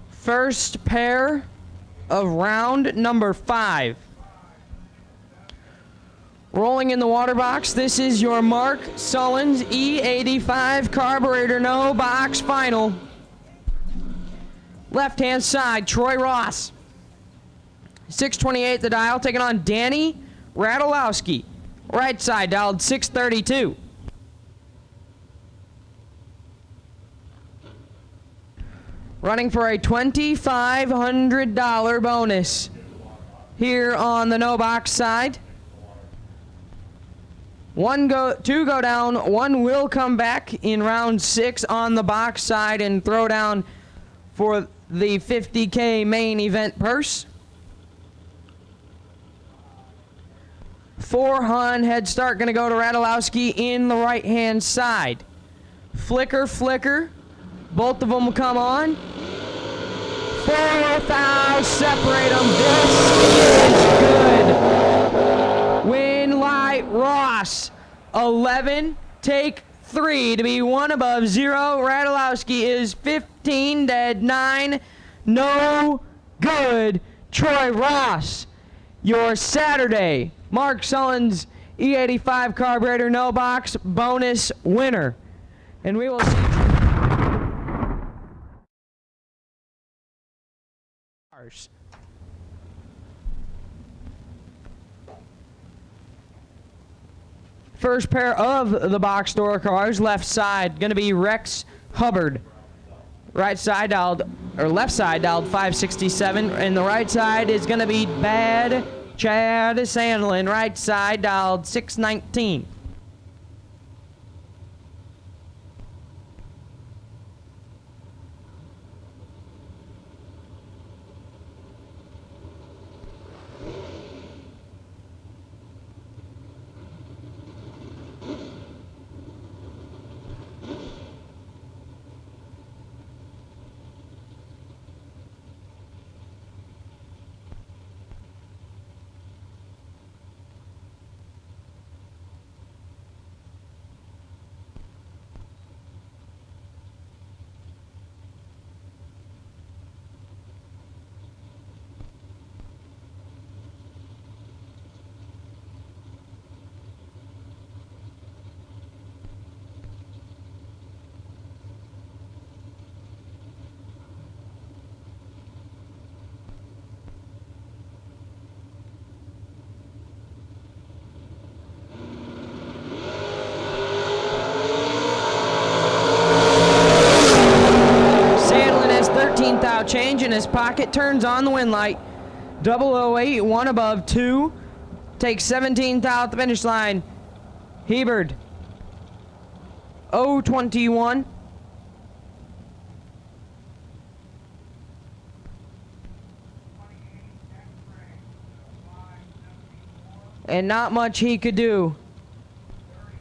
first pair of round number 5. Rolling in the water box, this is your Mark Sullens E85 carburetor no box final. Left-hand side, Troy Ross. 628 the dial, taking on Danny Radulowski. Right side, dialed 632. Running for a $2,500 bonus here on the no box side. Two go down, one will come back in round 6 on the box side and throw down for the $50K main event purse. 4 head start going to go to Radulowski in the right hand side. Flicker, flicker. Both of them will come on. 4 thou, separate them. This is good. Win light Ross. 11, take 3 to be 1 above 0. Radulowski is 15, dead 9. No good. Troy Ross, your Saturday Mark Sullens E85 carburetor no box bonus winner. And we will see. First pair of the box store cars, left side going to be Rex Hubbard. Right side dialed, or left side dialed 567, and the right side is going to be Bad Chad Sandlin. Right side dialed 619. Change in his pocket, turns on the win light. 008, 1 above 2. Takes 17 thou at the finish line. Hebard. 021. And not much he could do.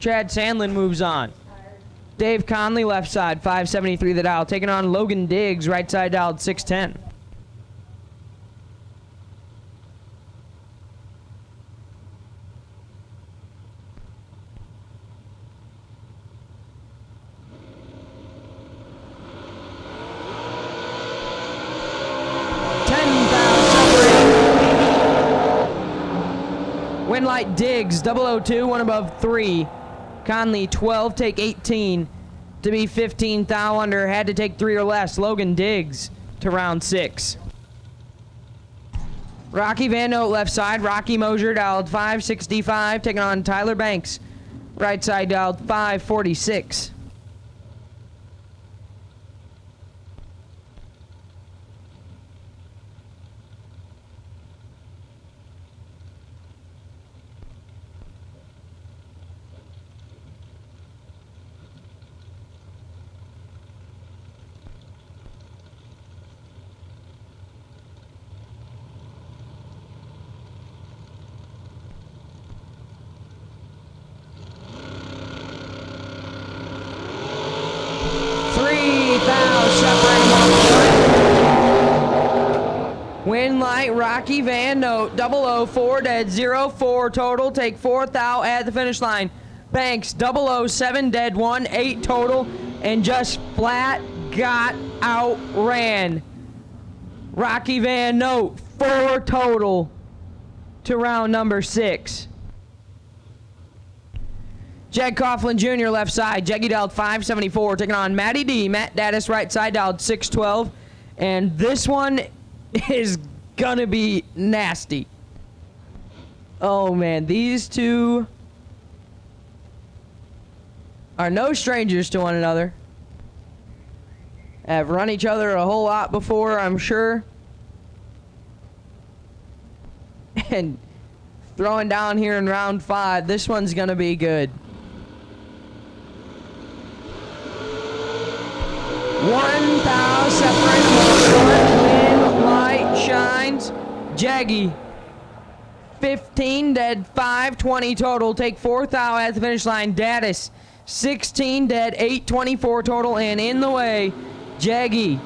Chad Sandlin moves on. Dave Conley, left side, 573 the dial. Taking on Logan Diggs, right side dialed 610. Win light Diggs, 002, 1 above 3. Conley 12, take 18 to be 15 thou under. Had to take 3 or less. Logan Diggs to round 6. Rocky Van Note left side. Rocky Mosier dialed 565, taking on Tyler Banks. Right side dialed 546. Win light Rocky Van Note, 004, dead 04 total, take 4 thou at the finish line. Banks, 007, dead 1, 8 total, and just flat got outran. Rocky Van Note, 4 total to round number 6. Jag Coughlin Jr. left side. Jaggy dialed 574, taking on Matty D. Matt Daddis right side dialed 612. And this one is gonna be nasty. Oh man, these two are no strangers to one another. Have run each other a whole lot before, I'm sure. And throwing down here in round 5, this one's gonna be good. 1,000 separate wind, light shines. Jaggy, 15 dead, 520 total. Take 4th out at the finish line. Daddis, 16 dead, 824 total, and in the way, Jaggy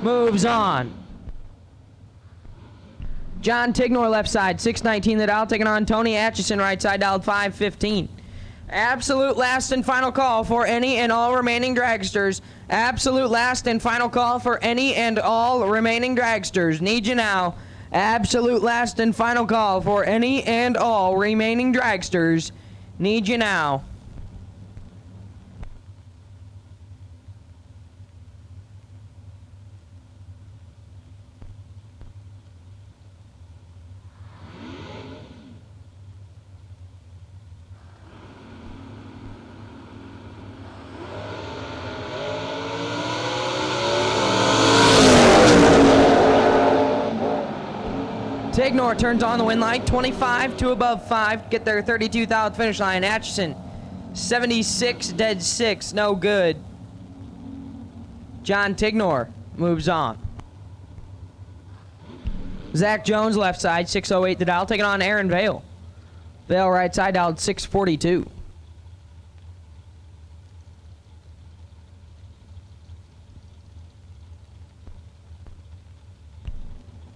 moves on. John Tignor left side, 619 the dial, taking on Tony Atchison right side, dialed 515. Absolute last and final call for any and all remaining dragsters. Absolute last and final call for any and all remaining dragsters. Need you now. Absolute last and final call for any and all remaining dragsters. Need you now. Tignor turns on the win light, 25 to above 5, get their 32,000th finish line. Atchison, 76 dead 6, no good. John Tignor moves on. Zach Jones left side, 608 the dial, taking on Aaron Vale. Vale right side dialed 642.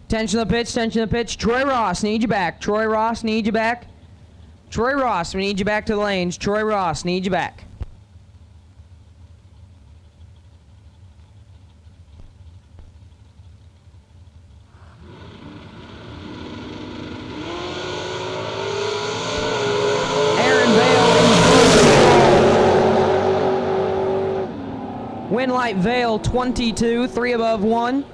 Tension of the pitch, tension of the pitch. Troy Ross, need you back. Troy Ross, need you back. Troy Ross, we need you back to the lanes. Troy Ross, need you back. Aaron Vale. Win light Vale, 22, 3 above 1.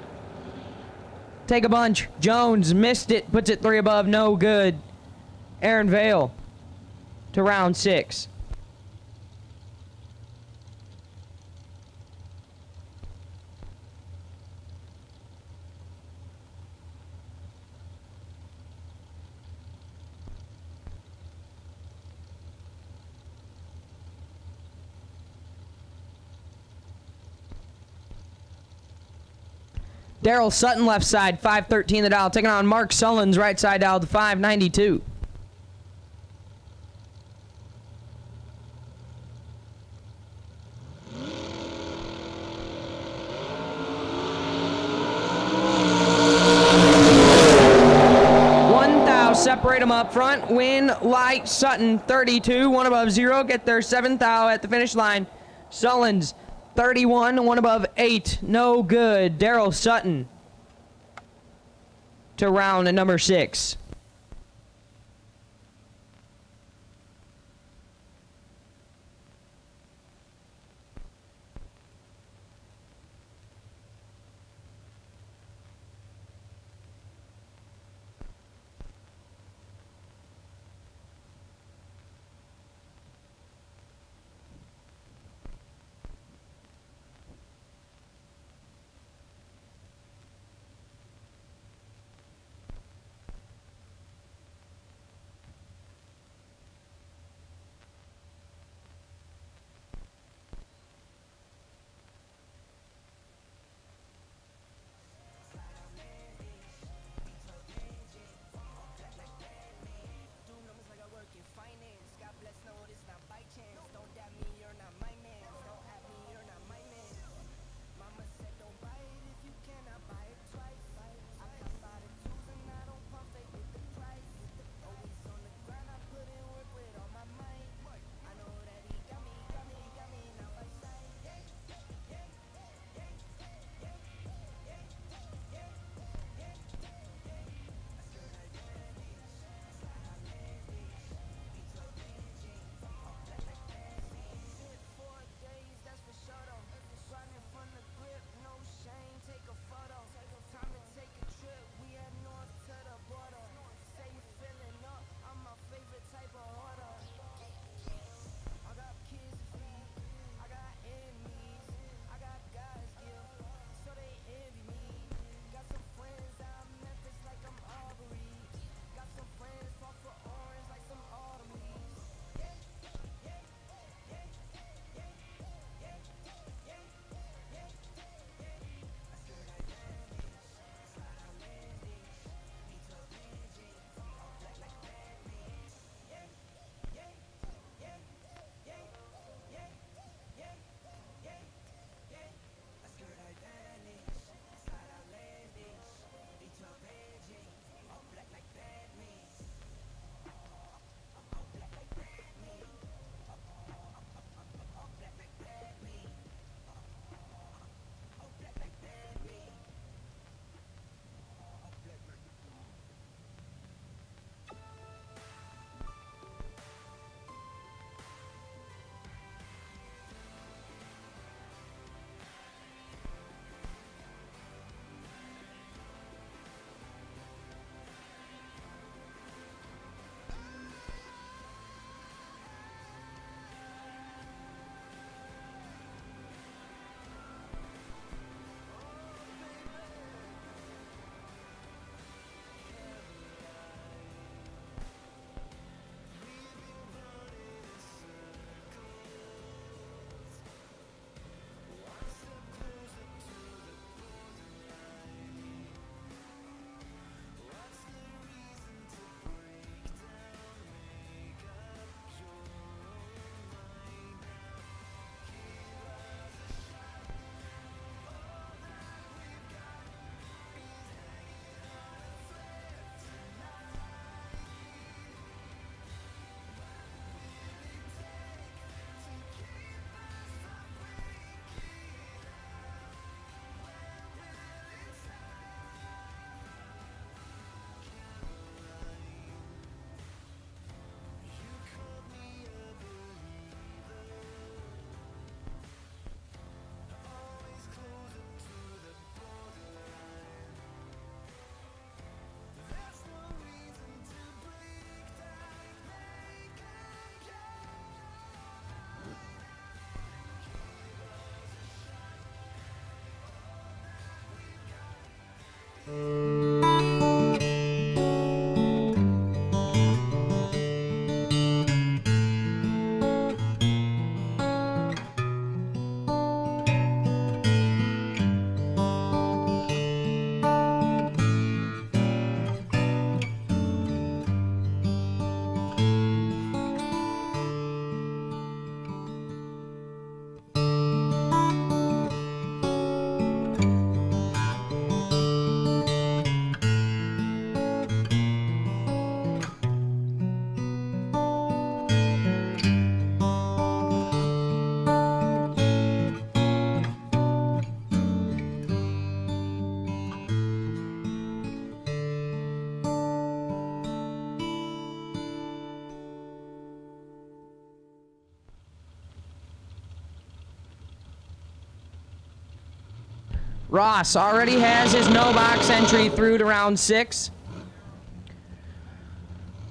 Take a bunch. Jones missed it, puts it 3 above, no good. Aaron Vale to round 6. Daryl Sutton left side, 513 the dial, taking on Mark Sullens right side dial to 592. Separate them up front. Win light Sutton 32, 1 above 0. Get their 7th thou at the finish line. Sullens 31, 1 above 8. No good. Daryl Sutton to round number 6. Ross already has his no box entry through to round 6,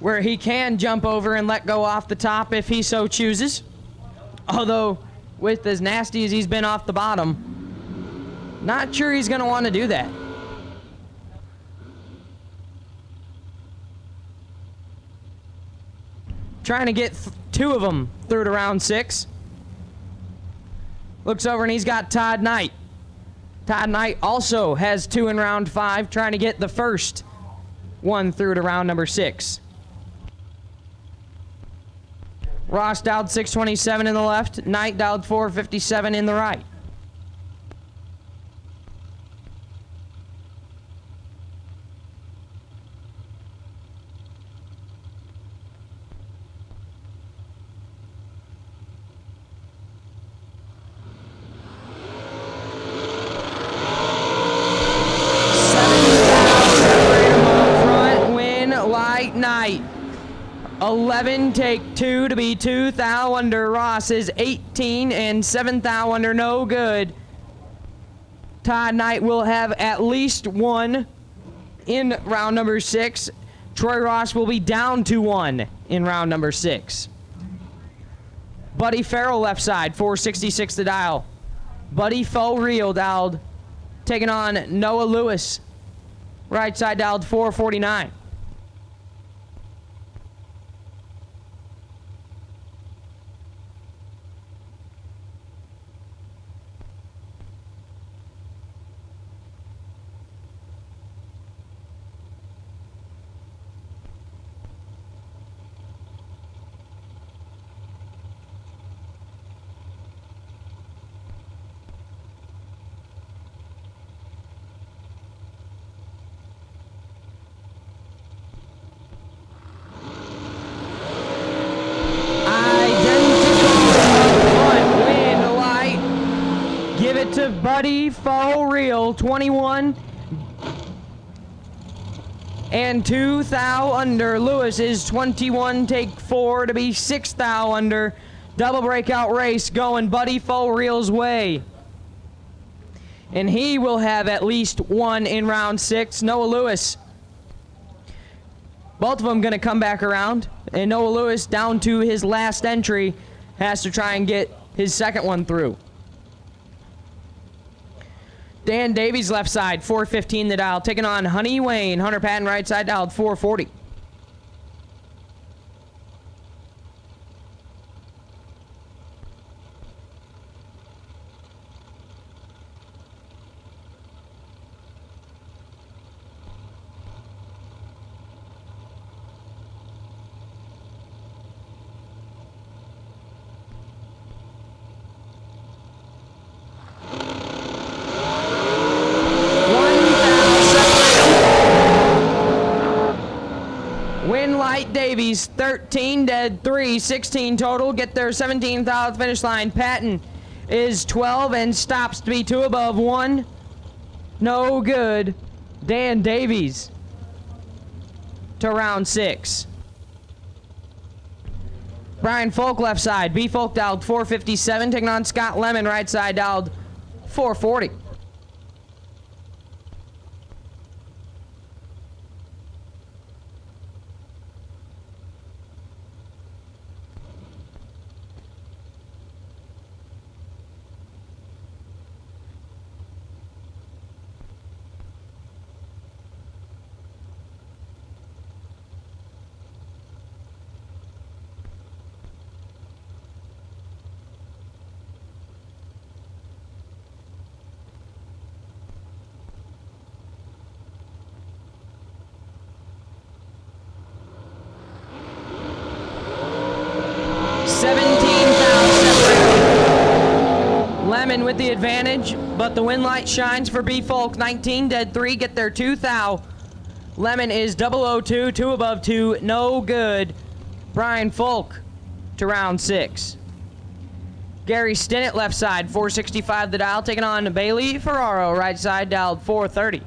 where he can jump over and let go off the top if he so chooses. Although, with as nasty as he's been off the bottom, not sure he's going to want to do that. Trying to get 2 of them through to round 6. Looks over and he's got Todd Knight. Todd Knight also has 2 in round 5, trying to get the first one through to round number 6. Ross dialed 627 in the left. Knight dialed 457 in the right. Knight. 11 take 2 to be 2 thou under. Ross is 18 and 7 thou under, no good. Todd Knight will have at least 1 in round number 6. Troy Ross will be down to 1 in round number 6. Buddy Farrell left side, 466 to dial. Buddy Faux Real dialed, taking on Noah Lewis. Right side dialed 449. To Buddy Faux Real, 21 and 2 thou under. Lewis is 21, take 4 to be 6 thou under. Double breakout race going Buddy Faux Real's way. And he will have at least 1 in round 6. Noah Lewis. Both of them going to come back around. And Noah Lewis, down to his last entry, has to try and get his second one through. Dan Davies left side, 415 the dial, taking on Honey Wayne. Hunter Patton right side dialed 440. Davies, 13 dead, 3, 16 total, get their 17th out of the finish line. Patton is 12 and stops to be 2 above 1. No good. Dan Davies to round 6. Brian Folk left side. B Folk dialed 457, taking on Scott Lemon right side dialed 440. Lemon with the advantage, but the win light shines for B Folk. 19 dead, 3 get their 2 thou. Lemon is 002, 2 above 2, no good. Brian Folk to round 6. Gary Stinnett left side, 465 the dial, taking on Bailey Ferraro right side dialed 430.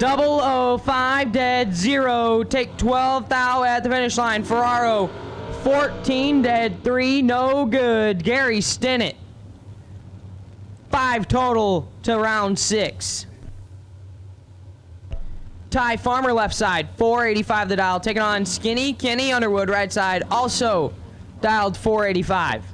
005 dead 0. Take 12 thou at the finish line. Ferraro 14 dead 3. No good. Gary Stinnett 5 total to round 6. Ty Farmer left side 485 the dial. Taking on Skinny Kenny Underwood right side. Also dialed 485.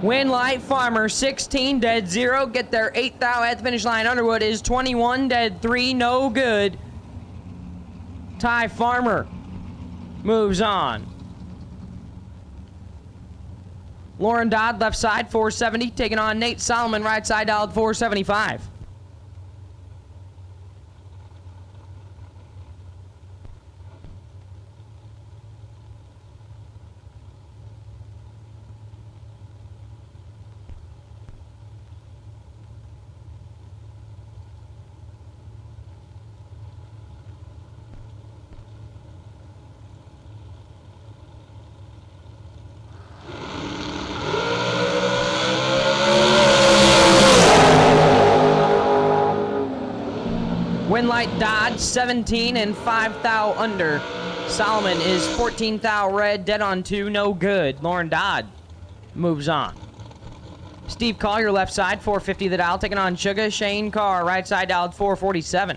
Win Light Farmer 16 dead 0. Get their 8 thou at the finish line. Underwood is 21 dead 3. No good. Ty Farmer moves on. Lauren Dodd left side 470. Taking on Nate Solomon right side dialed 475. Winlight Dodd 17 and 5 thou under. Solomon is 14 thou red, dead on 2, no good. Lauren Dodd moves on. Steve Collier left side 450 the dial, taking on Sugar. Shane Carr right side dialed 447.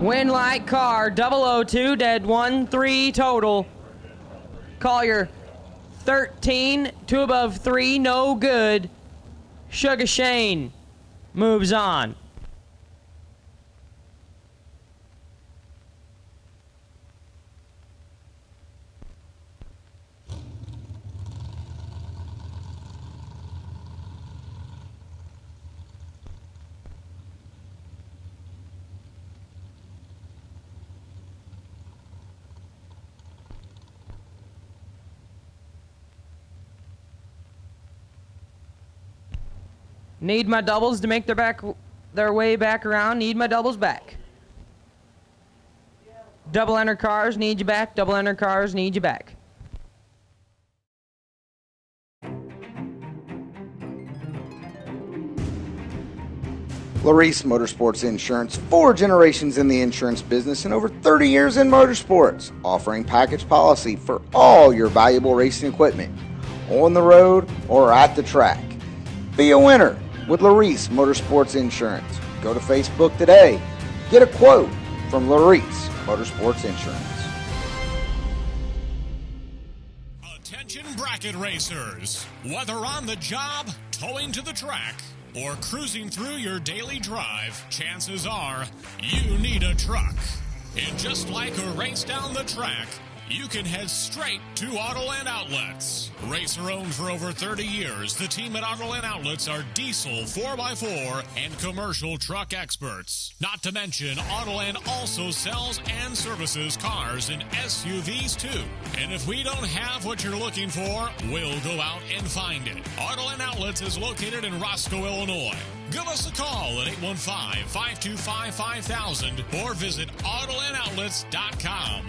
Winlight Carr 002 dead 1 3 total. Collier 13 2 above 3 no good. Sugar Shane moves on. Need my doubles to make their way back around. Need my doubles back. Double enter cars, need you back. Double enter cars, need you back. Larice Motorsports Insurance, 4 generations in the insurance business and over 30 years in motorsports, offering package policy for all your valuable racing equipment, on the road or at the track. Be a winner with Larice Motorsports Insurance. Go to Facebook today. Get a quote from Larice Motorsports Insurance. Attention bracket racers. Whether on the job, towing to the track, or cruising through your daily drive, chances are you need a truck. And just like a race down the track, you can head straight to Autoland Outlets. Racer owned for over 30 years, the team at Autoland Outlets are diesel 4x4 and commercial truck experts. Not to mention, Autoland also sells and services cars and SUVs too. And if we don't have what you're looking for, we'll go out and find it. Autoland Outlets is located in Roscoe, Illinois. Give us a call at 815-525-5000 or visit AutolandOutlets.com.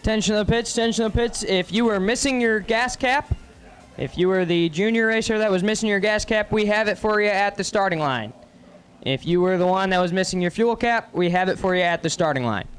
Attention to the pits, attention to the pits. If you were missing your gas cap, if you were the junior racer that was missing your gas cap, we have it for you at the starting line. If you were the one that was missing your fuel cap, we have it for you at the starting line.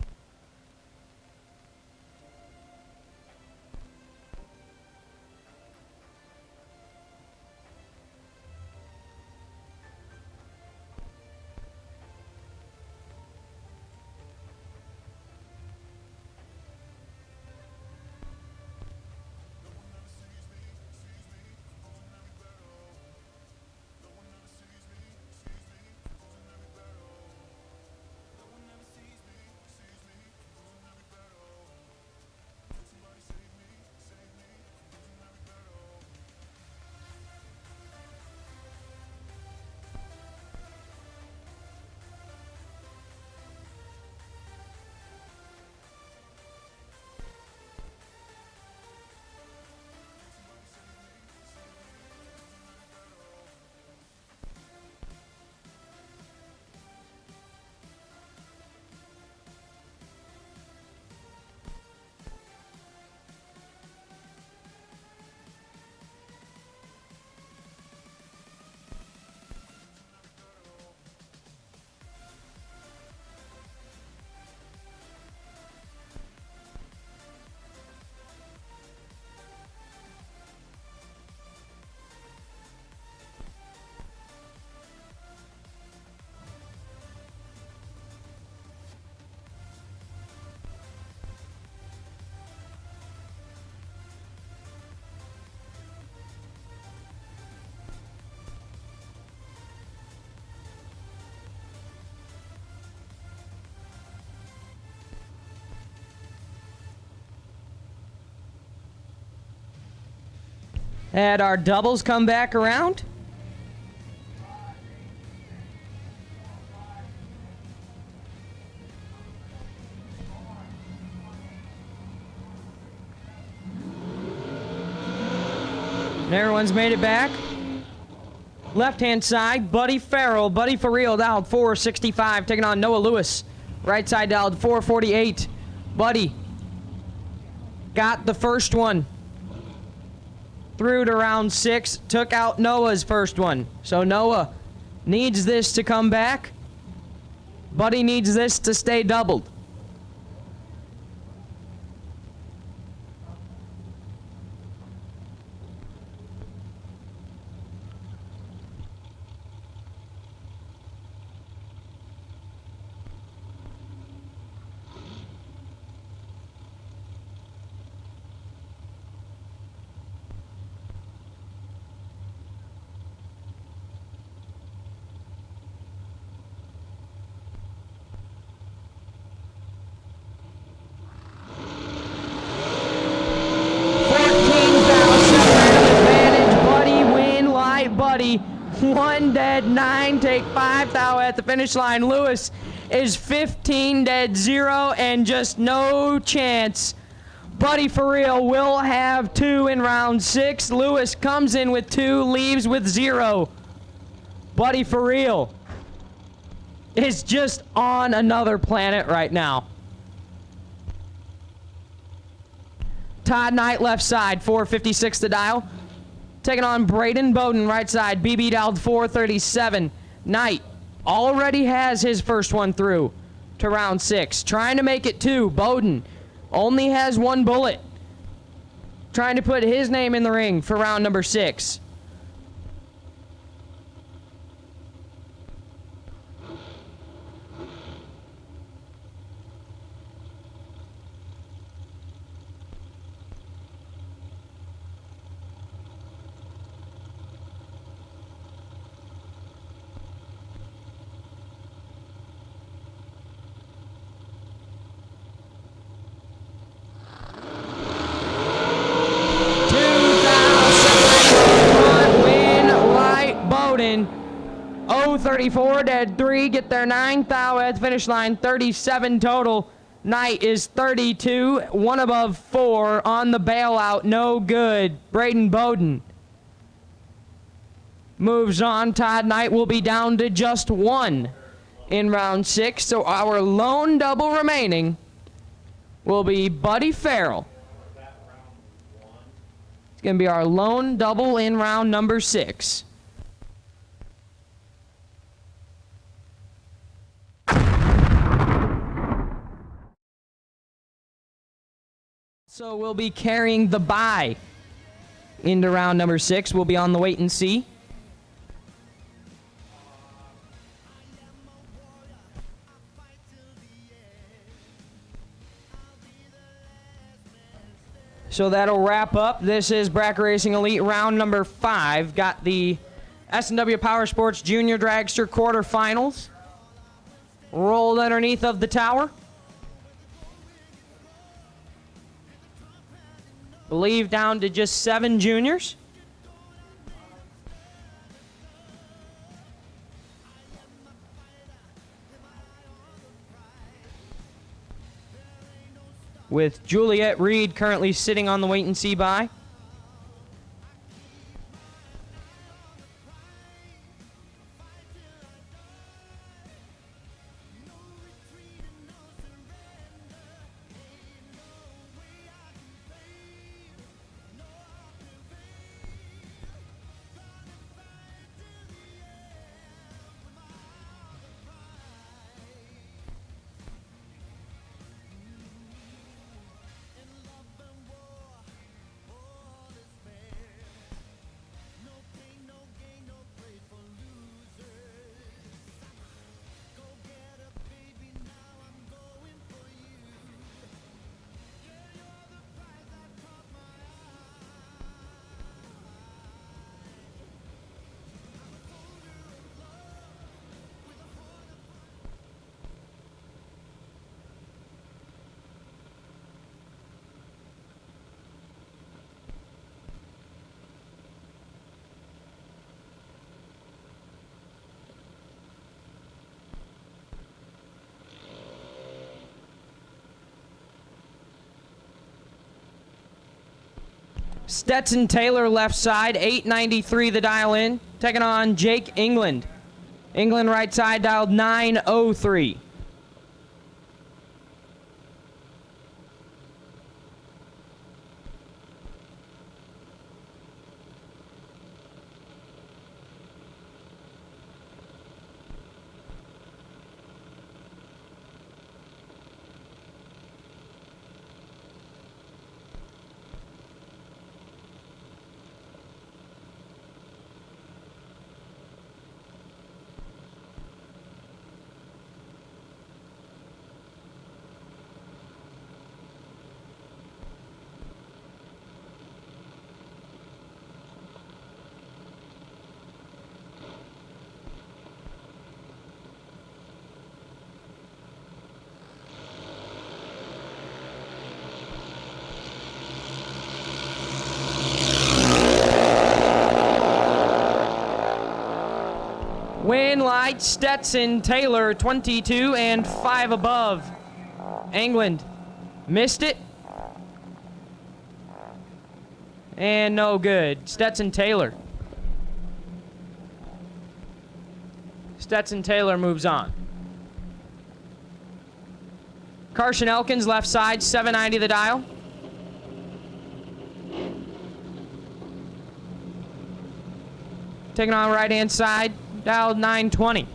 Had our doubles come back around. And everyone's made it back. Left-hand side, Buddy Farrell. Buddy for real, dialed 465, taking on Noah Lewis. Right side dialed 448. Buddy got the first one. Through to round 6, took out Noah's first one. So Noah needs this to come back. Buddy needs this to stay doubled. Buddy, 1 dead, 9, take 5 thou at the finish line. Lewis is 15 dead, 0, and just no chance. Buddy for real will have 2 in round 6. Lewis comes in with 2, leaves with 0. Buddy for real is just on another planet right now. Todd Knight left side, 456 to dial. Taking on Braden Bowden, right side, BB dialed 437. Knight already has his first one through to round 6. Trying to make it 2. Bowden only has 1 bullet. Trying to put his name in the ring for round number 6. Bowden, 034 dead, 3, get their 9th thou at the finish line, 37 total. Knight is 32, 1 above 4 on the bailout, no good. Braden Bowden moves on. Todd Knight will be down to just 1 in round 6, so our lone double remaining will be Buddy Farrell. It's going to be our lone double in round number 6. So we'll be carrying the bye into round number 6. We'll be on the wait and see. So that'll wrap up. This is Bracket Racing Elite round number 5. Got the S&W Powersports Junior Dragster quarterfinals rolled underneath of the tower. Believe down to just 7 juniors. With Juliet Reed currently sitting on the wait and see bye. Stetson Taylor left side, 893 the dial in. Taking on Jake England. England right side dialed 903. Win light, Stetson Taylor, 22 and 5 above. England missed it. And no good. Stetson Taylor. Stetson Taylor moves on. Carson Elkins left side, 790 the dial. Taking on right hand side, dialed 920.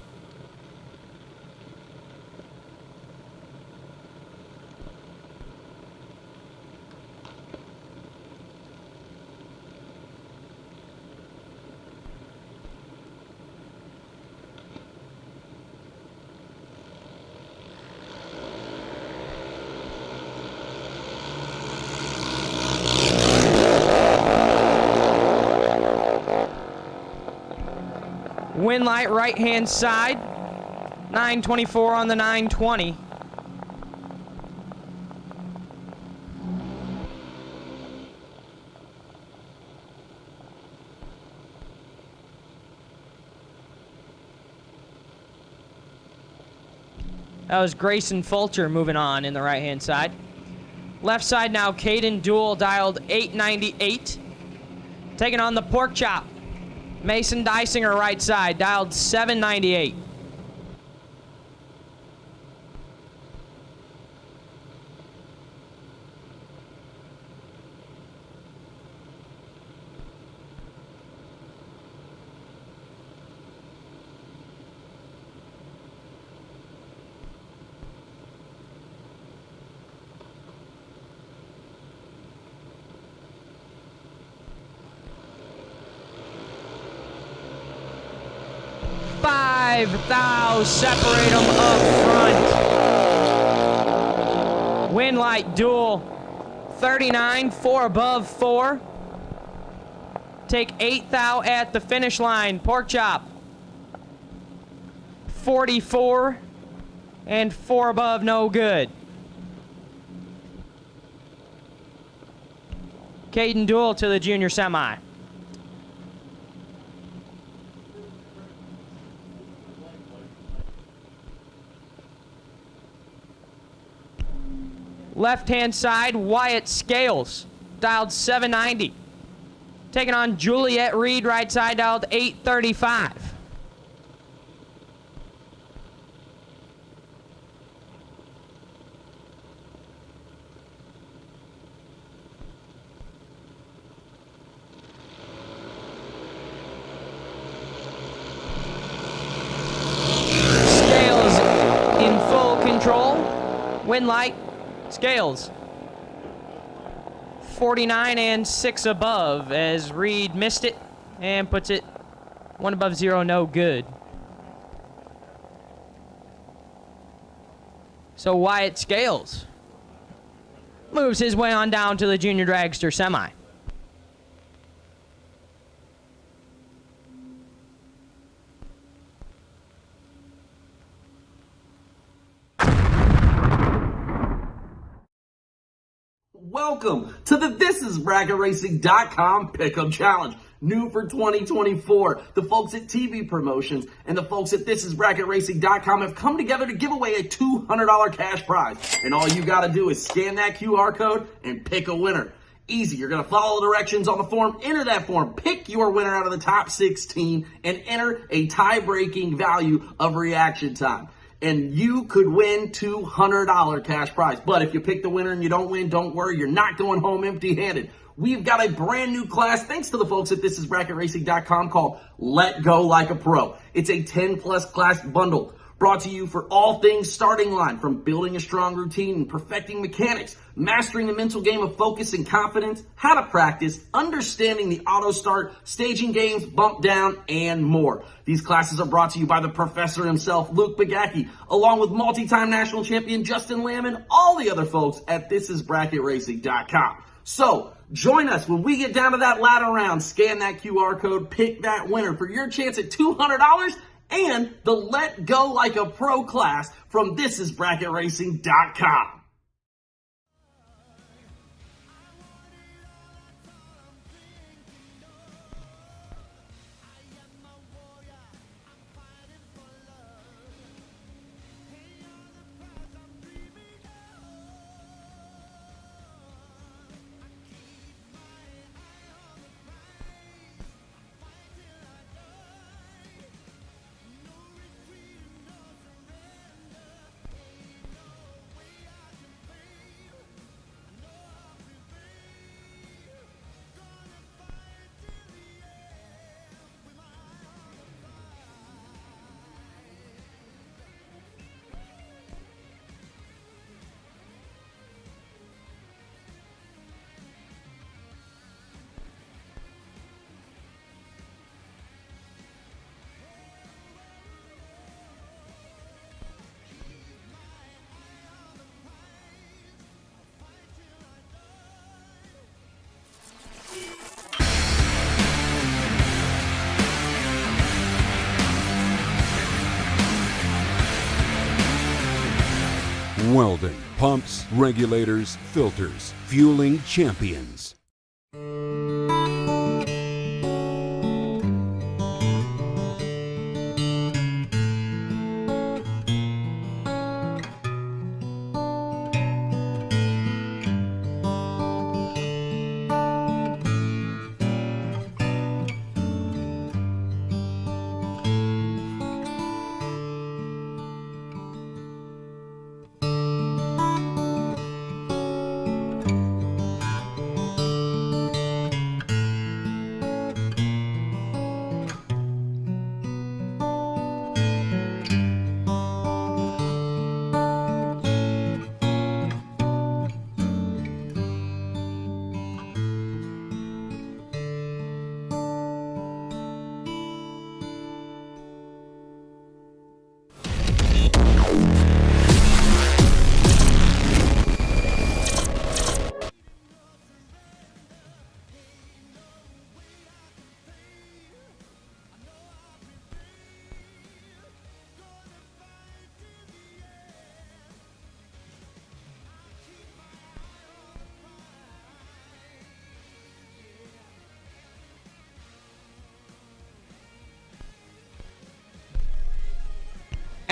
Win light right hand side, 924 on the 920. That was Grayson Fulcher moving on in the right hand side. Left side now, Caden Duell dialed 898. Taking on the pork chop. Mason Dysinger right side, dialed 798. 5 thou separate them up front. Win light duel 39, 4 above 4. Take 8 thou at the finish line. Pork chop 44 and 4 above, no good. Caden duel to the junior semi. Left-hand side, Wyatt Scales, dialed 790. Taking on Juliet Reed, right side, dialed 835. Scales in full control. Win light. Scales 49 and 6 above as Reed missed it and puts it 1 above 0, no good. So Wyatt Scales moves his way on down to the junior dragster semi. Welcome to the ThisIsBracketRacing.com Pick'em Challenge. New for 2024. The folks at TV Promotions and the folks at ThisIsBracketRacing.com have come together to give away a $200 cash prize. And all you got to do is scan that QR code and pick a winner. Easy. You're going to follow the directions on the form, enter that form, pick your winner out of the top 16, and enter a tie-breaking value of reaction time. And you could win $200 cash prize. But if you pick the winner and you don't win, don't worry. You're not going home empty-handed. We've got a brand new class, thanks to the folks at ThisIsBracketRacing.com, called Let Go Like a Pro. It's a 10-plus class bundle brought to you for all things starting line, from building a strong routine and perfecting mechanics, mastering the mental game of focus and confidence, how to practice, understanding the auto start, staging games, bump down, and more. These classes are brought to you by the professor himself, Luke Bagacki, along with multi-time national champion Justin Lamb and all the other folks at ThisIsBracketRacing.com. So, join us when we get down to that ladder round. Scan that QR code, pick that winner for your chance at $200 and the Let Go Like a Pro class from ThisIsBracketRacing.com. Weldon pumps, regulators, filters, fueling champions.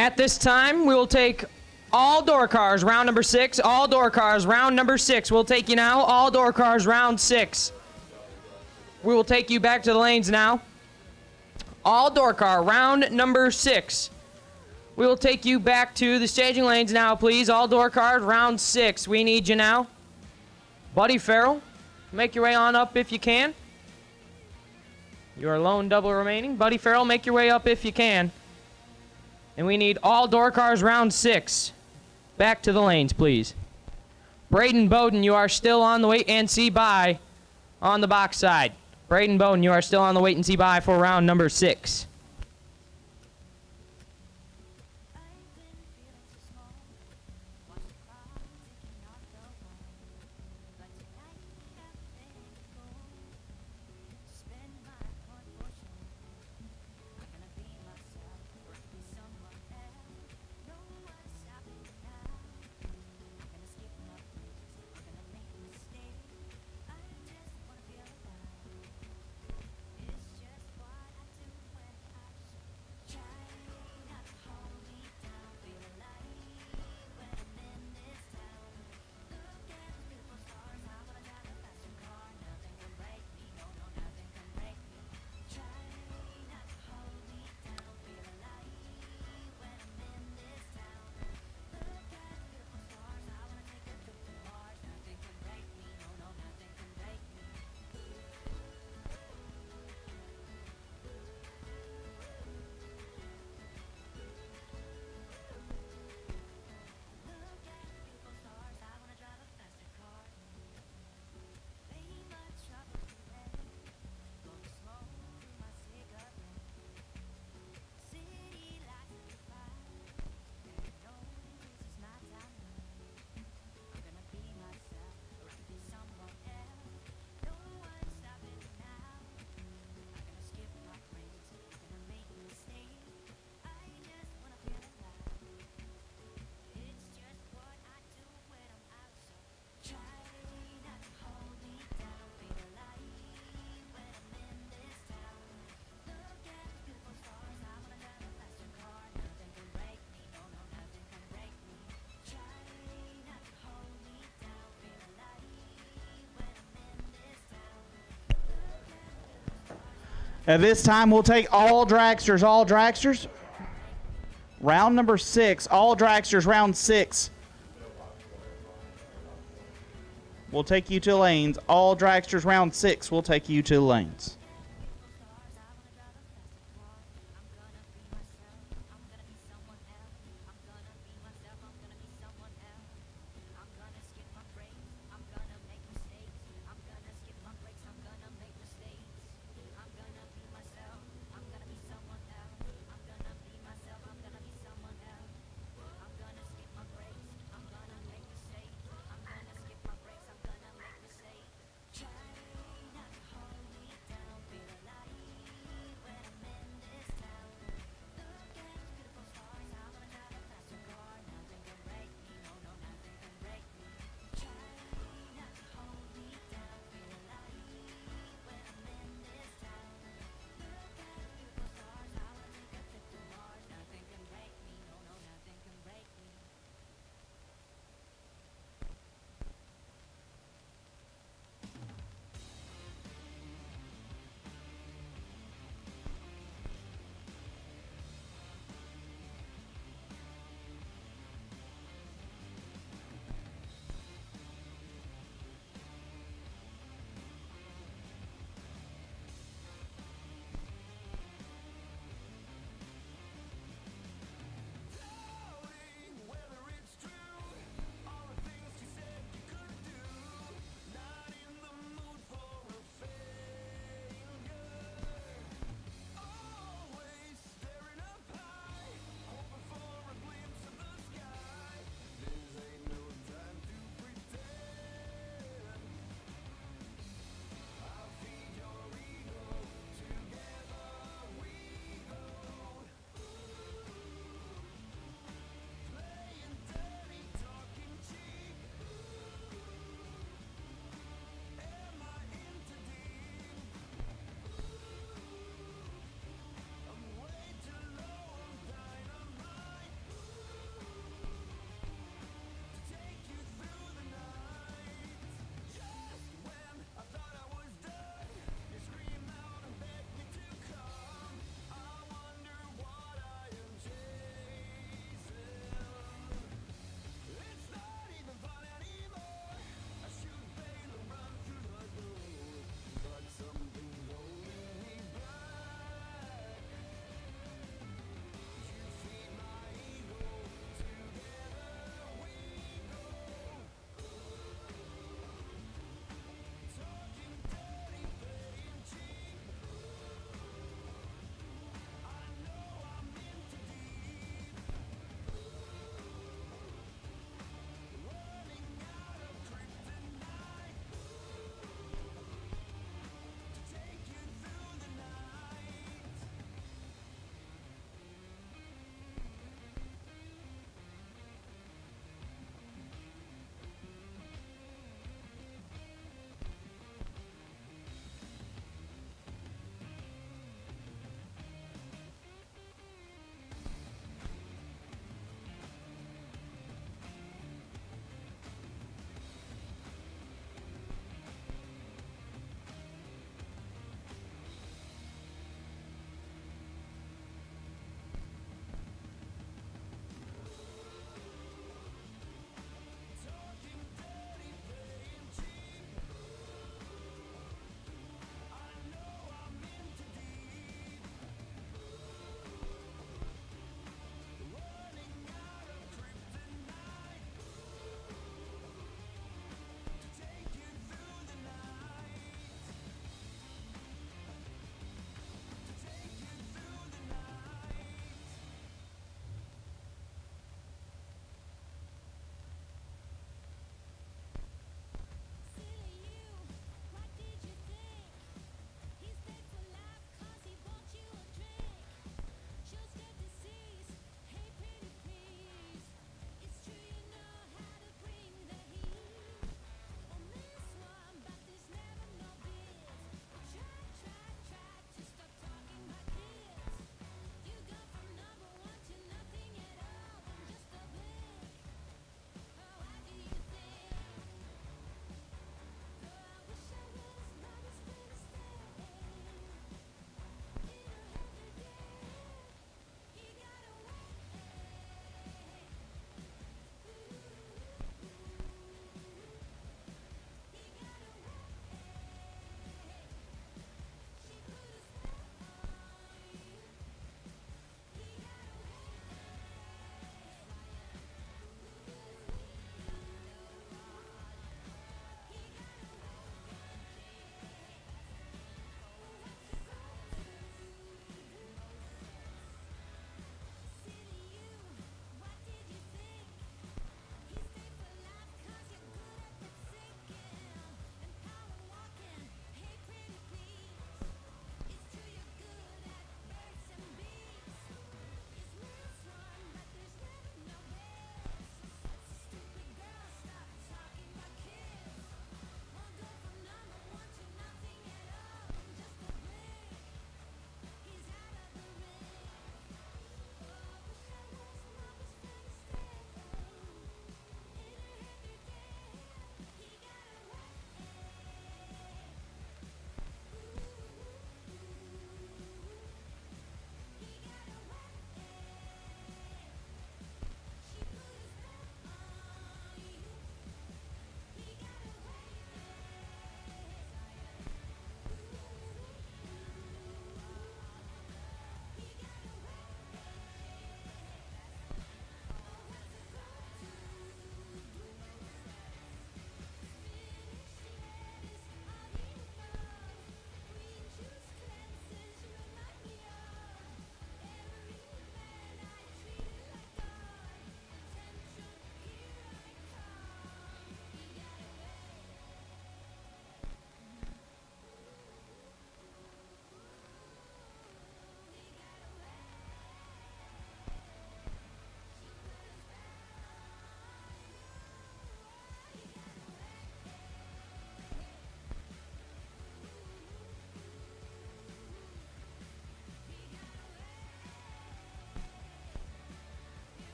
At this time, we will take all door cars, round number 6. All door cars, round number 6. We'll take you now. All door cars, round 6. We will take you back to the lanes now. All door car, round number 6. We will take you back to the staging lanes now, please. All door cars, round 6. We need you now. Buddy Farrell, make your way on up if you can. Your lone double remaining. Buddy Farrell, make your way up if you can. And we need all door cars, round 6. Back to the lanes, please. Braden Bowden, you are still on the wait and see by on the box side. Braden Bowden, you are still on the wait and see by for round number 6. At this time, we'll take all dragsters. All dragsters. Round number 6. All dragsters, round 6. We'll take you to lanes. All dragsters, round 6. We'll take you to lanes.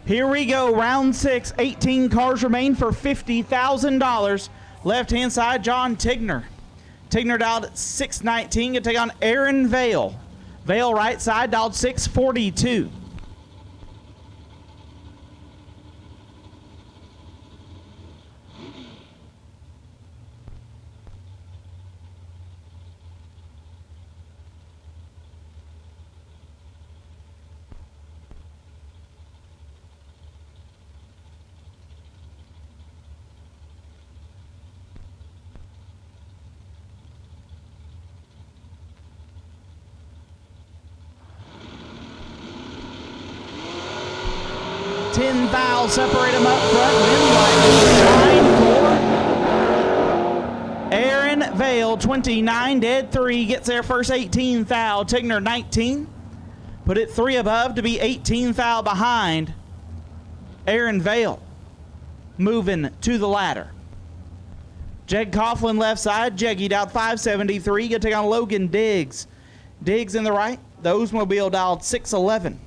Here we go, round 6. 18 cars remain for $50,000. Left-hand side, John Tigner. Tigner dialed at 619, gonna take on Aaron Vale. Vale right side, dialed 642. $10,000, separate them up front. Win for Aaron Vale, 29, dead 3, gets there first. 18,000, Tigner 19. Put it 3 above to be 18,000 behind. Aaron Vale moving to the ladder. Jeg Coughlin left side, Jeggy dialed 573, gonna take on Logan Diggs. Diggs in the right, the Oldsmobile dialed 611.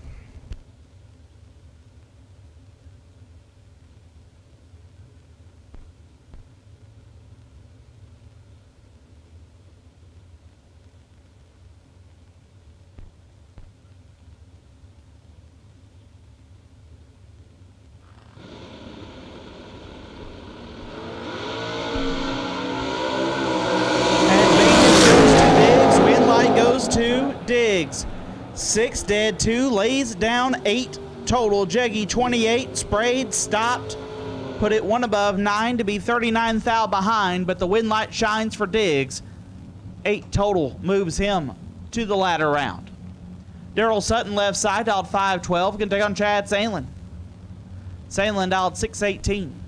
Diggs, 6 dead, 2 lays down, 8 total. Jeggy 28, sprayed, stopped, put it 1 above, 9 to be 39,000 behind, but the win light shines for Diggs. 8 total moves him to the ladder round. Daryl Sutton left side, dialed 512, can take on Chad Sandlin. Sandlin dialed 618.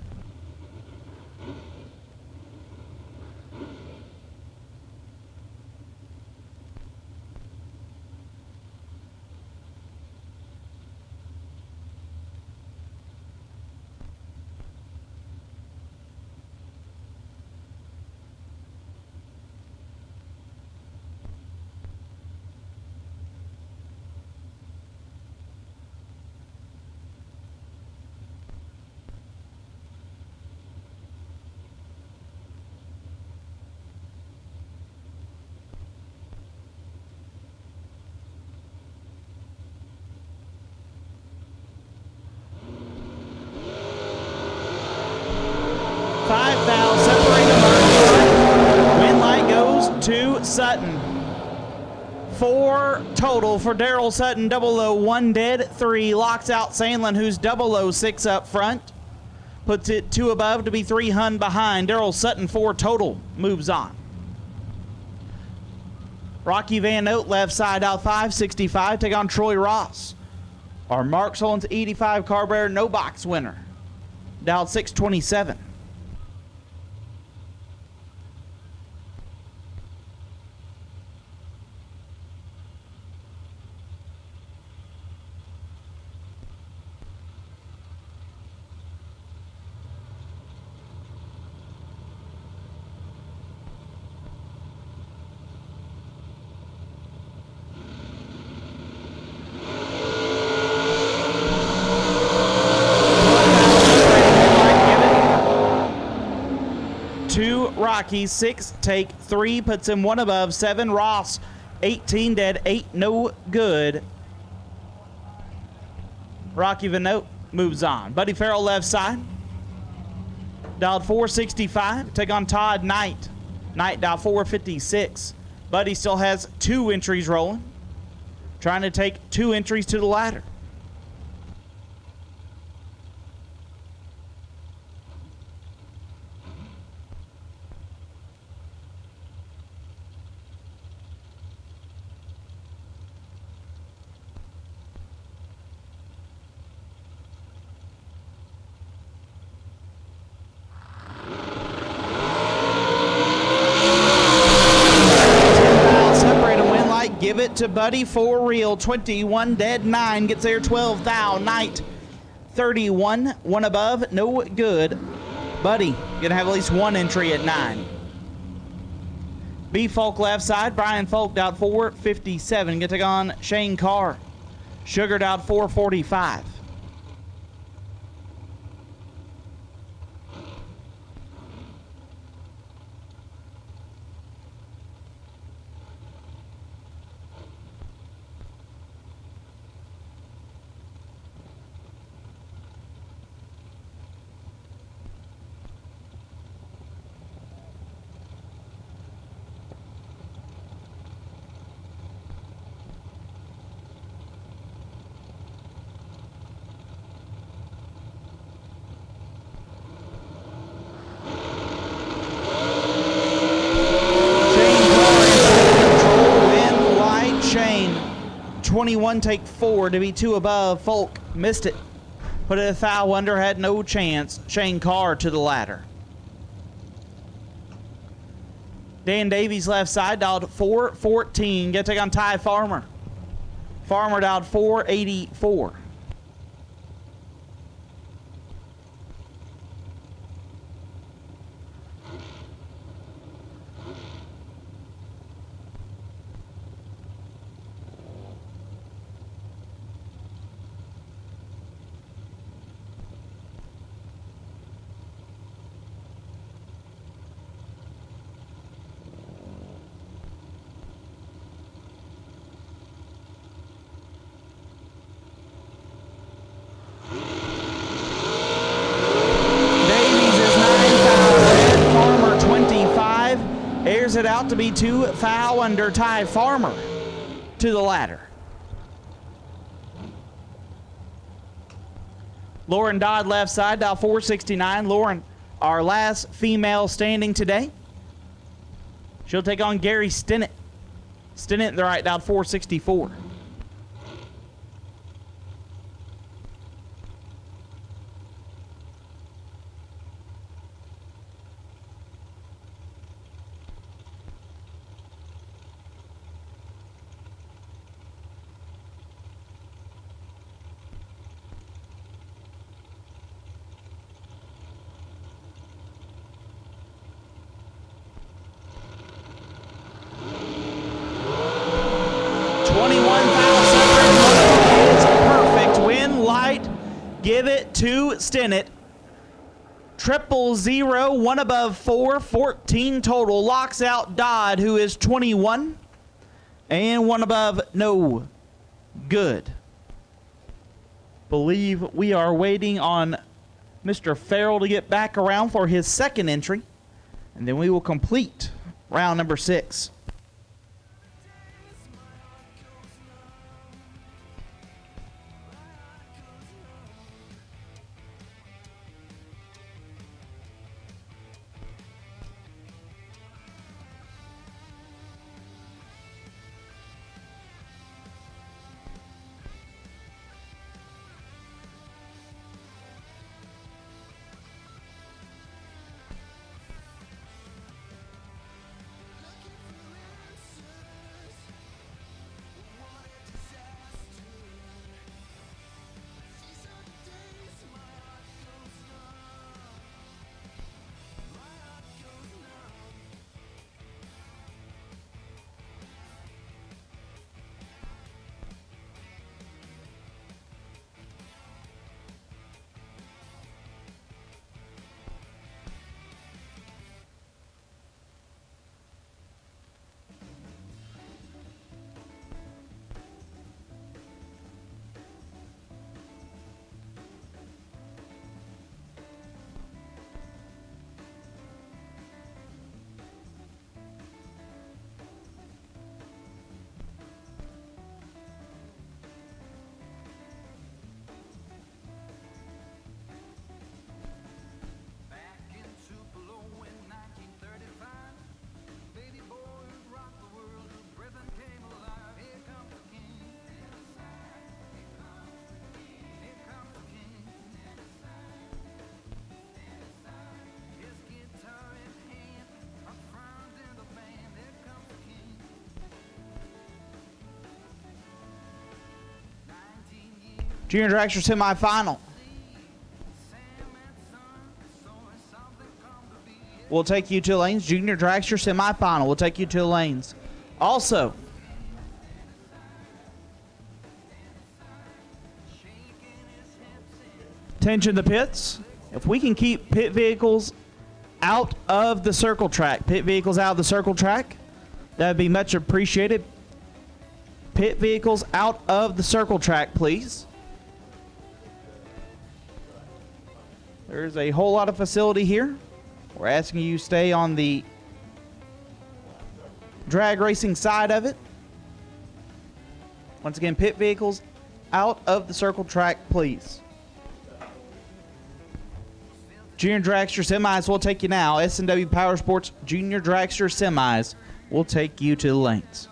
Sutton. 4 total for Daryl Sutton. 001 dead, 3 locks out Sandlin, who's 006 up front. Puts it 2 above to be 3 hun behind. Daryl Sutton 4 total moves on. Rocky Van Note left side out 565. Take on Troy Ross. Our Mark Sullens 85 carburetor no box winner. Dialed 627. Rocky 6 take 3 puts him 1 above. 7 Ross 18 dead, 8 no good. Rocky Vanote moves on. Buddy Farrell left side, dialed 465. Take on Todd Knight. Knight dialed 456. Buddy still has 2 entries rolling, trying to take 2 entries to the ladder. Give it to Buddy for real. 21 dead, 9 gets there. 12,000. Knight 31, 1 above, no good. Buddy gonna have at least 1 entry at 9. B Folk left side. Brian Folk out 457. Gonna take on Shane Carr. Sugar out 445. 21, take 4 to be 2 above. Folk missed it. Put it a thou under, had no chance. Shane Carr to the ladder. Dan Davies left side, dialed 414. Get to take on Ty Farmer. Farmer dialed 484. Airs it out to be 2 foul under. Ty Farmer to the ladder. Lauren Dodd left side, dial 469. Lauren, our last female standing today. She'll take on Gary Stinnett. Stinnett, the right, dial 464. Give it to Stinnett. 000, 1 above 4, 14 total. Locks out Dodd, who is 21. And 1 above, no good. Believe we are waiting on Mr. Farrell to get back around for his second entry. And then we will complete round number 6. Junior Dragster semifinal. We'll take you to lanes. Junior Dragster semifinal. We'll take you to lanes. Also, attention the pits. If we can keep pit vehicles out of the circle track, that would be much appreciated. Pit vehicles out of the circle track, please. There's a whole lot of facility here. We're asking you to stay on the drag racing side of it. Once again, pit vehicles out of the circle track, please. Junior Dragster semis will take you now. S&W Powersports Junior Dragster semis will take you to the lanes.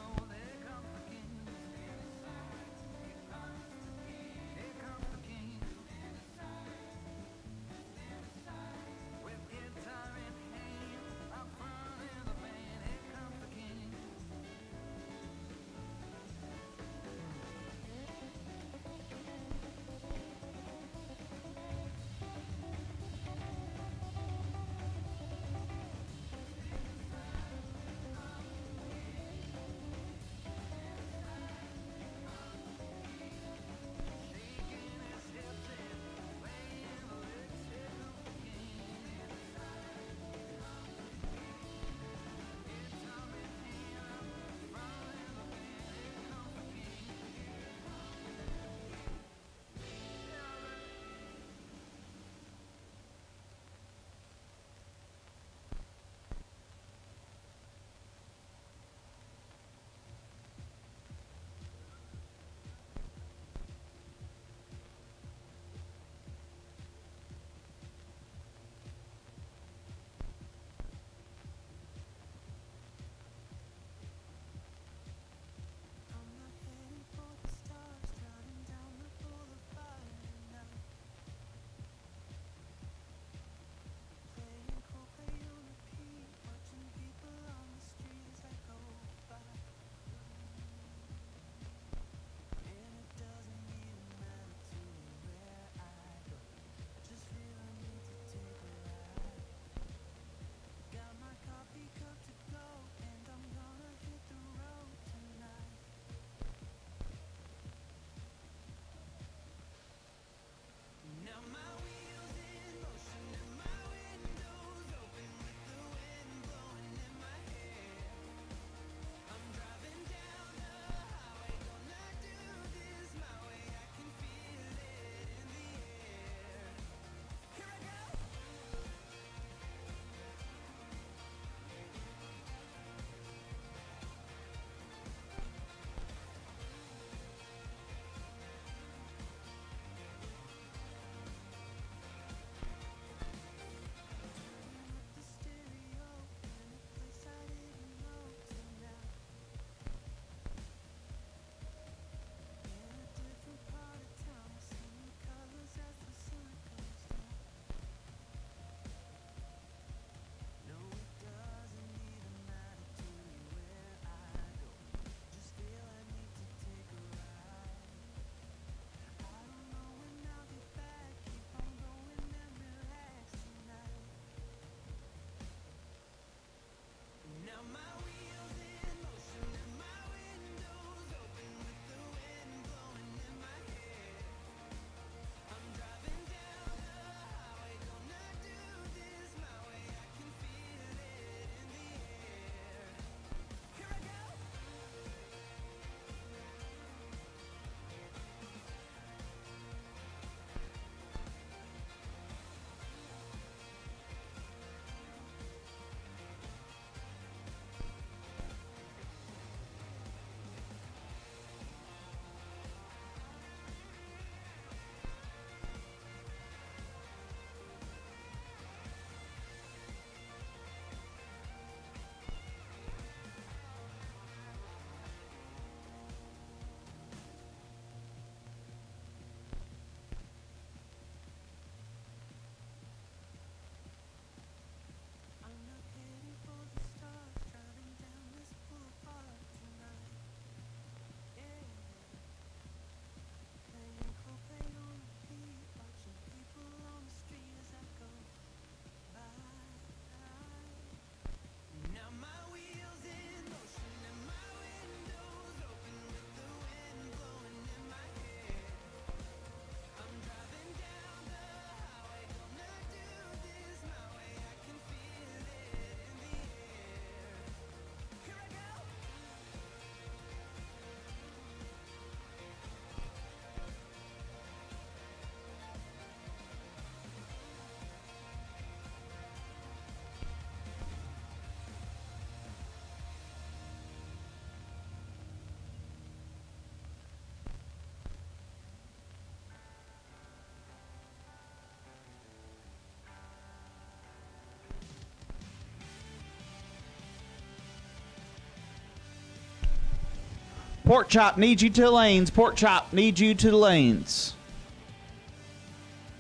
Pork Chop, need you to the lanes. Pork Chop, need you to the lanes.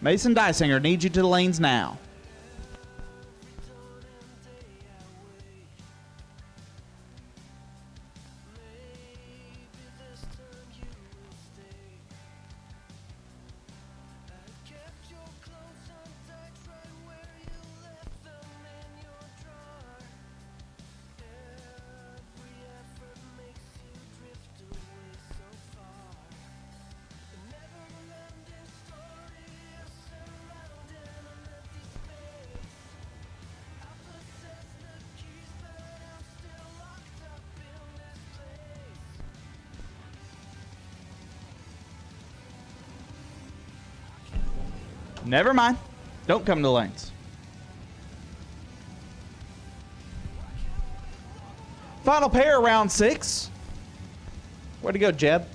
Mason Dysinger, need you to the lanes now. Never mind. Don't come to the lanes. Final pair, round 6. Where'd he go, Jeb?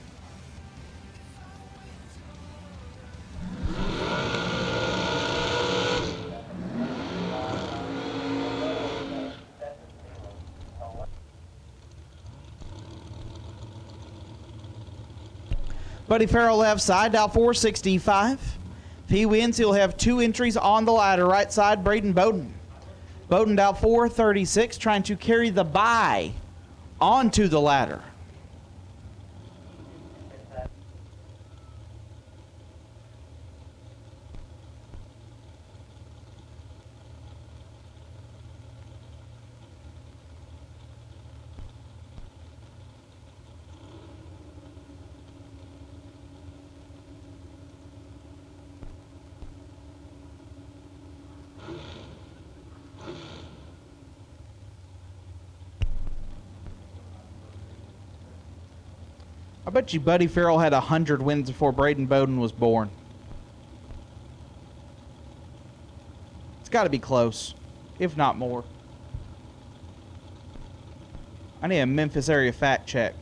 Buddy Farrell left side, dial 465. If he wins, he'll have 2 entries on the ladder. Right side, Braden Bowden. Bowden dial 436, trying to carry the bye onto the ladder. I bet you Buddy Farrell had 100 wins before Braden Bowden was born. It's got to be close, if not more. I need a Memphis area fact check.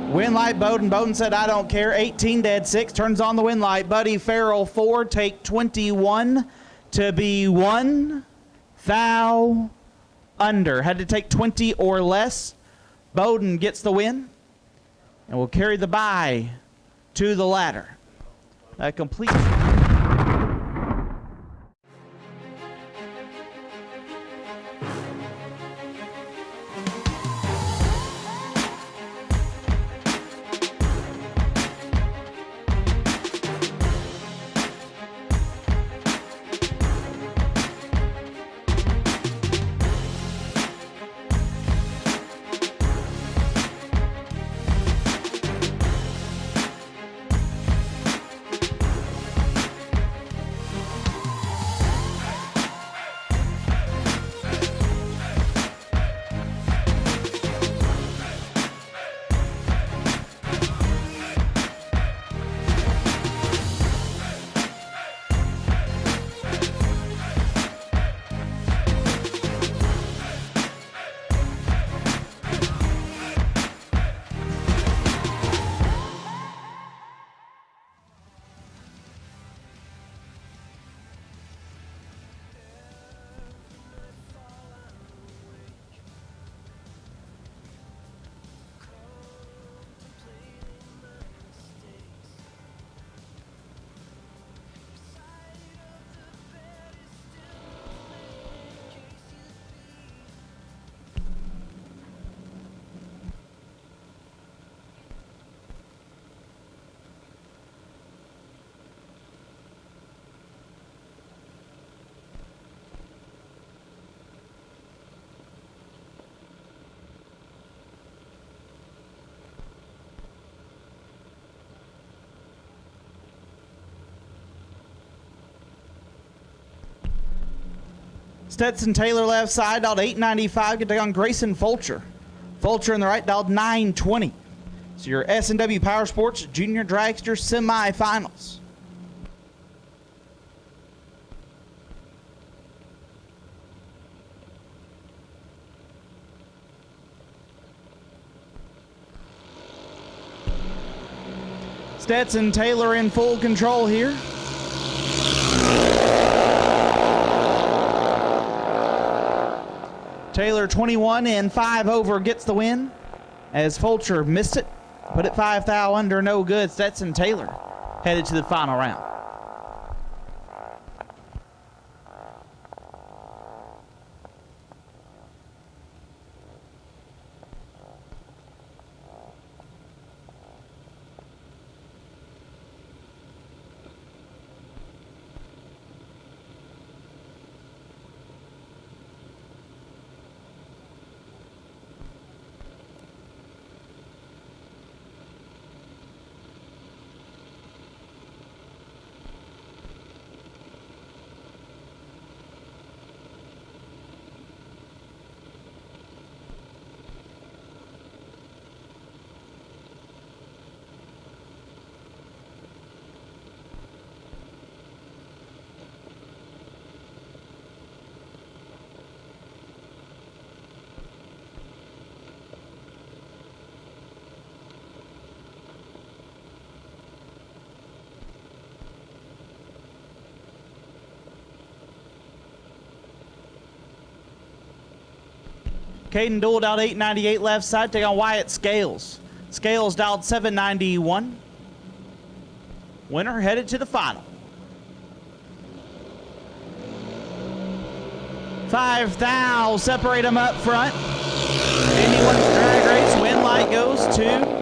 Win light, Bowden. Bowden said, I don't care. 18 dead, 6. Turns on the win light. Buddy Farrell, 4. Take 21 to be 1 thou under. Had to take 20 or less. Bowden gets the win and will carry the bye to the ladder. That completes. Stetson Taylor left side, dialed 895, get on Grayson Fulcher. Fulcher in the right, dialed 920. So your S&W Powersports Junior Dragster semifinals. Stetson Taylor in full control here. Taylor 21 and 5 over gets the win as Fulcher missed it. Put it 5 thou under, no good. Stetson Taylor headed to the final round. Caden Dool dialed 898 left side, take on Wyatt Scales. Scales dialed 791. Winner headed to the final. 5 thou separate them up front. Anyone's drag race win light goes to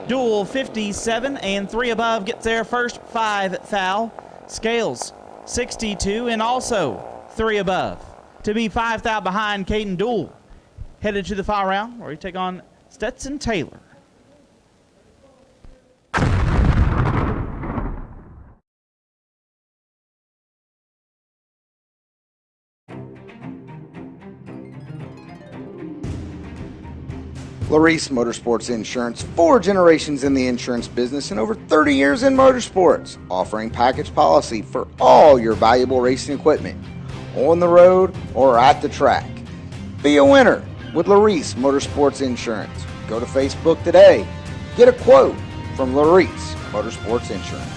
Dool 57 and 3 above gets their first 5 thou. Scales 62 and also 3 above to be 5 thou behind Caden Dool. Headed to the final round where we take on Stetson Taylor. Larice Motorsports Insurance, 4 generations in the insurance business and over 30 years in motorsports, offering package policy for all your valuable racing equipment, on the road or at the track. Be a winner with Larice Motorsports Insurance. Go to Facebook today. Get a quote from Larice Motorsports Insurance.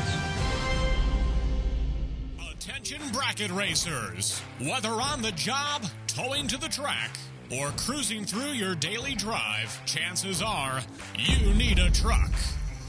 Attention bracket racers. Whether on the job, towing to the track, or cruising through your daily drive, chances are you need a truck.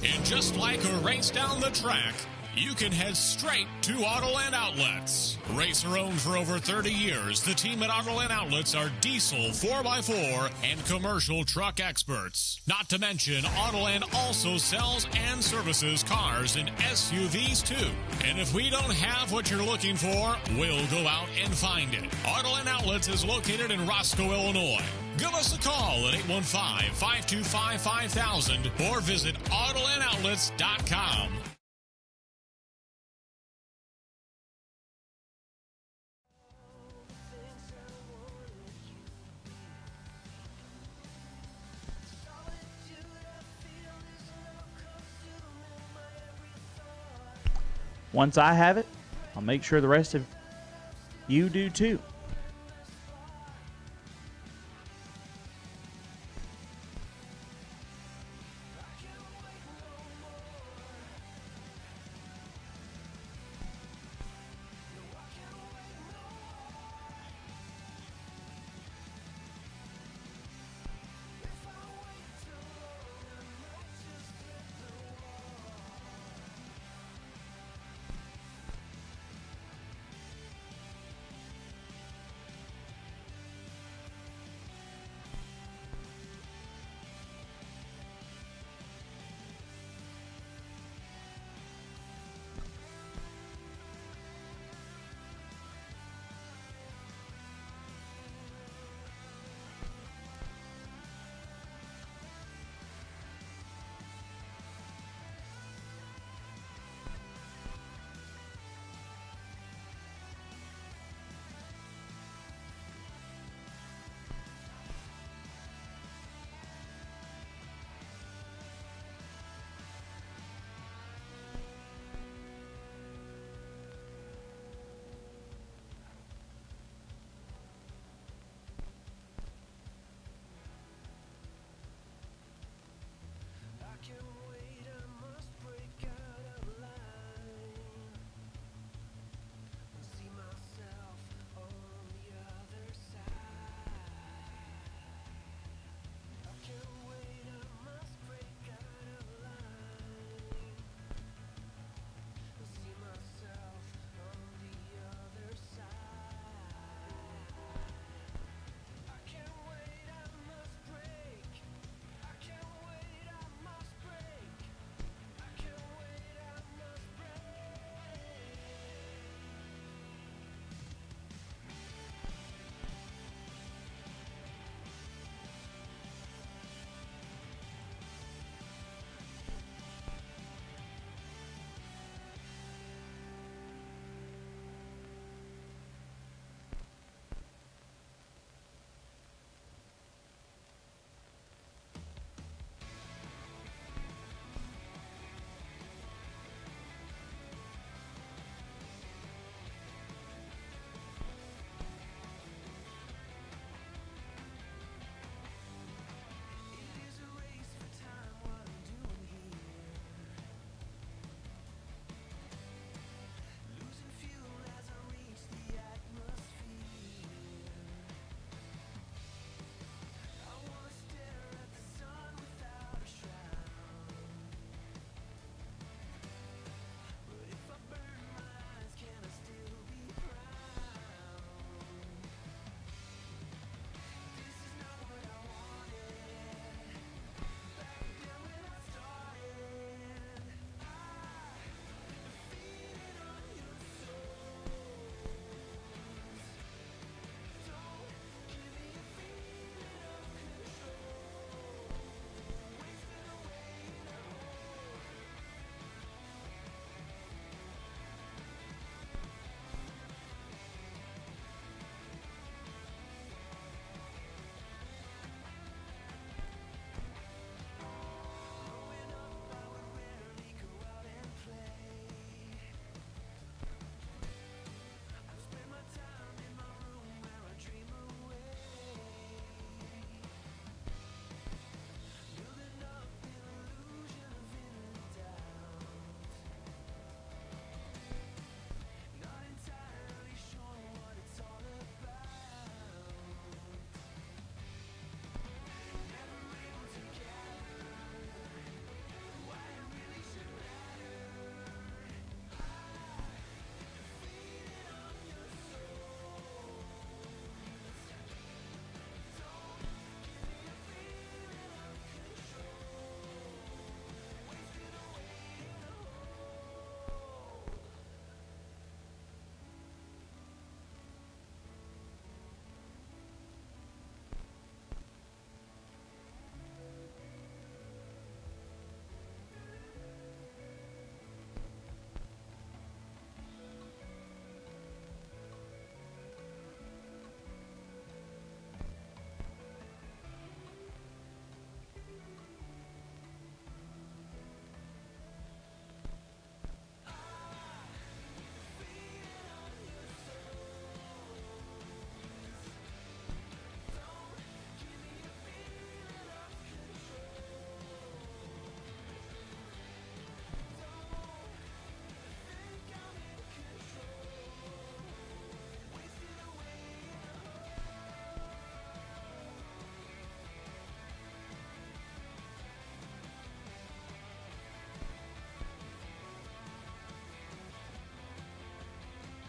And just like a race down the track, you can head straight to Autoland Outlets. Racer owned for over 30 years, the team at Autoland Outlets are diesel 4x4 and commercial truck experts. Not to mention, Autoland also sells and services cars and SUVs too. And if we don't have what you're looking for, we'll go out and find it. Autoland Outlets is located in Roscoe, Illinois. Give us a call at 815-525-5000 or visit AutolandOutlets.com. Once I have it, I'll make sure the rest of you do too.